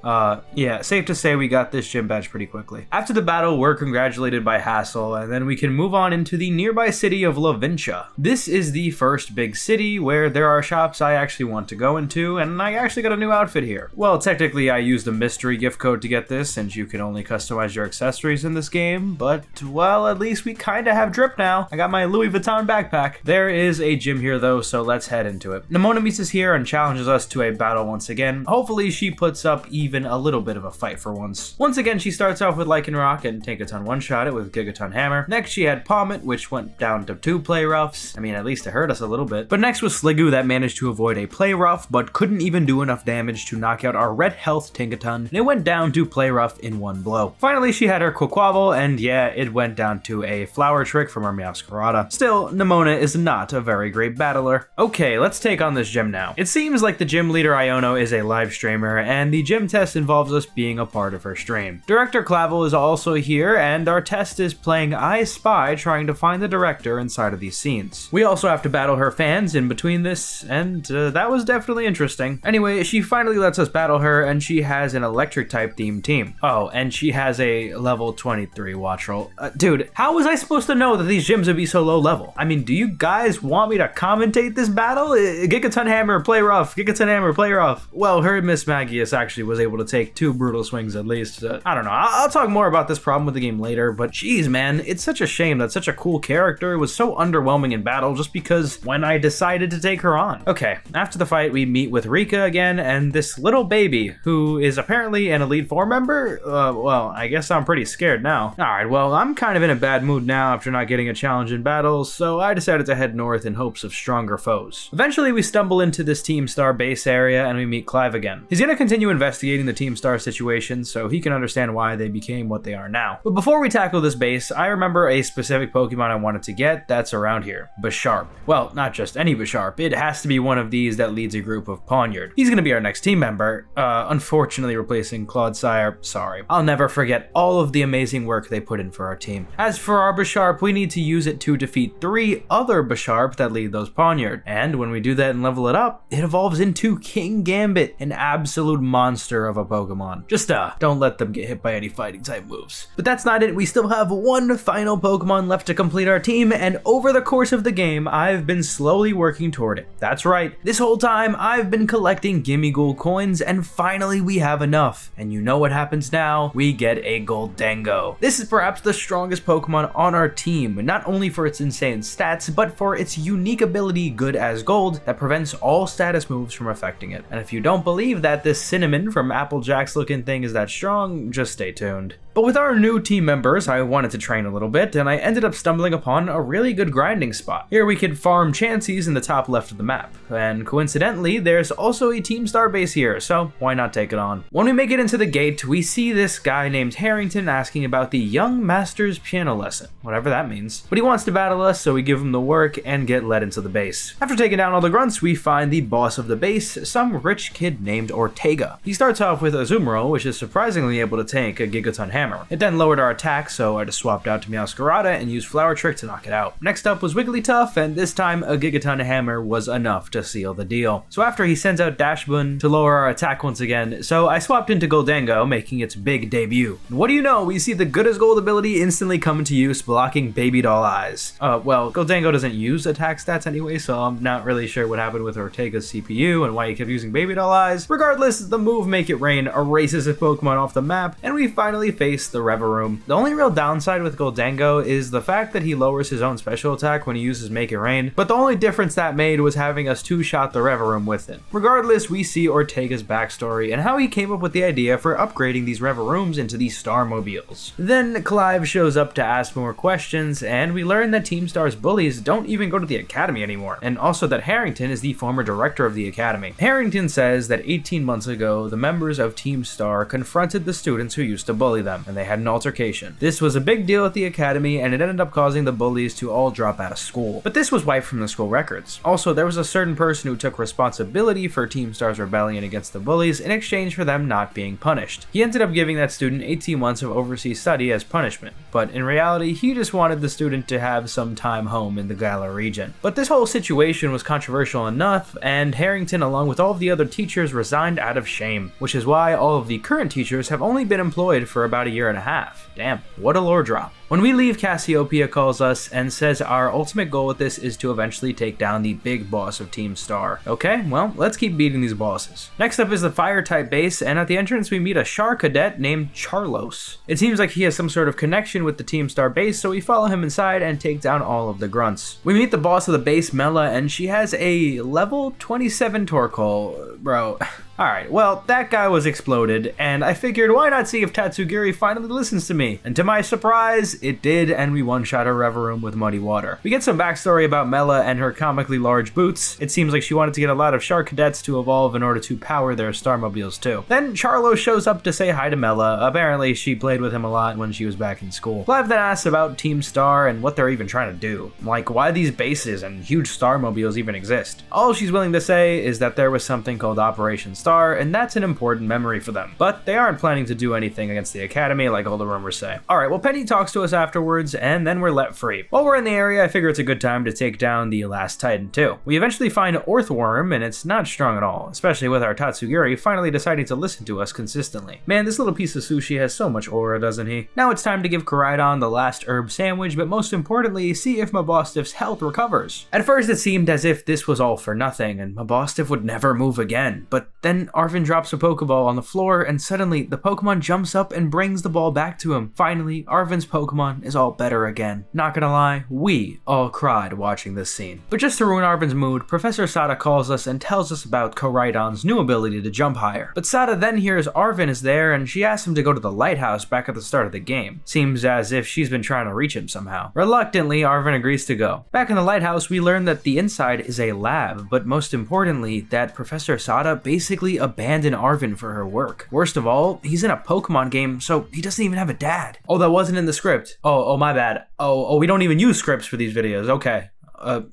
Yeah, safe to say we got this gym badge pretty quickly. After the battle, we're congratulated by Hassel, and then we can move on into the nearby city of Lavintia. This is the first big city where there are shops I actually want to go into, and I actually got a new outfit here. Well, technically I used a mystery gift code to get this, since you can only customize your accessories in this game, but, well, at least we kinda have drip now. I got my Louis Vuitton backpack. There is a gym here though, so let's head into it. Nemona meets us here and challenges us to a battle once again. Hopefully she puts up even a little bit of a fight for once. Once again, she starts off with Lycanroc and Tinkaton one-shot it with Gigaton Hammer. Next she had Palmet, which went down to 2 Play Roughs. I mean, at least it hurt us a little bit. But next was Sliggoo that managed to avoid a Play Rough, but couldn't even do enough damage to knock out our red health Tinkaton, and it went down to Play Rough in one blow. Finally, she had her Quaquaval, and yeah, it went down to a Flower Trick from our Meowscarada. Still, Nemona is not a very great battler. Okay, let's take on this gym now. It seems like the gym leader Iono is a live streamer, and the gym test involves us being a part of her stream. Director Clavel is also here, and our test is playing I Spy, trying to find the director inside of these scenes. We also have to battle her fans in between this, and that was definitely interesting. Anyway, she finally lets us battle her, and she has an electric type themed team. Oh, and she has a level 23 watch roll. Dude, how was I supposed to know that these gyms would be so low level? I mean, do you guys want me to commentate this battle? Gigaton Hammer, play rough. Gigaton Hammer, play rough. Well, her Miss Magius actually was able to take 2 brutal swings at least. I don't know. I'll talk more about this problem with the game later, but geez, man, it's such a shame that such a cool character was so underwhelming in battle just because when I decided to take her on. Okay, after the fight, we meet with Rika again and this little baby who is apparently an Elite Four member. Well, I guess I'm pretty scared now. Alright, well, I'm kind of in a bad mood now after not getting a challenge in battles, so I decided to head north in hopes of stronger foes. Eventually, we stumble into this Team Star base area and we meet Clive again. He's gonna continue investigating the Team Star situation so he can understand why they became what they are now. But before we tackle this base, I remember a specific Pokemon I wanted to get that's around here. Bisharp. Well, not just any Bisharp, it has to be one of these that leads a group of Pawniard. He's gonna be our next team member, unfortunately replacing Clodsire. Sorry. I'll never forget all of the amazing work they put in for our team. As for our Bisharp, we need to use it to defeat 3 other Bisharp that lead those Pawniard. And when we do that and level it up, it evolves into King Gambit, an absolute monster of a Pokemon. Just don't let them get hit by any fighting type moves. But that's not it. We still have one final Pokemon left to complete our team, and over the course of the game, I've been slowly working toward it. That's right. This whole time, I've been collecting Gimmighoul coins, and finally we have enough. And you know what happens now? We get a Gholdengo. This is perhaps the strongest Pokemon on our team, not only for its insane stats, but for its unique ability Good as Gold that prevents all status moves from affecting it. And if you don't believe that this Cinnamon from Applejack's looking thing is that strong, just stay tuned. But with our new team members, I wanted to train a little bit, and I ended up stumbling upon a really good grinding spot. Here we could farm Chanseys in the top left of the map, and coincidentally, there's also a Team Star base here, so why not take it on? When we make it into the gate, we see this guy named Harrington asking about the Young Master's piano lesson, whatever that means. But he wants to battle us, so we give him the work and get led into the base. After taking down all the grunts, we find the boss of the base, some rich kid named Ortega. He starts off with Azumarill, which is surprisingly able to tank a Gigaton Hammer. It then lowered our attack, so I just swapped out to Meowscarada and used Flower Trick to knock it out. Next up was Wigglytuff, and this time a Gigaton Hammer was enough to seal the deal. So after he sends out Dashbun to lower our attack once again, so I swapped into Gholdengo, making its big debut. And what do you know, we see the Good as Gold ability instantly come into use, blocking Baby Doll Eyes. Well, Gholdengo doesn't use attack stats anyway, so I'm not really sure what happened with Ortega's CPU and why he kept using Baby Doll Eyes. Regardless, the move Make It Rain erases a Pokemon off the map, and we finally face the Revavroom. The only real downside with Gholdengo is the fact that he lowers his own special attack when he uses Make It Rain, but the only difference that made was having us 2-shot the Revavroom with it. Regardless, we see Ortega's backstory and how he came up with the idea for upgrading these Revarooms into these Starmobiles. Then Clive shows up to ask more questions, and we learn that Team Star's bullies don't even go to the academy anymore, and also that Harrington is the former director of the academy. Harrington says that 18 months ago, the members of Team Star confronted the students who used to bully them, and they had an altercation. This was a big deal at the academy, and it ended up causing the bullies to all drop out of school. But this was wiped from the school records. Also, there was a certain person who took responsibility for Team Star's rebellion against the bullies in exchange for them not being punished. He ended up giving that student 18 months of overseas study as punishment, but in reality, he just wanted the student to have some time home in the Galar region. But this whole situation was controversial enough, and Harrington, along with all of the other teachers, resigned out of shame, which is why all of the current teachers have only been employed for about a year and a half. Damn, what a lore drop. When we leave, Cassiopeia calls us and says our ultimate goal with this is to eventually take down the big boss of Team Star. Okay, well, let's keep beating these bosses. Next up is the Fire-type base, and at the entrance we meet a Char cadet named Charlos. It seems like he has some sort of connection with the Team Star base, so we follow him inside and take down all of the grunts. We meet the boss of the base, Mela, and she has a level 27 Torkoal. Bro. Alright, well, that guy was exploded, and I figured why not see if Tatsugiri finally listens to me. And to my surprise, it did, and we one-shot her Revavroom with Muddy Water. We get some backstory about Mela and her comically large boots. It seems like she wanted to get a lot of Char cadets to evolve in order to power their Starmobiles too. Then Charlo shows up to say hi to Mela. Apparently, she played with him a lot when she was back in school. Clive then asks about Team Star and what they're even trying to do. Like, why these bases and huge Starmobiles even exist. All she's willing to say is that there was something called Operation Star, and that's an important memory for them. But they aren't planning to do anything against the Academy like all the rumors say. Alright, well, Penny talks to to us afterwards, and then we're let free. While we're in the area, I figure it's a good time to take down the last Titan too. We eventually find Orthworm, and it's not strong at all, especially with our Tatsugiri finally deciding to listen to us consistently. Man, this little piece of sushi has so much aura, doesn't he? Now it's time to give Koraidon the last herb sandwich, but most importantly, see if Mabostif's health recovers. At first it seemed as if this was all for nothing, and Mabostif would never move again, but then Arven drops a Pokeball on the floor, and suddenly the Pokemon jumps up and brings the ball back to him. Finally, Arven's Pokemon is all better again. Not gonna lie, we all cried watching this scene. But just to ruin Arven's mood, Professor Sada calls us and tells us about Koraidon's new ability to jump higher. But Sada then hears Arven is there, and she asks him to go to the lighthouse back at the start of the game. Seems as if she's been trying to reach him somehow. Reluctantly, Arven agrees to go. Back in the lighthouse, we learn that the inside is a lab, but most importantly, that Professor Sada basically abandoned Arven for her work. Worst of all, he's in a Pokemon game, so he doesn't even have a dad. Oh, that wasn't in the script. Oh, my bad. Oh, we don't even use scripts for these videos. Okay.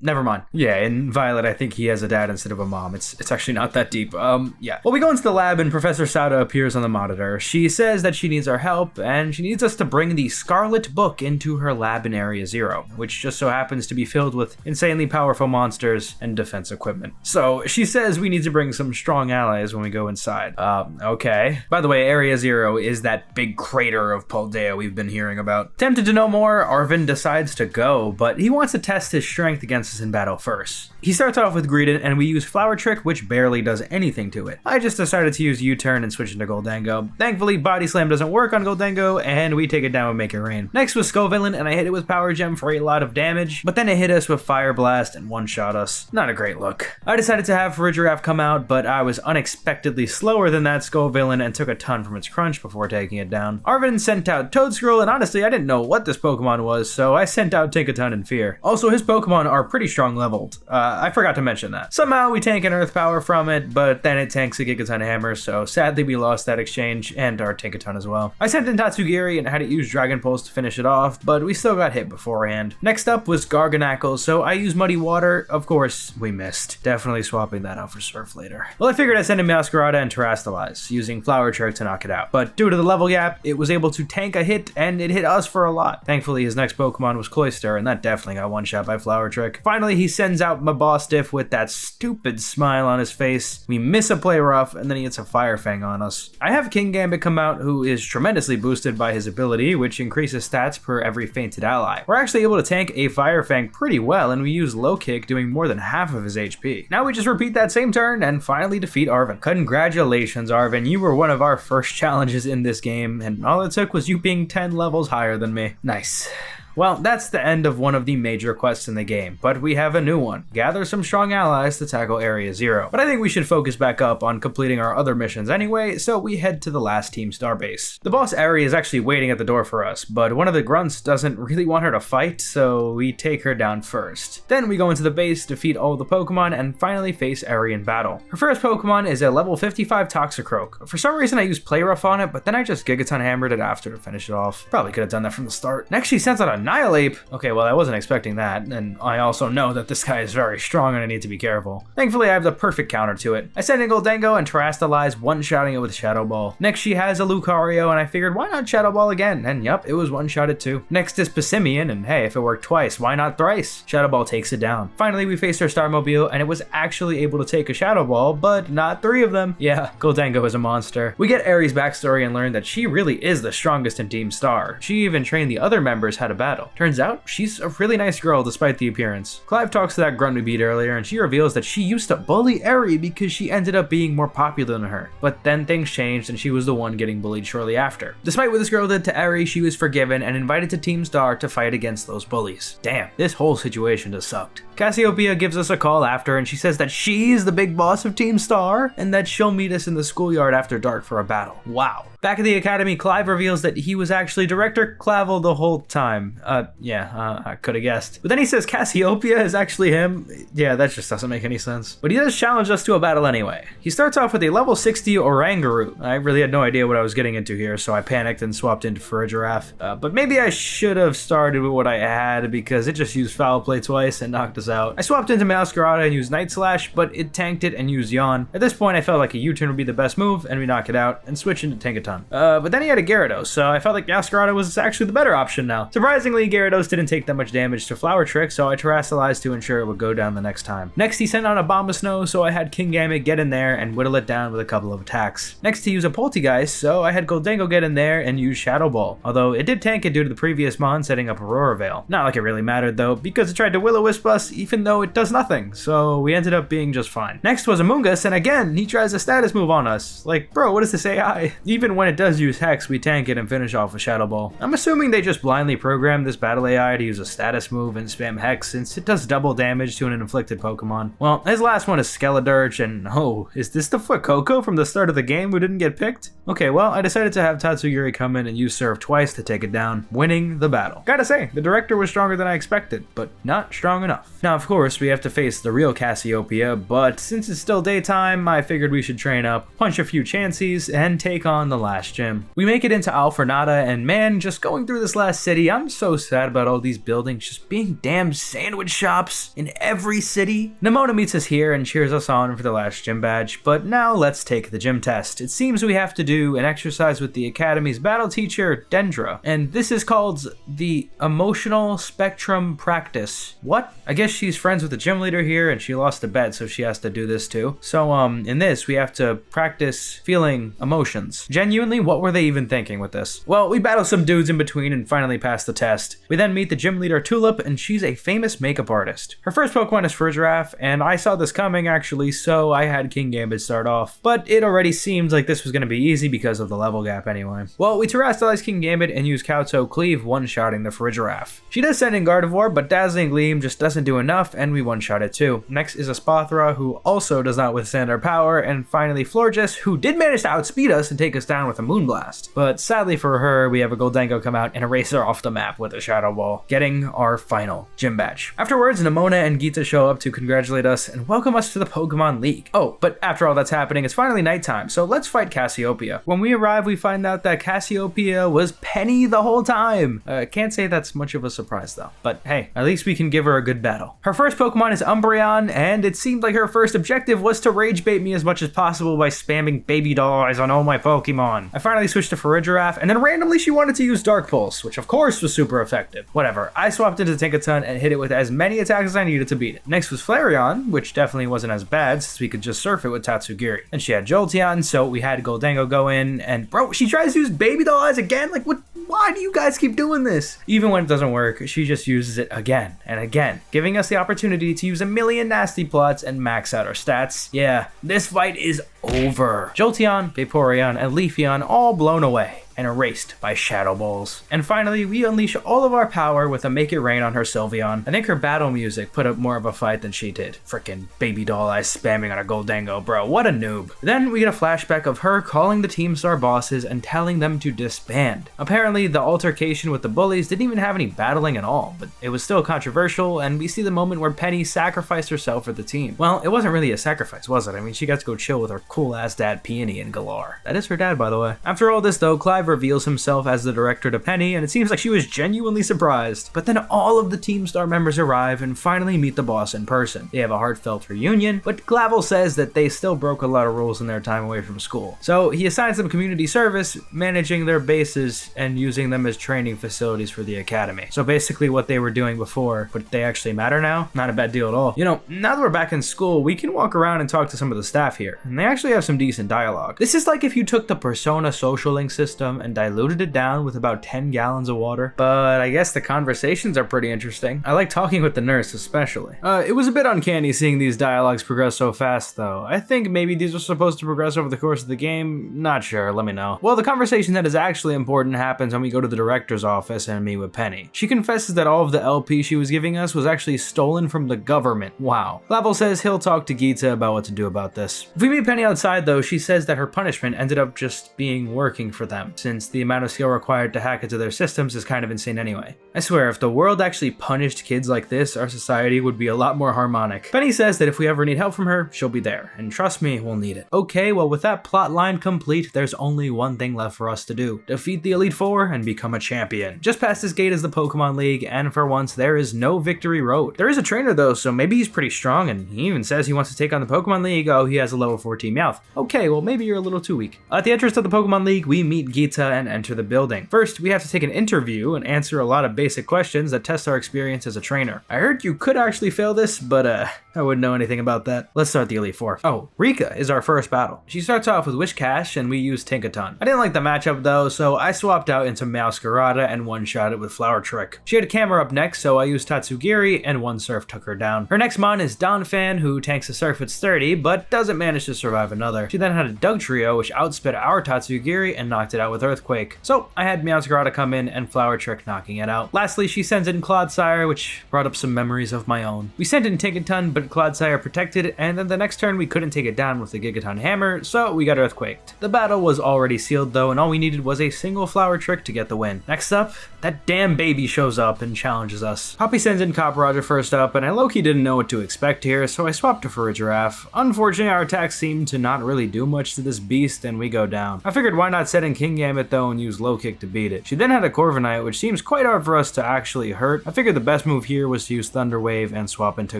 Never mind. Yeah, in Violet, I think he has a dad instead of a mom. It's actually not that deep. Yeah. Well, we go into the lab and Professor Sada appears on the monitor. She says that she needs our help, and she needs us to bring the Scarlet Book into her lab in Area Zero, which just so happens to be filled with insanely powerful monsters and defense equipment. So she says we need to bring some strong allies when we go inside. Okay. By the way, Area Zero is that big crater of Paldea we've been hearing about. Tempted to know more, Arven decides to go, but he wants to test his strength against us in battle first. He starts off with Greedent, and we use Flower Trick, which barely does anything to it. I just decided to use U-Turn and switch into Goldango. Thankfully, Body Slam doesn't work on Goldango, and we take it down with Make It Rain. Next was Scovillain, and I hit it with Power Gem for a lot of damage, but then it hit us with Fire Blast and one-shot us. Not a great look. I decided to have Farigiraf come out, but I was unexpectedly slower than that Scovillain and took a ton from its crunch before taking it down. Arven sent out Toedscruel, and honestly, I didn't know what this Pokemon was, so I sent out Tinkaton in fear. Also, his Pokemon are pretty strong leveled. I forgot to mention that. Somehow we tank an Earth Power from it, but then it tanks a Gigaton Hammer, so sadly we lost that exchange and our Tinkaton as well. I sent in Tatsugiri and had it use Dragon Pulse to finish it off, but we still got hit beforehand. Next up was Garganacl, so I used Muddy Water. Of course, we missed. Definitely swapping that out for Surf later. Well, I figured I'd send in Masquerada and Terastalize, using Flower Trick to knock it out. But due to the level gap, it was able to tank a hit, and it hit us for a lot. Thankfully, his next Pokemon was Cloyster, and that definitely got one shot by Flower Trick. Finally, he sends out Mabosstiff with that stupid smile on his face. We miss a Play Rough, and then he hits a Fire Fang on us. I have Kingambit come out, who is tremendously boosted by his ability, which increases stats per every fainted ally. We're actually able to tank a Fire Fang pretty well, and we use Low Kick, doing more than half of his HP. Now we just repeat that same turn and finally defeat Arven. Congratulations, Arven. You were one of our first challenges in this game, and all it took was you being 10 levels higher than me. Nice. Well, that's the end of one of the major quests in the game, but we have a new one. Gather some strong allies to tackle Area Zero. But I think we should focus back up on completing our other missions anyway, so we head to the last Team Star base. The boss Ari is actually waiting at the door for us, but one of the grunts doesn't really want her to fight, so we take her down first. Then we go into the base, defeat all the Pokemon, and finally face Ari in battle. Her first Pokemon is a level 55 Toxicroak. For some reason I used Play Rough on it, but then I just Gigaton Hammered it after to finish it off. Probably could have done that from the start. Next she sends out a Annihilape. Okay, well I wasn't expecting that, and I also know that this guy is very strong and I need to be careful. Thankfully I have the perfect counter to it. I send in Goldango and Terastalize, one-shotting it with Shadow Ball. Next she has a Lucario, and I figured why not Shadow Ball again, and yep, it was one-shotted too. Next is Passimian, and hey, if it worked twice, why not thrice? Shadow Ball takes it down. Finally we faced our Starmobile, and it was actually able to take a Shadow Ball, but not 3 of them. Yeah, Goldango is a monster. We get Ari's backstory and learn that she really is the strongest in Team Star. She even trained the other members how to battle. Turns out, she's a really nice girl despite the appearance. Clive talks to that grunt we beat earlier, and she reveals that she used to bully Ari because she ended up being more popular than her. But then things changed and she was the one getting bullied shortly after. Despite what this girl did to Ari, she was forgiven and invited to Team Star to fight against those bullies. Damn, this whole situation just sucked. Cassiopeia gives us a call after, and she says that she's the big boss of Team Star and that she'll meet us in the schoolyard after dark for a battle. Wow. Back at the academy, Clive reveals that he was actually Director Clavel the whole time. I could have guessed. But then he says Cassiopeia is actually him. Yeah, that just doesn't make any sense. But he does challenge us to a battle anyway. He starts off with a level 60 Oranguru. I really had no idea what I was getting into here, so I panicked and swapped into Farigiraf. But maybe I should have started with what I had because it just used Foul Play twice and knocked us out. I swapped into Masquerada and used Night Slash, but it tanked it and used Yawn. At this point, I felt like a U-turn would be the best move, and we knock it out and switch into Tinkaton ton. But then he had a Gyarados, so I felt like Yaskarada was actually the better option now. Surprisingly, Gyarados didn't take that much damage to Flower Trick, so I Terastallized to ensure it would go down the next time. Next, he sent out a Bombasnow, so I had Kingambit get in there and whittle it down with a couple of attacks. Next, he used a Poltegeist, so I had Goldango get in there and use Shadow Ball, although it did tank it due to the previous Mon setting up Aurora Veil. Not like it really mattered though, because it tried to Will-O-Wisp us even though it does nothing, so we ended up being just fine. Next was Amoonguss, and again, he tries a status move on us. Like, bro, what is this AI? Even when it does use Hex, we tank it and finish off with Shadow Ball. I'm assuming they just blindly programmed this battle AI to use a status move and spam Hex since it does double damage to an inflicted Pokemon. Well, his last one is Skeledirge, and oh, is this the Fuecoco from the start of the game who didn't get picked? Okay, well, I decided to have Tatsugiri come in and use Surf twice to take it down, winning the battle. Gotta say, the director was stronger than I expected, but not strong enough. Now, of course, we have to face the real Cassiopeia, but since it's still daytime, I figured we should train up, punch a few Chanseys, and take on the last gym. We make it into Alfornada, and man, just going through this last city, I'm so sad about all these buildings just being damn sandwich shops in every city. Nemona meets us here and cheers us on for the last gym badge, but now let's take the gym test. It seems we have to do an exercise with the Academy's battle teacher, Dendra, and this is called the Emotional Spectrum Practice. What? I guess she's friends with the gym leader here and she lost a bet, so she has to do this too. So in this, we have to practice feeling emotions. Genuinely, what were they even thinking with this? Well, we battle some dudes in between and finally pass the test. We then meet the gym leader, Tulip, and she's a famous makeup artist. Her first Pokemon is Frigiraf, and I saw this coming actually, so I had Kingambit start off. But it already seemed like this was going to be easy because of the level gap anyway. Well, we Terastallize Kingambit and use Kowtow Cleave, one-shotting the Frigiraf. She does send in Gardevoir, but Dazzling Gleam just doesn't do enough, and we one-shot it too. Next is a Spothra, who also does not withstand our power, and finally Florges, who did manage to outspeed us and take us down with a Moonblast. But sadly for her, we have a Goldango come out and erase her off the map with a Shadow Ball, getting our final gym badge. Afterwards, Nemona and Geeta show up to congratulate us and welcome us to the Pokemon League. Oh, but after all that's happening, it's finally nighttime, so let's fight Cassiopeia. When we arrive, we find out that Cassiopeia was Penny the whole time. Can't say that's much of a surprise though, but hey, at least we can give her a good battle. Her first Pokemon is Umbreon, and it seemed like her first objective was to rage bait me as much as possible by spamming Baby Doll Eyes on all my Pokemon. I finally switched to Farigiraf, and then randomly she wanted to use Dark Pulse, which of course was super effective. Whatever, I swapped into Tinkaton and hit it with as many attacks as I needed to beat it. Next was Flareon, which definitely wasn't as bad since we could just surf it with Tatsugiri. And she had Jolteon, so we had Goldango go in, and bro, she tries to use Baby Doll Eyes again? Like, what? Why do you guys keep doing this? Even when it doesn't work, she just uses it again and again, giving us the opportunity to use a million nasty plots and max out our stats. Yeah, this fight is over. Jolteon, Vaporeon, and Leafeon all blown away and erased by Shadow Balls. And finally, we unleash all of our power with a Make It Rain on her Sylveon. I think her battle music put up more of a fight than she did. Frickin' Baby Doll Eyes spamming on a Goldango, bro, what a noob. Then we get a flashback of her calling the Team Star bosses and telling them to disband. Apparently, the altercation with the bullies didn't even have any battling at all, but it was still controversial, and we see the moment where Penny sacrificed herself for the team. Well, it wasn't really a sacrifice, was it? I mean, she got to go chill with her cool-ass dad Peony and Galar. That is her dad, by the way. After all this, though, Clive reveals himself as the director to Penny, and it seems like she was genuinely surprised. But then all of the Team Star members arrive and finally meet the boss in person. They have a heartfelt reunion, but Glavel says that they still broke a lot of rules in their time away from school. So he assigns them community service, managing their bases and using them as training facilities for the academy. So basically what they were doing before, but they actually matter now? Not a bad deal at all. You know, now that we're back in school, we can walk around and talk to some of the staff here, and they actually have some decent dialogue. This is like if you took the Persona social link system and diluted it down with about 10 gallons of water, but I guess the conversations are pretty interesting. I like talking with the nurse especially. It was a bit uncanny seeing these dialogues progress so fast though. I think maybe these are supposed to progress over the course of the game, not sure, let me know. Well, the conversation that is actually important happens when we go to the director's office and meet with Penny. She confesses that all of the LP she was giving us was actually stolen from the government. Wow. Glavel says he'll talk to Geeta about what to do about this. If we meet Penny outside though, she says that her punishment ended up just being working for them, since since the amount of skill required to hack into their systems is kind of insane anyway. I swear, if the world actually punished kids like this, our society would be a lot more harmonic. Penny says that if we ever need help from her, she'll be there, and trust me, we'll need it. Okay, well with that plot line complete, there's only one thing left for us to do. Defeat the Elite Four and become a champion. Just past this gate is the Pokemon League, and for once, there is no victory road. There is a trainer though, so maybe he's pretty strong, and he even says he wants to take on the Pokemon League. Oh, he has a level 14 Meowth. Okay, well maybe you're a little too weak. At the entrance of the Pokemon League, we meet Gita and enter the building. First, we have to take an interview and answer a lot of basic questions that test our experience as a trainer. I heard you could actually fail this, but I wouldn't know anything about that. Let's start the Elite Four. Oh, Rika is our first battle. She starts off with Whiscash and we use Tinkaton. I didn't like the matchup though, so I swapped out into Meowscarada and one-shot it with Flower Trick. She had a camera up next, so I used Tatsugiri and one Surf took her down. Her next mon is Donphan, who tanks a Surf with Sturdy, but doesn't manage to survive another. She then had a Dugtrio, which outsped our Tatsugiri and knocked it out with Earthquake. So I had Meowscarada come in and Flower Trick knocking it out. Lastly, she sends in Clodsire, which brought up some memories of my own. We sent in Tinkaton, but Clodsire protected, and then the next turn we couldn't take it down with the Gigaton Hammer, so we got Earthquaked. The battle was already sealed though, and all we needed was a single Flower Trick to get the win. Next up, that damn baby shows up and challenges us. Poppy sends in Copperajah first up, and I low-key didn't know what to expect here, so I swapped to Farigiraf. Unfortunately, our attacks seemed to not really do much to this beast, and we go down. I figured why not set in Kingambit though and use Low Kick to beat it. She then had a Corviknight, which seems quite hard for us to actually hurt. I figured the best move here was to use Thunder Wave and swap into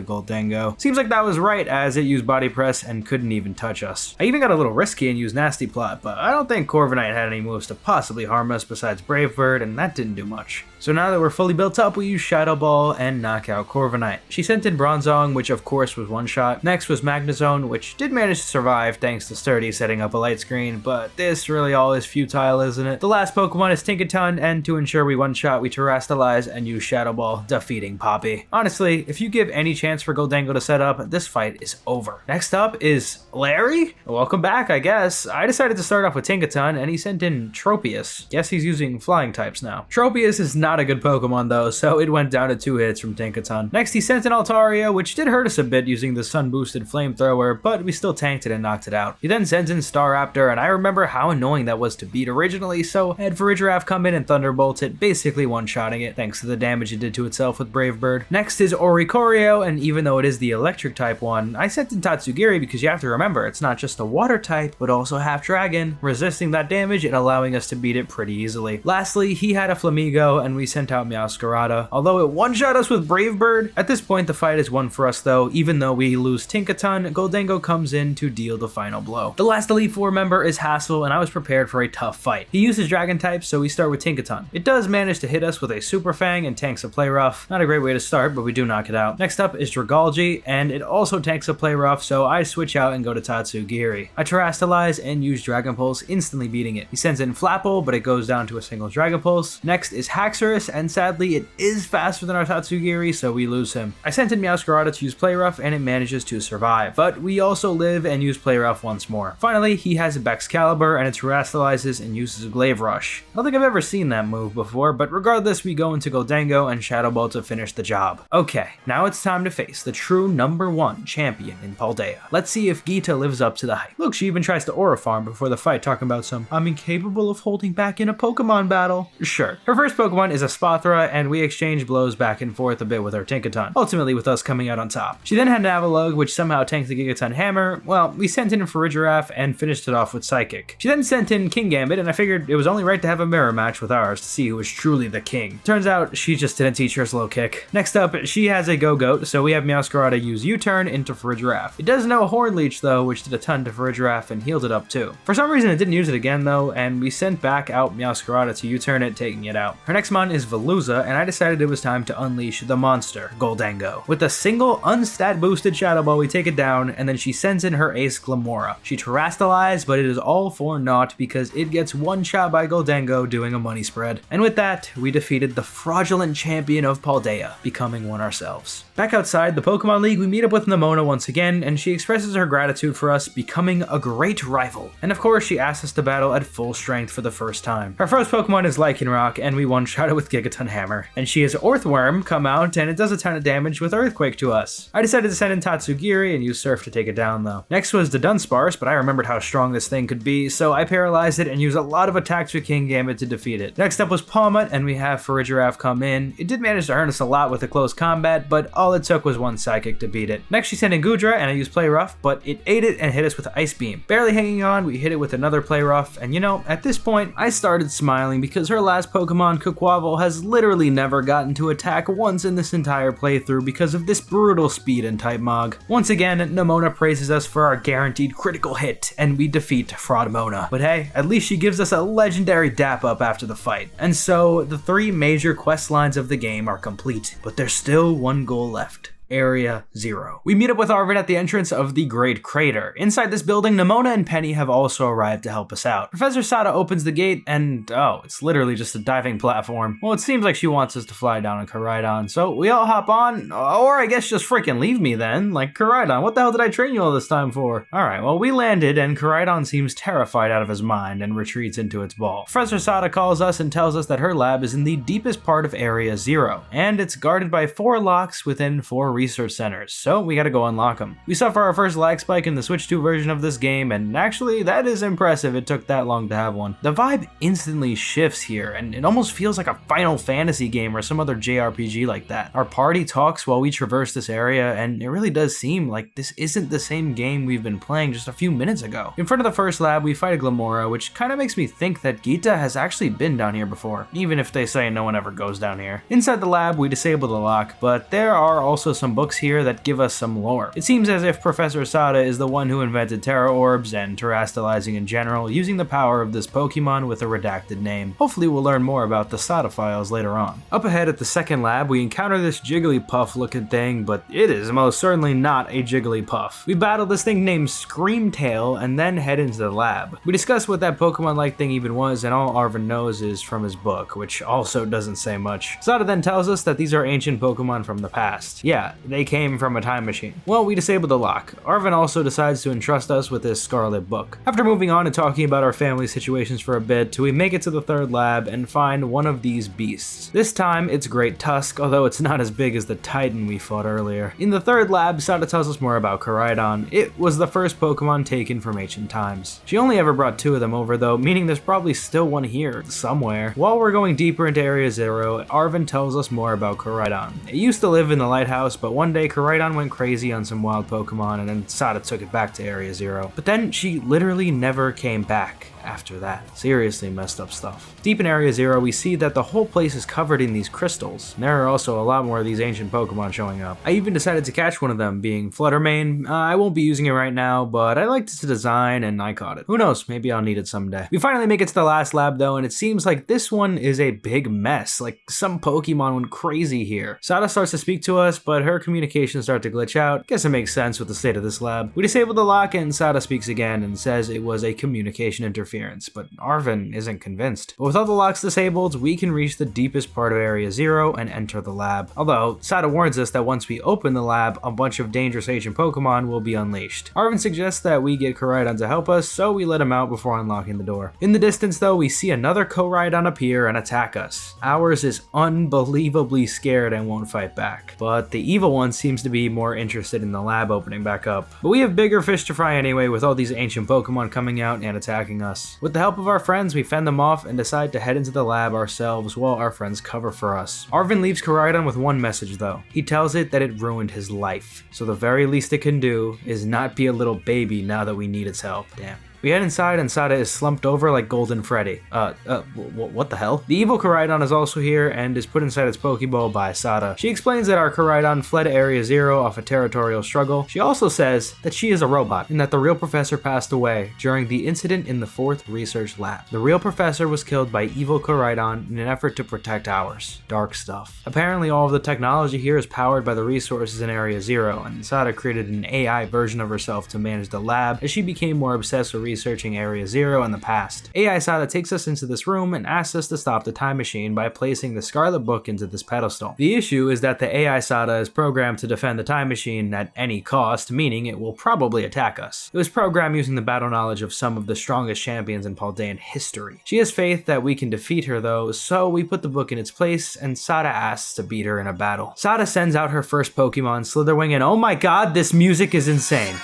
Gholdengo. Seems like that was right, as it used Body Press and couldn't even touch us. I even got a little risky and used Nasty Plot, but I don't think Corviknight had any moves to possibly harm us besides Brave Bird, and that didn't do much. So now that we're fully built up, we use Shadow Ball and knock out Corviknight. She sent in Bronzong, which of course was one shot. Next was Magnezone, which did manage to survive thanks to Sturdy setting up a light screen, but this really all is futile, isn't it? The last Pokemon is Tinkaton, and to ensure we one shot, we Terrastalize and use Shadow Ball, defeating Poppy. Honestly, if you give any chance for Gholdengo to set up, this fight is over. Next up is Larry? Welcome back, I guess. I decided to start off with Tinkaton, and he sent in Tropius. Guess he's using flying types now. Tropius is not a good Pokemon though, so it went down to 2 hits from Tinkaton. Next he sent in Altaria, which did hurt us a bit using the sun boosted flamethrower, but we still tanked it and knocked it out. He then sends in Staraptor, and I remember how annoying that was to beat originally, so I had Farigiraf come in and Thunderbolt it, basically one-shotting it thanks to the damage it did to itself with Brave Bird. Next is Oricorio, and even though it is the electric type one, I sent in Tatsugiri because you have to remember it's not just a water type, but also half dragon, resisting that damage and allowing us to beat it pretty easily. Lastly, he had a Flamigo, and we sent out Meowscarada. Although it one-shot us with Brave Bird, at this point the fight is won for us though. Even though we lose Tinkaton, Gholdengo comes in to deal the final blow. The last Elite Four member is Hassel, and I was prepared for a tough fight. He uses Dragon type, so we start with Tinkaton. It does manage to hit us with a Super Fang and tanks a Play Rough. Not a great way to start, but we do knock it out. Next up is Dragalge, and it also tanks a Play Rough, so I switch out and go to Tatsugiri. I Terrastalize and use Dragon Pulse, instantly beating it. He sends in Flapple, but it goes down to a single Dragon Pulse. Next is Haxorus, and sadly it is faster than our Tatsugiri, so we lose him. I sent in Meowscarada to use Play Rough, and it manages to survive, but we also live and use Play Rough once more. Finally, he has a Baxcalibur, and it Terrastalizes and uses Glaive Rush. I don't think I've ever seen that move before, but regardless, we go into Gholdengo and Shadow Ball to finish the job. Okay, now it's time to face the true #1 champion in Paldea. Let's see if Gita lives up to the hype. Look, she even tries to Aura Farm before the fight, talking about some "I'm incapable of holding back in a Pokemon battle." Sure. Her first Pokemon is a Spothra, and we exchange blows back and forth a bit with our Tinkaton, ultimately with us coming out on top. She then had an Avalugg, which somehow tanked the Gigaton Hammer. Well, we sent in Farigiraf and finished it off with Psychic. She then sent in Kingambit, and I figured it was only right to have a mirror match with ours to see who was truly the king. Turns out she just didn't teach her Low Kick. Next up, she has a Go-Goat, so we have Meowscarada use U-Turn into Farigiraf. It does know Horn Leech though, which did a ton to Farigiraf and healed it up too. For some reason it didn't use it again though, and we sent back out Meowscarada to U-Turn it, taking it out. Her next mon is Veluza, and I decided it was time to unleash the monster, Gholdengo. With a single unstat boosted Shadow Ball, we take it down, and then she sends in her ace Glamora. She Terrastalized, but it is all for naught because it gets one shot by Gholdengo doing a money spread. And with that, we defeated the fraudulent champion of Paldea, becoming one ourselves. Back outside the Pokemon League, we meet up with Nemona once again, and she expresses her gratitude for us becoming a great rival. And of course, she asks us to battle at full strength for the first time. Our first Pokemon is Lycanroc, and we one-shot it with with Gigaton Hammer. And she has Earthworm come out, and it does a ton of damage with Earthquake to us. I decided to send in Tatsugiri and use Surf to take it down though. Next was the Dunsparce, but I remembered how strong this thing could be, so I paralyzed it and used a lot of attacks with King Gambit to defeat it. Next up was Palmut, and we have Farigiraf come in. It did manage to hurt us a lot with the close combat, but all it took was one Psychic to beat it. Next she sent in Goodra, and I used Play Rough, but it ate it and hit us with Ice Beam. Barely hanging on, we hit it with another Play Rough, and you know, at this point, I started smiling because her last Pokemon, Quaquaval, has literally never gotten to attack once in this entire playthrough because of this brutal speed and Type Mog. Once again, Nemona praises us for our guaranteed critical hit, and we defeat Fraudmona. But hey, at least she gives us a legendary dap up after the fight. And so, the 3 major quest lines of the game are complete, but there's still one goal left. Area 0. We meet up with Arven at the entrance of the Great Crater. Inside this building, Nemona and Penny have also arrived to help us out. Professor Sada opens the gate and, oh, it's literally just a diving platform. Well, it seems like she wants us to fly down on Koraidon, so we all hop on, or I guess just freaking leave me then. Like, Koraidon, what the hell did I train you all this time for? Alright, well, we landed and Koraidon seems terrified out of his mind and retreats into its ball. Professor Sada calls us and tells us that her lab is in the deepest part of Area 0, and it's guarded by 4 locks within 4 research centers, so we gotta go unlock them. We suffer our first lag spike in the Switch 2 version of this game, and actually that is impressive it took that long to have one. The vibe instantly shifts here, and it almost feels like a Final Fantasy game or some other JRPG like that. Our party talks while we traverse this area, and it really does seem like this isn't the same game we've been playing just a few minutes ago. In front of the first lab, we fight a Glamora, which kind of makes me think that Geeta has actually been down here before, even if they say no one ever goes down here. Inside the lab, we disable the lock, but there are also some books here that give us some lore. It seems as if Professor Sada is the one who invented Terra Orbs and terastallizing in general, using the power of this Pokemon with a redacted name. Hopefully we'll learn more about the Sada files later on. Up ahead at the second lab, we encounter this Jigglypuff looking thing, but it is most certainly not a Jigglypuff. We battle this thing named Screamtail and then head into the lab. We discuss what that Pokemon-like thing even was, and all Arven knows is from his book, which also doesn't say much. Sada then tells us that these are ancient Pokemon from the past. Yeah, they came from a time machine. Well, we disable the lock. Arven also decides to entrust us with this Scarlet book. After moving on and talking about our family situations for a bit, we make it to the third lab and find one of these beasts. This time, it's Great Tusk, although it's not as big as the Titan we fought earlier. In the third lab, Sada tells us more about Koraidon. It was the first Pokemon taken from ancient times. She only ever brought 2 of them over though, meaning there's probably still one here, somewhere. While we're going deeper into Area 0, Arven tells us more about Koraidon. It used to live in the lighthouse, but one day Koraidon went crazy on some wild Pokemon and then Sada took it back to Area 0. But then she literally never came back after that. Seriously messed up stuff. Deep in Area 0, we see that the whole place is covered in these crystals. And there are also a lot more of these ancient Pokemon showing up. I even decided to catch one of them, being Fluttermane. I won't be using it right now, but I liked its design and I caught it. Who knows, maybe I'll need it someday. We finally make it to the last lab though, and it seems like this one is a big mess. Like some Pokemon went crazy here. Sada starts to speak to us, but her communications start to glitch out. Guess it makes sense with the state of this lab. We disable the lock and Sada speaks again and says it was a communication interference, but Arven isn't convinced. But with all the locks disabled, we can reach the deepest part of Area 0 and enter the lab. Although, Sada warns us that once we open the lab, a bunch of dangerous ancient Pokemon will be unleashed. Arven suggests that we get Koraidon to help us, so we let him out before unlocking the door. In the distance though, we see another Koraidon appear and attack us. Ours is unbelievably scared and won't fight back. But the evil one seems to be more interested in the lab opening back up. But we have bigger fish to fry anyway with all these ancient Pokemon coming out and attacking us. With the help of our friends, we fend them off and decide to head into the lab ourselves while our friends cover for us. Arven leaves Koraidon with one message though. He tells it that it ruined his life, so the very least it can do is not be a little baby now that we need its help. Damn. We head inside and Sada is slumped over like Golden Freddy. What the hell? The evil Koraidon is also here and is put inside its Pokeball by Sada. She explains that our Koraidon fled Area 0 off a territorial struggle. She also says that she is a robot and that the real professor passed away during the incident in the 4th research lab. The real professor was killed by evil Koraidon in an effort to protect ours. Dark stuff. Apparently all of the technology here is powered by the resources in Area 0, and Sada created an AI version of herself to manage the lab as she became more obsessed with researching Area Zero in the past. AI Sada takes us into this room and asks us to stop the time machine by placing the Scarlet Book into this pedestal. The issue is that the AI Sada is programmed to defend the time machine at any cost, meaning it will probably attack us. It was programmed using the battle knowledge of some of the strongest champions in Paldean history. She has faith that we can defeat her though, so we put the book in its place and Sada asks to beat her in a battle. Sada sends out her first Pokemon, Slitherwing, and oh my god, this music is insane.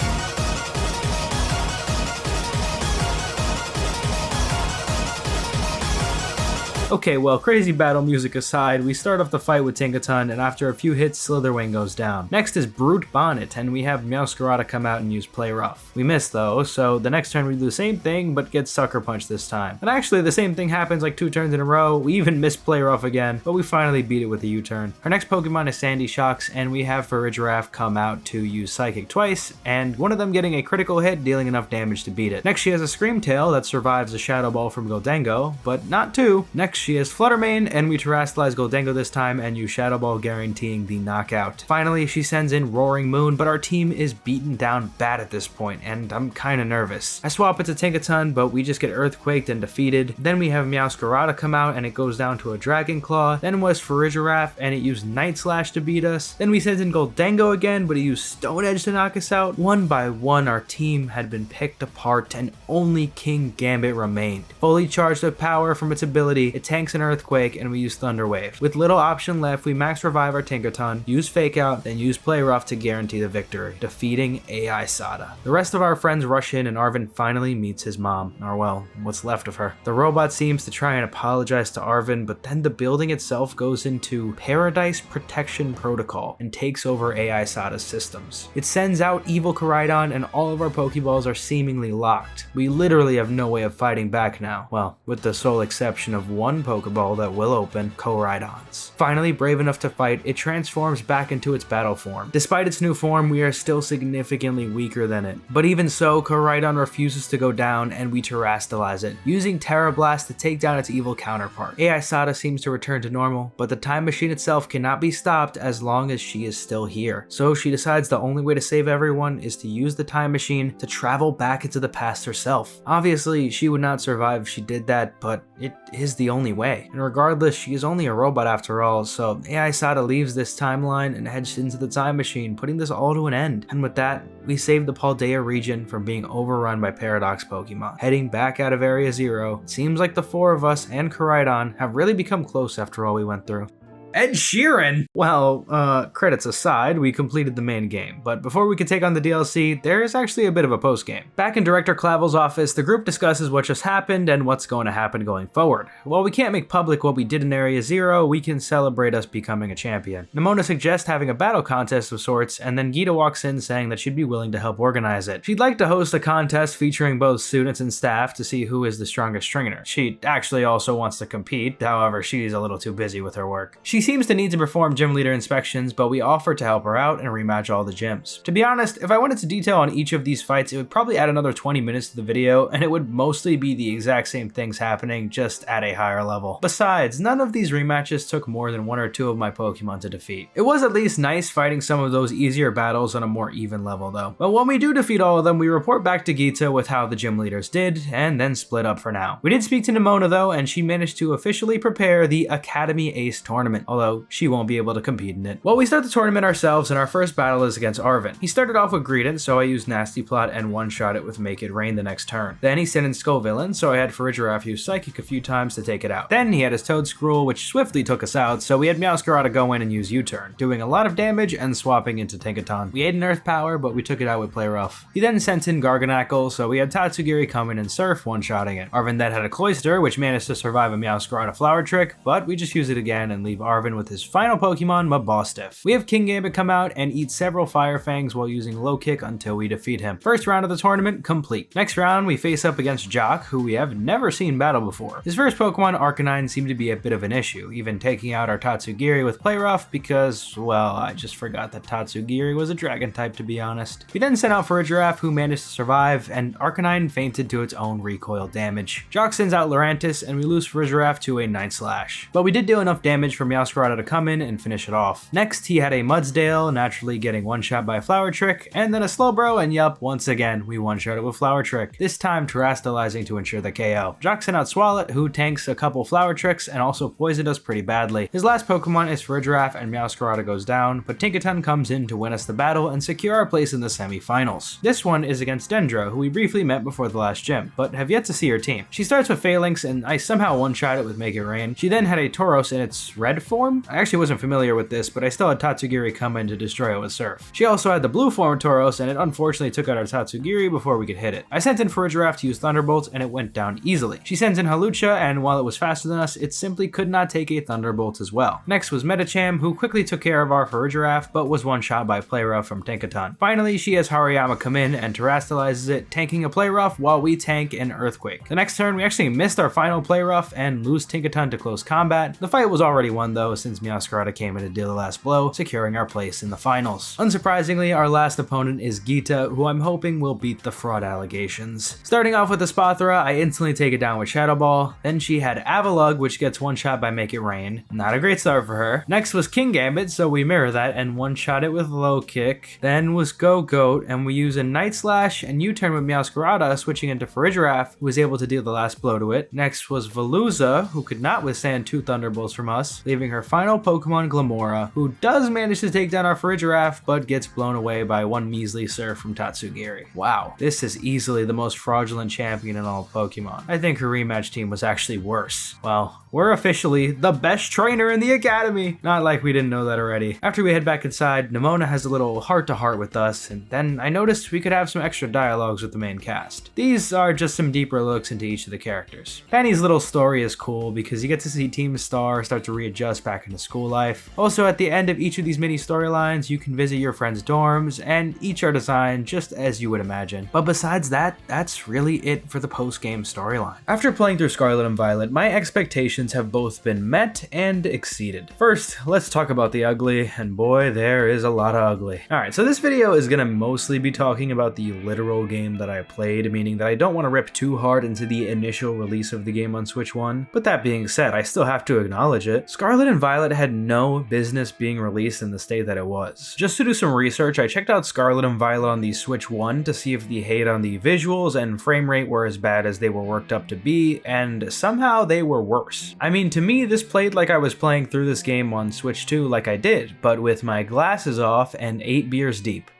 Okay, well, crazy battle music aside, we start off the fight with Tinkaton, and after a few hits, Slitherwing goes down. Next is Brute Bonnet, and we have Meowscarada come out and use Play Rough. We miss though, so the next turn we do the same thing, but get Sucker Punch this time. And actually, the same thing happens like 2 turns in a row. We even miss Play Rough again, but we finally beat it with a U-turn. Our next Pokemon is Sandy Shocks, and we have Farigiraf come out to use Psychic twice, and one of them getting a critical hit, dealing enough damage to beat it. Next, she has a Scream Tail that survives a Shadow Ball from Goldengo, but not 2. Next, she has Fluttermane, and we Terrasilize Goldengo this time and use Shadow Ball, guaranteeing the knockout. Finally, she sends in Roaring Moon, but our team is beaten down bad at this point, and I'm kinda nervous. I swap it to Tinkaton, but we just get Earthquaked and defeated. Then we have Meowscarada come out, and it goes down to a Dragon Claw. Then was Farigiraf, and it used Night Slash to beat us. Then we sent in Goldengo again, but it used Stone Edge to knock us out. One by one, our team had been picked apart, and only King Gambit remained. Fully charged with power from its ability, it tanks an Earthquake, and we use Thunder Wave. With little option left, we max revive our Tinkaton, use Fake Out, then use Play Rough to guarantee the victory, defeating AI Sada. The rest of our friends rush in, and Arven finally meets his mom, or well, what's left of her. The robot seems to try and apologize to Arven, but then the building itself goes into Paradise Protection Protocol and takes over AI Sada's systems. It sends out Evil Koraidon, and all of our Pokeballs are seemingly locked. We literally have no way of fighting back now. Well, with the sole exception of one Pokeball that will open, Koraidon's. Finally, brave enough to fight, it transforms back into its battle form. Despite its new form, we are still significantly weaker than it. But even so, Koraidon refuses to go down, and we Terrasilize it, using Terra Blast to take down its evil counterpart. AI Sada seems to return to normal, but the time machine itself cannot be stopped as long as she is still here. So she decides the only way to save everyone is to use the time machine to travel back into the past herself. Obviously, she would not survive if she did that, but it is the only way. And regardless, she is only a robot after all, so AI Sada leaves this timeline and heads into the time machine, putting this all to an end. And with that, we save the Paldea region from being overrun by Paradox Pokemon. Heading back out of Area Zero, it seems like the 4 of us and Koraidon have really become close after all we went through. Ed Sheeran! Well, credits aside, we completed the main game, but before we could take on the DLC, there is actually a bit of a post-game. Back in Director Clavel's office, the group discusses what just happened and what's going to happen going forward. While we can't make public what we did in Area Zero, we can celebrate us becoming a champion. Nemona suggests having a battle contest of sorts, and then Geeta walks in saying that she'd be willing to help organize it. She'd like to host a contest featuring both students and staff to see who is the strongest trainer. She actually also wants to compete, however, she's a little too busy with her work. She seems to need to perform gym leader inspections, but we offer to help her out and rematch all the gyms. To be honest, if I went into detail on each of these fights, it would probably add another 20 minutes to the video, and it would mostly be the exact same things happening, just at a higher level. Besides, none of these rematches took more than 1 or 2 of my Pokemon to defeat. It was at least nice fighting some of those easier battles on a more even level though. But when we do defeat all of them, we report back to Geeta with how the gym leaders did, and then split up for now. We did speak to Nemona though, and she managed to officially prepare the Academy Ace tournament, although she won't be able to compete in it. Well, we start the tournament ourselves, and our first battle is against Arven. He started off with Greedent, so I used Nasty Plot and one-shot it with Make It Rain the next turn. Then he sent in Skullvillain, so I had Farigiraf use Psychic a few times to take it out. Then he had his Toedscruel, which swiftly took us out, so we had Meowscarada go in and use U-turn, doing a lot of damage and swapping into Tinkaton. We ate an Earth Power, but we took it out with Play Rough. He then sent in Garganackle, so we had Tatsugiri come in and Surf, one-shotting it. Arven then had a Cloyster, which managed to survive a Meowscarada Flower Trick, but we just use it again and leave Arven with his final Pokemon, Mabostiff. We have King Gambit come out and eat several Fire Fangs while using Low Kick until we defeat him. First round of the tournament complete. Next round, we face up against Jock, who we have never seen battle before. His first Pokemon, Arcanine, seemed to be a bit of an issue, even taking out our Tatsugiri with Play Rough because, well, I just forgot that Tatsugiri was a Dragon type, to be honest. We then sent out Farigiraf, who managed to survive, and Arcanine fainted to its own recoil damage. Jock sends out Lurantis, and we lose Farigiraf to a Night Slash. But we did deal enough damage for Meowscarada Meowscarada to come in and finish it off. Next, he had a Mudsdale, naturally getting one-shot by Flower Trick, and then a Slowbro, and yup, once again, we one-shot it with Flower Trick, this time terastallizing to ensure the KO. Jock sent out Swalot, who tanks a couple Flower Tricks and also poisoned us pretty badly. His last Pokemon is Farigiraf, and Meowscarada goes down, but Tinkaton comes in to win us the battle and secure our place in the semi-finals. This one is against Dendra, who we briefly met before the last gym, but have yet to see her team. She starts with Phalanx, and I somehow one-shot it with Make It Rain. She then had a Tauros in its red form. I actually wasn't familiar with this, but I still had Tatsugiri come in to destroy it with Surf. She also had the blue form Tauros, and it unfortunately took out our Tatsugiri before we could hit it. I sent in Farigiraf to use Thunderbolt, and it went down easily. She sends in Hawlucha, and while it was faster than us, it simply could not take a Thunderbolt as well. Next was Medicham, who quickly took care of our Farigiraf, but was one-shot by Play Rough from Tinkaton. Finally, she has Hariyama come in and terastallizes it, tanking a Play Rough while we tank an Earthquake. The next turn, we actually missed our final Play Rough and lose Tinkaton to close combat. The fight was already won though, since Meowscarada came in to deal the last blow, securing our place in the finals. Unsurprisingly, our last opponent is Geeta, who I'm hoping will beat the fraud allegations. Starting off with the Spathra, I instantly take it down with Shadow Ball. Then she had Avalugg, which gets one-shot by Make It Rain. Not a great start for her. Next was Kingambit, so we mirror that and one-shot it with Low Kick. Then was Go-Goat, and we use a Night Slash and U-turn with Meowscarada, switching into Farigiraf, who was able to deal the last blow to it. Next was Veluza, who could not withstand 2 Thunderbolts from us, leaving her final Pokemon Glamora, who does manage to take down our Farigiraf, but gets blown away by one measly Surf from Tatsugiri. Wow, this is easily the most fraudulent champion in all of Pokemon. I think her rematch team was actually worse. Well, we're officially the best trainer in the academy! Not like we didn't know that already. After we head back inside, Nemona has a little heart-to-heart with us, and then I noticed we could have some extra dialogues with the main cast. These are just some deeper looks into each of the characters. Penny's little story is cool because you get to see Team Star start to readjust back into school life. Also, at the end of each of these mini storylines, you can visit your friends' dorms, and each are designed just as you would imagine. But besides that, that's really it for the post-game storyline. After playing through Scarlet and Violet, my expectations have both been met and exceeded. First, let's talk about the ugly, and boy, there is a lot of ugly. Alright, so this video is gonna mostly be talking about the literal game that I played, meaning that I don't want to rip too hard into the initial release of the game on Switch 1, but that being said, I still have to acknowledge it. Scarlet and Violet had no business being released in the state that it was. Just to do some research, I checked out Scarlet and Violet on the Switch 1 to see if the hate on the visuals and frame rate were as bad as they were worked up to be, and somehow they were worse. I mean, to me, this played like I was playing through this game on Switch 2 like I did, but with my glasses off and 8 beers deep.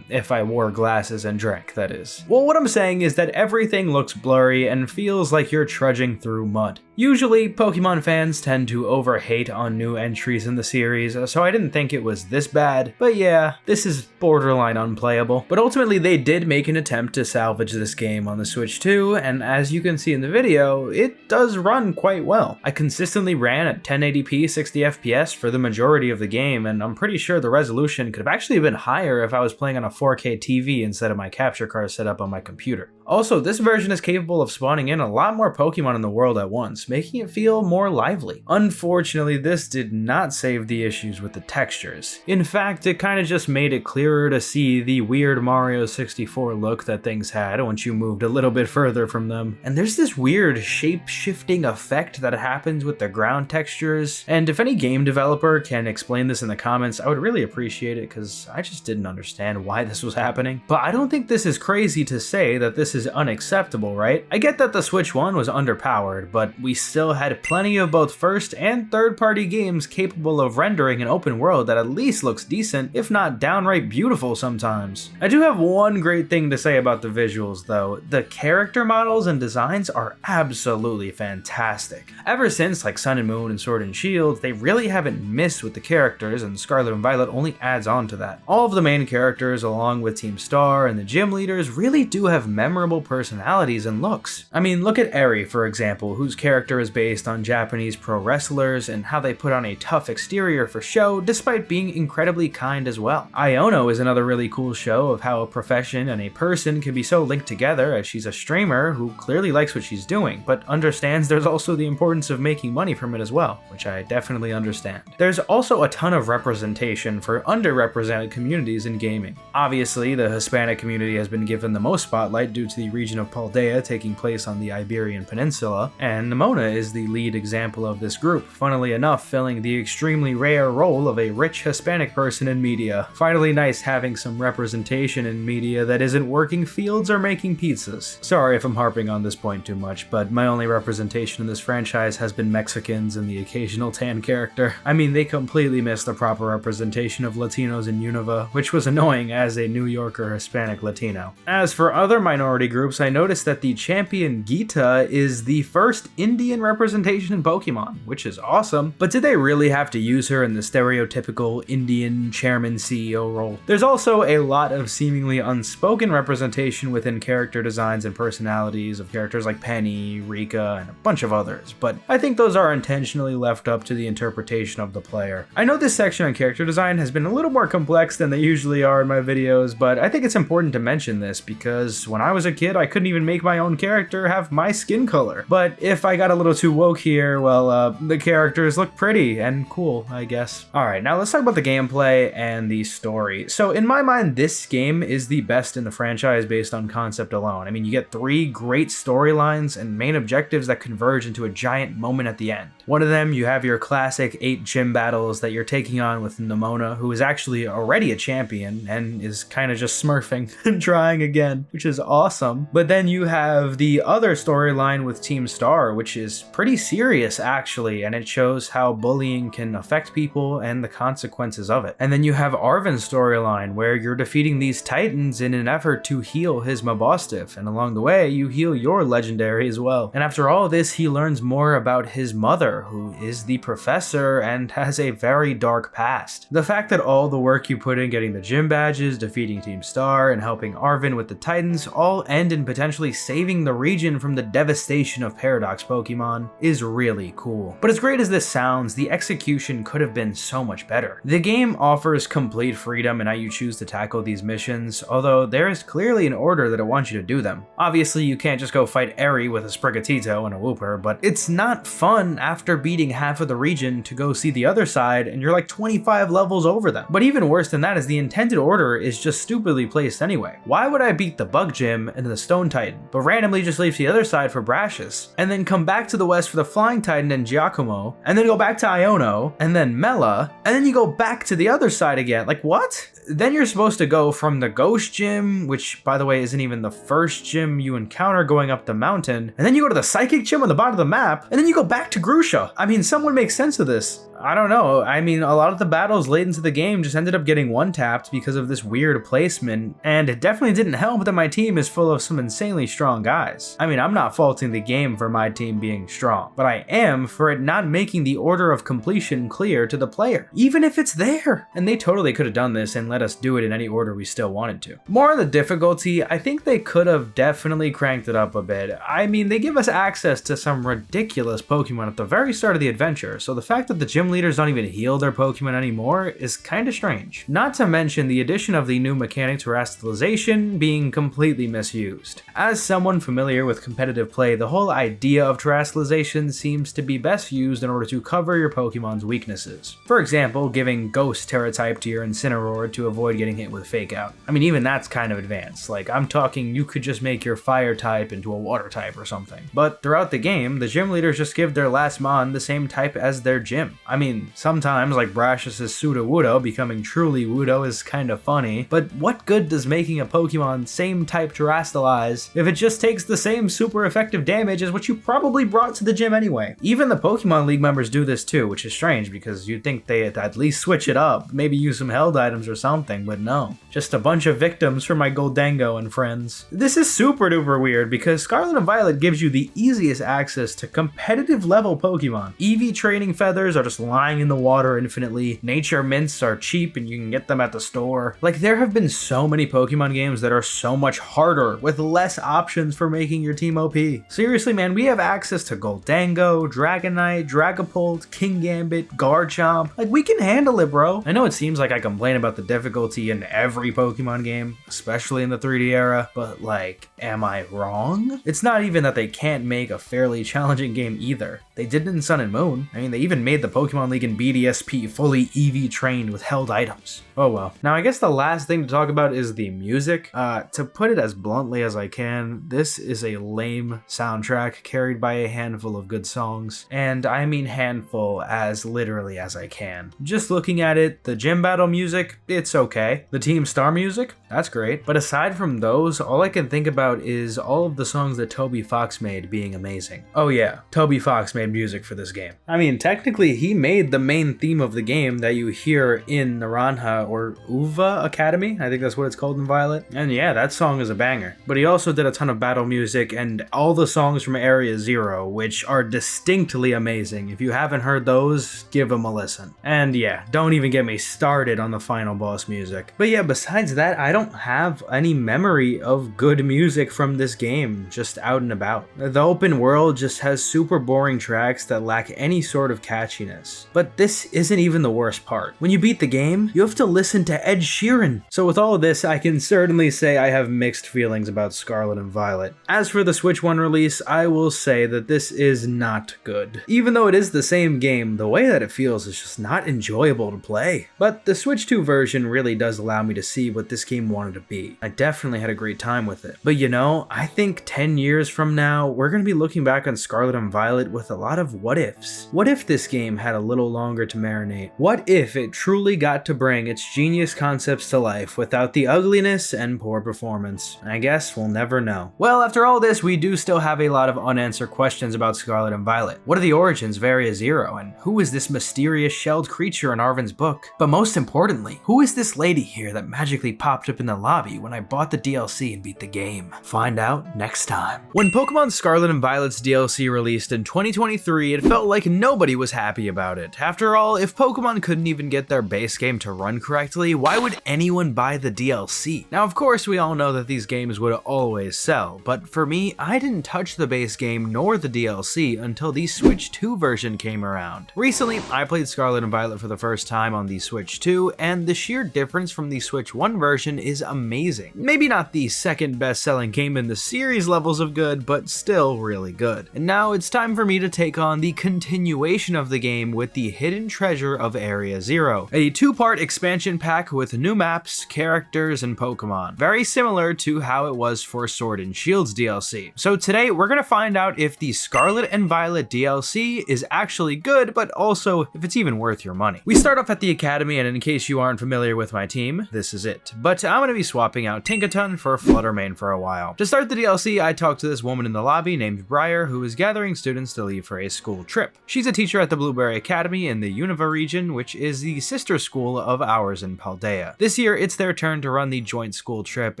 If I wore glasses and drank, that is. Well, what I'm saying is that everything looks blurry and feels like you're trudging through mud. Usually, Pokemon fans tend to over-hate on new entries in the series, so I didn't think it was this bad, but yeah, this is borderline unplayable. But ultimately, they did make an attempt to salvage this game on the Switch 2, and as you can see in the video, it does run quite well. I consistently ran at 1080p 60 FPS for the majority of the game, and I'm pretty sure the resolution could have actually been higher if I was playing on a 4K TV instead of my capture card set up on my computer. Also, this version is capable of spawning in a lot more Pokemon in the world at once, making it feel more lively. Unfortunately, this did not save the issues with the textures. In fact, it kind of just made it clearer to see the weird Mario 64 look that things had once you moved a little bit further from them. And there's this weird shape-shifting effect that happens with the ground textures, and if any game developer can explain this in the comments, I would really appreciate it because I just didn't understand why this was happening. But I don't think this is crazy to say that this is unacceptable, right? I get that the Switch 1 was underpowered, but we still had plenty of both first and third-party games capable of rendering an open world that at least looks decent, if not downright beautiful sometimes. I do have one great thing to say about the visuals though. The character models and designs are absolutely fantastic. Ever since like Sun and Moon and Sword and Shield, they really haven't missed with the characters, and Scarlet and Violet only adds on to that. All of the main characters, along with Team Star and the gym leaders, really do have memorable personalities and looks. I mean, look at Eri, for example, whose character is based on Japanese pro wrestlers and how they put on a tough exterior for show despite being incredibly kind as well. Iono is another really cool show of how a profession and a person can be so linked together, as she's a streamer who clearly likes what she's doing, but understands there's also the importance of making money from it as well, which I definitely understand. There's also a ton of representation for underrepresented communities in gaming. Obviously, the Hispanic community has been given the most spotlight due to the region of Paldea, taking place on the Iberian Peninsula, and Nemona is the lead example of this group, funnily enough filling the extremely rare role of a rich Hispanic person in media. Finally nice having some representation in media that isn't working fields or making pizzas. Sorry if I'm harping on this point too much, but my only representation in this franchise has been Mexicans and the occasional tan character. I mean, they completely missed the proper representation of Latinos in Unova, which was annoying as a New Yorker Hispanic Latino. As for other minority groups, I noticed that the champion Geeta is the first Indian representation in Pokemon, which is awesome, but did they really have to use her in the stereotypical Indian chairman CEO role? There's also a lot of seemingly unspoken representation within character designs and personalities of characters like Penny, Rika, and a bunch of others, but I think those are intentionally left up to the interpretation of the player. I know this section on character design has been a little more complex than they usually are in my videos, but I think it's important to mention this because when I was a kid, I couldn't even make my own character have my skin color. But if I got a little too woke here, well, the characters look pretty and cool, I guess. Alright, now let's talk about the gameplay and the story. So in my mind, this game is the best in the franchise based on concept alone. I mean, you get 3 great storylines and main objectives that converge into a giant moment at the end. One of them, you have your classic 8 gym battles that you're taking on with Nemona, who is actually already a champion and is kind of just smurfing and trying again, which is awesome. But then you have the other storyline with Team Star, which is pretty serious actually, and it shows how bullying can affect people and the consequences of it. And then you have Arven's storyline, where you're defeating these titans in an effort to heal his Mabosstiff, and along the way, you heal your legendary as well. And after all this, he learns more about his mother, who is the professor and has a very dark past. The fact that all the work you put in getting the gym badges, defeating Team Star, and helping Arven with the Titans all end in potentially saving the region from the devastation of Paradox Pokemon is really cool. But as great as this sounds, the execution could have been so much better. The game offers complete freedom in how you choose to tackle these missions, although there is clearly an order that it wants you to do them. Obviously, you can't just go fight Eri with a Sprigatito and a Wooper, but it's not fun after beating half of the region to go see the other side and you're like 25 levels over them. But even worse than that is the intended order is just stupidly placed anyway. Why would I beat the Bug Gym and the Stone Titan, but randomly just leave to the other side for Brashus, and then come back to the west for the Flying Titan and Giacomo, and then go back to Iono, and then Mela, and then you go back to the other side again? Like, what? Then you're supposed to go from the Ghost Gym, which by the way isn't even the first gym you encounter going up the mountain, and then you go to the Psychic Gym on the bottom of the map, and then you go back to Grusha. I mean, someone make sense of this. I don't know. I mean, a lot of the battles late into the game just ended up getting one-tapped because of this weird placement, and it definitely didn't help that my team is full of some insanely strong guys. I mean, I'm not faulting the game for my team being strong, but I am for it not making the order of completion clear to the player, even if it's there. And they totally could have done this and let us do it in any order we still wanted to. More on the difficulty, I think they could have definitely cranked it up a bit. I mean, they give us access to some ridiculous Pokemon at the very start of the adventure, so the fact that the gym leaders don't even heal their Pokemon anymore is kinda strange. Not to mention the addition of the new mechanic Terastallization being completely misused. As someone familiar with competitive play, the whole idea of Terastallization seems to be best used in order to cover your Pokemon's weaknesses. For example, giving Ghost Terra type to your Incineroar to avoid getting hit with Fake Out. I mean, even that's kind of advanced. Like, I'm talking you could just make your Fire type into a Water type or something. But throughout the game, the gym leaders just give their last Mon the same type as their gym. I mean, sometimes, like Brashus' Sudowoodo becoming truly Wudo is kind of funny, but what good does making a Pokemon same type Terastallize if it just takes the same super effective damage as what you probably brought to the gym anyway? Even the Pokemon League members do this too, which is strange because you'd think they'd at least switch it up, maybe use some held items or something, but no. Just a bunch of victims for my Goldango and friends. This is super duper weird because Scarlet and Violet gives you the easiest access to competitive level Pokemon. EV training feathers are just lying in the water infinitely. Nature mints are cheap and you can get them at the store. Like, there have been so many Pokemon games that are so much harder with less options for making your team OP. Seriously, man, we have access to Goldango, Dragonite, Dragapult, Kingambit, Garchomp. Like, we can handle it, bro. I know it seems like I complain about the difficulty in every Pokemon game, especially in the 3D era, but like, am I wrong? It's not even that they can't make a fairly challenging game either. They did it in Sun and Moon. I mean, they even made the Pokemon Pokemon League and BDSP fully EV trained with held items. Oh well. Now I guess the last thing to talk about is the music. To put it as bluntly as I can, this is a lame soundtrack carried by a handful of good songs. And I mean handful as literally as I can. Just looking at it, the gym battle music, it's okay. The Team Star music, that's great. But aside from those, all I can think about is all of the songs that Toby Fox made being amazing. Oh yeah, Toby Fox made music for this game. I mean, technically he made the main theme of the game that you hear in Naranja or Uva Academy, I think that's what it's called in Violet. And yeah, that song is a banger. But he also did a ton of battle music and all the songs from Area Zero, which are distinctly amazing. If you haven't heard those, give them a listen. And yeah, don't even get me started on the final boss music. But yeah, besides that, I don't have any memory of good music from this game just out and about. The open world just has super boring tracks that lack any sort of catchiness. But this isn't even the worst part. When you beat the game, you have to listen to Ed Sheeran. So with all of this, I can certainly say I have mixed feelings about Scarlet and Violet. As for the Switch 1 release, I will say that this is not good. Even though it is the same game, the way that it feels is just not enjoyable to play. But the Switch 2 version really does allow me to see what this game wanted to be. I definitely had a great time with it. But you know, I think 10 years from now, we're going to be looking back on Scarlet and Violet with a lot of what ifs. What if this game had a little longer to marinate? What if it truly got to bring its genius concepts to life without the ugliness and poor performance? I guess we'll never know. Well, after all this, we do still have a lot of unanswered questions about Scarlet and Violet. What are the origins of Area Zero, and who is this mysterious shelled creature in Arven's book? But most importantly, who is this lady here that magically popped up in the lobby when I bought the DLC and beat the game? Find out next time. When Pokemon Scarlet and Violet's DLC released in 2023, it felt like nobody was happy about it. After all, if Pokemon couldn't even get their base game to run correctly, why would anyone buy the DLC? Now, of course, we all know that these games would always sell, but for me, I didn't touch the base game nor the DLC until the Switch 2 version came around. Recently, I played Scarlet and Violet for the first time on the Switch 2, and the sheer difference from the Switch 1 version is amazing. Maybe not the second best-selling game in the series levels of good, but still really good. And now it's time for me to take on the continuation of the game with the Hidden Treasure of Area Zero, a two-part expansion pack with new maps, characters, and Pokemon, very similar to how it was for Sword and Shield's DLC. So today, we're gonna find out if the Scarlet and Violet DLC is actually good, but also if it's even worth your money. We start off at the Academy, and in case you aren't familiar with my team, this is it. But I'm gonna be swapping out Tinkaton for Fluttermane for a while. To start the DLC, I talked to this woman in the lobby named Briar, who is gathering students to leave for a school trip. She's a teacher at the Blueberry Academy in the Unova region, which is the sister school of ours in Paldea. This year, it's their turn to run the joint school trip,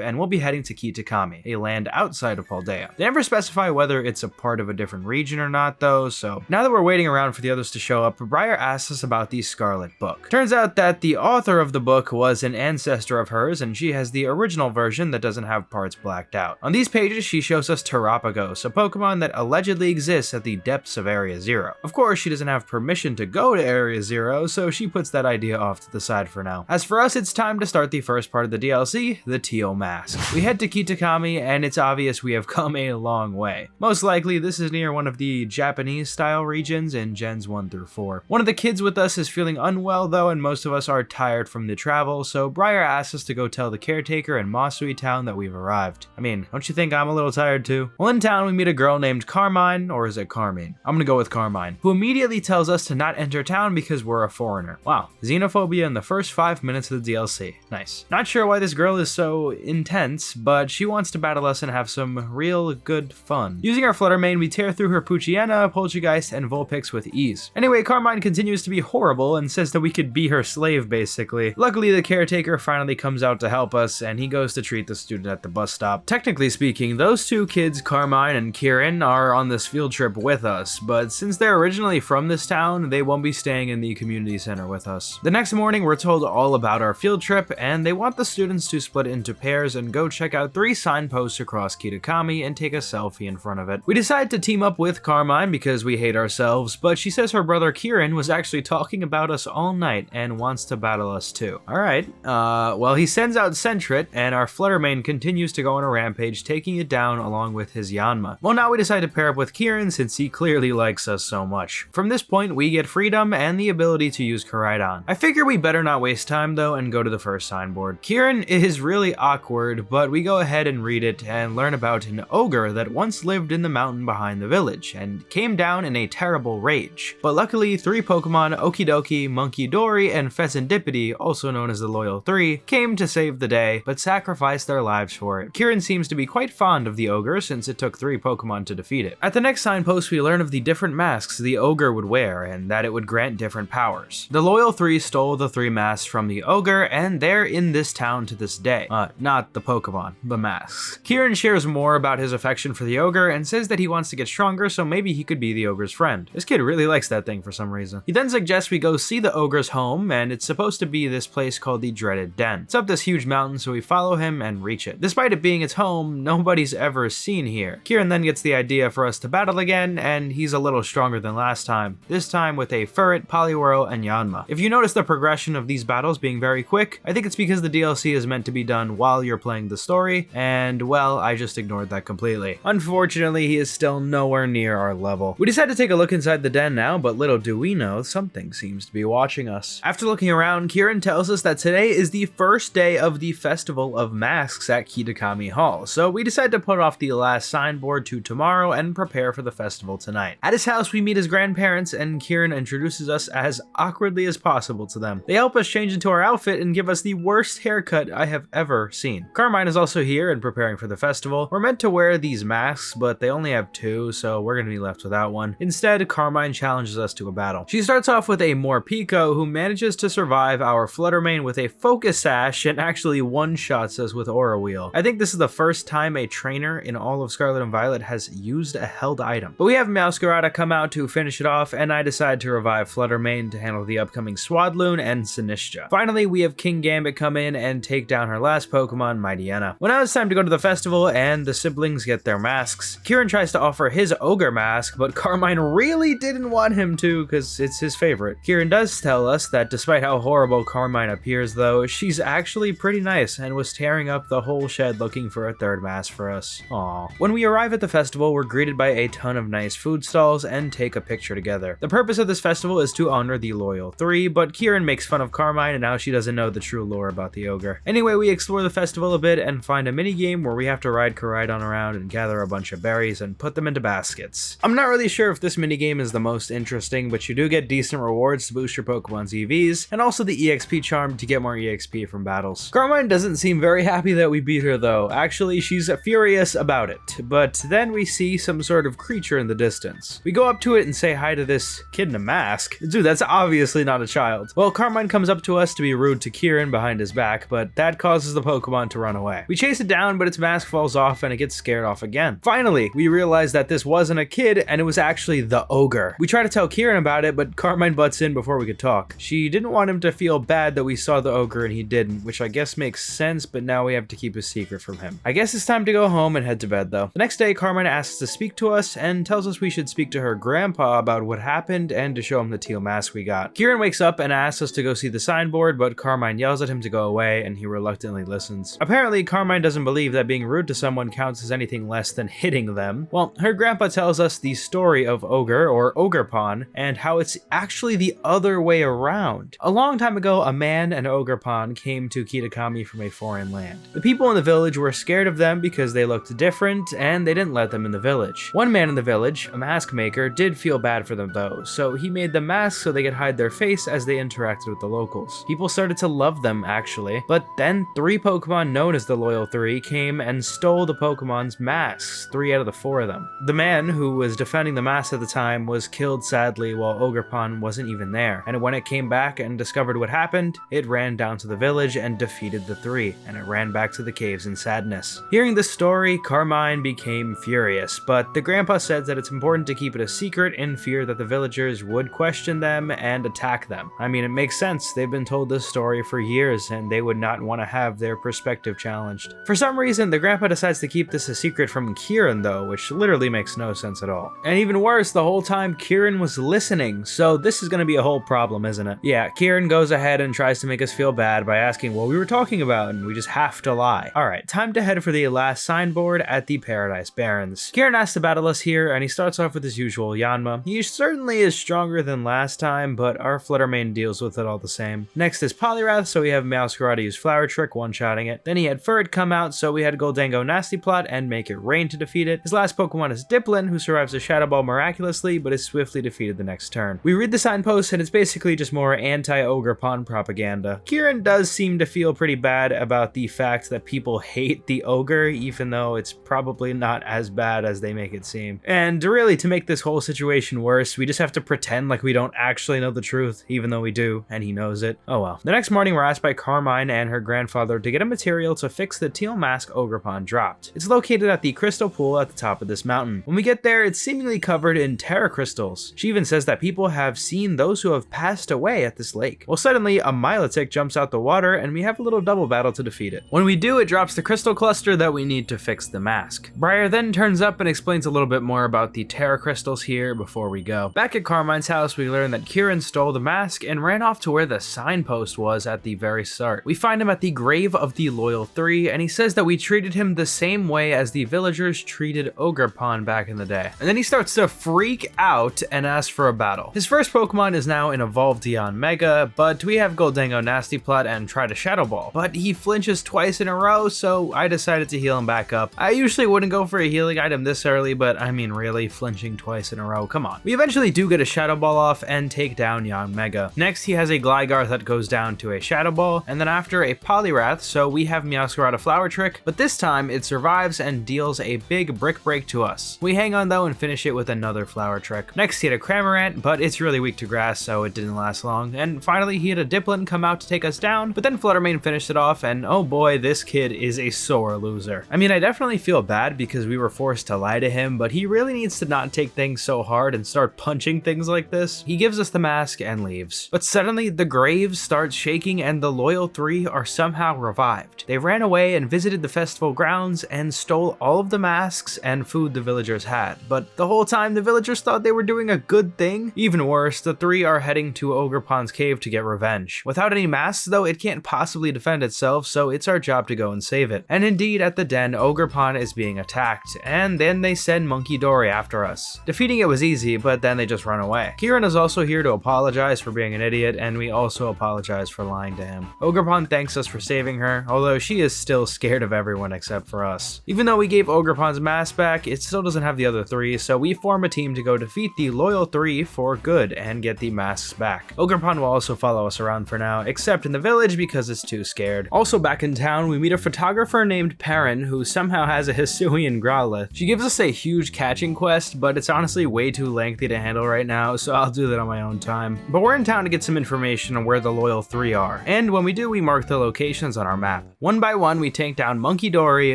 and we'll be heading to Kitakami, a land outside of Paldea. They never specify whether it's a part of a different region or not though, so now that we're waiting around for the others to show up, Briar asks us about the Scarlet book. Turns out that the author of the book was an ancestor of hers, and she has the original version that doesn't have parts blacked out. On these pages, she shows us Terapagos, a Pokemon that allegedly exists at the depths of Area Zero. Of course, she doesn't have permission to go to Area Zero, so she puts that idea off to the side for now. As for us, it's time to start the first part of the DLC, the Teal Mask. We head to Kitakami, and it's obvious we have come a long way. Most likely, this is near one of the Japanese-style regions in Gens 1 through 4. One of the kids with us is feeling unwell though, and most of us are tired from the travel, so Briar asks us to go tell the caretaker in Masui Town that we've arrived. I mean, don't you think I'm a little tired too? Well, in town we meet a girl named Carmine, or is it Carmine? I'm gonna go with Carmine, who immediately tells us to not enter town because we're a foreigner. Wow, xenophobia in the first 5 minutes of the DLC. Nice. Not sure why this girl is so intense, but she wants to battle us and have some real good fun. Using our Fluttermane, we tear through her Poochyena, Poltergeist, and Vulpix with ease. Anyway, Carmine continues to be horrible and says that we could be her slave basically. Luckily, the caretaker finally comes out to help us, and he goes to treat the student at the bus stop. Technically speaking, those two kids, Carmine and Kieran, are on this field trip with us, but since they're originally from this town, they won't be staying in the community center with us. The next morning, we're told all about our field trip, and they want the students to split into pairs and go check out 3 signposts across Kitakami and take a selfie in front of it. We decide to team up with Carmine because we hate ourselves, but she says her brother Kieran was actually talking about us all night and wants to battle us too. Alright, well, he sends out Sentret, and our Fluttermane continues to go on a rampage, taking it down along with his Yanma. Well, now we decide to pair up with Kieran since he clearly likes us so much. From this point, we get get freedom and the ability to use Koraidon. I figure we better not waste time though and go to the first signboard. Kieran is really awkward, but we go ahead and read it and learn about an ogre that once lived in the mountain behind the village and came down in a terrible rage. But luckily, 3 Pokemon, Okidoki, Munkidori, and Pheasantipiti, also known as the Loyal 3, came to save the day, but sacrificed their lives for it. Kieran seems to be quite fond of the ogre since it took 3 Pokemon to defeat it. At the next signpost, we learn of the different masks the ogre would wear and that it would grant different powers. The Loyal 3 stole the 3 masks from the ogre, and they're in this town to this day. Not the Pokemon, the masks. Kieran shares more about his affection for the ogre and says that he wants to get stronger, so maybe he could be the ogre's friend. This kid really likes that thing for some reason. He then suggests we go see the ogre's home, and it's supposed to be this place called the Dreaded Den. It's up this huge mountain, so we follow him and reach it. Despite it being its home, nobody's ever seen here. Kieran then gets the idea for us to battle again, and he's a little stronger than last time, this time with a Furret, Poliwhirl, and Yanma. If you notice the progression of these battles being very quick, I think it's because the DLC is meant to be done while you're playing the story, and well, I just ignored that completely. Unfortunately, he is still nowhere near our level. We decide to take a look inside the den now, but little do we know, something seems to be watching us. After looking around, Kieran tells us that today is the first day of the Festival of Masks at Kitakami Hall, so we decide to put off the last signboard to tomorrow and prepare for the festival tonight. At his house, we meet his grandparents, and Kieran introduces us as awkwardly as possible to them. They help us change into our outfit and give us the worst haircut I have ever seen. Carmine is also here and preparing for the festival. We're meant to wear these masks, but they only have 2, so we're gonna be left without one. Instead, Carmine challenges us to a battle. She starts off with a Morpeko who manages to survive our Fluttermane with a Focus Sash and actually one-shots us with Aura Wheel. I think this is the first time a trainer in all of Scarlet and Violet has used a held item. But we have Meowscarada come out to finish it off, and I decide to revive Fluttermane to handle the upcoming Swadloon and Sinistcha. Finally, we have King Gambit come in and take down her last Pokemon, Mightyena. Well, now it's time to go to the festival, and the siblings get their masks. Kieran tries to offer his ogre mask, but Carmine really didn't want him to because it's his favorite. Kieran does tell us that despite how horrible Carmine appears though, she's actually pretty nice and was tearing up the whole shed looking for a 3rd mask for us. Aww. When we arrive at the festival, we're greeted by a ton of nice food stalls and take a picture together. The purpose of this festival is to honor the Loyal 3, but Kieran makes fun of Carmine and how she doesn't know the true lore about the ogre. Anyway, we explore the festival a bit and find a mini game where we have to ride Koraidon around and gather a bunch of berries and put them into baskets. I'm not really sure if this mini game is the most interesting, but you do get decent rewards to boost your Pokemon's EVs, and also the EXP charm to get more EXP from battles. Carmine doesn't seem very happy that we beat her though. Actually, she's furious about it, but then we see some sort of creature in the distance. We go up to it and say hi to this kid in a mask. Dude, that's obviously not a child. Well, Carmine comes up to us to be rude to Kieran behind his back, but that causes the Pokemon to run away. We chase it down, but its mask falls off and it gets scared off again. Finally, we realize that this wasn't a kid and it was actually the ogre. We try to tell Kieran about it, but Carmine butts in before we could talk. She didn't want him to feel bad that we saw the ogre and he didn't, which I guess makes sense, but now we have to keep a secret from him. I guess it's time to go home and head to bed though. The next day, Carmine asks to speak to us and tells us we should speak to her grandpa about what happened and to show him the teal mask we got. Kieran wakes up and asks us to go see the signboard, but Carmine yells at him to go away and he reluctantly listens. Apparently, Carmine doesn't believe that being rude to someone counts as anything less than hitting them. Well, her grandpa tells us the story of Ogre, or Ogerpon, and how it's actually the other way around. A long time ago, a man and Ogerpon came to Kitakami from a foreign land. The people in the village were scared of them because they looked different, and they didn't let them in the village. One man in the village, a mask maker, did feel bad for them though, so he made them masks so they could hide their face as they interacted with the locals. People started to love them actually, but then 3 Pokemon known as the Loyal 3 came and stole the Pokemon's masks, 3 out of the 4 of them. The man who was defending the masks at the time was killed sadly while Ogerpon wasn't even there, and when it came back and discovered what happened, it ran down to the village and defeated the 3, and it ran back to the caves in sadness. Hearing this story, Carmine became furious, but the grandpa said that it's important to keep it a secret in fear that the villagers would question them and attack them. I mean, it makes sense. They've been told this story for years and they would not want to have their perspective challenged. For some reason, the grandpa decides to keep this a secret from Kieran though, which literally makes no sense at all. And even worse, the whole time Kieran was listening, so this is going to be a whole problem, isn't it? Yeah, Kieran goes ahead and tries to make us feel bad by asking what we were talking about, and we just have to lie. Alright, time to head for the last signboard at the Paradise Barrens. Kieran asks to battle us here, and he starts off with his usual Yanma. He certainly is stronger than last time, but our Fluttermane deals with it all the same. Next is Poliwrath, so we have Meowscarada use Flower Trick, one-shotting it. Then he had Furret come out, so we had Gholdengo Nasty Plot and Make It Rain to defeat it. His last Pokemon is Dipplin, who survives a Shadow Ball miraculously, but is swiftly defeated the next turn. We read the signpost, and it's basically just more anti-Ogerpon propaganda. Kieran does seem to feel pretty bad about the fact that people hate the Ogre, even though it's probably not as bad as they make it seem. And really, to make this whole situation worse, we just have to pretend like we don't actually know the truth, even though we do, and he knows it. Oh well. The next morning, we're asked by Carmine and her grandfather to get a material to fix the teal mask Ogerpon dropped. It's located at the crystal pool at the top of this mountain. When we get there, it's seemingly covered in Terra crystals. She even says that people have seen those who have passed away at this lake. Well, suddenly, a Milotic jumps out the water, and we have a little double battle to defeat it. When we do, it drops the crystal cluster that we need to fix the mask. Briar then turns up and explains a little bit more about the Terra crystals here before we go. Back at Carmine's house, we learn that Kieran stole the mask and ran off to where the signpost was at the very start. We find him at the grave of the Loyal 3, and he says that we treated him the same way as the villagers treated Ogerpon back in the day. And then he starts to freak out and ask for a battle. His first Pokemon is now an evolved Yanmega, but we have Gholdengo Nasty Plot and try to Shadow Ball. But he flinches twice in a row, so I decided to heal him back up. I usually wouldn't go for a healing item this early, but I mean really, flinching twice in a row, come on. We eventually do get a Shadow Ball off and take down Yanmega. Next, he has a Gligar that goes down to a Shadow Ball, and then after a Poliwrath, so we have Meowscarada Flower Trick, but this time it survives and deals a big Brick Break to us. We hang on though and finish it with another Flower Trick. Next, he had a Cramorant, but it's really weak to grass, so it didn't last long. And finally, he had a Dipplin come out to take us down, but then Fluttermane finished it off, and oh boy, this kid is a sore loser. I mean, I definitely feel bad because we were forced to lie to him, but he really needs to not take things so hard and start punching things like this. He gives us the mask and leaves. But suddenly, the grave starts shaking and the Loyal 3 are somehow revived. They ran away and visited the festival grounds and stole all of the masks and food the villagers had. But the whole time, the villagers thought they were doing a good thing. Even worse, the 3 are heading to Ogerpon's cave to get revenge. Without any masks though, it can't possibly defend itself, so it's our job to go and save it. And indeed, at the den, Ogerpon is being attacked, and then they send Munkidori after us. Defeating it was easy, but then they just run away. Kieran is also here to apologize for being an idiot, and we also apologize for lying to him. Ogerpon thanks us for saving her, although she is still scared of everyone except for us. Even though we gave Ogerpon's mask back, it still doesn't have the other 3, so we form a team to go defeat the Loyal 3 for good and get the masks back. Ogerpon will also follow us around for now, except in the village because it's too scared. Also back in town, we meet a photographer named Perrin who somehow has a Hisuian Growlithe. She gives us a huge catching quest, but it's honestly way too lengthy to handle right now, so I'll do that on my own time. But we're in town to get some information on where the Loyal 3 are, and when we do, we mark the locations on our map. One by one, we take down Munkidori,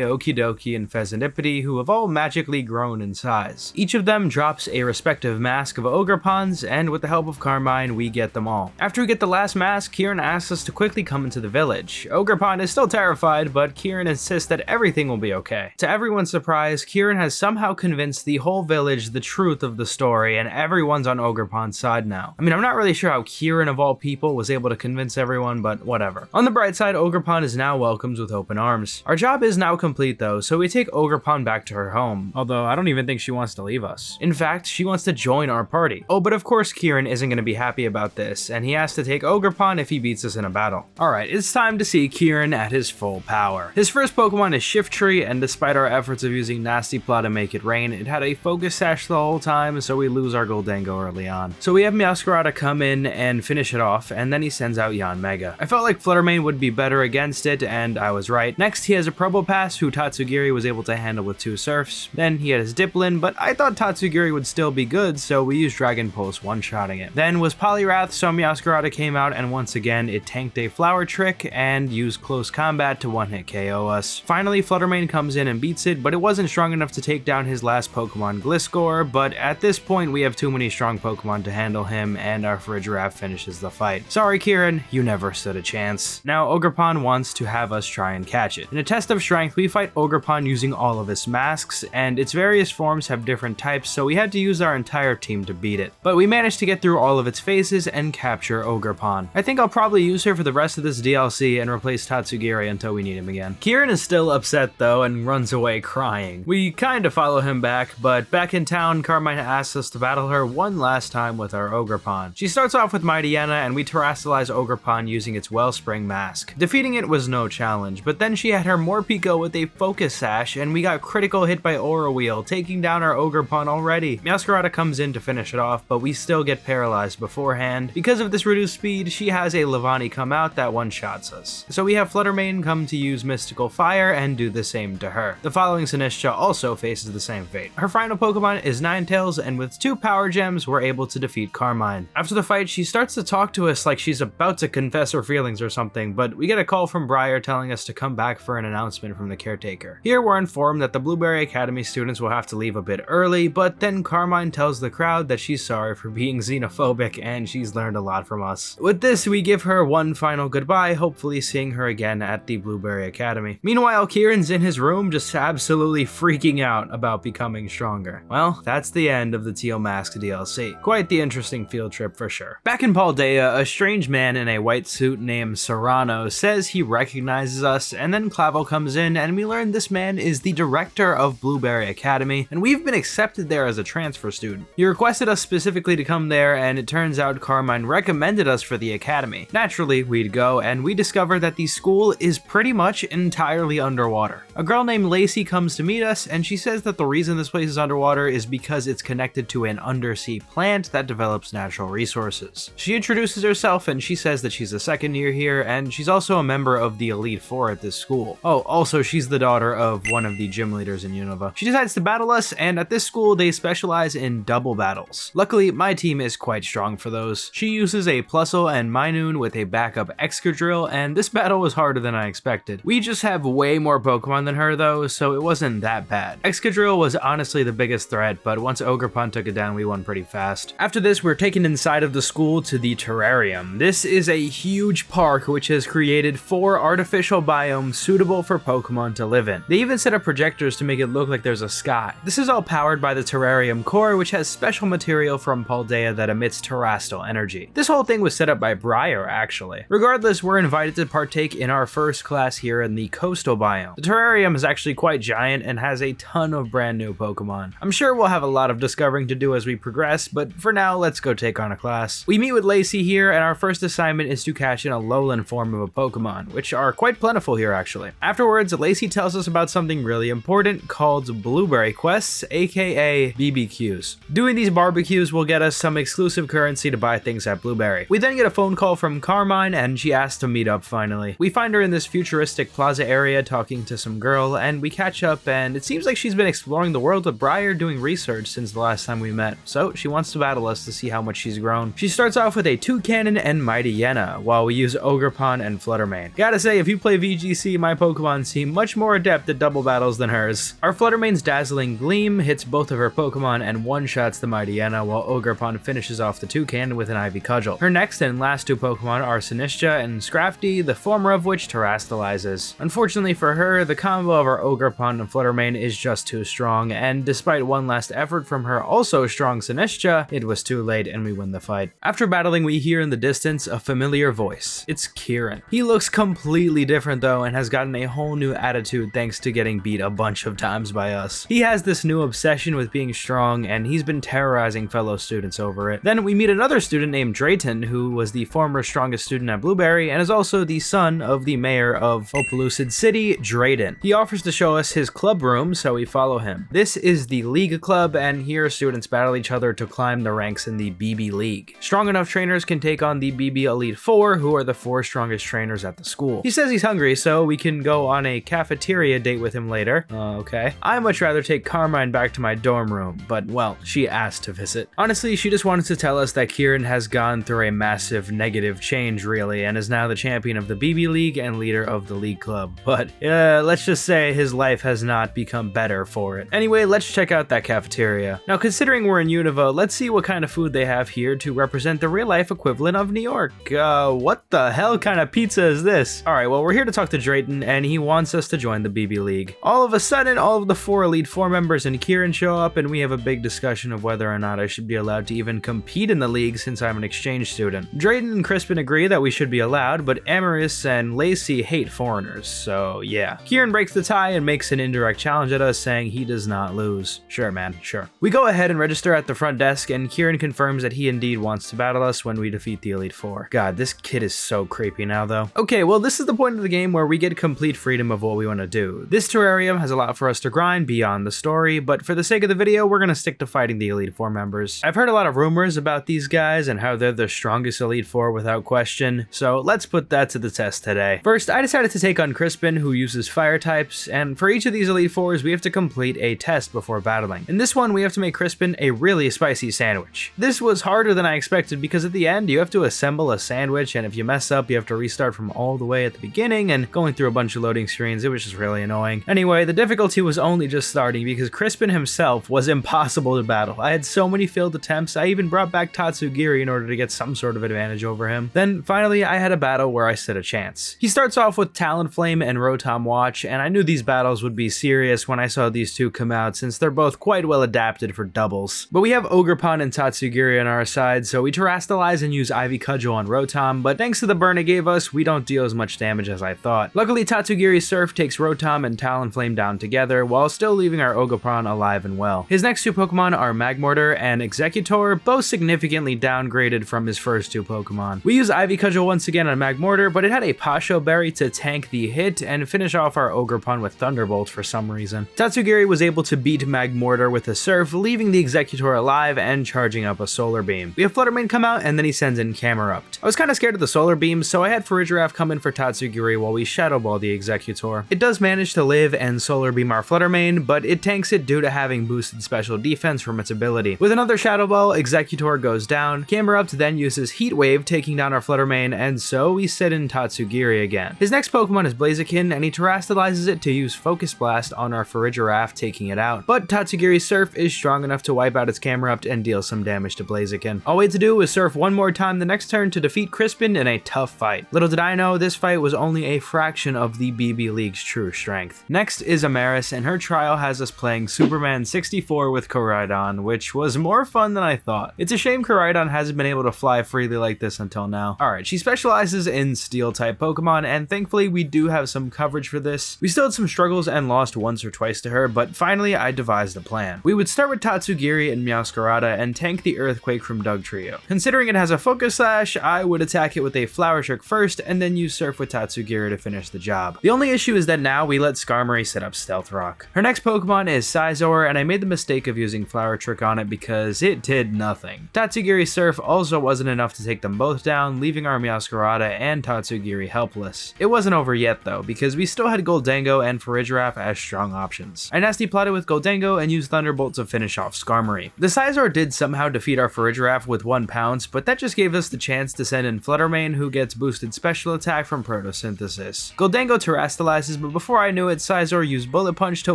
Okidoki, and Pheasantipede, who have all magically grown in size. Each of them drops a respective mask of Ogerpon's, and with the help of Carmine, we get them all. After we get the last mask, Kieran asks us to quickly come into the village. Ogerpon is still terrified, but Kieran insists that everything will be okay. To everyone's surprise, Kieran has somehow convinced the whole village the truth of the story, and everyone's on Ogerpon's side now. I mean, I'm not really sure how Kieran of all people was able to convince everyone, but whatever. On the bright side, Ogerpon is now welcomed with open arms. Our job is now complete though, so we take Ogerpon back to her home, although I don't even think she wants to leave us. In fact, she wants to join our party. Oh, but of course Kieran isn't going to be happy about this, and he has to take Ogerpon if he beats us in a battle. Alright, it's time to see Kieran at his full power. His first Pokemon is Shiftry, and despite our efforts of using Nasty Plot to make it rain, it had a Focus Sash the whole time, so we lose our Gholdengo early on. So we have Meowscarada come in and finish it off, and then he sends out Yanmega. I felt like Fluttermane would be better against it, and I was right. Next, he has a Probopass, who Tatsugiri was able to handle with 2 Surfs. Then he had his Dipplin, but I thought Tatsugiri would still be good, so we used Dragon Pulse one-shotting it. Then was Poliwrath, so Meowscarada came out, and once again, it tanked a Flower Trick and used Close Combat to one-hit KO us. Finally, Fluttermane comes in and beats it, but it wasn't strong enough to take down his last Pokemon, Gliscor, but at this point, we have too many strong Pokemon to handle him, and our Farigiraf finishes the fight. Sorry, Kieran, you never stood a chance. Now, Ogerpon wants to have us try and catch it. In a test of strength, we fight Ogerpon using all of its masks, and its various forms have different types, so we had to use our entire team to beat it. But we managed to get through all of its phases and capture Ogerpon. I think I'll probably use her for the rest of this DLC and replace Tatsugiri until we need him again. Kieran is still upset though and runs away crying. We kinda follow him back, but back in town, Carmine asks us to battle her one last time with our Ogerpon. She starts off with Mightyena and we terrestrialize Ogerpon using its Wellspring mask. Defeating it was no challenge, but then she had her Morpeko with a Focus Sash and we got critical hit by Aura Wheel, taking down our Ogerpon already. Meowscarada comes in to finish it off, but we still get paralyzed beforehand. Because of this reduced speed, she has a Levani come out that one-shots us. So we have Fluttermane come to use Mystical Fire and do the same to her. The following Sinistcha also faces the same fate. Her final Pokemon is Ninetales, and with 2 Power Gems, we're able to defeat Carmine. After the fight, she starts to talk to us like she's about to confess her feelings or something, but we get a call from Briar telling us to come back for an announcement from the caretaker. Here we're informed that the Blueberry Academy students will have to leave a bit early, but then Carmine tells the crowd that she's sorry for being xenophobic and she's learned a lot from us. With this, we give her one final goodbye, hopefully seeing her again at the Blueberry Academy. Meanwhile, Kieran's in his room just absolutely freaking out about becoming stronger. Well, that's the end of the Teal Mask DLC. Quite the interesting field trip for sure. Back in Paldea, a strange man in a white suit named Serrano says he recognizes us, and then Clavel comes in and we learn this man is the director of Blueberry Academy, and we've been accepted there as a transfer student. He requested us specifically to come there, and it turns out Carmine recommended us for the academy. Naturally, we'd go, and we discover that the school is pretty much entirely underwater. A girl named Lacey comes to meet us, and she says that the reason this place is underwater is because it's connected to an undersea plant that develops natural resources. She introduces herself, and she says that she's a second year here, and she's also a member of the Elite Four at this school. Oh, also, she's the daughter of one of the gym leaders in Unova. She decides to battle us, and at this school, they specialize in double battles. Luckily, my team is quite strong for those. She uses a Plusle and Minun with a backup Excadrill, and this battle was harder than I expected. We just have way more Pokemon than her though, so it wasn't that bad. Excadrill was honestly the biggest threat, but once Ogerpon took it down, we won pretty fast. After this, we're taken inside of the school to the terrarium. This is a huge park which has created 4 artificial biomes suitable for Pokemon to live in. They even set up projectors to make it look like there's a sky. This is all powered by the terrarium core, which has special material from Paldea that emits terrestrial energy. This whole thing was set up by Briar, actually. Regardless, we're invited to partake in our first class here in the coastal biome. The terrarium is actually quite giant and has a ton of brand new Pokemon. I'm sure we'll have a lot of discovering to do as we progress, but for now, let's go take on a class. We meet with Lacey here, and our first assignment is to catch an Alolan form of a Pokemon, which are quite plentiful here actually. Afterwards, Lacey tells us about something really important called Blueberry Quests, aka BBQs. Doing these barbecues will get us some exclusive currency to buy things at Blueberry. We then get a phone call from Carmine, and she asks to meet up finally. We find her in this futuristic plaza area talking to some girl, and we catch up, and it seems like she's been exploring the world with Briar doing research since the last time we met, so she wants to battle us to see how much she's grown. She starts off with a Toucannon and Mightyena, while we use Ogerpon and Fluttermane. Gotta say, if you play VGC, my Pokemon seem much more adept at double battles than hers. Our Fluttermane's Dazzling Gleam hits both of her Pokemon and one-shots the Mightyena, while Ogerpon finishes off the Toucannon with an Ivy Cudgel. Her next and last 2 Pokemon are Sinistcha and Scrafty, the former of which terrestrializes. Unfortunately for her, the combo of our Ogerpon and Fluttermane is just too strong, and despite one last effort from her also strong Sinistcha, it was too late and we win the fight. After battling, we hear in the distance a familiar voice. It's Kieran. He looks completely different though and has gotten a whole new attitude thanks to getting beat a bunch of times by us. He has this new obsession with being strong, and he's been terrorizing fellow students over it. Then we meet another student named Drayton, who was the former strongest student at Blueberry and is also the son of the mayor of Opelucid City, Drayden. He offers to show us his club room, so we follow him. This is the League Club, and here students battle each other to climb the ranks in the BB League. Strong enough trainers can take on the BB Elite Four, who are the 4 strongest trainers at the school. He says he's hungry, so we can go on a cafeteria date with him later. Okay. I'd much rather take Carmine back to my dorm room, but well, she asked to visit. Honestly, she just wanted to tell us that Kieran has gone through a massive negative change really, and is now the champion of the BB League and leader of the League Club. But let's just say his life has not become better for it. Anyway, let's check out that cafeteria. Now, considering we're in Unova, let's see what kind of food they have here to represent the real-life equivalent of New York. What the hell kind of pizza is this? Alright, well, we're here to talk to Drayton, and he wants us to join the BB League. All of a sudden, all of the 4 Elite Four members and Kieran show up, and we have a big discussion of whether or not I should be allowed to even compete in the league since I'm an exchange student. Drayton and Crispin agree that we should be allowed, but Amaris and Lacey hate foreigners, so yeah. Kieran breaks the tie and makes an indirect challenge at us, saying he does not lose. Sure, man, sure. We go ahead and register at the front desk, and Kieran confirms that he indeed wants to battle us when we defeat the Elite Four. God, this kid is so creepy now, though. Okay, well, this is the point of the game where we get complete freedom of what we want to do. This terrarium has a lot for us to grind beyond the story, but for the sake of the video, we're gonna stick to fighting the Elite Four members. I've heard a lot of rumors about these guys and how they're the strongest Elite Four without question, so let's put that to the test today. First, I decided to take on Crispin, who uses fire types, and for each of these Elite Fours, we have to complete a test before battling. In this one, we have to make Crispin a really spicy sandwich. This was harder than I expected because at the end, you have to assemble a sandwich, and if you mess up, you have to restart from all the way at the beginning, and going through a bunch of loading screens, it was just really annoying. Anyway, the difficulty was only just starting because Crispin himself was impossible to battle. I had so many failed attempts, I even brought back Tatsugiri in order to get some sort of advantage over him. Then finally, I had a battle where I stood a chance. He starts off with Talonflame and Rotom Watch, and I knew these battles would be serious when I saw these two come out since they're both quite well adapted for doubles. But we have Ogerpon and Tatsugiri on our side, so we Terrastalize and use Ivy Cudgel on Rotom, but thanks to the burn it gave us, we don't deal as much damage as I thought. Luckily, Tatsugiri's Surf takes Rotom and Talonflame down together, while still leaving our Ogerpon alive and well. His next two Pokemon are Magmortar and Exeggutor, both significantly downgraded from his first two Pokemon. We use Ivy Cudgel once again on Magmortar, but it had a Pasho Berry to tank the hit and finish off our Ogerpon with Thunderbolt for some reason. Tatsugiri was able to beat Magmortar with a Surf, leaving the Exeggutor alive and charging up a Solar Beam. We have Fluttermane come out, and then he sends in Camerupt. I was kinda scared of the Solar Beam, so I had Farigiraf come in for Tatsugiri while we Shadow Ball the Exeggutor. It does manage to live and Solar Beam our Fluttermane, but it tanks it due to having boosted special defense from its ability. With another Shadow Ball, Exeggutor goes down, Camerupt then uses Heat Wave, taking down our Fluttermane, and so we sit in Tatsugiri again. His next Pokemon is Blaziken, and he Terrastalizes it to use Focus Blast on our Farigiraf, taking it out. But Tatsugiri's Surf is strong enough to wipe out its Camerupt and deal some damage to Blaziken. All we had to do was Surf one more time the next turn to defeat Crispin in a tough fight. Little did I know, this fight was only a fraction of the BB League's true strength. Next is Amaris, and her trial has us playing Superman 64 with Koraidon, which was more fun than I thought. It's a shame Koraidon hasn't been able to fly freely like this until now. Alright, she specializes in Steel-type Pokemon, and thankfully we do have some coverage for this. We still had some struggles and lost once or twice to her, but finally I devised a plan. We would start with Tatsugiri and Meowscarada and tank the Earthquake from Dugtrio. Considering it has a Focus Sash, I would attack it with a Flower Trick first, and then use Surf with Tatsugiri to finish the job. The only issue is that now we let Skarmory set up Stealth Rock. Her next Pokemon is Scizor, and I made the mistake of using Flower Trick on it because it did nothing. Tatsugiri's Surf also wasn't enough to take them both down, leaving our Meowscarada and Tatsugiri helpless. It wasn't over yet though, because we still had Goldango and Farigiraf as strong options. I nasty plotted with Goldango and used Thunderbolt to finish off Skarmory. The Scizor did somehow defeat our Farigiraf with 1 pounce, but that just gave us the chance to send in Fluttermane, who gets boosted special attack from Photosynthesis. Goldango Terrastalizes, but before I knew it, Scizor used Bullet Punch to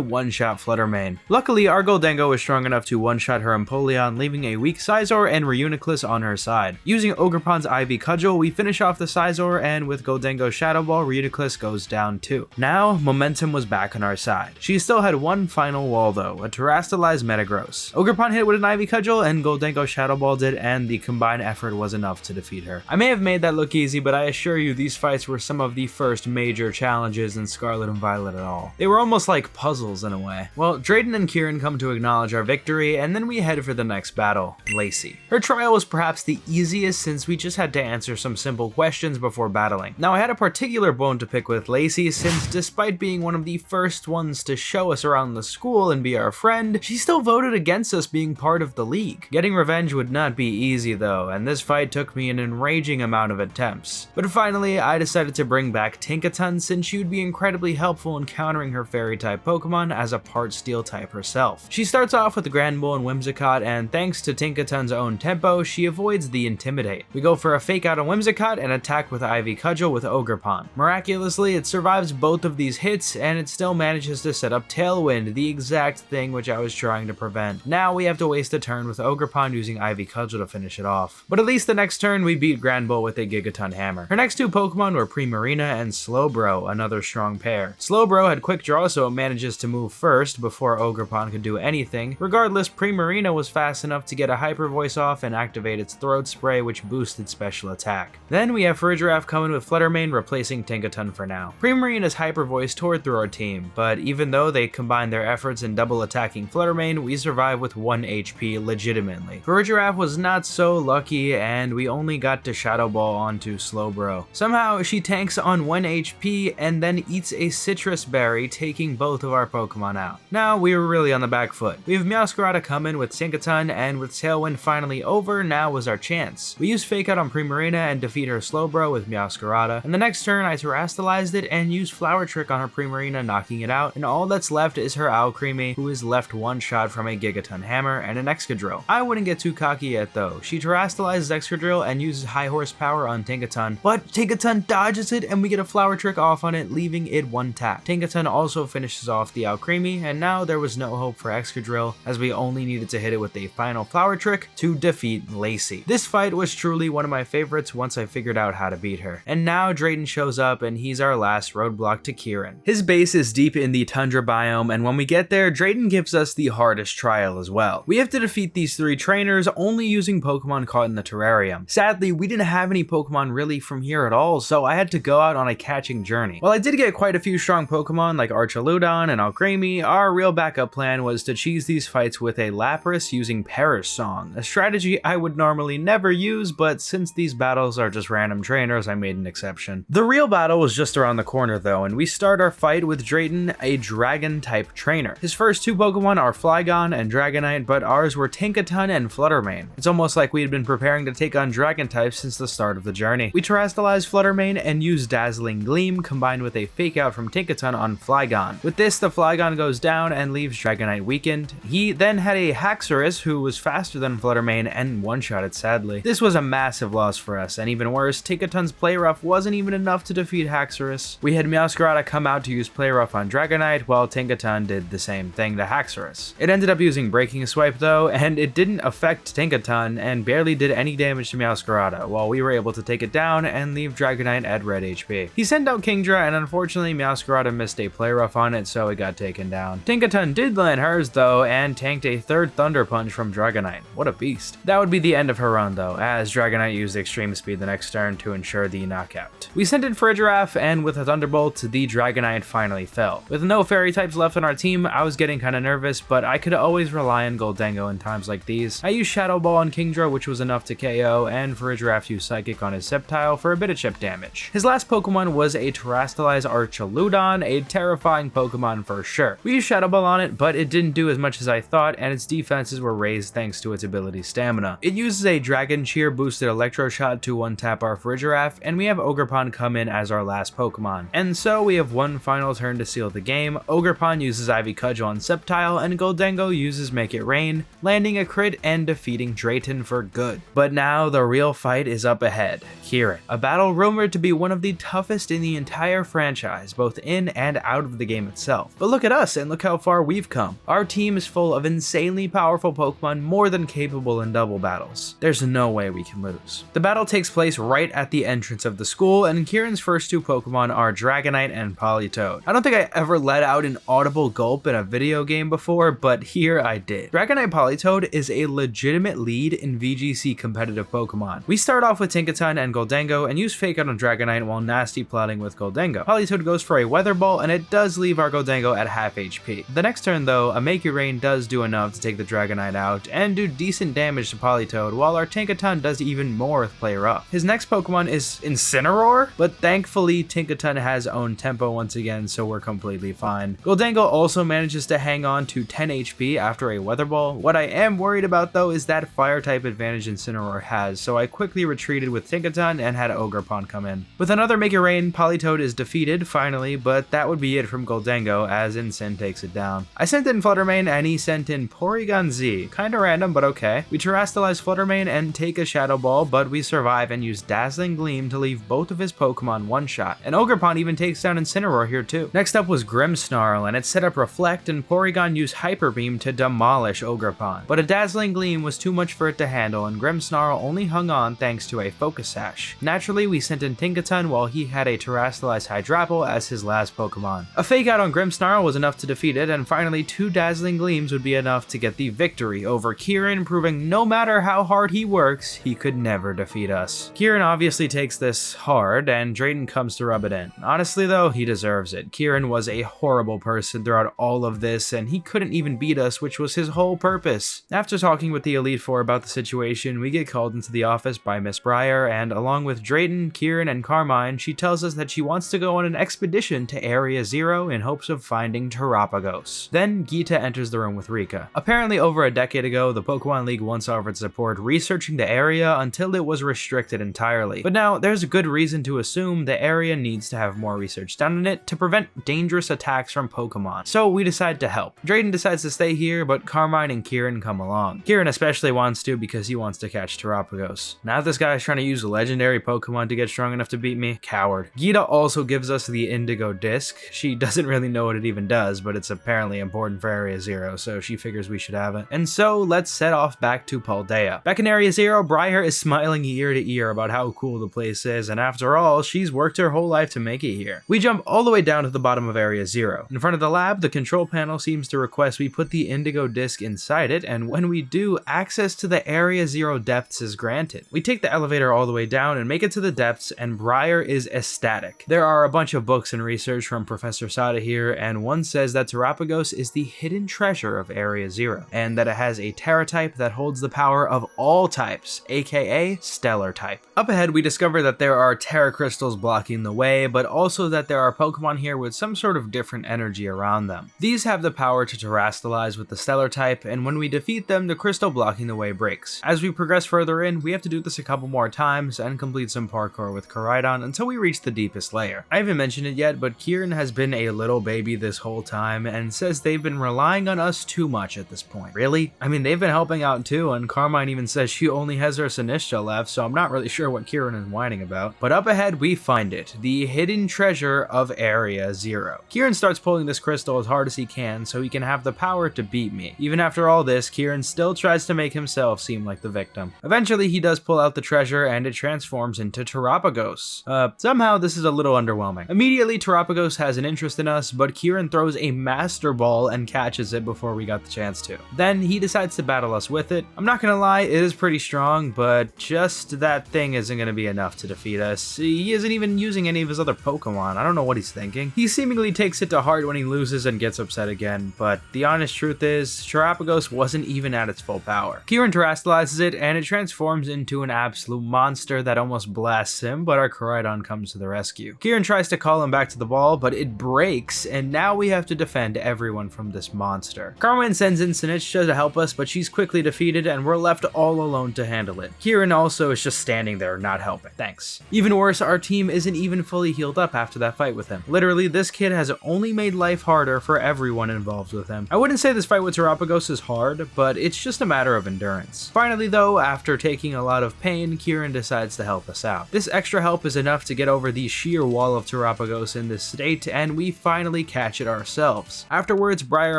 one-shot Fluttermane. Luckily, our Goldango was strong enough to one-shot her Empoleon, leaving a weak Scizor and Reuniclus on her side. Using Ogerpon's Ivy Cudgel, we finish off the Scizor, and with Goldango's Shadow Ball, Reuniclus goes down too. Now, momentum was back on our side. She still had one final wall though, a Terrastalized Metagross. Ogerpon hit with an Ivy Cudgel, and Goldango Shadow Balled it, and the combined effort was enough to defeat her. I may have made that look easy, but I assure you these fights were some of the first major challenges in Scarlet and Violet at all. They were almost like puzzles in a way. Well, Drayden and Kieran come to acknowledge our victory, and then we head for the next battle, Lacey. Her trial was perhaps the easiest since we just had to answer some simple questions before battling. Now I had a particular bone to pick with Lacey since despite being one of the first ones to show us around the school and be our friend, she still voted against us being part of the league. Getting revenge would not be easy though, and this fight took me an enraging amount of attempts. But finally, I decided to bring back Tinkaton since she would be incredibly helpful in countering her Fairy-type Pokemon as a part Steel-type herself. She starts off with Granbull and Whimsicott, and thanks to Tinkaton's own tempo, she avoids the Intimidate. We go for a Fake Out on Whimsicott and attack with Ivy Cudgel with Ogerpon. Miraculously, it survives both of these hits, and it still manages to set up Tailwind, the exact thing which I was trying to prevent. Now we have to waste a turn with Ogerpon using Ivy Cudgel to finish it off. But at least the next turn we beat Granbull with a Gigaton Hammer. Her next two Pokemon were Primarina and Slowbro, another strong pair. Slowbro had Quick Draw, so it manages to move first before Ogerpon could do anything. Regardless, Primarina was fast enough to get a Hyper Voice off and activate its Throat Spray, which boosted special attack. Then we have Farigiraf coming with Fluttermane, replacing Tinkaton for now. Primarina's Hyper Voice always tore through our team, but even though they combined their efforts in double attacking Fluttermane, we survived with 1 HP legitimately. Farigiraf was not so lucky, and we only got to Shadow Ball onto Slowbro. Somehow, she tanks on 1 HP and then eats a Citrus Berry, taking both of our Pokemon out. Now, we were really on the back foot. We have Meowscarada come in with Tinkaton, and with Tailwind finally over, now was our chance. We used Fake Out on Primarina and defeat her Slowbro with Meowscarada, and the next turn I Terastallized it and used Flower Trick on her Primarina, knocking it out, and all that's left is her Alcremie, who is left one shot from a Gigaton Hammer and an Excadrill. I wouldn't get too cocky yet though. She Terastallizes Excadrill and uses High Horsepower on Tinkaton, but Tinkaton dodges it and we get a Flower Trick off on it, leaving it one tap. Tinkaton also finishes off the Alcremie, and now there was no hope for Excadrill, as we only needed to hit it with a final Flower Trick to defeat Lacey. This fight was truly one of my favorites once I figured out how to beat her. And now Drayden shows up and he's our last roadblock to Kieran. His base is deep in the tundra biome, and when we get there, Drayden gives us the hardest trial as well. We have to defeat these 3 trainers only using Pokemon caught in the terrarium. Sadly, we didn't have any Pokemon really from here at all, so I had to go out on a catching journey. While I did get quite a few strong Pokemon like Archaludon and Alcremie, our real backup plan was to cheese these fights with a Lapras using Perish Song, a strategy I would normally never use, but since these battles are just random trainers, I made an exception. The real battle was just around the corner though, and we start our fight with Drayden, a dragon type trainer. His first 2 Pokemon are Flygon and Dragonite, but ours were Tinkaton and Fluttermane. It's almost like we had been preparing to take on dragon types since the start of the journey. We Terastallized Fluttermane and used Dazzling Gleam combined with a Fake Out from Tinkaton on Flygon. With this, the Flygon goes down and leaves Dragonite weakened. He then had a Haxorus who was faster than Fluttermane and one-shot it sadly. This was a massive loss for us, and even worse, Tinkaton's Play Rough wasn't even enough to defeat Haxorus. We had Meowscarada come out to use Play Rough on Dragonite, while Tinkaton did the same thing to Haxorus. It ended up using Breaking Swipe though, and it didn't affect Tinkaton and barely did any damage to Meowscarada, while we were able to take it down and leave Dragonite at red HP. He sent out Kingdra, and unfortunately Meowscarada missed a Play Rough on it, so it got taken down. Tinkaton did land hers though, and tanked a 3rd Thunder Punch from Dragonite. What a beast. That would be the end of her run though, as Dragonite used Extreme Speed the next turn to ensure the knockout. We sent in Farigiraf, and with a Thunderbolt, the Dragonite finally fell. With no fairy types left on our team, I was getting kinda nervous, but I could always rely on Gholdengo in times like these. I used Shadow Ball on Kingdra, which was enough to KO, and Farigiraf used Psychic on his Sceptile for a bit of chip damage. His last Pokemon was a Terastallized Archaludon, a terrifying Pokemon for sure. We used Shadow Ball on it, but it didn't do as much as I thought, and its defenses were raised thanks to its ability Stamina. It uses a Dragon Cheer boosted Electro Shot to one-tap our Farigiraf, and we have Ogerpon come in as our last Pokemon. And so we have one final turn to seal the game. Ogerpon uses Ivy Cudgel on Sceptile, and Gholdengo uses Make It Rain, landing a crit and defeating Drayton for good. But now the real fight is up ahead. Kieran, a battle rumored to be one of the toughest in the entire franchise, both in and out of the game itself. But look at us and look how far we've come. Our team is full of insanely powerful Pokemon, more than capable in double battles. There's no way we can lose. The battle takes place right at the entrance of the school, and Kieran's first 2 Pokemon are Dragonite and Politoed. I don't think I ever let out an audible gulp in a video game before, but here I did. Dragonite Politoed is a legitimate lead in VGC competitive Pokemon. We start off with Tinkaton and Gholdengo and use Fake Out on Dragonite while nasty plotting with Gholdengo. Politoed goes for a Weather Ball, and it does leave our Gholdengo at half HP. The next turn though, a Make It Rain does do enough to take the Dragonite out and do decent damage to Politoed, while our Tinkaton does even more with Play Rough. His next Pokemon is Incineroar, but thankfully Tinkaton has own tempo once again, so we're completely fine. Gholdengo also manages to hang on to 10 HP after a Weather Ball. What I am worried about though is that fire type advantage Incineroar has, so I quickly retreated with Tinkaton and had Ogerpon come in. With another Make It Rain, Politoed is defeated finally, but that would be it from Gholdengo as Incin takes it down. I sent in Fluttermane and he sent in Porygon Z. Kinda random, but okay. We Terastallize Fluttermane and take a Shadow Ball, but we survive and use Dazzling Gleam to leave both of his Pokemon one shot. And Ogerpon even takes down Incineroar here too. Next up was Grimmsnarl, and it set up Reflect, and Porygon used Hyper Beam to demolish Ogerpon. But a Dazzling Gleam was too much for it to handle, and Grimmsnarl only hung on thanks to a Focus Sash. Naturally, we sent in Tinkaton while he had a Terastallized Hydrapple as his last Pokemon. A Fake Out on Grimmsnarl was enough to defeat it, and finally 2 Dazzling Gleams would be enough to get the victory over Kieran, proving no matter how hard he works, he could never defeat us. Kieran obviously takes this hard, and Drayden comes to rub it in. Honestly though, he deserves deserves it. Kieran was a horrible person throughout all of this, and he couldn't even beat us, which was his whole purpose. After talking with the Elite Four about the situation, we get called into the office by Miss Briar, and along with Drayton, Kieran, and Carmine, she tells us that she wants to go on an expedition to Area Zero in hopes of finding Terapagos. Then Geeta enters the room with Rika. Apparently over a decade ago, the Pokemon League once offered support researching the area until it was restricted entirely. But now there's a good reason to assume the area needs to have more research done in it to prevent dangerous attacks from Pokemon. So we decide to help. Drayton decides to stay here, but Carmine and Kieran come along. Kieran especially wants to because he wants to catch Terapagos. Now this guy is trying to use a legendary Pokemon to get strong enough to beat me. Coward. Geeta also gives us the Indigo Disc. She doesn't really know what it even does, but it's apparently important for Area Zero, so she figures we should have it. And so let's set off back to Paldea. Back in Area Zero, Briar is smiling ear to ear about how cool the place is, and after all, she's worked her whole life to make it here. We jump all the way down to the bottom of Area Zero. In front of the lab, the control panel seems to request we put the Indigo Disc inside it, and when we do, access to the Area Zero depths is granted. We take the elevator all the way down and make it to the depths, and Briar is ecstatic. There are a bunch of books and research from Professor Sada here, and one says that Terapagos is the hidden treasure of Area Zero, and that it has a Terra type that holds the power of all types, aka Stellar type. Up ahead, we discover that there are Terra crystals blocking the way, but also that there are Pokemon here with some sort of different energy around them. These have the power to terastalize with the Stellar type, and when we defeat them, the crystal blocking the way breaks. As we progress further in, we have to do this a couple more times and complete some parkour with Koraidon until we reach the deepest layer. I haven't mentioned it yet, but Kieran has been a little baby this whole time and says they've been relying on us too much at this point. Really? I mean, they've been helping out too, and Carmine even says she only has her Sinistcha left, so I'm not really sure what Kieran is whining about. But up ahead, we find it, the hidden treasure of Area Zero. Kieran starts pulling this crystal as hard as he can so he can have the power to beat me. Even after all this, Kieran still tries to make himself seem like the victim. Eventually, he does pull out the treasure and it transforms into Terapagos. Somehow this is a little underwhelming. Immediately, Terapagos has an interest in us, but Kieran throws a Master Ball and catches it before we got the chance to. Then he decides to battle us with it. I'm not gonna lie, it is pretty strong, but just that thing isn't gonna be enough to defeat us. He isn't even using any of his other Pokemon. I don't know what he's thinking. He seemingly takes it to heart when he loses and gets upset again, but the honest truth is, Terapagos wasn't even at its full power. Kieran terastalizes it, and it transforms into an absolute monster that almost blasts him, but our Koraidon comes to the rescue. Kieran tries to call him back to the ball, but it breaks, and now we have to defend everyone from this monster. Carmine sends in Sinistcha to help us, but she's quickly defeated, and we're left all alone to handle it. Kieran also is just standing there, not helping. Thanks. Even worse, our team isn't even fully healed up after that fight with him. Literally, this kid has only made life harder for everyone involved with him. I wouldn't say this fight with Terapagos is hard, but it's just a matter of endurance. Finally though, after taking a lot of pain, Kieran decides to help us out. This extra help is enough to get over the sheer wall of Terapagos in this state, and we finally catch it ourselves. Afterwards, Briar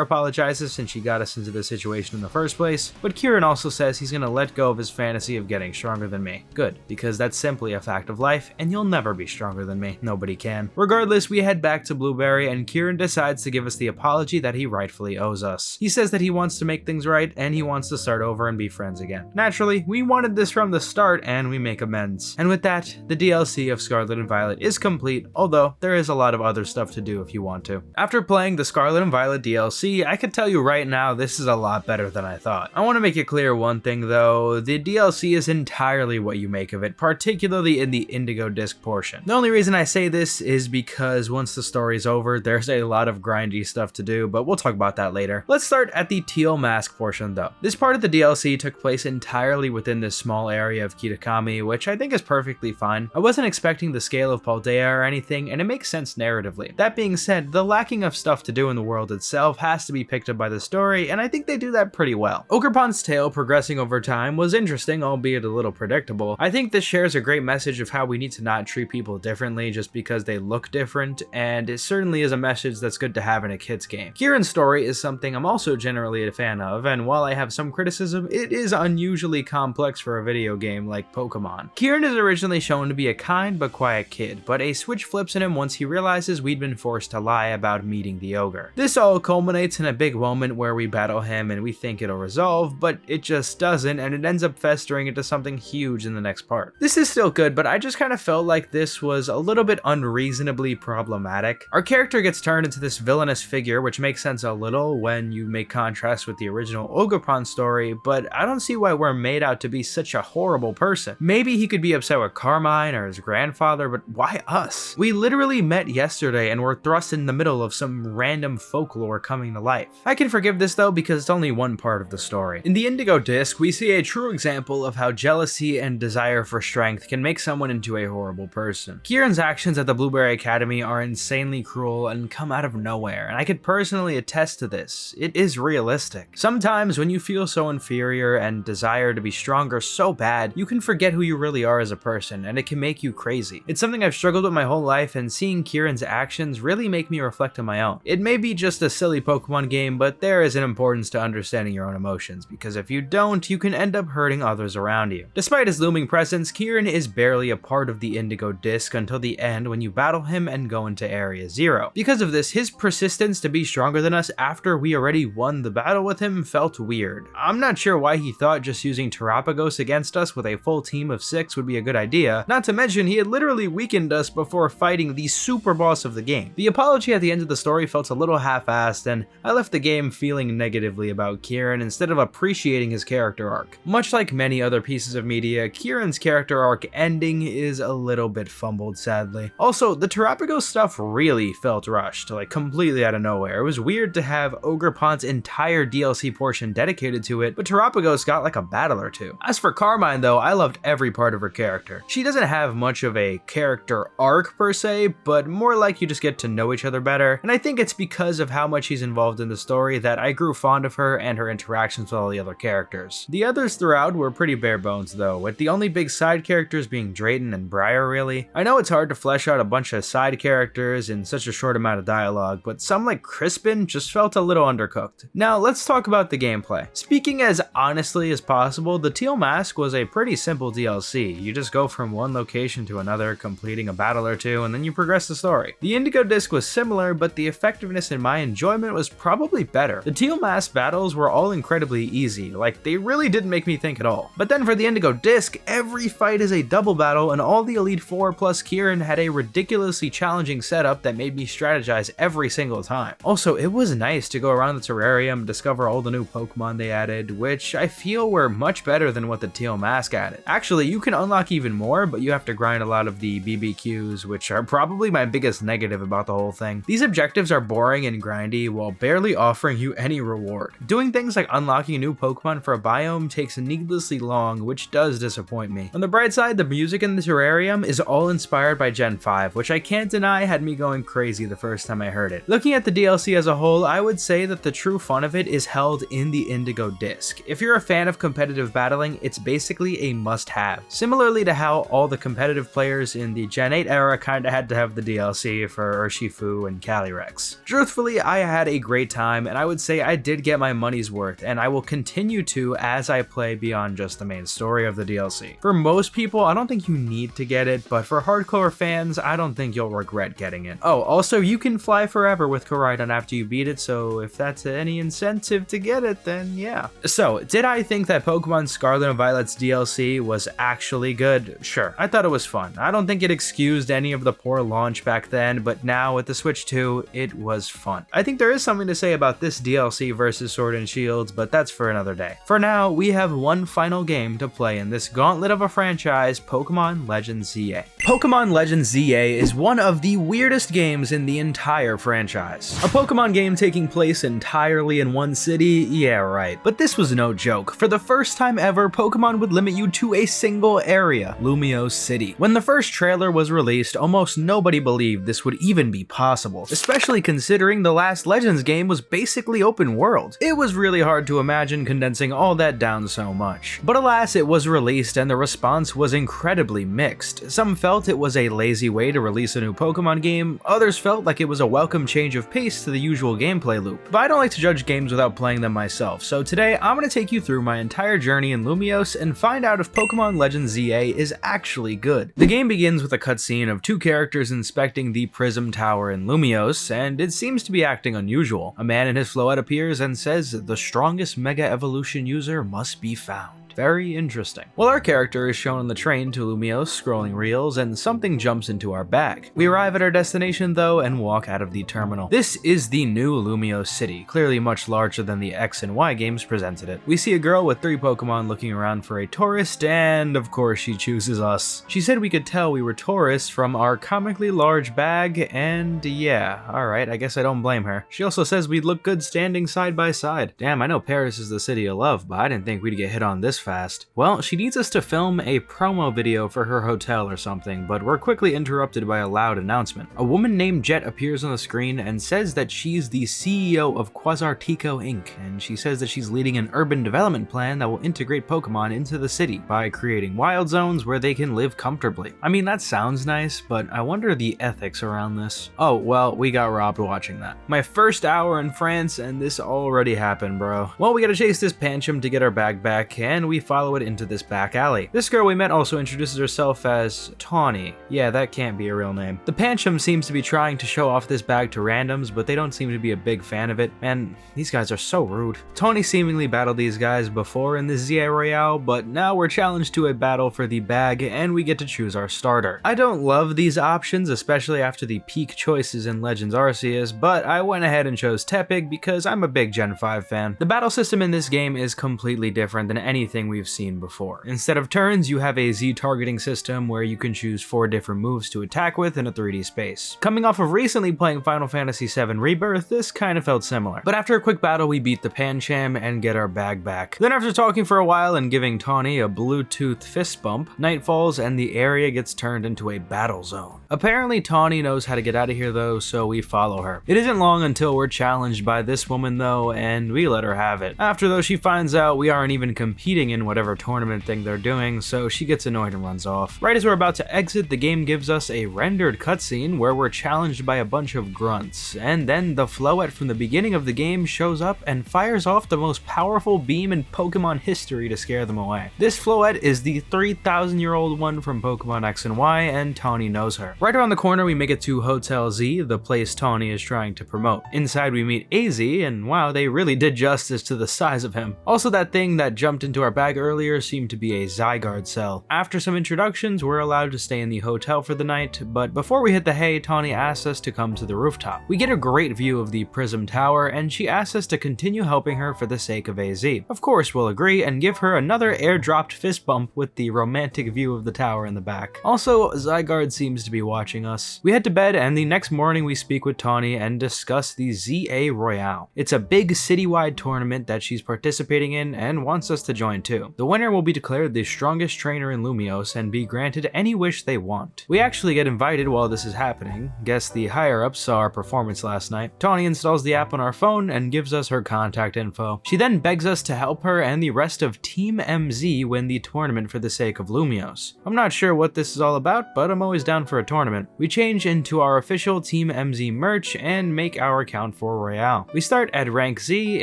apologizes since she got us into this situation in the first place, but Kieran also says he's gonna let go of his fantasy of getting stronger than me. Good, because that's simply a fact of life, and you'll never be stronger than me. Nobody can. Regardless, we head back to Blueberry, and Kieran decides to give us the apology that he rightfully owes us. He says that he wants to make things right, and he wants to start over and be friends again. Naturally, we wanted this from the start, and we make amends. And with that, the DLC of Scarlet and Violet is complete, although there is a lot of other stuff to do if you want to. After playing the Scarlet and Violet DLC, I can tell you right now this is a lot better than I thought. I want to make it clear one thing though, the DLC is entirely what you make of it, particularly in the Indigo Disc portion. The only reason I say this is because once the story's over, there's a lot of grindy stuff to do, but we'll talk about that later. Let's start at the Teal Mask portion though. This part of the DLC took place entirely within this small area of Kitakami, which I think is perfectly fine. I wasn't expecting the scale of Paldea or anything, and it makes sense narratively. That being said, the lacking of stuff to do in the world itself has to be picked up by the story, and I think they do that pretty well. Ogerpon's tale progressing over time was interesting, albeit a little predictable. I think this shares a great message of how we need to not treat people differently just because they look different, and it certainly is a message that's good to have in a kid's game. Kieran's story is something I'm also generally a fan of, and while I have some criticism, it is unusually complex for a video game like Pokemon. Kieran is originally shown to be a kind but quiet kid, but a switch flips in him once he realizes we'd been forced to lie about meeting the ogre. This all culminates in a big moment where we battle him and we think it'll resolve, but it just doesn't, and it ends up festering into something huge in the next part. This is still good, but I just kind of felt like this was a little bit unreasonably problematic. Our character gets turned into this villainous figure, which makes sense a little when you make contrast with the original Ogerpon story, but I don't see why we're made out to be such a horrible person. Maybe he could be upset with Carmine or his grandfather, but why us? We literally met yesterday and were thrust in the middle of some random folklore coming to life. I can forgive this though because it's only one part of the story. In the Indigo Disc, we see a true example of how jealousy and desire for strength can make someone into a horrible person. Kieran's actions at the Blueberry Academy are insanely cruel and come out of nowhere, and I could personally attest to this. It is realistic. Sometimes when you feel so inferior and desire to be stronger so bad, you can forget who you really are as a person, and it can make you crazy. It's something I've struggled with my whole life, and seeing Kieran's actions really make me reflect on my own. It may be just a silly Pokemon game, but there is an importance to understanding your own emotions, because if you don't, you can end up hurting others around you. Despite his looming presence, Kieran is barely a part of the Indigo Disc until the end when you battle him and go into Area Zero. Because of this, his persistence to be stronger than us after we already won the battle with him felt weird. I'm not sure why he thought just using Terapagos against us with a full team of 6 would be a good idea, not to mention he had literally weakened us before fighting the super boss of the game. The apology at the end of the story felt a little half-assed, and I left the game feeling negatively about Kieran instead of appreciating his character arc. Much like many other pieces of media, Kieran's character arc ending is a little bit fumbled, sadly. Also, the Terapagos stuff really felt rushed, like completely out of nowhere. It was weird to have Ogerpon's entire DLC portion dedicated to it, but Terapagos got like a battle or two. As for Carmine though, I loved every part of her character. She doesn't have much of a character arc per se, but more like you just get to know each other better, and I think it's because of how much she's involved in the story that I grew fond of her and her interactions with all the other characters. The others throughout were pretty bare bones though, with the only big side characters being Drayton and Briar really. I know it's hard to flesh out a bunch of side characters in such a short amount of dialogue, but some like Crispin just felt a little undercooked. Now let's talk about the gameplay. Speaking as honestly as possible, the Teal Mask was a pretty simple DLC. You just go from one location to another, completing a battle or two, and then you progress the story. The Indigo Disc was similar, but the effectiveness in my enjoyment was probably better. The Teal Mask battles were all incredibly easy, like they really didn't make me think at all. But then for the Indigo Disc, every fight is a double battle, and all the Elite Four plus Kieran had a ridiculously challenging setup that made me strategize every single time. Also, it was nice to go around the terrarium, discover all the new Pokemon they added, which I feel were much better than what the Teal Mask added. Actually, you can unlock even more, but you have to grind a lot of the BBQs, which are probably my biggest negative about the whole thing. These objectives are boring and grindy while barely offering you any reward. Doing things like unlocking a new Pokemon for a biome takes needlessly long, which does disappoint me. On the bright side, the music in the terrarium is all inspired by Gen 5, which I can't deny had me going crazy the first time I heard it. Looking at the DLC as a whole, I would say that the true fun of it is held in the Indigo Disc. If you're a fan of competitive battling, it's basically a must-have. Similarly to how all the competitive players in the Gen 8 era kinda had to have the DLC for Urshifu and Calyrex. Truthfully, I had a great time, and I would say I did get my money's worth, and I will continue to as I play beyond just the main story of the DLC. For most people, I don't think you need to get it, but for hardcore fans, I don't think you'll regret getting it. Oh, also, you can fly forever with Koraidon after you beat it, so if that's any incentive to get it, then yeah. So, did I think that Pokemon Scarlet and Violet's DLC was actually good? Sure, I thought it was fun. I don't think it excused any of the poor launch back then, but now with the Switch 2, it was fun. I think there is something to say about this DLC versus Sword and Shield, but that's for another day. For now, we have one final game to play in this gauntlet of a franchise, Pokemon Legends ZA. Pokemon Legends ZA is one of the weirdest games in the entire franchise. A Pokemon game taking place entirely in one city? Yeah, right. But this was no joke. For the first time ever, Pokemon would limit you to a single area, Lumiose City. When the first trailer was released, almost nobody believed this would even be possible, especially considering the last Legends game was basically open world. It was really hard to imagine condensing all that down so much. But alas, it was released and the response was incredibly mixed. Some felt it was a lazy way to release a new Pokemon game, others felt like it was a welcome change of pace to the usual gameplay loop. But I don't like to judge games without playing them myself, so today I'm going to take you through my entire journey in Lumiose and find out if Pokemon Legends ZA is actually good. The game begins with a cutscene of two characters inspecting the Prism Tower in Lumiose, and it seems to be acting unusual. A man in his Floette appears and says the strongest Mega Evolution user must be found. Very interesting. Well, our character is shown on the train to Lumiose, scrolling reels, and something jumps into our bag. We arrive at our destination though and walk out of the terminal. This is the new Lumiose City, clearly much larger than the X and Y games presented it. We see a girl with 3 Pokemon looking around for a tourist, and of course she chooses us. She said we could tell we were tourists from our comically large bag, and yeah, alright, I guess I don't blame her. She also says we'd look good standing side by side. Damn, I know Paris is the city of love, but I didn't think we'd get hit on this fast. Well, she needs us to film a promo video for her hotel or something, but we're quickly interrupted by a loud announcement. A woman named Jet appears on the screen and says that she's the CEO of Quasartico Inc., and she says that she's leading an urban development plan that will integrate Pokemon into the city by creating wild zones where they can live comfortably. I mean, that sounds nice, but I wonder the ethics around this. Oh, well, we got robbed watching that. My first hour in France, and this already happened, bro. Well, we gotta chase this Pancham to get our bag back, and we follow it into this back alley. This girl we met also introduces herself as Tawny. Yeah, that can't be a real name. The Pancham seems to be trying to show off this bag to randoms, but they don't seem to be a big fan of it, and these guys are so rude. Tawny seemingly battled these guys before in the ZA Royale, but now we're challenged to a battle for the bag, and we get to choose our starter. I don't love these options, especially after the peak choices in Legends Arceus, but I went ahead and chose Tepig because I'm a big Gen 5 fan. The battle system in this game is completely different than anything we've seen before. Instead of turns, you have a Z targeting system where you can choose 4 different moves to attack with in a 3D space. Coming off of recently playing Final Fantasy VII Rebirth, this kind of felt similar. But after a quick battle, we beat the Pancham and get our bag back. Then after talking for a while and giving Tawny a Bluetooth fist bump, night falls and the area gets turned into a battle zone. Apparently Tawny knows how to get out of here though, so we follow her. It isn't long until we're challenged by this woman though, and we let her have it. After though, she finds out we aren't even competing in whatever tournament thing they're doing, so she gets annoyed and runs off. Right as we're about to exit, the game gives us a rendered cutscene where we're challenged by a bunch of grunts, and then the Floette from the beginning of the game shows up and fires off the most powerful beam in Pokemon history to scare them away. This Floette is the 3,000-year-old one from Pokemon X and Y, and Tawny knows her. Right around the corner, we make it to Hotel Z, the place Tawny is trying to promote. Inside, we meet AZ, and wow, they really did justice to the size of him. Also, that thing that jumped into our bag earlier seemed to be a Zygarde cell. After some introductions, we're allowed to stay in the hotel for the night, but before we hit the hay, Tawny asks us to come to the rooftop. We get a great view of the Prism Tower, and she asks us to continue helping her for the sake of AZ. Of course, we'll agree and give her another airdropped fist bump with the romantic view of the tower in the back. Also, Zygarde seems to be watching us. We head to bed, and the next morning we speak with Tawny and discuss the ZA Royale. It's a big citywide tournament that she's participating in and wants us to join too. The winner will be declared the strongest trainer in Lumiose and be granted any wish they want. We actually get invited while this is happening. Guess the higher-ups saw our performance last night. Tawny installs the app on our phone and gives us her contact info. She then begs us to help her and the rest of Team MZ win the tournament for the sake of Lumiose. I'm not sure what this is all about, but I'm always down for a tournament. We change into our official Team MZ merch and make our account for Royale. We start at rank Z,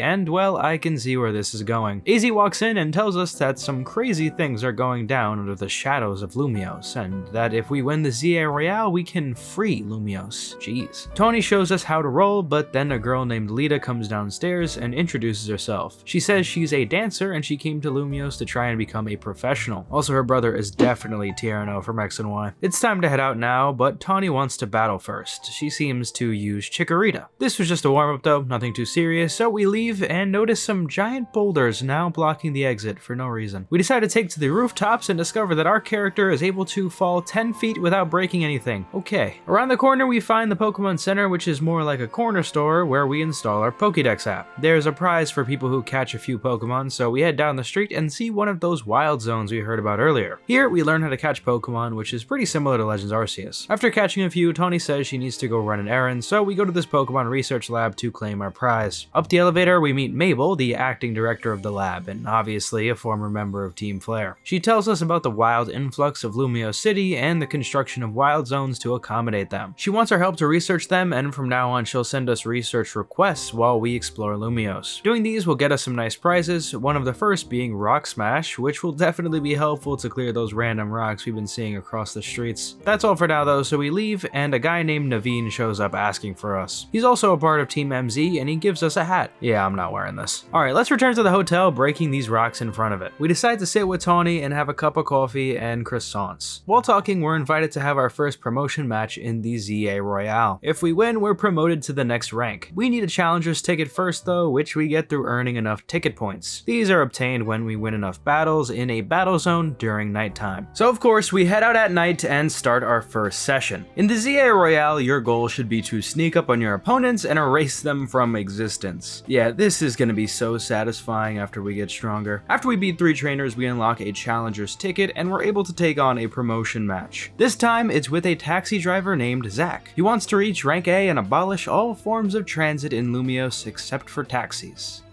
and well, I can see where this is going. AZ walks in and tells us that some crazy things are going down under the shadows of Lumiose, and that if we win the ZA Royale, we can free Lumiose. Jeez. Tawny shows us how to roll, but then a girl named Lita comes downstairs and introduces herself. She says she's a dancer and she came to Lumiose to try and become a professional. Also, her brother is definitely Tierno from X and Y. It's time to head out now, but Tawny wants to battle first. She seems to use Chikorita. This was just a warm-up though, nothing too serious, so we leave and notice some giant boulders now blocking the exit for no reason. We decide to take to the rooftops and discover that our character is able to fall 10 feet without breaking anything. Okay. Around the corner we find the Pokemon Center, which is more like a corner store where we install our Pokédex app. There's a prize for people who catch a few Pokemon, so we head down the street and see one of those wild zones we heard about earlier. Here we learn how to catch Pokemon, which is pretty similar to Legends Arceus. After catching a few, Tawny says she needs to go run an errand, so we go to this Pokemon research lab to claim our prize. Up the elevator, we meet Mabel, the acting director of the lab, and obviously a former member of Team Flare. She tells us about the wild influx of Lumiose City and the construction of wild zones to accommodate them. She wants our help to research them, and from now on she'll send us research requests while we explore Lumiose. Doing these will get us some nice prizes, one of the first being Rock Smash, which will definitely be helpful to clear those random rocks we've been seeing across the streets. That's all for now though, so we leave, and a guy named Naveen shows up asking for us. He's also a part of Team MZ, and he gives us a hat. Yeah, I'm not wearing this. Alright, let's return to the hotel, breaking these rocks in front front of it. We decide to sit with Tawny and have a cup of coffee and croissants. While talking, we're invited to have our first promotion match in the ZA Royale. If we win, we're promoted to the next rank. We need a challenger's ticket first though, which we get through earning enough ticket points. These are obtained when we win enough battles in a battle zone during nighttime. So of course, we head out at night and start our first session. In the ZA Royale, your goal should be to sneak up on your opponents and erase them from existence. Yeah, this is gonna be so satisfying after we get stronger. After we beat 3 trainers, we unlock a challenger's ticket and we're able to take on a promotion match. This time, it's with a taxi driver named Zach. He wants to reach rank A and abolish all forms of transit in Lumios except for taxis.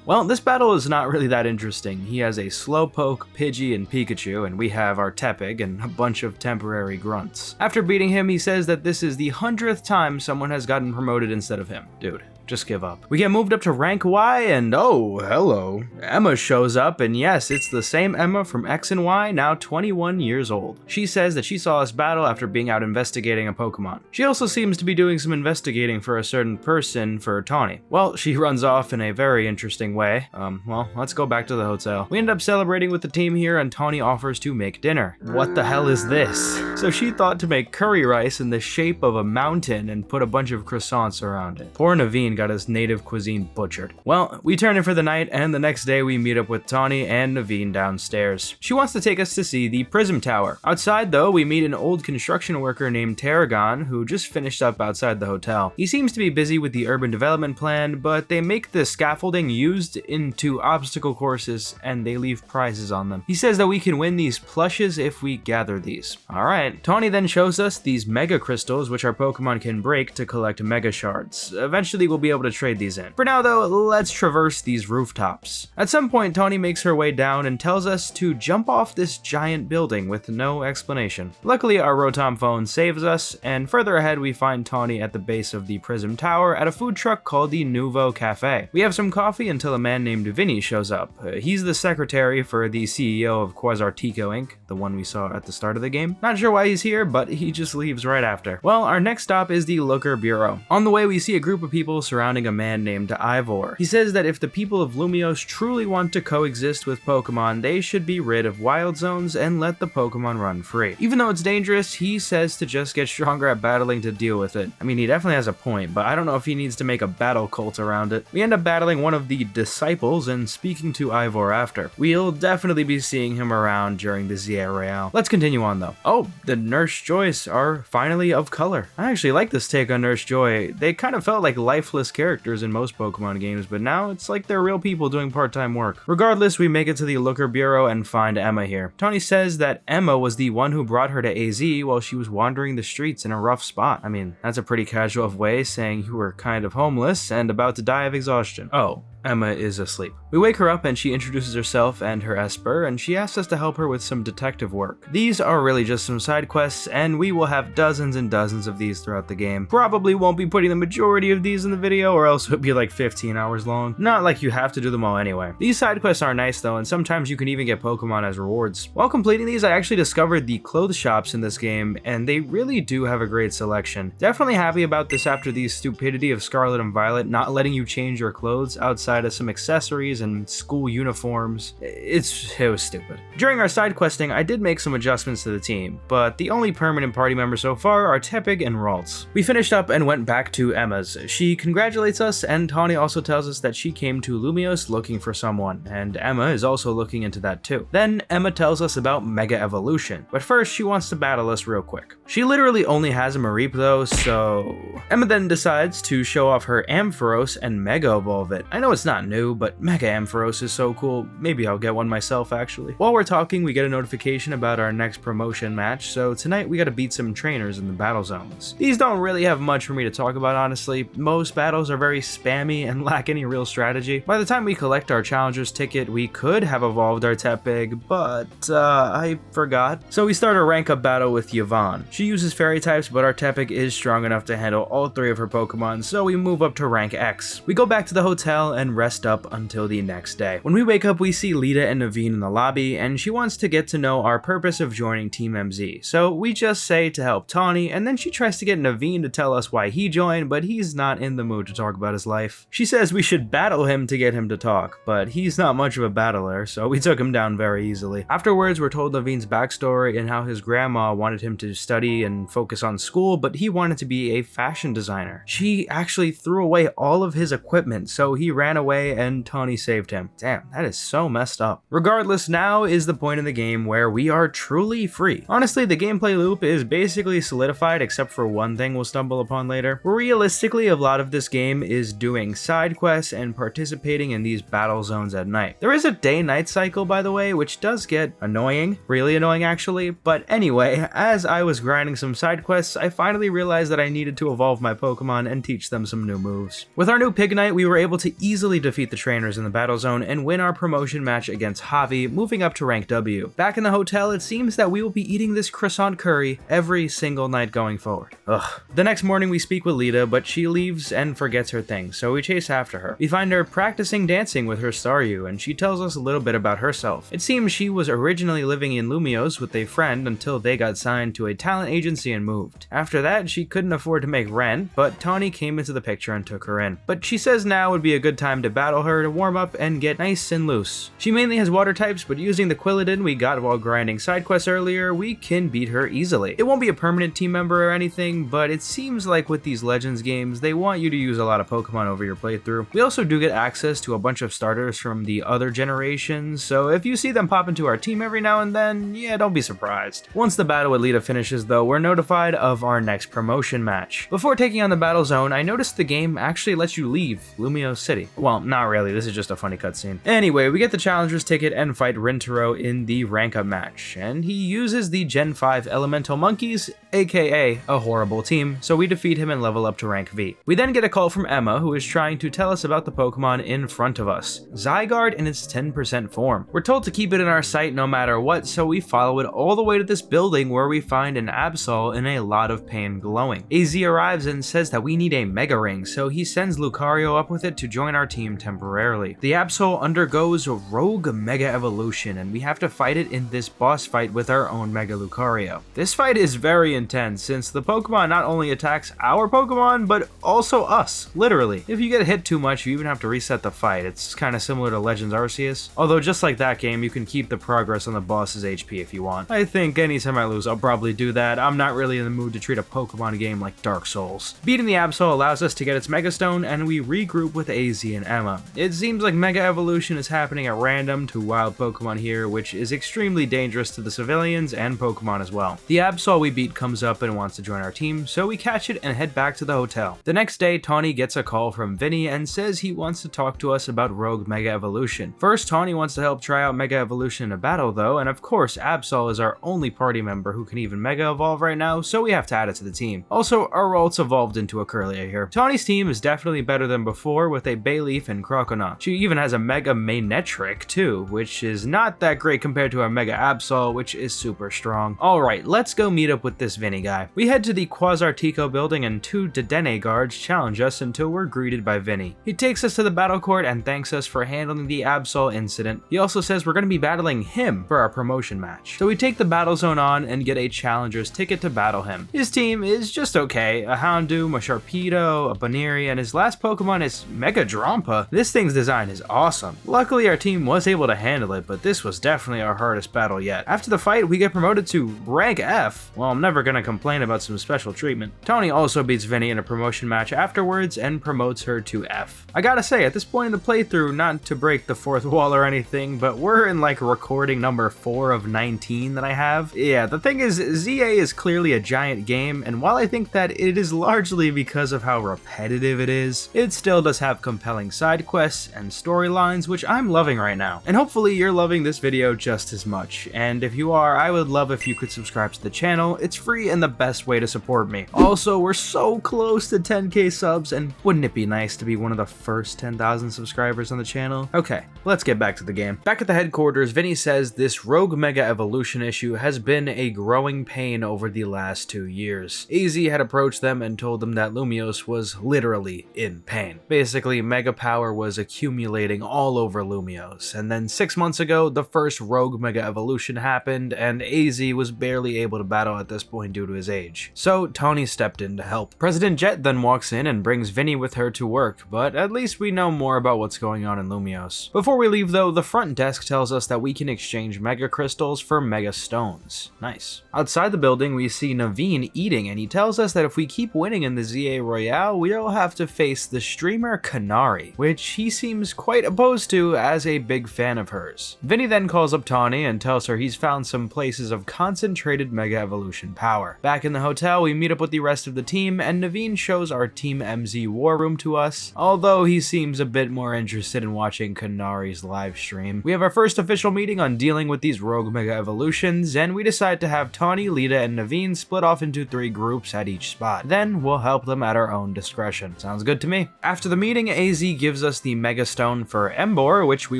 Well, this battle is not really that interesting. He has a Slowpoke, Pidgey, and Pikachu, and we have our Tepig and a bunch of temporary grunts. After beating him, he says that this is the 100th time someone has gotten promoted instead of him. Dude, just give up. We get moved up to rank Y and oh, hello. Emma shows up and yes, it's the same Emma from X and Y, now 21 years old. She says that she saw us battle after being out investigating a Pokemon. She also seems to be doing some investigating for a certain person for Tawny. Well, she runs off in a very interesting way. Well, let's go back to the hotel. We end up celebrating with the team here and Tawny offers to make dinner. What the hell is this? So she thought to make curry rice in the shape of a mountain and put a bunch of croissants around it. Poor Naveen got his native cuisine butchered. Well, we turn in for the night and the next day we meet up with Tawny and Naveen downstairs. She wants to take us to see the Prism Tower. Outside though, we meet an old construction worker named Tarragon who just finished up outside the hotel. He seems to be busy with the urban development plan, but they make the scaffolding used into obstacle courses and they leave prizes on them. He says that we can win these plushes if we gather these. Alright, Tawny then shows us these Mega Crystals which our Pokemon can break to collect Mega Shards. Eventually we'll be able to trade these in. For now though, let's traverse these rooftops. At some point, Tawny makes her way down and tells us to jump off this giant building with no explanation. Luckily, our Rotom phone saves us, and further ahead we find Tawny at the base of the Prism Tower at a food truck called the Nouveau Cafe. We have some coffee until a man named Vinny shows up. He's the secretary for the CEO of Quasartico Inc., the one we saw at the start of the game. Not sure why he's here, but he just leaves right after. Well, our next stop is the Looker Bureau. On the way, we see a group of people surrounding a man named Ivor. He says that if the people of Lumios truly want to coexist with Pokemon, they should be rid of wild zones and let the Pokemon run free. Even though it's dangerous, he says to just get stronger at battling to deal with it. I mean, he definitely has a point, but I don't know if he needs to make a battle cult around it. We end up battling one of the disciples and speaking to Ivor after. We'll definitely be seeing him around during the ZA Royale. Let's continue on though. Oh, the Nurse Joys are finally of color. I actually like this take on Nurse Joy. They kind of felt like lifeless characters in most Pokemon games, but now it's like they're real people doing part-time work. Regardless, we make it to the Looker Bureau and find Emma here. Tawny says that Emma was the one who brought her to AZ while she was wandering the streets in a rough spot. I mean, that's a pretty casual way saying you were kind of homeless and about to die of exhaustion. Oh, Emma is asleep. We wake her up and she introduces herself and her Esper, and she asks us to help her with some detective work. These are really just some side quests, and we will have dozens and dozens of these throughout the game. Probably won't be putting the majority of these in the video, or else it would be like 15 hours long. Not like you have to do them all anyway. These side quests are nice though, and sometimes you can even get Pokemon as rewards. While completing these, I actually discovered the clothes shops in this game, and they really do have a great selection. Definitely happy about this after the stupidity of Scarlet and Violet not letting you change your clothes outside of some accessories and school uniforms. It was stupid. During our side questing, I did make some adjustments to the team, but the only permanent party members so far are Tepig and Ralts. We finished up and went back to Emma's. She congratulates us, and Tawny also tells us that she came to Lumios looking for someone, and Emma is also looking into that too. Then Emma tells us about Mega Evolution, but first she wants to battle us real quick. She literally only has a Mareep though, so Emma then decides to show off her Ampharos and Mega Evolve it. I know it's not new, but Mega Ampharos is so cool, maybe I'll get one myself actually. While we're talking, we get a notification about our next promotion match, so tonight we gotta beat some trainers in the battle zones. These don't really have much for me to talk about honestly. Most battles are very spammy and lack any real strategy. By the time we collect our challenger's ticket, we could have evolved our Tepig, but I forgot. So we start a rank up battle with Yvonne. She uses fairy types, but our Tepig is strong enough to handle all 3 of her Pokemon, so we move up to rank X. We go back to the hotel and and rest up until the next day. When we wake up, we see Lita and Naveen in the lobby, and she wants to get to know our purpose of joining Team MZ. So we just say to help Tawny, and then she tries to get Naveen to tell us why he joined, but he's not in the mood to talk about his life. She says we should battle him to get him to talk, but he's not much of a battler, so we took him down very easily. Afterwards, we're told Naveen's backstory and how his grandma wanted him to study and focus on school, but he wanted to be a fashion designer. She actually threw away all of his equipment, so he ran away and Tawny saved him. Damn, that is so messed up. Regardless, now is the point in the game where we are truly free. Honestly, the gameplay loop is basically solidified except for one thing we'll stumble upon later. Realistically, a lot of this game is doing side quests and participating in these battle zones at night. There is a day-night cycle, by the way, which does get annoying, really annoying actually, but anyway, as I was grinding some side quests, I finally realized that I needed to evolve my Pokemon and teach them some new moves. With our new Pignite, we were able to easily defeat the trainers in the battle zone and win our promotion match against Javi, moving up to rank W. Back in the hotel, it seems that we will be eating this croissant curry every single night going forward. Ugh. The next morning we speak with Lita, but she leaves and forgets her things, so we chase after her. We find her practicing dancing with her Staryu, and she tells us a little bit about herself. It seems she was originally living in Lumiose with a friend until they got signed to a talent agency and moved. After that, she couldn't afford to make rent, but Tawny came into the picture and took her in. But she says now would be a good time to battle her to warm up and get nice and loose. She mainly has water types, but using the Quilladin we got while grinding side quests earlier, we can beat her easily. It won't be a permanent team member or anything, but it seems like with these Legends games, they want you to use a lot of Pokemon over your playthrough. We also do get access to a bunch of starters from the other generations, so if you see them pop into our team every now and then, yeah, don't be surprised. Once the battle with Lita finishes though, we're notified of our next promotion match. Before taking on the battle zone, I noticed the game actually lets you leave Lumiose City. Well, not really, this is just a funny cutscene. Anyway, we get the Challenger's ticket and fight Rintaro in the rank up match, and he uses the Gen 5 Elemental Monkeys, aka a horrible team, so we defeat him and level up to rank V. We then get a call from Emma, who is trying to tell us about the Pokemon in front of us, Zygarde in its 10% form. We're told to keep it in our sight no matter what, so we follow it all the way to this building where we find an Absol in a lot of pain glowing. AZ arrives and says that we need a Mega Ring, so he sends Lucario up with it to join our team temporarily. The Absol undergoes a Rogue Mega Evolution, and we have to fight it in this boss fight with our own Mega Lucario. This fight is very intense, since the Pokemon not only attacks our Pokemon, but also us, literally. If you get hit too much, you even have to reset the fight. It's kind of similar to Legends Arceus, although just like that game, you can keep the progress on the boss's HP if you want. I think anytime I lose, I'll probably do that. I'm not really in the mood to treat a Pokemon game like Dark Souls. Beating the Absol allows us to get its Mega Stone, and we regroup with AZ and Emma. It seems like Mega Evolution is happening at random to wild Pokemon here, which is extremely dangerous to the civilians and Pokemon as well. The Absol we beat comes up and wants to join our team, so we catch it and head back to the hotel. The next day, Tawny gets a call from Vinny and says he wants to talk to us about Rogue Mega Evolution. First, Tawny wants to help try out Mega Evolution in a battle though, and of course Absol is our only party member who can even Mega Evolve right now, so we have to add it to the team. Also, Aralt's evolved into a Kirlia here. Tawny's team is definitely better than before with a Bayleaf and Croconaw. She even has a Mega Manectric too, which is not that great compared to our Mega Absol, which is super strong. Alright, let's go meet up with this Vinny guy. We head to the Quasartico building and two Dedenne guards challenge us until we're greeted by Vinny. He takes us to the battle court and thanks us for handling the Absol incident. He also says we're going to be battling him for our promotion match. So we take the battle zone on and get a challenger's ticket to battle him. His team is just okay, a Houndoom, a Sharpedo, a Baneri, and his last Pokemon is Mega Drampa. This thing's design is awesome. Luckily our team was able to handle it, but this was definitely our hardest battle yet. After the fight, we get promoted to rank F. Well, I'm never gonna complain about some special treatment. Tawny also beats Vinny in a promotion match afterwards and promotes her to F. I gotta say, at this point in the playthrough, not to break the fourth wall or anything, but we're in like recording number 4 of 19 that I have. Yeah, the thing is, ZA is clearly a giant game, and while I think that it is largely because of how repetitive it is, it still does have compelling side quests and storylines, which I'm loving right now. And hopefully you're loving this video just as much. And if you are, I would love if you could subscribe to the channel. It's free free and the best way to support me. Also, we're so close to 10k subs, and wouldn't it be nice to be one of the first 10,000 subscribers on the channel? Okay, let's get back to the game. Back at the headquarters, Vinny says this Rogue Mega Evolution issue has been a growing pain over the last 2 years. AZ had approached them and told them that Lumiose was literally in pain. Basically, Mega Power was accumulating all over Lumiose, and then 6 months ago, the first Rogue Mega Evolution happened, and AZ was barely able to battle at this point due to his age. So Tony stepped in to help. President Jet then walks in and brings Vinny with her to work, but at least we know more about what's going on in Lumiose. Before we leave though, the front desk tells us that we can exchange Mega Crystals for Mega Stones. Nice. Outside the building, we see Naveen eating, and he tells us that if we keep winning in the ZA Royale, we'll have to face the streamer Kanari, which he seems quite opposed to as a big fan of hers. Vinny then calls up Tawny and tells her he's found some places of concentrated Mega Evolution power. Back in the hotel, we meet up with the rest of the team, and Naveen shows our Team MZ War Room to us, although he seems a bit more interested in watching Kanari's live stream. We have our first official meeting on dealing with these Rogue Mega Evolutions, and we decide to have Tawny, Lita, and Naveen split off into 3 groups at each spot. Then we'll help them at our own discretion. Sounds good to me. After the meeting, AZ gives us the Mega Stone for Embor, which we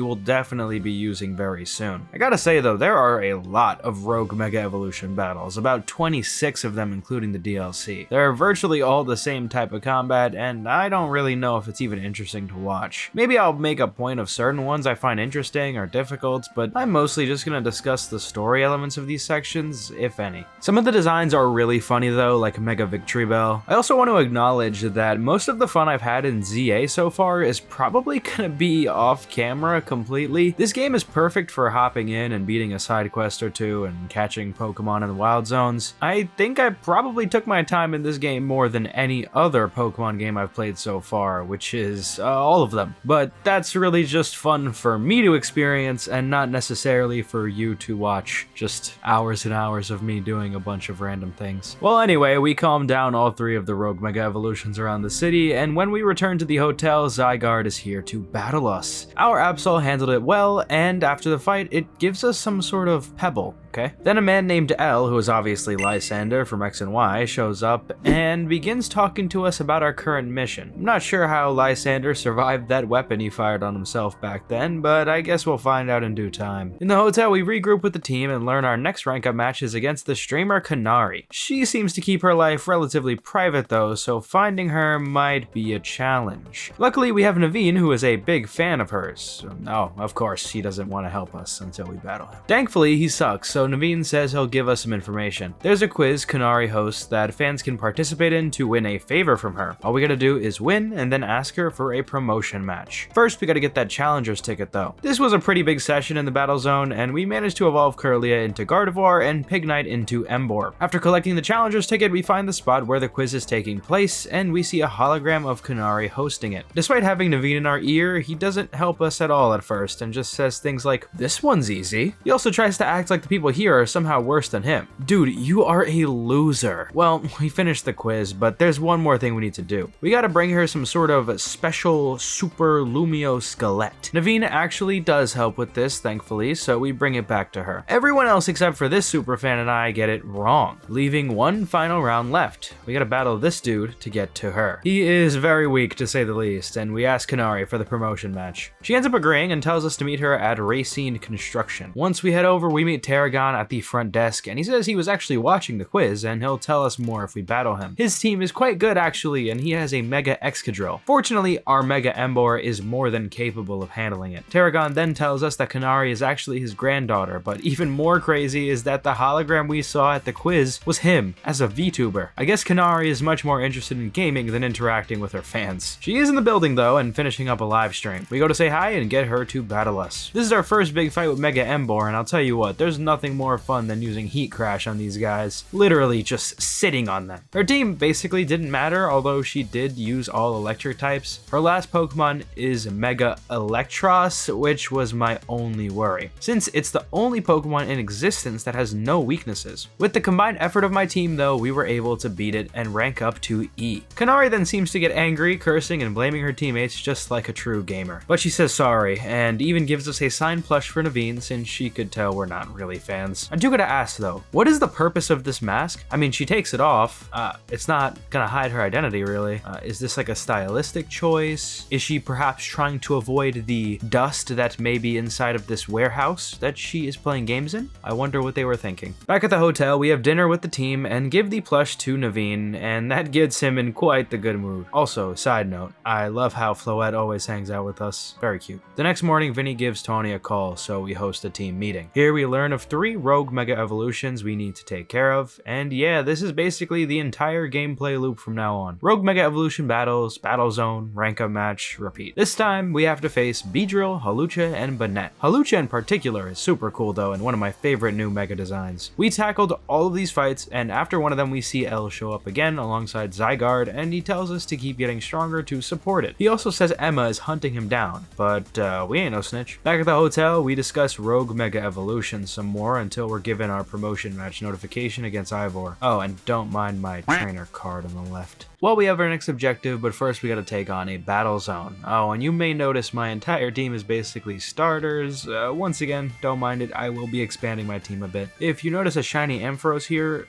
will definitely be using very soon. I gotta say though, there are a lot of Rogue Mega Evolution battles, about 26 of them including the DLC. They're virtually all the same type of combat, and I don't really know if it's even interesting to watch. Maybe I'll make a point of certain ones I find interesting or difficult, but I'm mostly just gonna discuss the story elements of these sections, if any. Some of the designs are really funny though, like Mega Victory Bell. I also want to acknowledge that most of the fun I've had in ZA so far is probably gonna be off camera completely. This game is perfect for hopping in and beating a side quest or two and catching Pokemon in the wild zones. I think I probably took my time in this game more than any other Pokemon game I've played so far, which is all of them. But that's really just fun for me to experience and not necessarily for you to watch. Just hours and hours of me doing a bunch of random things. Well, anyway, we calmed down all 3 of the Rogue Mega Evolutions around the city, and when we return to the hotel, Zygarde is here to battle us. Our Absol handled it well, and after the fight, it gives us some sort of pebble. Okay. Then a man named L, who is obviously Lysander from X and Y, shows up and begins talking to us about our current mission. I'm not sure how Lysander survived that weapon he fired on himself back then, but I guess we'll find out in due time. In the hotel, we regroup with the team and learn our next rank up match is against the streamer Kanari. She seems to keep her life relatively private though, so finding her might be a challenge. Luckily, we have Naveen, who is a big fan of hers. Oh, of course, he doesn't want to help us until we battle him. Thankfully, he sucks, so Naveen says he'll give us some information. There's a quiz Kanari hosts that fans can participate in to win a favor from her. All we gotta do is win and then ask her for a promotion match. First, we gotta get that Challenger's ticket though. This was a pretty big session in the battle zone, and we managed to evolve Kirlia into Gardevoir and Pignite into Embor. After collecting the Challenger's ticket, we find the spot where the quiz is taking place, and we see a hologram of Kanari hosting it. Despite having Naveen in our ear, he doesn't help us at all at first and just says things like, "This one's easy." He also tries to act like the people here are somehow worse than him. Dude, you are a loser. Well, we finished the quiz, but there's one more thing we need to do. We gotta bring her some sort of special Super Lumio Skelette. Naveen actually does help with this, thankfully, so we bring it back to her. Everyone else except for this superfan and I get it wrong, leaving one final round left. We gotta battle this dude to get to her. He is very weak to say the least, and we ask Kanari for the promotion match. She ends up agreeing and tells us to meet her at Racine Construction. Once we head over, we meet Tarragon at the front desk, and he says he was actually watching the quiz and he'll tell us more if we battle him. His team is quite good actually, and he has a Mega Excadrill. Fortunately, our Mega Embor is more than capable of handling it. Tarragon then tells us that Kanari is actually his granddaughter, but even more crazy is that the hologram we saw at the quiz was him as a VTuber. I guess Kanari is much more interested in gaming than interacting with her fans. She is in the building though and finishing up a live stream. We go to say hi and get her to battle us. This is our first big fight with Mega Embor, and I'll tell you what, there's nothing more fun than using Heat Crash on these guys. Literally just sitting on them. Her team basically didn't matter, although she did use all electric types. Her last Pokemon is Mega Electros, which was my only worry, since it's the only Pokemon in existence that has no weaknesses. With the combined effort of my team though, we were able to beat it and rank up to E. Kanari then seems to get angry, cursing and blaming her teammates just like a true gamer. But she says sorry, and even gives us a signed plush for Naveen since she could tell we're not really fans fans. I do gotta ask though, what is the purpose of this mask? I mean, she takes it off. It's not gonna hide her identity really. Is this like a stylistic choice? Is she perhaps trying to avoid the dust that may be inside of this warehouse that she is playing games in? I wonder what they were thinking. Back at the hotel, we have dinner with the team and give the plush to Naveen, and that gets him in quite the good mood. Also, side note, I love how Floette always hangs out with us. Very cute. The next morning, Vinny gives Tawny a call, so we host a team meeting. Here we learn of 3 rogue mega evolutions we need to take care of, and yeah, this is basically the entire gameplay loop from now on. Rogue mega evolution battles, battle zone, rank up match, repeat. This time, we have to face Beedrill, Hawlucha, and Banette. Hawlucha in particular is super cool though, and one of my favorite new mega designs. We tackled all of these fights, and after one of them we see El show up again alongside Zygarde, and he tells us to keep getting stronger to support it. He also says Emma is hunting him down, but we ain't no snitch. Back at the hotel, we discuss Rogue Mega Evolution some more until we're given our promotion match notification against Ivor. Oh, and don't mind my trainer card on the left. Well, we have our next objective, but first we gotta take on a battle zone. Oh, and you may notice my entire team is basically starters. Once again, don't mind it, I will be expanding my team a bit. If you notice a shiny Ampharos here,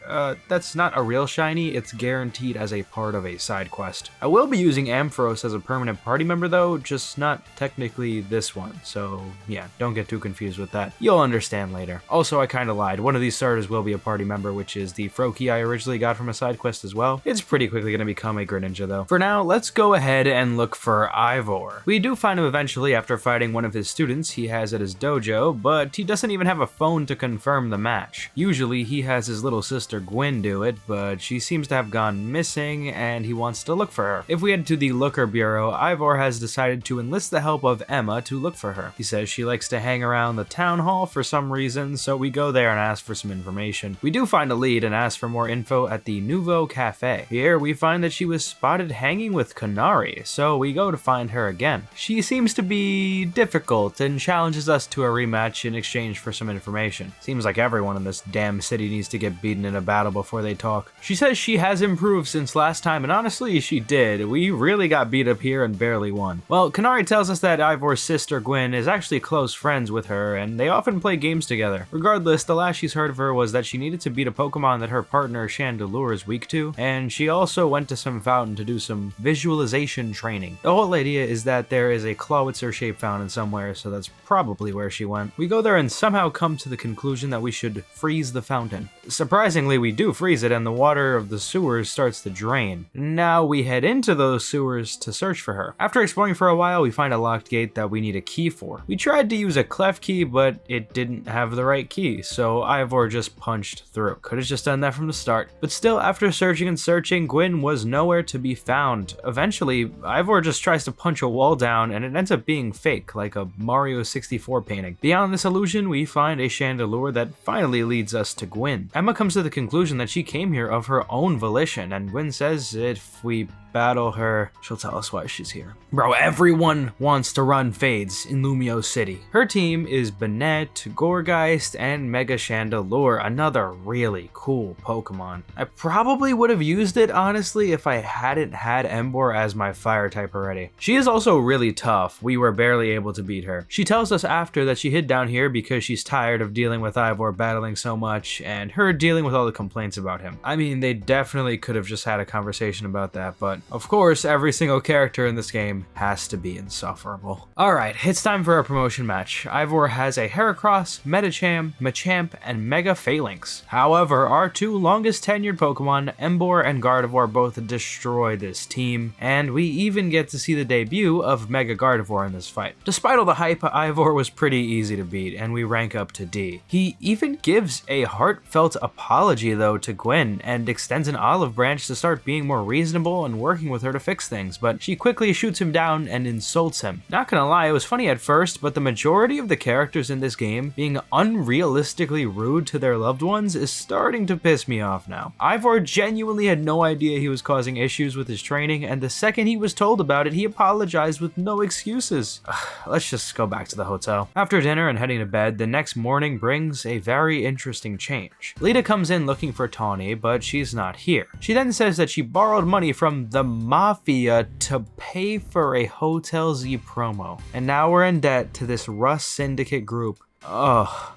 that's not a real shiny, it's guaranteed as a part of a side quest. I will be using Ampharos as a permanent party member though, just not technically this one, so yeah, don't get too confused with that. You'll understand later. Also, I kinda lied, one of these starters will be a party member, which is the Froakie I originally got from a side quest as well. It's pretty quickly gonna become a Greninja though. For now, let's go ahead and look for Ivor. We do find him eventually after fighting one of his students he has at his dojo, but he doesn't even have a phone to confirm the match. Usually he has his little sister Gwen do it, but she seems to have gone missing and he wants to look for her. If we head to the Looker Bureau, Ivor has decided to enlist the help of Emma to look for her. He says she likes to hang around the town hall for some reason, so we go there and ask for some information. We do find a lead and ask for more info at the Nouveau Cafe. Here we find that she was spotted hanging with Kanari, so we go to find her again. She seems to be difficult and challenges us to a rematch in exchange for some information. Seems like everyone in this damn city needs to get beaten in a battle before they talk. She says she has improved since last time, and honestly, she did. We really got beat up here and barely won. Well, Kanari tells us that Ivor's sister Gwen is actually close friends with her, and they often play games together. Regardless, the last she's heard of her was that she needed to beat a Pokemon that her partner Chandelure is weak to, and she also went to some fountain to do some visualization training. The whole idea is that there is a Clawitzer shaped fountain somewhere, so that's probably where she went. We go there and somehow come to the conclusion that we should freeze the fountain. Surprisingly, we do freeze it and the water of the sewers starts to drain. Now we head into those sewers to search for her. After exploring for a while, we find a locked gate that we need a key for. We tried to use a clef key, but it didn't have the right key, so Ivor just punched through. Could have just done that from the start. But still, after searching and searching, Gwen was nowhere to be found. Eventually, Ivor just tries to punch a wall down and it ends up being fake, like a Mario 64 painting. Beyond this illusion, we find a Chandelure that finally leads us to Gwen. Emma comes to the conclusion that she came here of her own volition, and Gwen says if we battle her, she'll tell us why she's here. Bro, everyone wants to run Fades in Lumiose City. Her team is Banette, Gourgeist, and Mega Chandelure, another really cool Pokemon. I probably would have used it, honestly, if I hadn't had Emboar as my fire type already. She is also really tough. We were barely able to beat her. She tells us after that she hid down here because she's tired of dealing with Ivor battling so much and her dealing with all the complaints about him. I mean, they definitely could have just had a conversation about that, but of course, every single character in this game has to be insufferable. Alright, it's time for our promotion match. Ivor has a Heracross, Medicham, Machamp, and Mega Phalanx. However, our 2 longest tenured Pokemon, Emboar and Gardevoir, both destroy this team, and we even get to see the debut of Mega Gardevoir in this fight. Despite all the hype, Ivor was pretty easy to beat, and we rank up to D. He even gives a heartfelt apology though to Gwen, and extends an olive branch to start being more reasonable and working with her to fix things, but she quickly shoots him down and insults him. Not gonna lie, it was funny at first, but the majority of the characters in this game being unrealistically rude to their loved ones is starting to piss me off now. Ivor genuinely had no idea he was causing issues with his training, and the second he was told about it, he apologized with no excuses. Let's just go back to the hotel. After dinner and heading to bed, the next morning brings a very interesting change. Lita comes in looking for Tawny, but she's not here. She then says that she borrowed money from the Mafia to pay for a Hotel Z promo, and now we're in debt to this Rust Syndicate group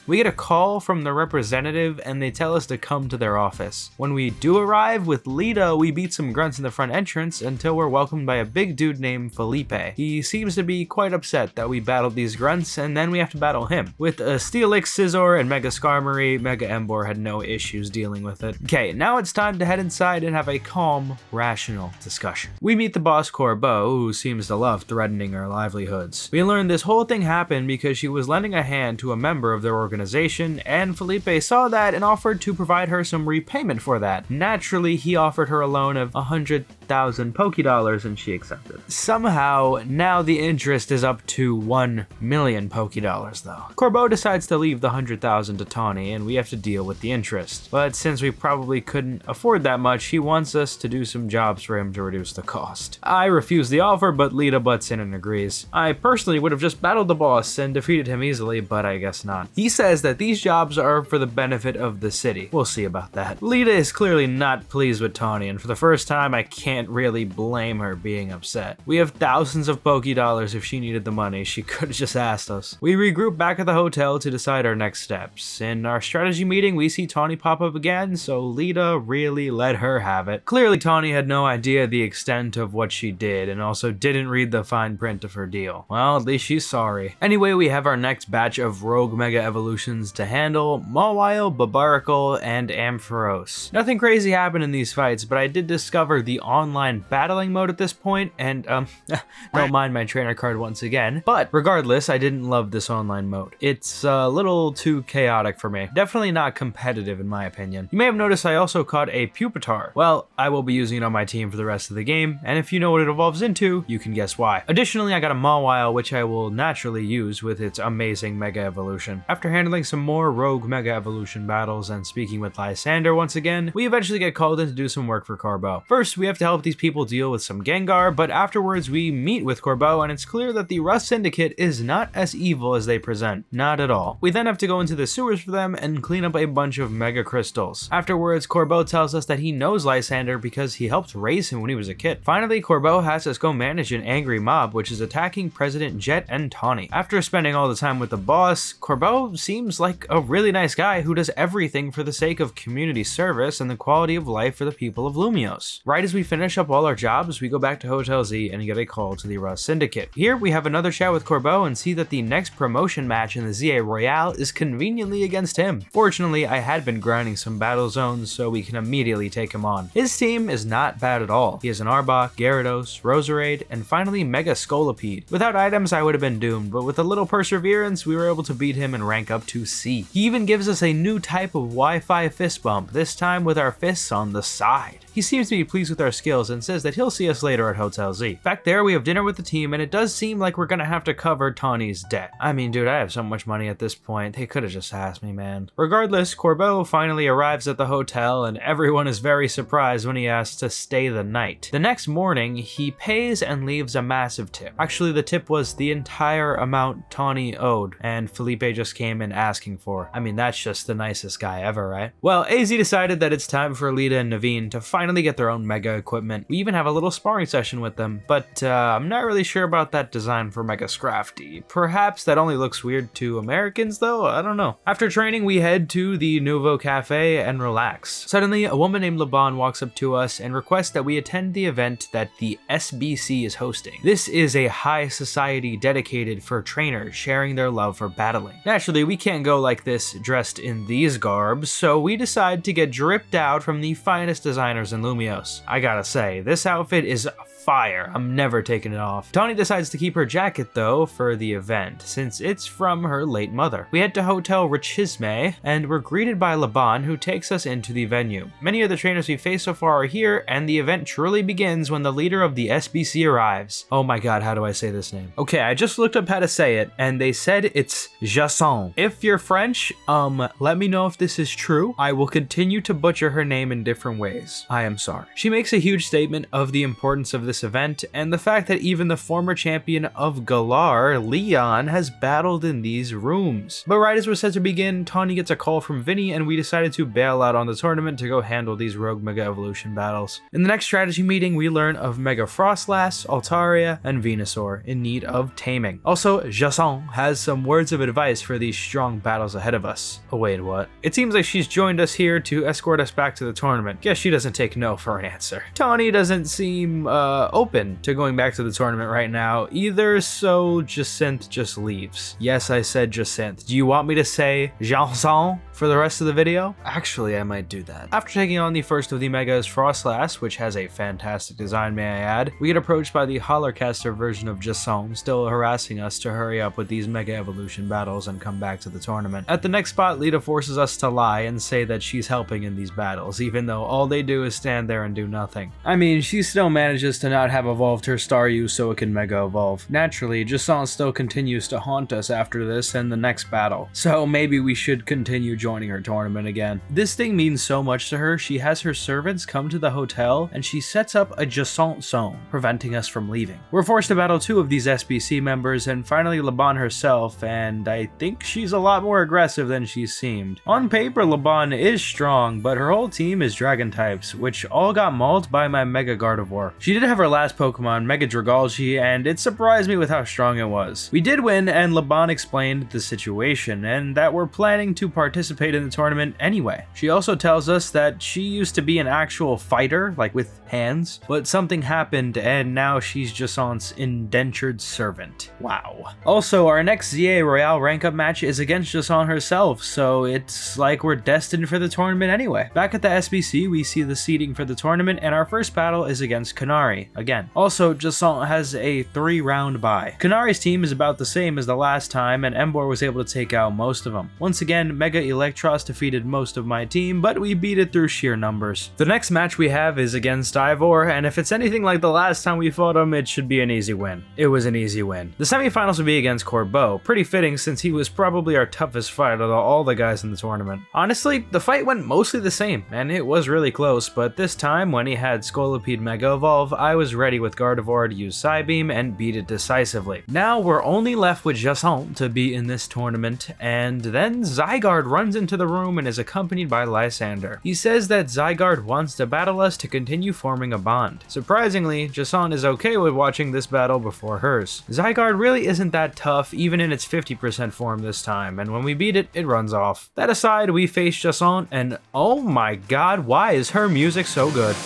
We get a call from the representative and they tell us to come to their office. When we do arrive with Lita, we beat some grunts in the front entrance until we're welcomed by a big dude named Felipe. He seems to be quite upset that we battled these grunts and then we have to battle him. With a Steelix Scizor and Mega Skarmory, Mega Emboar had no issues dealing with it. Okay, now it's time to head inside and have a calm, rational discussion. We meet the boss Corbeau, who seems to love threatening our livelihoods. We learn this whole thing happened because she was lending a hand to a member of their organization, and Felipe saw that and offered to provide her some repayment for that. Naturally, he offered her a loan of 100,000 Pokédollars and she accepted. Somehow, now the interest is up to 1 million Pokédollars though. Corbeau decides to leave the 100,000 to Tawny and we have to deal with the interest. But since we probably couldn't afford that much, he wants us to do some jobs for him to reduce the cost. I refuse the offer, but Lita butts in and agrees. I personally would have just battled the boss and defeated him easily, but I guess not. He says that these jobs are for the benefit of the city. We'll see about that. Lita is clearly not pleased with Tawny, and for the first time, I can't really blame her being upset. We have thousands of Pokédollars. If she needed the money, she could have just asked us. We regroup back at the hotel to decide our next steps. In our strategy meeting, we see Tawny pop up again, so Lita really let her have it. Clearly, Tawny had no idea the extent of what she did, and also didn't read the fine print of her deal. Well, at least she's sorry. Anyway, we have our next batch of Rogue Mega Evolutions to handle: Mawile, Barbaracle, and Ampharos. Nothing crazy happened in these fights, but I did discover the online battling mode at this point, and don't mind my trainer card once again. But regardless, I didn't love this online mode. It's a little too chaotic for me. Definitely not competitive in my opinion. You may have noticed I also caught a Pupitar. Well, I will be using it on my team for the rest of the game, and if you know what it evolves into, you can guess why. Additionally, I got a Mawile, which I will naturally use with its amazing Mega Evolution. After handling some more Rogue Mega Evolution battles and speaking with Lysander once again, we eventually get called in to do some work for Corbeau. First, we have to help these people deal with some Gengar, but afterwards we meet with Corbeau and it's clear that the Rust Syndicate is not as evil as they present. Not at all. We then have to go into the sewers for them and clean up a bunch of Mega Crystals. Afterwards, Corbeau tells us that he knows Lysander because he helped raise him when he was a kid. Finally, Corbeau has us go manage an angry mob which is attacking President Jet and Tawny. After spending all the time with the boss, Corbeau seems like a really nice guy who does everything for the sake of community service and the quality of life for the people of Lumiose. Right as we finish up all our jobs, we go back to Hotel Z and get a call to the Rust Syndicate. Here we have another chat with Corbeau and see that the next promotion match in the ZA Royale is conveniently against him. Fortunately, I had been grinding some battle zones so we can immediately take him on. His team is not bad at all. He has an Arbok, Gyarados, Roserade, and finally Mega Scolipede. Without items, I would have been doomed, but with a little perseverance, we were able to beat him and rank up to C. He even gives us a new type of Wi-Fi fist bump, this time with our fists on the side. He seems to be pleased with our skills and says that he'll see us later at Hotel Z. Back there, we have dinner with the team, and it does seem like we're gonna have to cover Tawny's debt. I mean, dude, I have so much money at this point. They could have just asked me, man. Regardless, Corbeau finally arrives at the hotel, and everyone is very surprised when he asks to stay the night. The next morning, he pays and leaves a massive tip. Actually, the tip was the entire amount Tawny owed, and Felipe just came in asking for. I mean, that's just the nicest guy ever, right? Well, AZ decided that it's time for Lita and Naveen to finally get their own Mega equipment. We even have a little sparring session with them, but I'm not really sure about that design for Mega Scrafty. Perhaps that only looks weird to Americans though? I don't know. After training, we head to the Nouveau Cafe and relax. Suddenly, a woman named Laban walks up to us and requests that we attend the event that the SBC is hosting. This is a high society dedicated for trainers sharing their love for battling. Naturally, we can't go like this dressed in these garbs, so we decide to get dripped out from the finest designers in Lumiose. I gotta say, this outfit is fire. I'm never taking it off. Tawny decides to keep her jacket though for the event, since it's from her late mother. We head to Hotel Richisme and we're greeted by Laban, who takes us into the venue. Many of the trainers we faced so far are here, and the event truly begins when the leader of the SBC arrives. Oh my god, how do I say this name? Okay, I just looked up how to say it, and they said it's Jasson. If you're French, let me know if this is true. I will continue to butcher her name in different ways. I am sorry. She makes a huge statement of the importance of this event and the fact that even the former champion of Galar, Leon, has battled in these rooms. But right as we're set to begin, Tawny gets a call from Vinny and we decided to bail out on the tournament to go handle these Rogue Mega Evolution battles. In the next strategy meeting, we learn of Mega Frostlass, Altaria, and Venusaur in need of taming. Also, Jasson has some words of advice advice for these strong battles ahead of us. Oh wait, what? It seems like she's joined us here to escort us back to the tournament. Guess she doesn't take no for an answer. Tawny doesn't seem open to going back to the tournament right now either, so Jacinthe just leaves. Yes, I said Jacinthe. Do you want me to say Janson for the rest of the video? Actually, I might do that. After taking on the first of the Megas, Froslass, which has a fantastic design, may I add, we get approached by the Hollercaster version of Jacinthe, still harassing us to hurry up with these Mega Evolution battles and come back to the tournament. At the next spot, Lita forces us to lie and say that she's helping in these battles, even though all they do is stand there and do nothing. I mean, she still manages to not have evolved her Staryu so it can Mega Evolve. Naturally, Jacinthe still continues to haunt us after this and the next battle, so maybe we should continue joining her tournament again. This thing means so much to her, she has her servants come to the hotel and she sets up a Jacinthe zone, preventing us from leaving. We're forced to battle 2 of these SBC members and finally Laban herself, and I think she's a lot more aggressive than she seemed. On paper, Laban is strong, but her whole team is dragon types, which all got mauled by my Mega Gardevoir. She did have her last Pokemon, Mega Dragalge, and it surprised me with how strong it was. We did win, and Laban explained the situation, and that we're planning to participate in the tournament anyway. She also tells us that she used to be an actual fighter, like with hands, but something happened and now she's Jacinthe's indentured servant. Wow. Also, our next ZA Royale rank up match is against Jacinthe herself, so it's like we're destined for the tournament anyway. Back at the SBC, we see the seeding for the tournament, and our first battle is against Kanari, again. Also, Jacinthe has a 3-round bye. Kanari's team is about the same as the last time, and Emboar was able to take out most of them. Once again, Mega Electros defeated most of my team, but we beat it through sheer numbers. The next match we have is against Ivor, and if it's anything like the last time we fought him, it should be an easy win. It was an easy win. The semifinals would be against Corbeau, pretty fitting since he was probably our toughest fight out of all the guys in the tournament. Honestly, the fight went mostly the same, and it was really close, but this time when he had Scolipede Mega Evolve, I was ready with Gardevoir to use Psybeam and beat it decisively. Now we're only left with Jacinthe to be in this tournament, and then Zygarde runs into the room and is accompanied by Lysander. He says that Zygarde wants to battle us to continue forming a bond. Surprisingly, Jacinthe is okay with watching this battle before hers. Zygarde really isn't that tough even in its 50% form this time, and when we beat it, it runs off. That aside, we face Jacinthe, and oh my god, why is her music so good?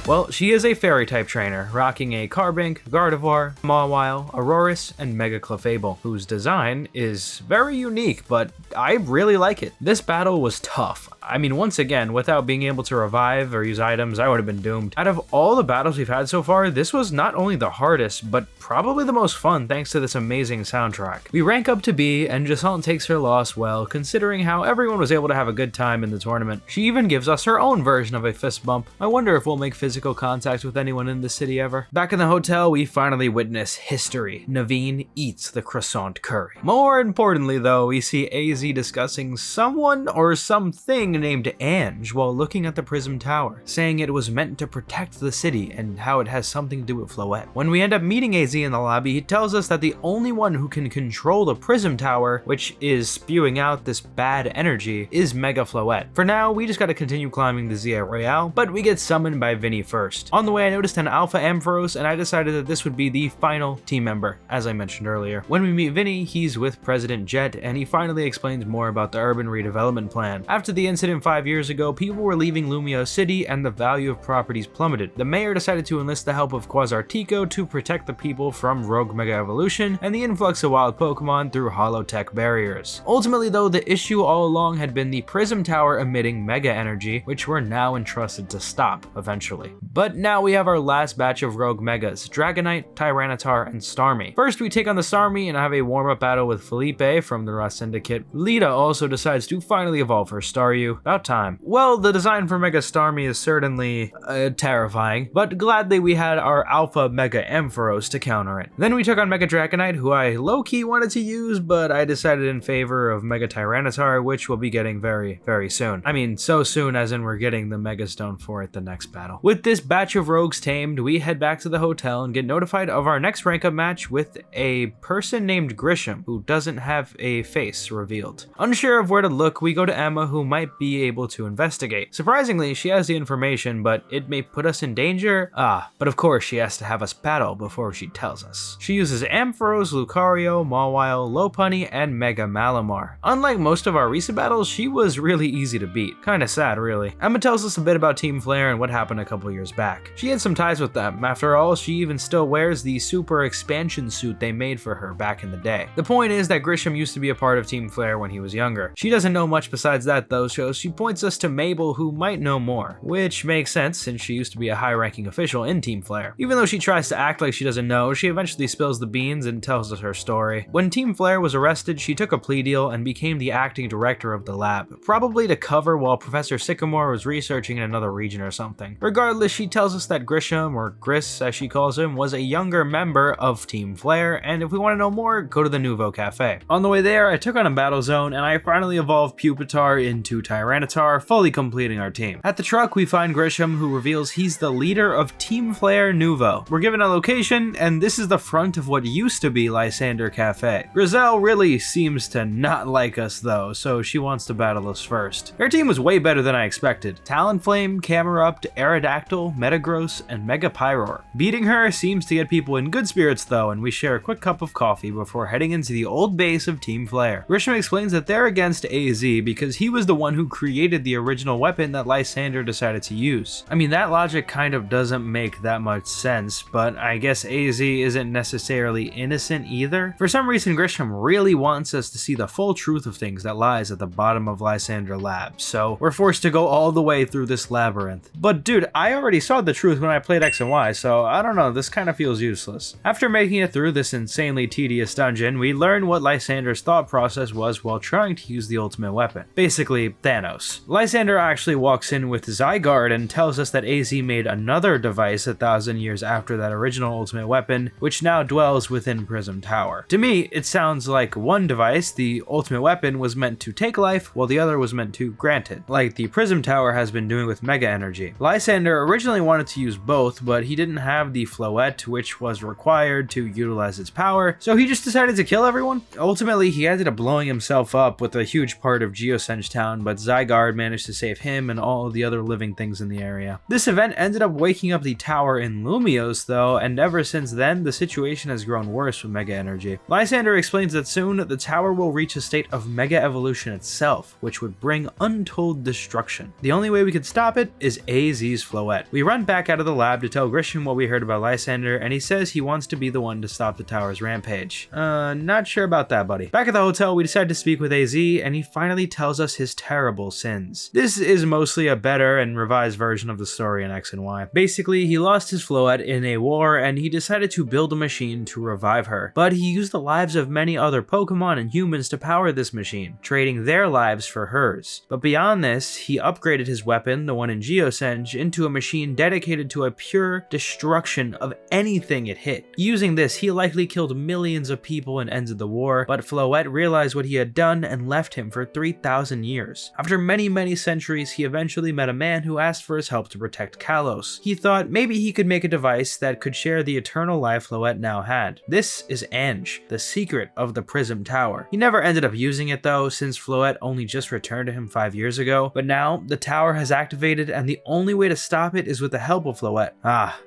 Well, she is a Fairy-type trainer, rocking a Carbink, Gardevoir, Mawile, Aurorus, and Mega Clefable, whose design is very unique, but I really like it. This battle was tough. I mean, once again, without being able to revive or use items, I would have been doomed. Out of all the battles we've had so far, this was not only the hardest, but probably the most fun thanks to this amazing soundtrack. We rank up to B, and Jacinthe takes her loss well, considering how everyone was able to have a good time in the tournament. She even gives us her own version of a fist bump. I wonder if we'll make physical contact with anyone in the city ever. Back in the hotel, we finally witness history. Naveen eats the croissant curry. More importantly though, we see AZ discussing someone or something named Ange while looking at the Prism Tower, saying it was meant to protect the city and how it has something to do with Floette. When we end up meeting AZ in the lobby, he tells us that the only one who can control the Prism Tower, which is spewing out this bad energy, is Mega Floette. For now, we just gotta continue climbing the Zia Royale, but we get summoned by Vinny first. On the way, I noticed an Alpha Ampharos, and I decided that this would be the final team member, as I mentioned earlier. When we meet Vinny, he's with President Jet, and he finally explains more about the urban redevelopment plan. After the incident 5 years ago, people were leaving Lumio City and the value of properties plummeted. The mayor decided to enlist the help of Quasar Tico to protect the people from rogue Mega Evolution and the influx of wild Pokemon through holotech barriers. Ultimately though, the issue all along had been the Prism Tower emitting Mega Energy, which we're now entrusted to stop eventually. But now we have our last batch of rogue Megas, Dragonite, Tyranitar, and Starmie. First we take on the Starmie and have a warm-up battle with Felipe from the Rust Syndicate. Lita also decides to finally evolve her Staryu. About time. Well, the design for Mega Starmie is certainly terrifying, but gladly we had our Alpha Mega Ampharos to counter it. Then we took on Mega Dragonite, who I low-key wanted to use, but I decided in favor of Mega Tyranitar, which we'll be getting very, very soon. I mean, so soon as in we're getting the Mega Stone for it the next battle. With this batch of rogues tamed, we head back to the hotel and get notified of our next rank up match with a person named Grisham, who doesn't have a face revealed. Unsure of where to look, we go to Emma, who might be able to investigate. Surprisingly, she has the information, but it may put us in danger? But of course she has to have us battle before she tells us. She uses Ampharos, Lucario, Mawile, Lopunny, and Mega Malamar. Unlike most of our recent battles, she was really easy to beat. Kinda sad, really. Emma tells us a bit about Team Flare and what happened a couple years back. She had some ties with them. After all, she even still wears the super expansion suit they made for her back in the day. The point is that Grisham used to be a part of Team Flare when he was younger. She doesn't know much besides that though, so she points us to Mabel, who might know more, which makes sense since she used to be a high-ranking official in Team Flare. Even though she tries to act like she doesn't know, she eventually spills the beans and tells us her story. When Team Flare was arrested, she took a plea deal and became the acting director of the lab, probably to cover while Professor Sycamore was researching in another region or something. Regardless, she tells us that Grisham, or Gris as she calls him, was a younger member of Team Flare, and if we want to know more, go to the Nouveau Cafe. On the way there, I took on a battle zone, and I finally evolved Pupitar into Tyranitar, fully completing our team. At the truck, we find Grisham, who reveals he's the leader of Team Flare Nouveau. We're given a location, and this is the front of what used to be Lysander Cafe. Grizel really seems to not like us though, so she wants to battle us first. Her team was way better than I expected. Talonflame, Camerupt, Aerodactyl, Metagross, and Mega Pyroar. Beating her seems to get people in good spirits though, and we share a quick cup of coffee before heading into the old base of Team Flare. Grisham explains that they're against AZ because he was the one who created the original weapon that Lysander decided to use. I mean, that logic kind of doesn't make that much sense, but I guess AZ isn't necessarily innocent either. For some reason, Grisham really wants us to see the full truth of things that lies at the bottom of Lysander Lab, so we're forced to go all the way through this labyrinth. But dude, I already saw the truth when I played X and Y, so I don't know, this kind of feels useless. After making it through this insanely tedious dungeon, we learn what Lysander's thought process was while trying to use the ultimate weapon. Basically, Thanos. Lysander actually walks in with Zygarde and tells us that AZ made another device 1,000 years after that original ultimate weapon, which now dwells within Prism Tower. To me, it sounds like one device, the ultimate weapon, was meant to take life, while the other was meant to grant it, like the Prism Tower has been doing with Mega Energy. Lysander originally wanted to use both, but he didn't have the Floette, which was required to utilize its power, so he just decided to kill everyone. Ultimately, he ended up blowing himself up with a huge part of Geosenge Town, but Zygarde managed to save him and all of the other living things in the area. This event ended up waking up the tower in Lumiose though, and ever since then, the situation has grown worse with Mega Energy. Lysander explains that soon, the tower will reach a state of Mega Evolution itself, which would bring untold destruction. The only way we could stop it is AZ's Floette. We run back out of the lab to tell Grisham what we heard about Lysander, and he says he wants to be the one to stop the tower's rampage. Not sure about that, buddy. Back at the hotel, we decide to speak with AZ, and he finally tells us his terrible sins. This is mostly a better and revised version of the story in X and Y. Basically, he lost his Floette in a war, and he decided to build a machine to revive her. But he used the lives of many other Pokemon and humans to power this machine, trading their lives for hers. But beyond this, he upgraded his weapon, the one in Geosenge, into a machine dedicated to a pure destruction of anything it hit. Using this, he likely killed millions of people and ended the war, but Floette realized what he had done and left him for 3,000 years. After many centuries, he eventually met a man who asked for his help to protect Kalos. He thought maybe he could make a device that could share the eternal life Floette now had. This is Ange, the secret of the Prism Tower. He never ended up using it though, since Floette only just returned to him 5 years ago, but now the tower has activated and the only way to stop it is with the help of Floette.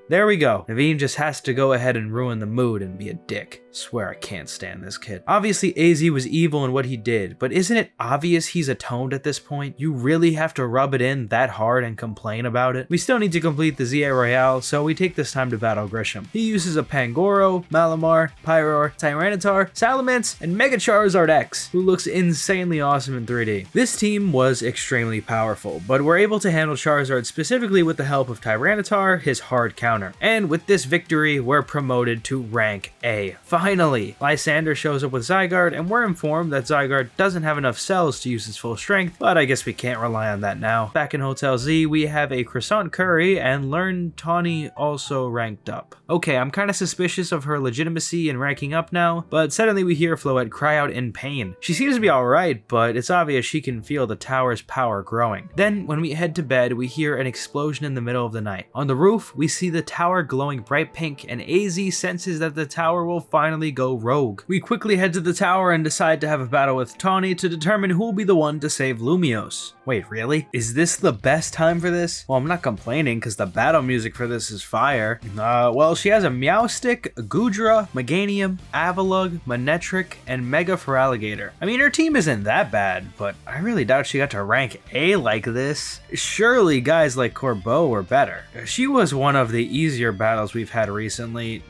There we go. Naveen just has to go ahead and ruin the mood and be a dick. Swear I can't stand this kid. Obviously AZ was evil in what he did, but isn't it obvious he's atoned at this point? You really have to rub it in that hard and complain about it? We still need to complete the ZA Royale, so we take this time to battle Grisham. He uses a Pangoro, Malamar, Pyroar, Tyranitar, Salamence, and Mega Charizard X, who looks insanely awesome in 3D. This team was extremely powerful, but we're able to handle Charizard specifically with the help of Tyranitar, his hard counter. And with this victory, we're promoted to rank A. Finally, Lysander shows up with Zygarde, and we're informed that Zygarde doesn't have enough cells to use his full strength, but I guess we can't rely on that now. Back in Hotel Z, we have a croissant curry and learn Tawny also ranked up. Okay, I'm kinda suspicious of her legitimacy in ranking up now, but suddenly we hear Floette cry out in pain. She seems to be alright, but it's obvious she can feel the tower's power growing. Then, when we head to bed, we hear an explosion in the middle of the night. On the roof, we see the tower glowing bright pink, and AZ senses that the tower will finally finally go rogue. We quickly head to the tower and decide to have a battle with Tawny to determine who will be the one to save Lumiose. Wait, really? Is this the best time for this? Well, I'm not complaining because the battle music for this is fire. Well, she has a Meowstic, a Goodra, Meganium, Avalugg, Manectric, and Mega Feraligatr. I mean, her team isn't that bad, but I really doubt she got to rank A like this. Surely guys like Corbeau were better. She was one of the easier battles we've had recently.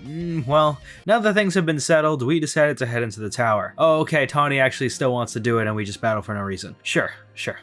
Well, now that things have been settled, we decided to head into the tower. Oh, okay, Tawny actually still wants to do it and we just battle for no reason. Sure.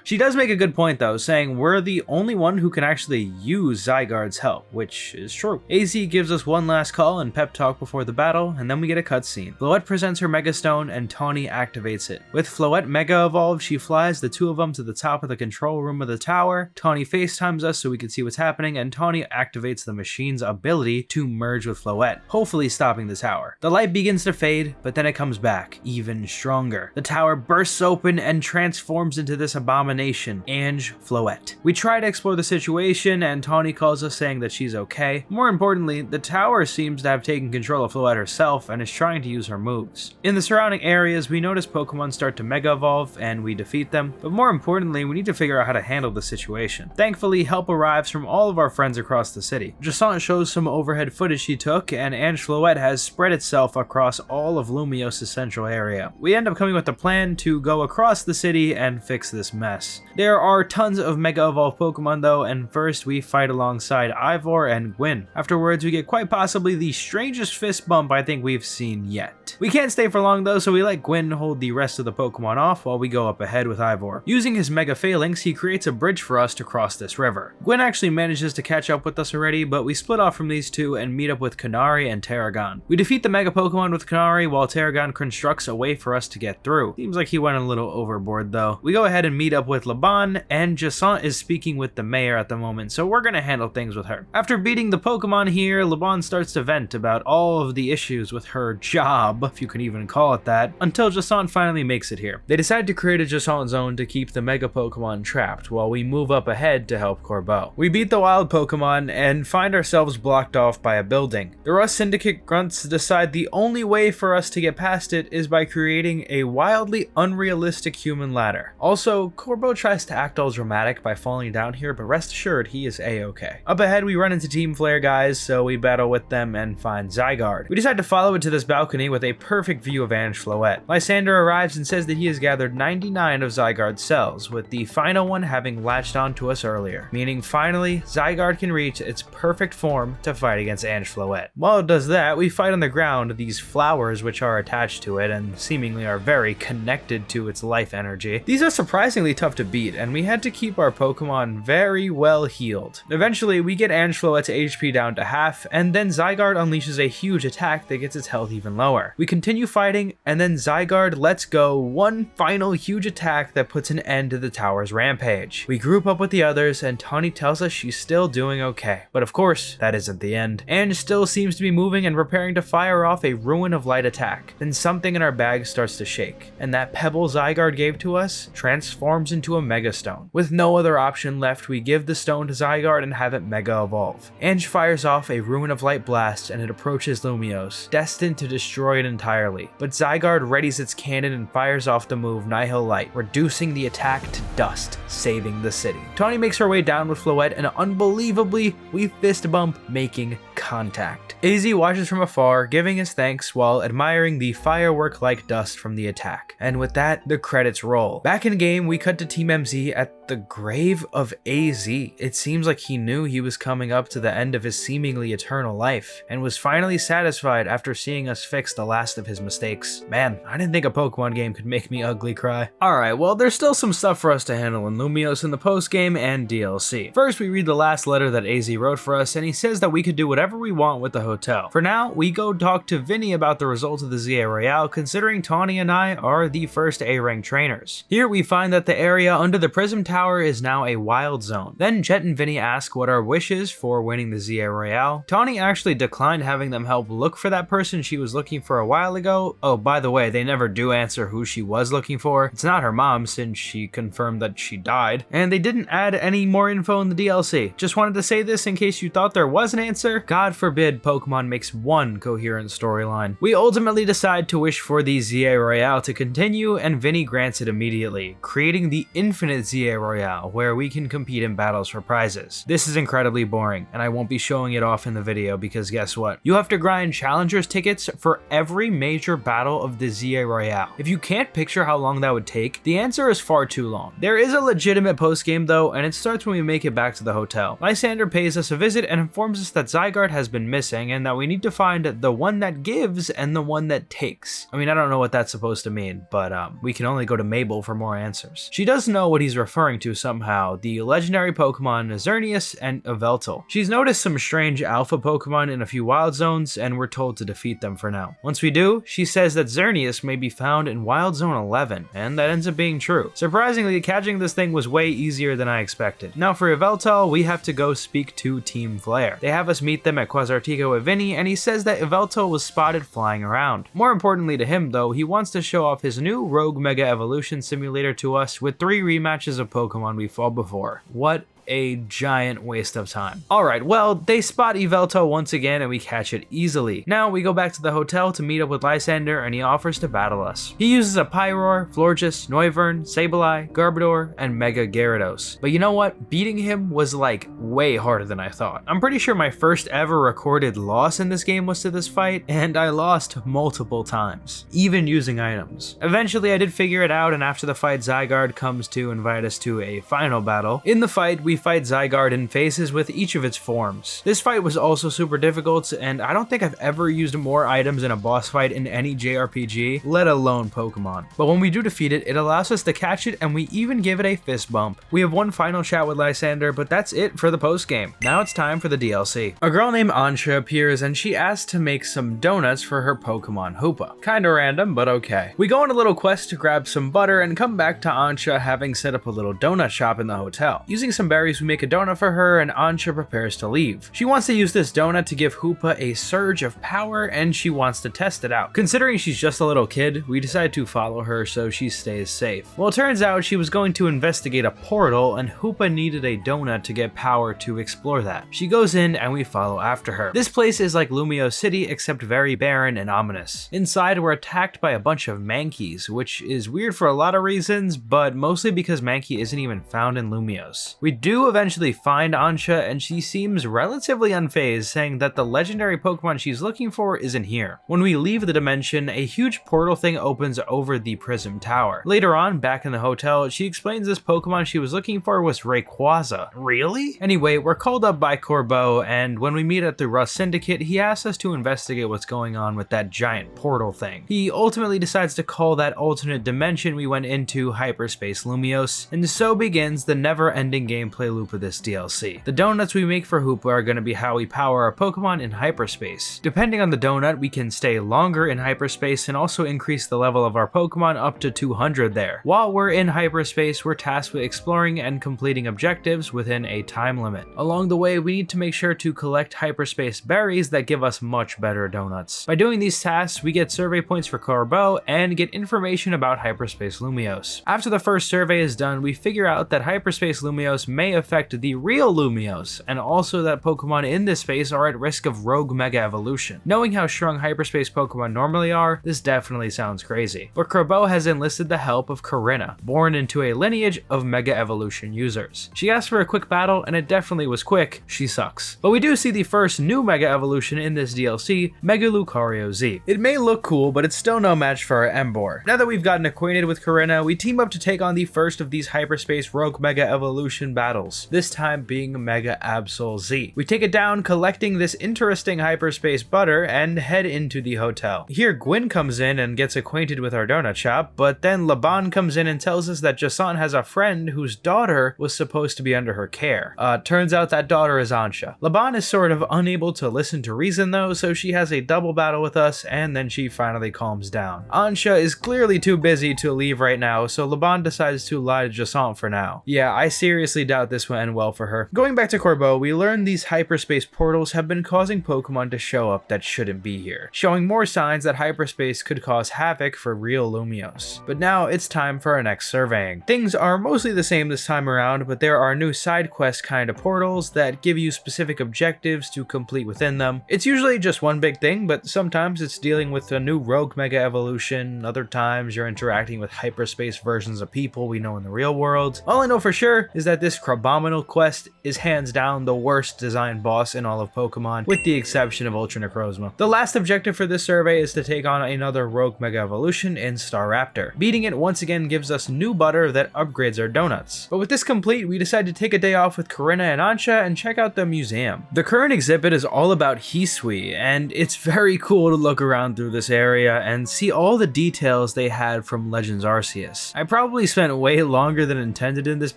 She does make a good point though, saying we're the only one who can actually use Zygarde's help, which is true. AZ gives us one last call and pep talk before the battle, and then we get a cutscene. Floette presents her Mega Stone and Tawny activates it. With Floette Mega Evolved, she flies the two of them to the top of the control room of the tower. Tawny FaceTimes us so we can see what's happening, and Tawny activates the machine's ability to merge with Floette, hopefully stopping the tower. The light begins to fade, but then it comes back, even stronger. The tower bursts open and transforms into this abomination, Ange Floette. We try to explore the situation and Tawny calls us saying that she's okay. More importantly, the tower seems to have taken control of Floette herself and is trying to use her moves. In the surrounding areas, we notice Pokemon start to Mega Evolve and we defeat them, but more importantly, we need to figure out how to handle the situation. Thankfully, help arrives from all of our friends across the city. Jasant shows some overhead footage she took, and Ange Floette has spread itself across all of Lumiose's central area. We end up coming with a plan to go across the city and fix this mess. There are tons of Mega Evolved Pokemon though, and first we fight alongside Ivor and Gwyn. Afterwards, we get quite possibly the strangest fist bump I think we've seen yet. We can't stay for long though, so we let Gwyn hold the rest of the Pokemon off while we go up ahead with Ivor. Using his Mega Phalanx, he creates a bridge for us to cross this river. Gwyn actually manages to catch up with us already, but we split off from these two and meet up with Kanari and Tarragon. We defeat the Mega Pokemon with Kanari while Tarragon constructs a way for us to get through. Seems like he went a little overboard though. We go ahead and meet up with Laban, and Jasant is speaking with the mayor at the moment, so we're gonna handle things with her. After beating the Pokemon here, Laban starts to vent about all of the issues with her job, if you can even call it that, until Jasant finally makes it here. They decide to create a Jasant zone to keep the Mega Pokemon trapped while we move up ahead to help Corbeau. We beat the wild Pokemon and find ourselves blocked off by a building. The Rust Syndicate grunts decide the only way for us to get past it is by creating a wildly unrealistic human ladder. Also, Corbeau tries to act all dramatic by falling down here, but rest assured he is a-okay. Up ahead we run into Team Flare guys, so we battle with them and find Zygarde. We decide to follow it to this balcony with a perfect view of Ange Floette. Lysander arrives and says that he has gathered 99 of Zygarde's cells, with the final one having latched onto us earlier, meaning finally Zygarde can reach its perfect form to fight against Ange Floette. While it does that, we fight on the ground these flowers which are attached to it and seemingly are very connected to its life energy. These are surprisingly tough to beat, and we had to keep our Pokemon very well healed. Eventually, we get Ange Floette's HP down to half, and then Zygarde unleashes a huge attack that gets its health even lower. We continue fighting, and then Zygarde lets go one final huge attack that puts an end to the tower's rampage. We group up with the others, and Tawny tells us she's still doing okay. But of course, that isn't the end. Ange still seems to be moving and preparing to fire off a Ruin of Light attack. Then something in our bag starts to shake, and that pebble Zygarde gave to us transforms into a Mega Stone. With no other option left, we give the stone to Zygarde and have it Mega Evolve. Ange fires off a Ruin of Light blast and it approaches Lumiose, destined to destroy it entirely. But Zygarde readies its cannon and fires off the move Nihil Light, reducing the attack to dust, saving the city. Tawny makes her way down with Floette, and unbelievably, we fist bump, making contact. AZ watches from afar, giving his thanks while admiring the firework-like dust from the attack. And with that, the credits roll. Back in game, we cut to Team MZ at the grave of AZ. It seems like he knew he was coming up to the end of his seemingly eternal life, and was finally satisfied after seeing us fix the last of his mistakes. Man, I didn't think a Pokemon game could make me ugly cry. Alright, well there's still some stuff for us to handle in Lumiose in the post-game and DLC. First, we read the last letter that AZ wrote for us, and he says that we could do whatever we want with the hotel. For now, we go talk to Vinny about the results of the ZA Royale, considering Tawny and I are the first A-rank trainers. Here we find that the area under the Prism Tower is now a wild zone. Then Jet and Vinny ask what our wish is for winning the ZA Royale. Tawny actually declined having them help look for that person she was looking for a while ago. Oh, by the way, they never do answer who she was looking for. It's not her mom, since she confirmed that she died. And they didn't add any more info in the DLC. Just wanted to say this in case you thought there was an answer. God forbid Pokemon makes one coherent storyline. We ultimately decide to wish for the ZA Royale to continue, and Vinny grants it immediately, creating the Infinite ZA Royale, where we can compete in battles for prizes. This is incredibly boring, and I won't be showing it off in the video because guess what? You have to grind Challengers tickets for every major battle of the ZA Royale. If you can't picture how long that would take, the answer is far too long. There is a legitimate post-game though, and it starts when we make it back to the hotel. Lysander pays us a visit and informs us that Zygarde has been missing and that we need to find the one that gives and the one that takes. I mean, I don't know what that's supposed to mean, but we can only go to Mabel for more answers. She does know what he's referring to somehow, the legendary Pokemon Xerneas and Yveltal. She's noticed some strange alpha Pokemon in a few wild zones, and we're told to defeat them for now. Once we do, she says that Xerneas may be found in Wild Zone 11, and that ends up being true. Surprisingly, catching this thing was way easier than I expected. Now for Yveltal, we have to go speak to Team Flare. They have us meet them at Quasartico with Vinny, and he says that Yveltal was spotted flying around. More importantly to him though, he wants to show off his new Rogue Mega Evolution simulator to us with 3 rematches of Pokemon we fought before. What a giant waste of time. Alright, well, they spot Yveltal once again and we catch it easily. Now we go back to the hotel to meet up with Lysander and he offers to battle us. He uses a Pyroar, Florges, Noivern, Sableye, Garbodor, and Mega Gyarados. But you know what? Beating him was like way harder than I thought. I'm pretty sure my first ever recorded loss in this game was to this fight, and I lost multiple times, even using items. Eventually I did figure it out, and after the fight Zygarde comes to invite us to a final battle. In the fight we fight Zygarde in phases with each of its forms. This fight was also super difficult, and I don't think I've ever used more items in a boss fight in any JRPG, let alone Pokemon. But when we do defeat it, it allows us to catch it and we even give it a fist bump. We have one final chat with Lysander, but that's it for the post game. Now it's time for the DLC. A girl named Ansha appears and she asks to make some donuts for her Pokemon Hoopa. Kinda random, but okay. We go on a little quest to grab some butter and come back to Ansha having set up a little donut shop in the hotel. Using some berries, we make a donut for her and Ansha prepares to leave. She wants to use this donut to give Hoopa a surge of power and she wants to test it out. Considering she's just a little kid, we decide to follow her so she stays safe. Well, it turns out she was going to investigate a portal and Hoopa needed a donut to get power to explore that. She goes in and we follow after her. This place is like Lumiose City except very barren and ominous. Inside we're attacked by a bunch of Mankeys, which is weird for a lot of reasons, but mostly because Mankey isn't even found in Lumiose. We do eventually find Ansha and she seems relatively unfazed, saying that the legendary Pokemon she's looking for isn't here. When we leave the dimension, a huge portal thing opens over the Prism Tower. Later on, back in the hotel, she explains this Pokemon she was looking for was Rayquaza. Really? Anyway, we're called up by Corbeau, and when we meet at the Rust Syndicate, he asks us to investigate what's going on with that giant portal thing. He ultimately decides to call that alternate dimension we went into Hyperspace Lumiose, and so begins the never-ending gameplay loop of this DLC. The donuts we make for Hoopa are going to be how we power our Pokemon in hyperspace. Depending on the donut, we can stay longer in hyperspace and also increase the level of our Pokemon up to 200 there. While we're in hyperspace, we're tasked with exploring and completing objectives within a time limit. Along the way, we need to make sure to collect hyperspace berries that give us much better donuts. By doing these tasks, we get survey points for Corbeau and get information about Hyperspace Lumiose. After the first survey is done, we figure out that Hyperspace Lumiose may affect the real Lumiose, and also that Pokemon in this space are at risk of Rogue Mega Evolution. Knowing how strong hyperspace Pokemon normally are, this definitely sounds crazy. But Corbeau has enlisted the help of Corinna, born into a lineage of Mega Evolution users. She asked for a quick battle, and it definitely was quick. She sucks. But we do see the first new Mega Evolution in this DLC, Mega Lucario Z. It may look cool, but it's still no match for our Emboar. Now that we've gotten acquainted with Corinna, we team up to take on the first of these hyperspace Rogue Mega Evolution battles, this time being Mega Absol Z. We take it down, collecting this interesting hyperspace butter, and head into the hotel. Here Gwyn comes in and gets acquainted with our donut shop, but then Laban comes in and tells us that Jason has a friend whose daughter was supposed to be under her care. Turns out that daughter is Ansha. Laban is sort of unable to listen to reason though, so she has a double battle with us, and then she finally calms down. Ansha is clearly too busy to leave right now, so Laban decides to lie to Jason for now. Yeah, I seriously doubt this will end well for her. Going back to Corbeau, we learn these hyperspace portals have been causing Pokemon to show up that shouldn't be here, showing more signs that hyperspace could cause havoc for real Lumiose. But now it's time for our next surveying. Things are mostly the same this time around, but there are new side quest kind of portals that give you specific objectives to complete within them. It's usually just one big thing, but sometimes it's dealing with a new rogue mega evolution, other times you're interacting with hyperspace versions of people we know in the real world. All I know for sure is that this Crabominal quest is hands down the worst designed boss in all of Pokemon, with the exception of Ultra Necrozma. The last objective for this survey is to take on another rogue mega evolution in Staraptor. Beating it once again gives us new butter that upgrades our donuts. But with this complete, we decide to take a day off with Korrina and Ancha and check out the museum. The current exhibit is all about Hisui, and it's very cool to look around through this area and see all the details they had from Legends Arceus. I probably spent way longer than intended in this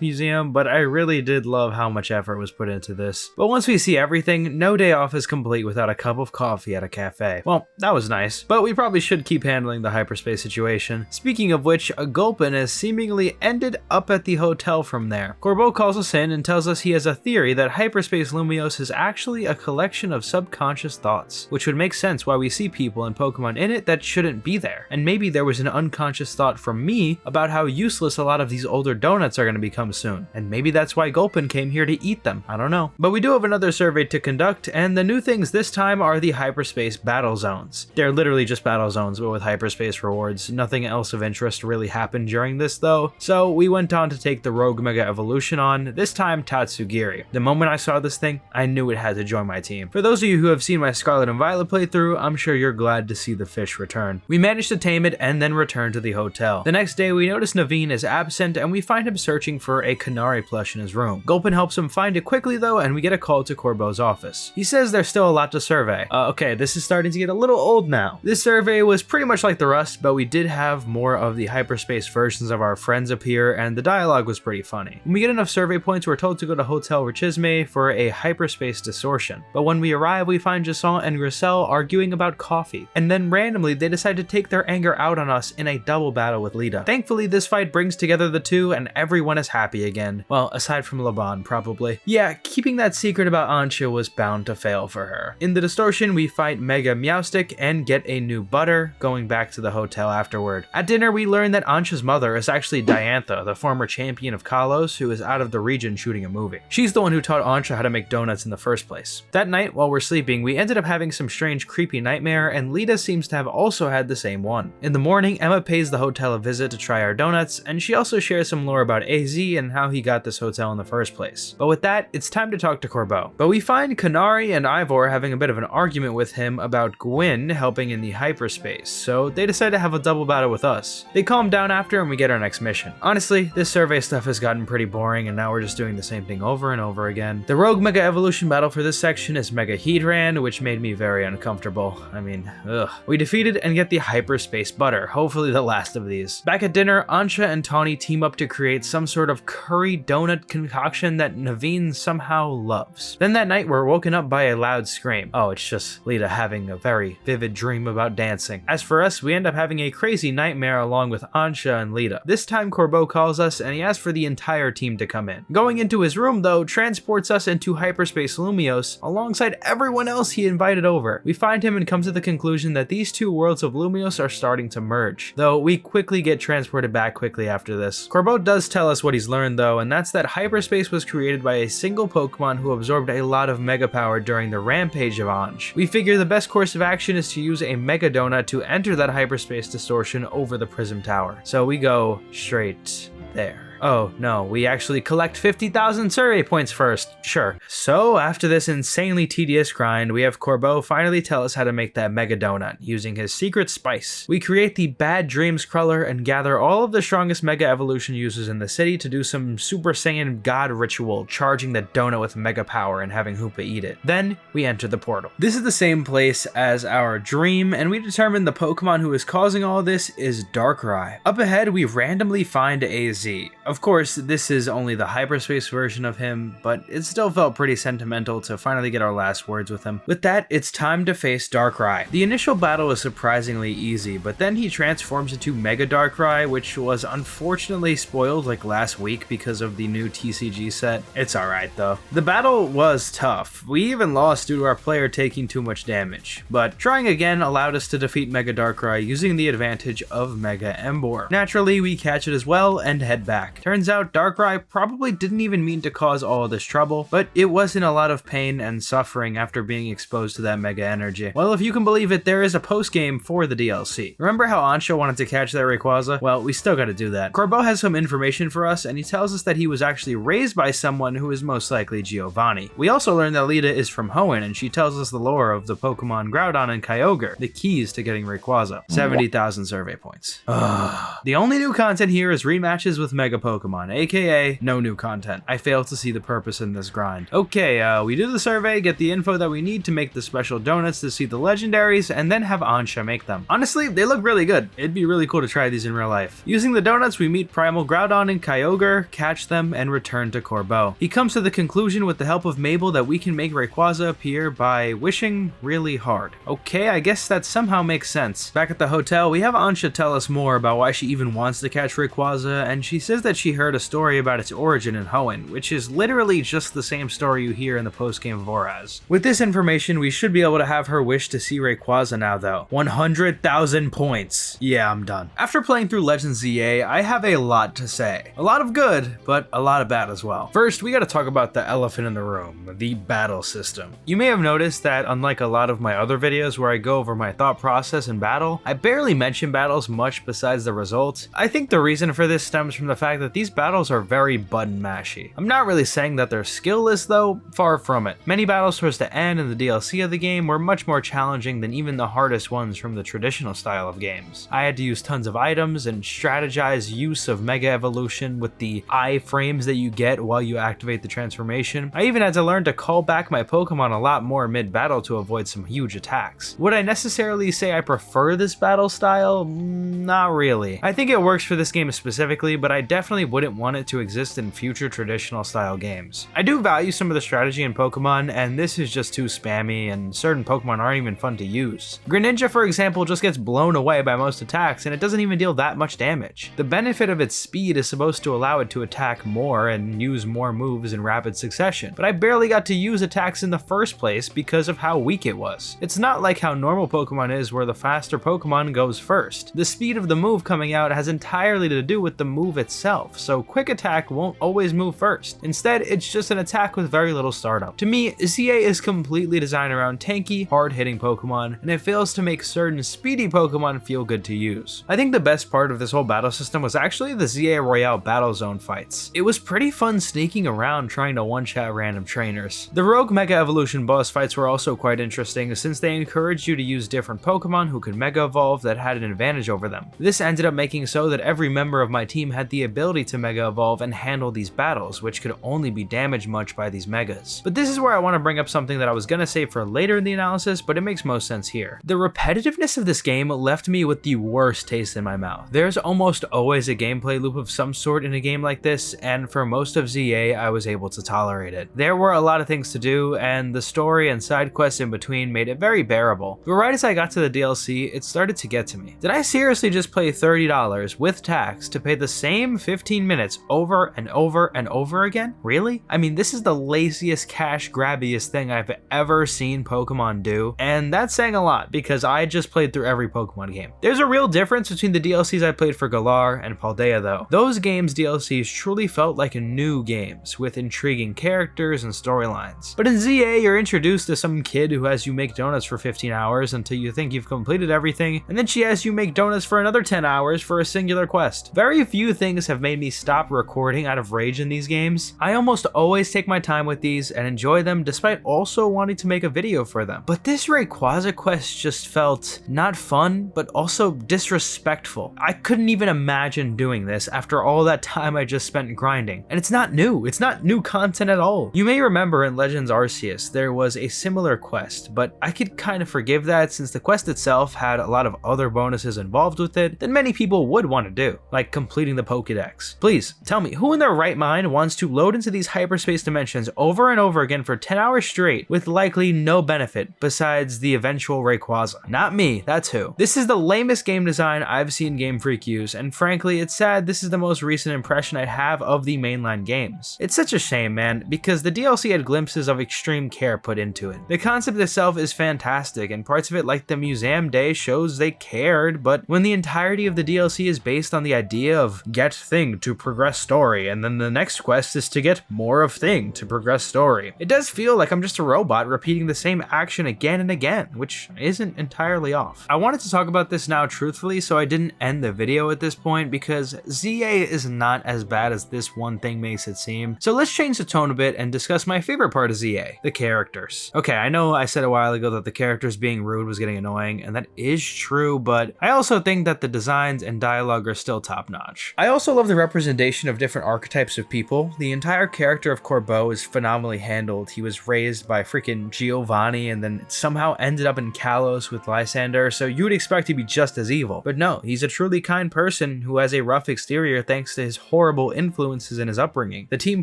museum, but I really did love how much effort was put into this. But once we see everything, no day off is complete without a cup of coffee at a cafe. Well, that was nice, but we probably should keep handling the hyperspace situation. Speaking of which, a Gulpin has seemingly ended up at the hotel from there. Corbeau calls us in and tells us he has a theory that hyperspace Lumiose is actually a collection of subconscious thoughts, which would make sense why we see people and Pokemon in it that shouldn't be there. And maybe there was an unconscious thought from me about how useless a lot of these older donuts are going to become soon, and maybe that's why Gulpin came here to eat them. I don't know. But we do have another survey to conduct, and the new things this time are the hyperspace battle zones. They're literally just battle zones, but with hyperspace rewards. Nothing else of interest really happened during this though, so we went on to take the Rogue Mega Evolution on, this time Tatsugiri. The moment I saw this thing, I knew it had to join my team. For those of you who have seen my Scarlet and Violet playthrough, I'm sure you're glad to see the fish return. We managed to tame it and then return to the hotel. The next day we notice Naveen is absent and we find him searching for a Canary plush in his room. Gulpin helps him find it quickly though, and we get a call to Corbeau's office. He says there's still a lot to survey. Okay, this is starting to get a little old now. This survey was pretty much like the rest, but we did have more of the hyperspace versions of our friends appear, and the dialogue was pretty funny. When we get enough survey points, we're told to go to Hotel Richisme for a hyperspace distortion. But when we arrive, we find Jason and Grissel arguing about coffee, and then randomly they decide to take their anger out on us in a double battle with Lita. Thankfully, this fight brings together the two, and everyone is happy again. Well, aside from Laban, probably. Yeah, keeping that secret about Ancha was bound to fail for her. In the distortion, we fight Mega Meowstic and get a new butter, going back to the hotel afterward. At dinner, we learn that Ancha's mother is actually Diantha, the former champion of Kalos, who is out of the region shooting a movie. She's the one who taught Ancha how to make donuts in the first place. That night, while we're sleeping, we ended up having some strange creepy nightmare, and Lita seems to have also had the same one. In the morning, Emma pays the hotel a visit to try our donuts, and she also shares some lore about AZ and how he got this hotel in the first place. But with that, it's time to talk to Corbeau. But we find Canary and Ivor having a bit of an argument with him about Gwyn helping in the hyperspace, so they decide to have a double battle with us. They calm down after and we get our next mission. Honestly, this survey stuff has gotten pretty boring and now we're just doing the same thing over and over again. The Rogue Mega Evolution battle for this section is Mega Heatran, which made me very uncomfortable. I mean, ugh. We defeated and get the hyperspace butter, hopefully the last of these. Back at dinner, Ancha and Tawny team up to create some sort of curry donut concoction that Naveen somehow loves. Then that night we're woken up by a loud scream. Oh, it's just Lita having a very vivid dream about dancing. As for us, we end up having a crazy nightmare along with Ancha and Lita. This time Corbeau calls us and he asks for the entire team to come in. Going into his room though transports us into hyperspace Lumiose alongside everyone else he invited over. We find him and come to the conclusion that these two worlds of Lumiose are starting to merge, though we quickly get transported back quickly after this. Corbeau does tell us what he's learned though, and that's that hyperspace was created by a single Pokemon who absorbed a lot of Mega Power during the rampage of Anj. We figure the best course of action is to use a Mega Donut to enter that hyperspace distortion over the Prism Tower. So we go straight there. Oh no, we actually collect 50,000 survey points first. Sure. So after this insanely tedious grind, we have Corbeau finally tell us how to make that Mega Donut using his secret spice. We create the Bad Dreams Cruller and gather all of the strongest Mega Evolution users in the city to do some Super Saiyan God ritual, charging the donut with Mega Power and having Hoopa eat it. Then we enter the portal. This is the same place as our dream, and we determine the Pokemon who is causing all this is Darkrai. Up ahead, we randomly find AZ. Of course, this is only the hyperspace version of him, but it still felt pretty sentimental to finally get our last words with him. With that, it's time to face Darkrai. The initial battle is surprisingly easy, but then he transforms into Mega Darkrai, which was unfortunately spoiled like last week because of the new TCG set. It's alright though. The battle was tough. We even lost due to our player taking too much damage, but trying again allowed us to defeat Mega Darkrai using the advantage of Mega Emboar. Naturally, we catch it as well and head back. Turns out Darkrai probably didn't even mean to cause all of this trouble, but it was in a lot of pain and suffering after being exposed to that Mega Energy. Well, if you can believe it, there is a post-game for the DLC. Remember how Ansha wanted to catch that Rayquaza? Well, we still gotta do that. Corbeau has some information for us, and he tells us that he was actually raised by someone who is most likely Giovanni. We also learn that Lita is from Hoenn, and she tells us the lore of the Pokemon Groudon and Kyogre, the keys to getting Rayquaza. 70,000 survey points. The only new content here is rematches with Mega Pokemon, aka no new content. I fail to see the purpose in this grind. Okay, we do the survey, get the info that we need to make the special donuts to see the legendaries, and then have Ansha make them. Honestly, they look really good. It'd be really cool to try these in real life. Using the donuts, we meet Primal Groudon and Kyogre, catch them, and return to Corbeau. He comes to the conclusion with the help of Mabel that we can make Rayquaza appear by wishing really hard. Okay, I guess that somehow makes sense. Back at the hotel, we have Ansha tell us more about why she even wants to catch Rayquaza, and she says that she heard a story about its origin in Hoenn, which is literally just the same story you hear in the post-game of Oraz. With this information, we should be able to have her wish to see Rayquaza now though. 100,000 points. Yeah, I'm done. After playing through Legends ZA, I have a lot to say. A lot of good, but a lot of bad as well. First, we gotta talk about the elephant in the room, the battle system. You may have noticed that unlike a lot of my other videos where I go over my thought process in battle, I barely mention battles much besides the results. I think the reason for this stems from the fact that these battles are very button mashy. I'm not really saying that they're skillless though, far from it. Many battles towards the end and the DLC of the game were much more challenging than even the hardest ones from the traditional style of games. I had to use tons of items and strategize use of Mega Evolution with the iframes that you get while you activate the transformation. I even had to learn to call back my Pokemon a lot more mid-battle to avoid some huge attacks. Would I necessarily say I prefer this battle style? Not really. I think it works for this game specifically, but I definitely wouldn't want it to exist in future traditional style games. I do value some of the strategy in Pokemon, and this is just too spammy, and certain Pokemon aren't even fun to use. Greninja, for example, just gets blown away by most attacks, and it doesn't even deal that much damage. The benefit of its speed is supposed to allow it to attack more and use more moves in rapid succession, but I barely got to use attacks in the first place because of how weak it was. It's not like how normal Pokemon is where the faster Pokemon goes first. The speed of the move coming out has entirely to do with the move itself, so quick attack won't always move first. Instead, it's just an attack with very little startup. To me, ZA is completely designed around tanky, hard-hitting Pokemon, and it fails to make certain speedy Pokemon feel good to use. I think the best part of this whole battle system was actually the ZA Royale Battle Zone fights. It was pretty fun sneaking around trying to one-shot random trainers. The Rogue Mega Evolution boss fights were also quite interesting since they encouraged you to use different Pokemon who could Mega Evolve that had an advantage over them. This ended up making so that every member of my team had the ability to Mega Evolve and handle these battles, which could only be damaged much by these Megas. But this is where I want to bring up something that I was gonna save for later in the analysis, but it makes most sense here. The repetitiveness of this game left me with the worst taste in my mouth. There's almost always a gameplay loop of some sort in a game like this, and for most of ZA, I was able to tolerate it. There were a lot of things to do, and the story and side quests in between made it very bearable. But right as I got to the DLC, it started to get to me. Did I seriously just play $30 with tax to pay the same 15 minutes over and over and over again? Really? I mean, this is the laziest, cash grabbiest thing I've ever seen Pokemon do, and that's saying a lot because I just played through every Pokemon game. There's a real difference between the DLCs I played for Galar and Paldea though. Those games' DLCs truly felt like new games with intriguing characters and storylines. But in ZA, you're introduced to some kid who has you make donuts for 15 hours until you think you've completed everything, and then she has you make donuts for another 10 hours for a singular quest. Very few things have made me stop recording out of rage in these games. I almost always take my time with these and enjoy them despite also wanting to make a video for them. But this Rayquaza quest just felt not fun, but also disrespectful. I couldn't even imagine doing this after all that time I just spent grinding. And it's not new. It's not new content at all. You may remember in Legends Arceus, there was a similar quest, but I could kind of forgive that since the quest itself had a lot of other bonuses involved with it that many people would want to do, like completing the Pokédex. tracks. Please, tell me, who in their right mind wants to load into these hyperspace dimensions over and over again for 10 hours straight with likely no benefit besides the eventual Rayquaza? Not me, that's who. This is the lamest game design I've seen Game Freak use, and frankly, it's sad this is the most recent impression I have of the mainline games. It's such a shame, man, because the DLC had glimpses of extreme care put into it. The concept itself is fantastic, and parts of it, like the Museum Day, shows they cared, but when the entirety of the DLC is based on the idea of get thing to progress story, and then the next quest is to get more of thing to progress story, it does feel like I'm just a robot repeating the same action again and again, which isn't entirely off. I wanted to talk about this now truthfully, so I didn't end the video at this point because ZA is not as bad as this one thing makes it seem. So let's change the tone a bit and discuss my favorite part of ZA, the characters. Okay, I know I said a while ago that the characters being rude was getting annoying, and that is true, but I also think that the designs and dialogue are still top notch. I also love the representation of different archetypes of people. The entire character of Corbeau is phenomenally handled. He was raised by freaking Giovanni and then somehow ended up in Kalos with Lysander, so you would expect to be just as evil. But no, he's a truly kind person who has a rough exterior thanks to his horrible influences in his upbringing. The Team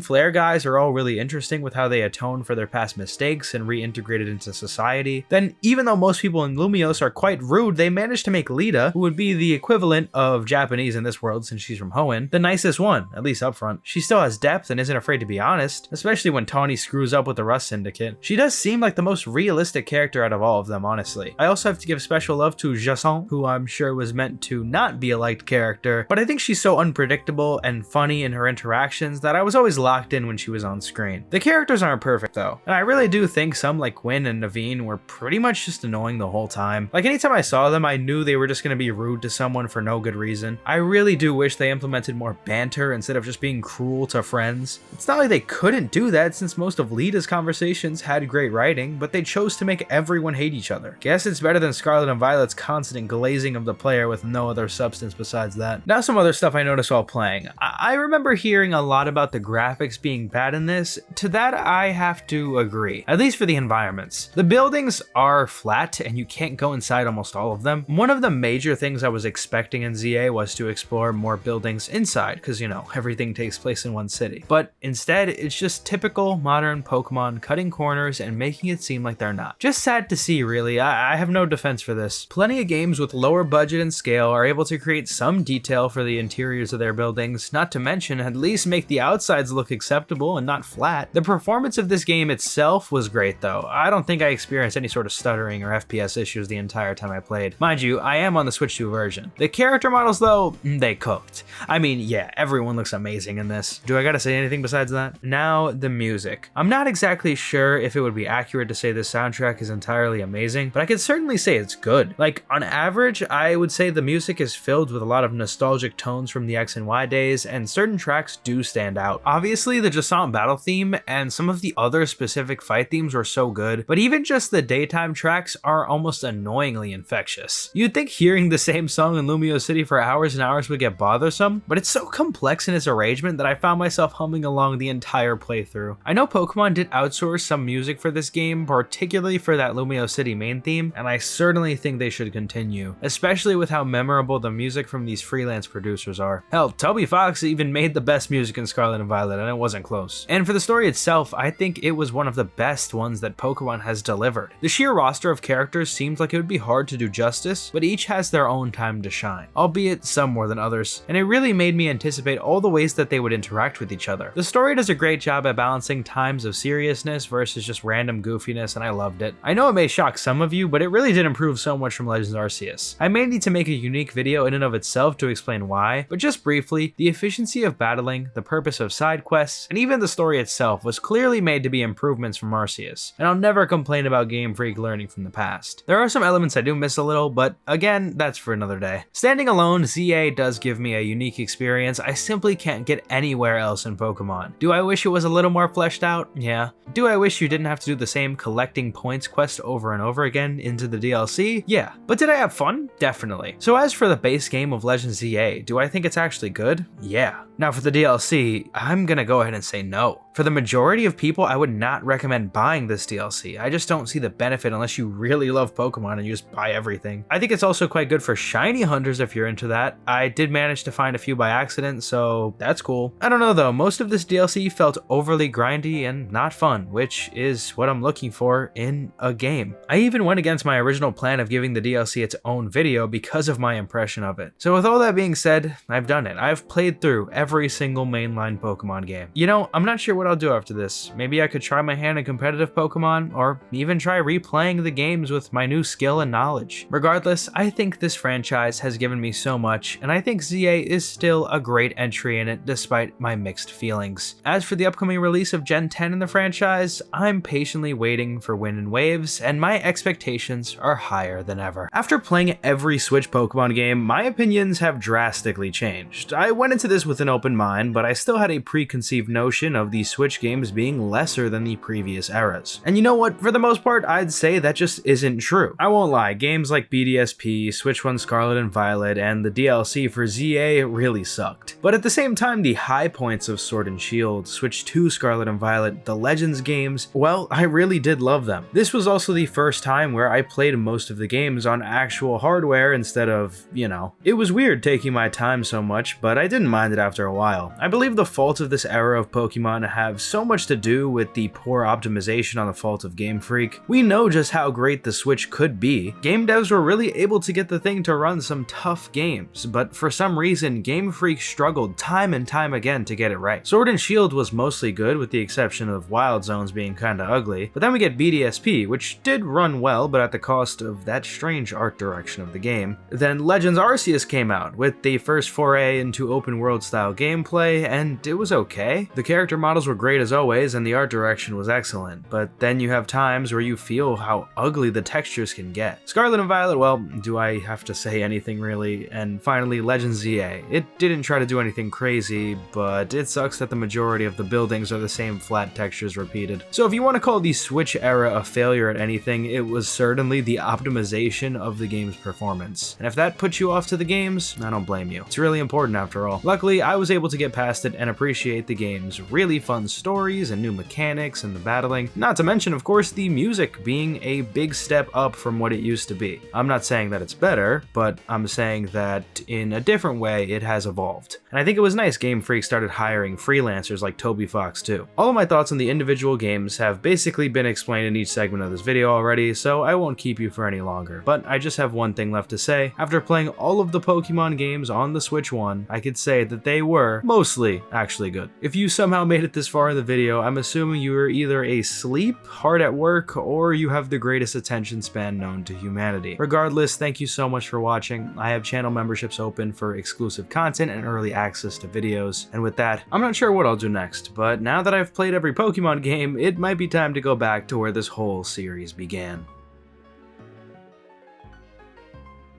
Flare guys are all really interesting with how they atone for their past mistakes and reintegrated into society. Then, even though most people in Lumiose are quite rude, they managed to make Lita, who would be the equivalent of Japanese in this world since she's from Hoenn, the nicest one, at least up front. She still has depth and isn't afraid to be honest, especially when Tawny screws up with the Rust Syndicate. She does seem like the most realistic character out of all of them, honestly. I also have to give special love to Jason, who I'm sure was meant to not be a liked character, but I think she's so unpredictable and funny in her interactions that I was always locked in when she was on screen. The characters aren't perfect though, and I really do think some like Quinn and Naveen were pretty much just annoying the whole time. Like anytime I saw them, I knew they were just gonna be rude to someone for no good reason. I really do wish they implemented more banter instead of just being cruel to friends. It's not like they couldn't do that since most of Lita's conversations had great writing, but they chose to make everyone hate each other. Guess it's better than Scarlet and Violet's constant glazing of the player with no other substance besides that. Now some other stuff I noticed while playing. I remember hearing a lot about the graphics being bad in this. To that I have to agree, at least for the environments. The buildings are flat and you can't go inside almost all of them. One of the major things I was expecting in ZA was to explore more buildings inside, because you know, everything takes place in one city. But instead, it's just typical modern Pokemon cutting corners and making it seem like they're not. Just sad to see, really. I have no defense for this. Plenty of games with lower budget and scale are able to create some detail for the interiors of their buildings, not to mention at least make the outsides look acceptable and not flat. The performance of this game itself was great though. I don't think I experienced any sort of stuttering or FPS issues the entire time I played. Mind you, I am on the Switch 2 version. The character models though, they cooked. I mean, yeah, everyone looks amazing in this. Do I gotta say anything besides that? Now, the music. I'm not exactly sure if it would be accurate to say this soundtrack is entirely amazing, but I could certainly say it's good. Like, on average, I would say the music is filled with a lot of nostalgic tones from the X and Y days, and certain tracks do stand out. Obviously, the Jason battle theme and some of the other specific fight themes were so good, but even just the daytime tracks are almost annoyingly infectious. You'd think hearing the same song in Lumiose City for hours and hours would get bothersome, but it's so complex in its arrangement that I found myself humming along the entire playthrough. I know Pokemon did outsource some music for this game, particularly for that Lumiose City main theme, and I certainly think they should continue, especially with how memorable the music from these freelance producers are. Hell, Toby Fox even made the best music in Scarlet and Violet, and it wasn't close. And for the story itself, I think it was one of the best ones that Pokemon has delivered. The sheer roster of characters seems like it would be hard to do justice, but each has their own time to shine, albeit some more than others, and it really made me anticipate all the ways that they would interact with each other. The story does a great job at balancing times of seriousness versus just random goofiness, and I loved it. I know it may shock some of you, but it really did improve so much from Legends Arceus. I may need to make a unique video in and of itself to explain why, but just briefly, the efficiency of battling, the purpose of side quests, and even the story itself was clearly made to be improvements from Arceus, and I'll never complain about Game Freak learning from the past. There are some elements I do miss a little, but again, that's for another day. Standing alone, ZA does give me a unique experience I simply can't get anywhere else in Pokemon. Do I wish it was a little more fleshed out? Yeah. Do I wish you didn't have to do the same collecting points quest over and over again into the DLC? Yeah. But did I have fun? Definitely. So as for the base game of Legends ZA, do I think it's actually good? Yeah. Now for the DLC, I'm gonna go ahead and say no. For the majority of people, I would not recommend buying this DLC. I just don't see the benefit unless you really love Pokemon and you just buy everything. I think it's also quite good for shiny hunters if you're into that. I did manage to find a few by accident, so that's cool. I don't know though, most of this DLC felt overly grindy and not fun, which is what I'm looking for in a game. I even went against my original plan of giving the DLC its own video because of my impression of it. So with all that being said, I've done it. I've played through every single mainline Pokemon game. You know, I'm not sure what I'll do after this. Maybe I could try my hand at competitive Pokemon, or even try replaying the games with my new skill and knowledge. Regardless, I think this franchise has given me so much, and I think ZA is still a great entry in it despite my mixed feelings. As for the upcoming release of Gen 10 in the franchise, I'm patiently waiting for Wind and Waves, and my expectations are higher than ever. After playing every Switch Pokemon game, my opinions have drastically changed. I went into this with an open mind, but I still had a preconceived notion of the Switch games being lesser than the previous eras. And you know what? For the most part, I'd say that just isn't true. I won't lie, games like BDSP, Switch 1 Scarlet and Violet, and the DLC for ZA really sucked. But at the same time, the high points of Sword and Shield, Switch 2 Scarlet and Violet, the Legends games, well, I really did love them. This was also the first time where I played most of the games on actual hardware instead of, you know. It was weird taking my time so much, but I didn't mind it after a while. I believe the faults of this era of Pokemon have so much to do with the poor optimization on the fault of Game Freak. We know just how great the Switch could be. Game devs were really able to get the thing to run some tough games, but for some reason, Game Freak struggled time and time again to get it right. Sword and Shield was mostly good with the exception of Wild Zones being kinda ugly, but then we get BDSP, which did run well, but at the cost of that strange art direction of the game. Then Legends Arceus came out, with the first foray into open world style gameplay, and it was okay. The character models were great as always, and the art direction was excellent, but then you have times where you feel how ugly the textures can get. Scarlet and Violet, well, do I have to say anything really? And finally, Legends ZA. It didn't try to do anything crazy, but it sucks that the majority of the buildings are the same flat textures repeated. So if you want to call the Switch era a failure at anything, it was certainly the optimization of the game's performance. And if that puts you off to the games, I don't blame you. It's really important after all. Luckily, I was able to get past it and appreciate the game's really fun stories and new mechanics and the battling, not to mention, of course, the music being a big step up from what it used to be. I'm not saying that it's better, but I'm saying that in a different way it has evolved. And I think it was nice Game Freak started hiring freelancers like Toby Fox too. All of my thoughts on the individual games have basically been explained in each segment of this video already, so I won't keep you for any longer. But I just have one thing left to say. After playing all of the Pokemon games on the Switch 1, I could say that they were mostly actually good. If you somehow made it this far in the video, I'm assuming you were either asleep, hard at work, or you have the greatest attention span known to humanity. Regardless, thank you so much for watching. I have channel memberships open for exclusive content and early access to videos. And with that, I'm not sure what I'll do next, but now that I've played every Pokemon game, it might be time to go back to where this whole series began.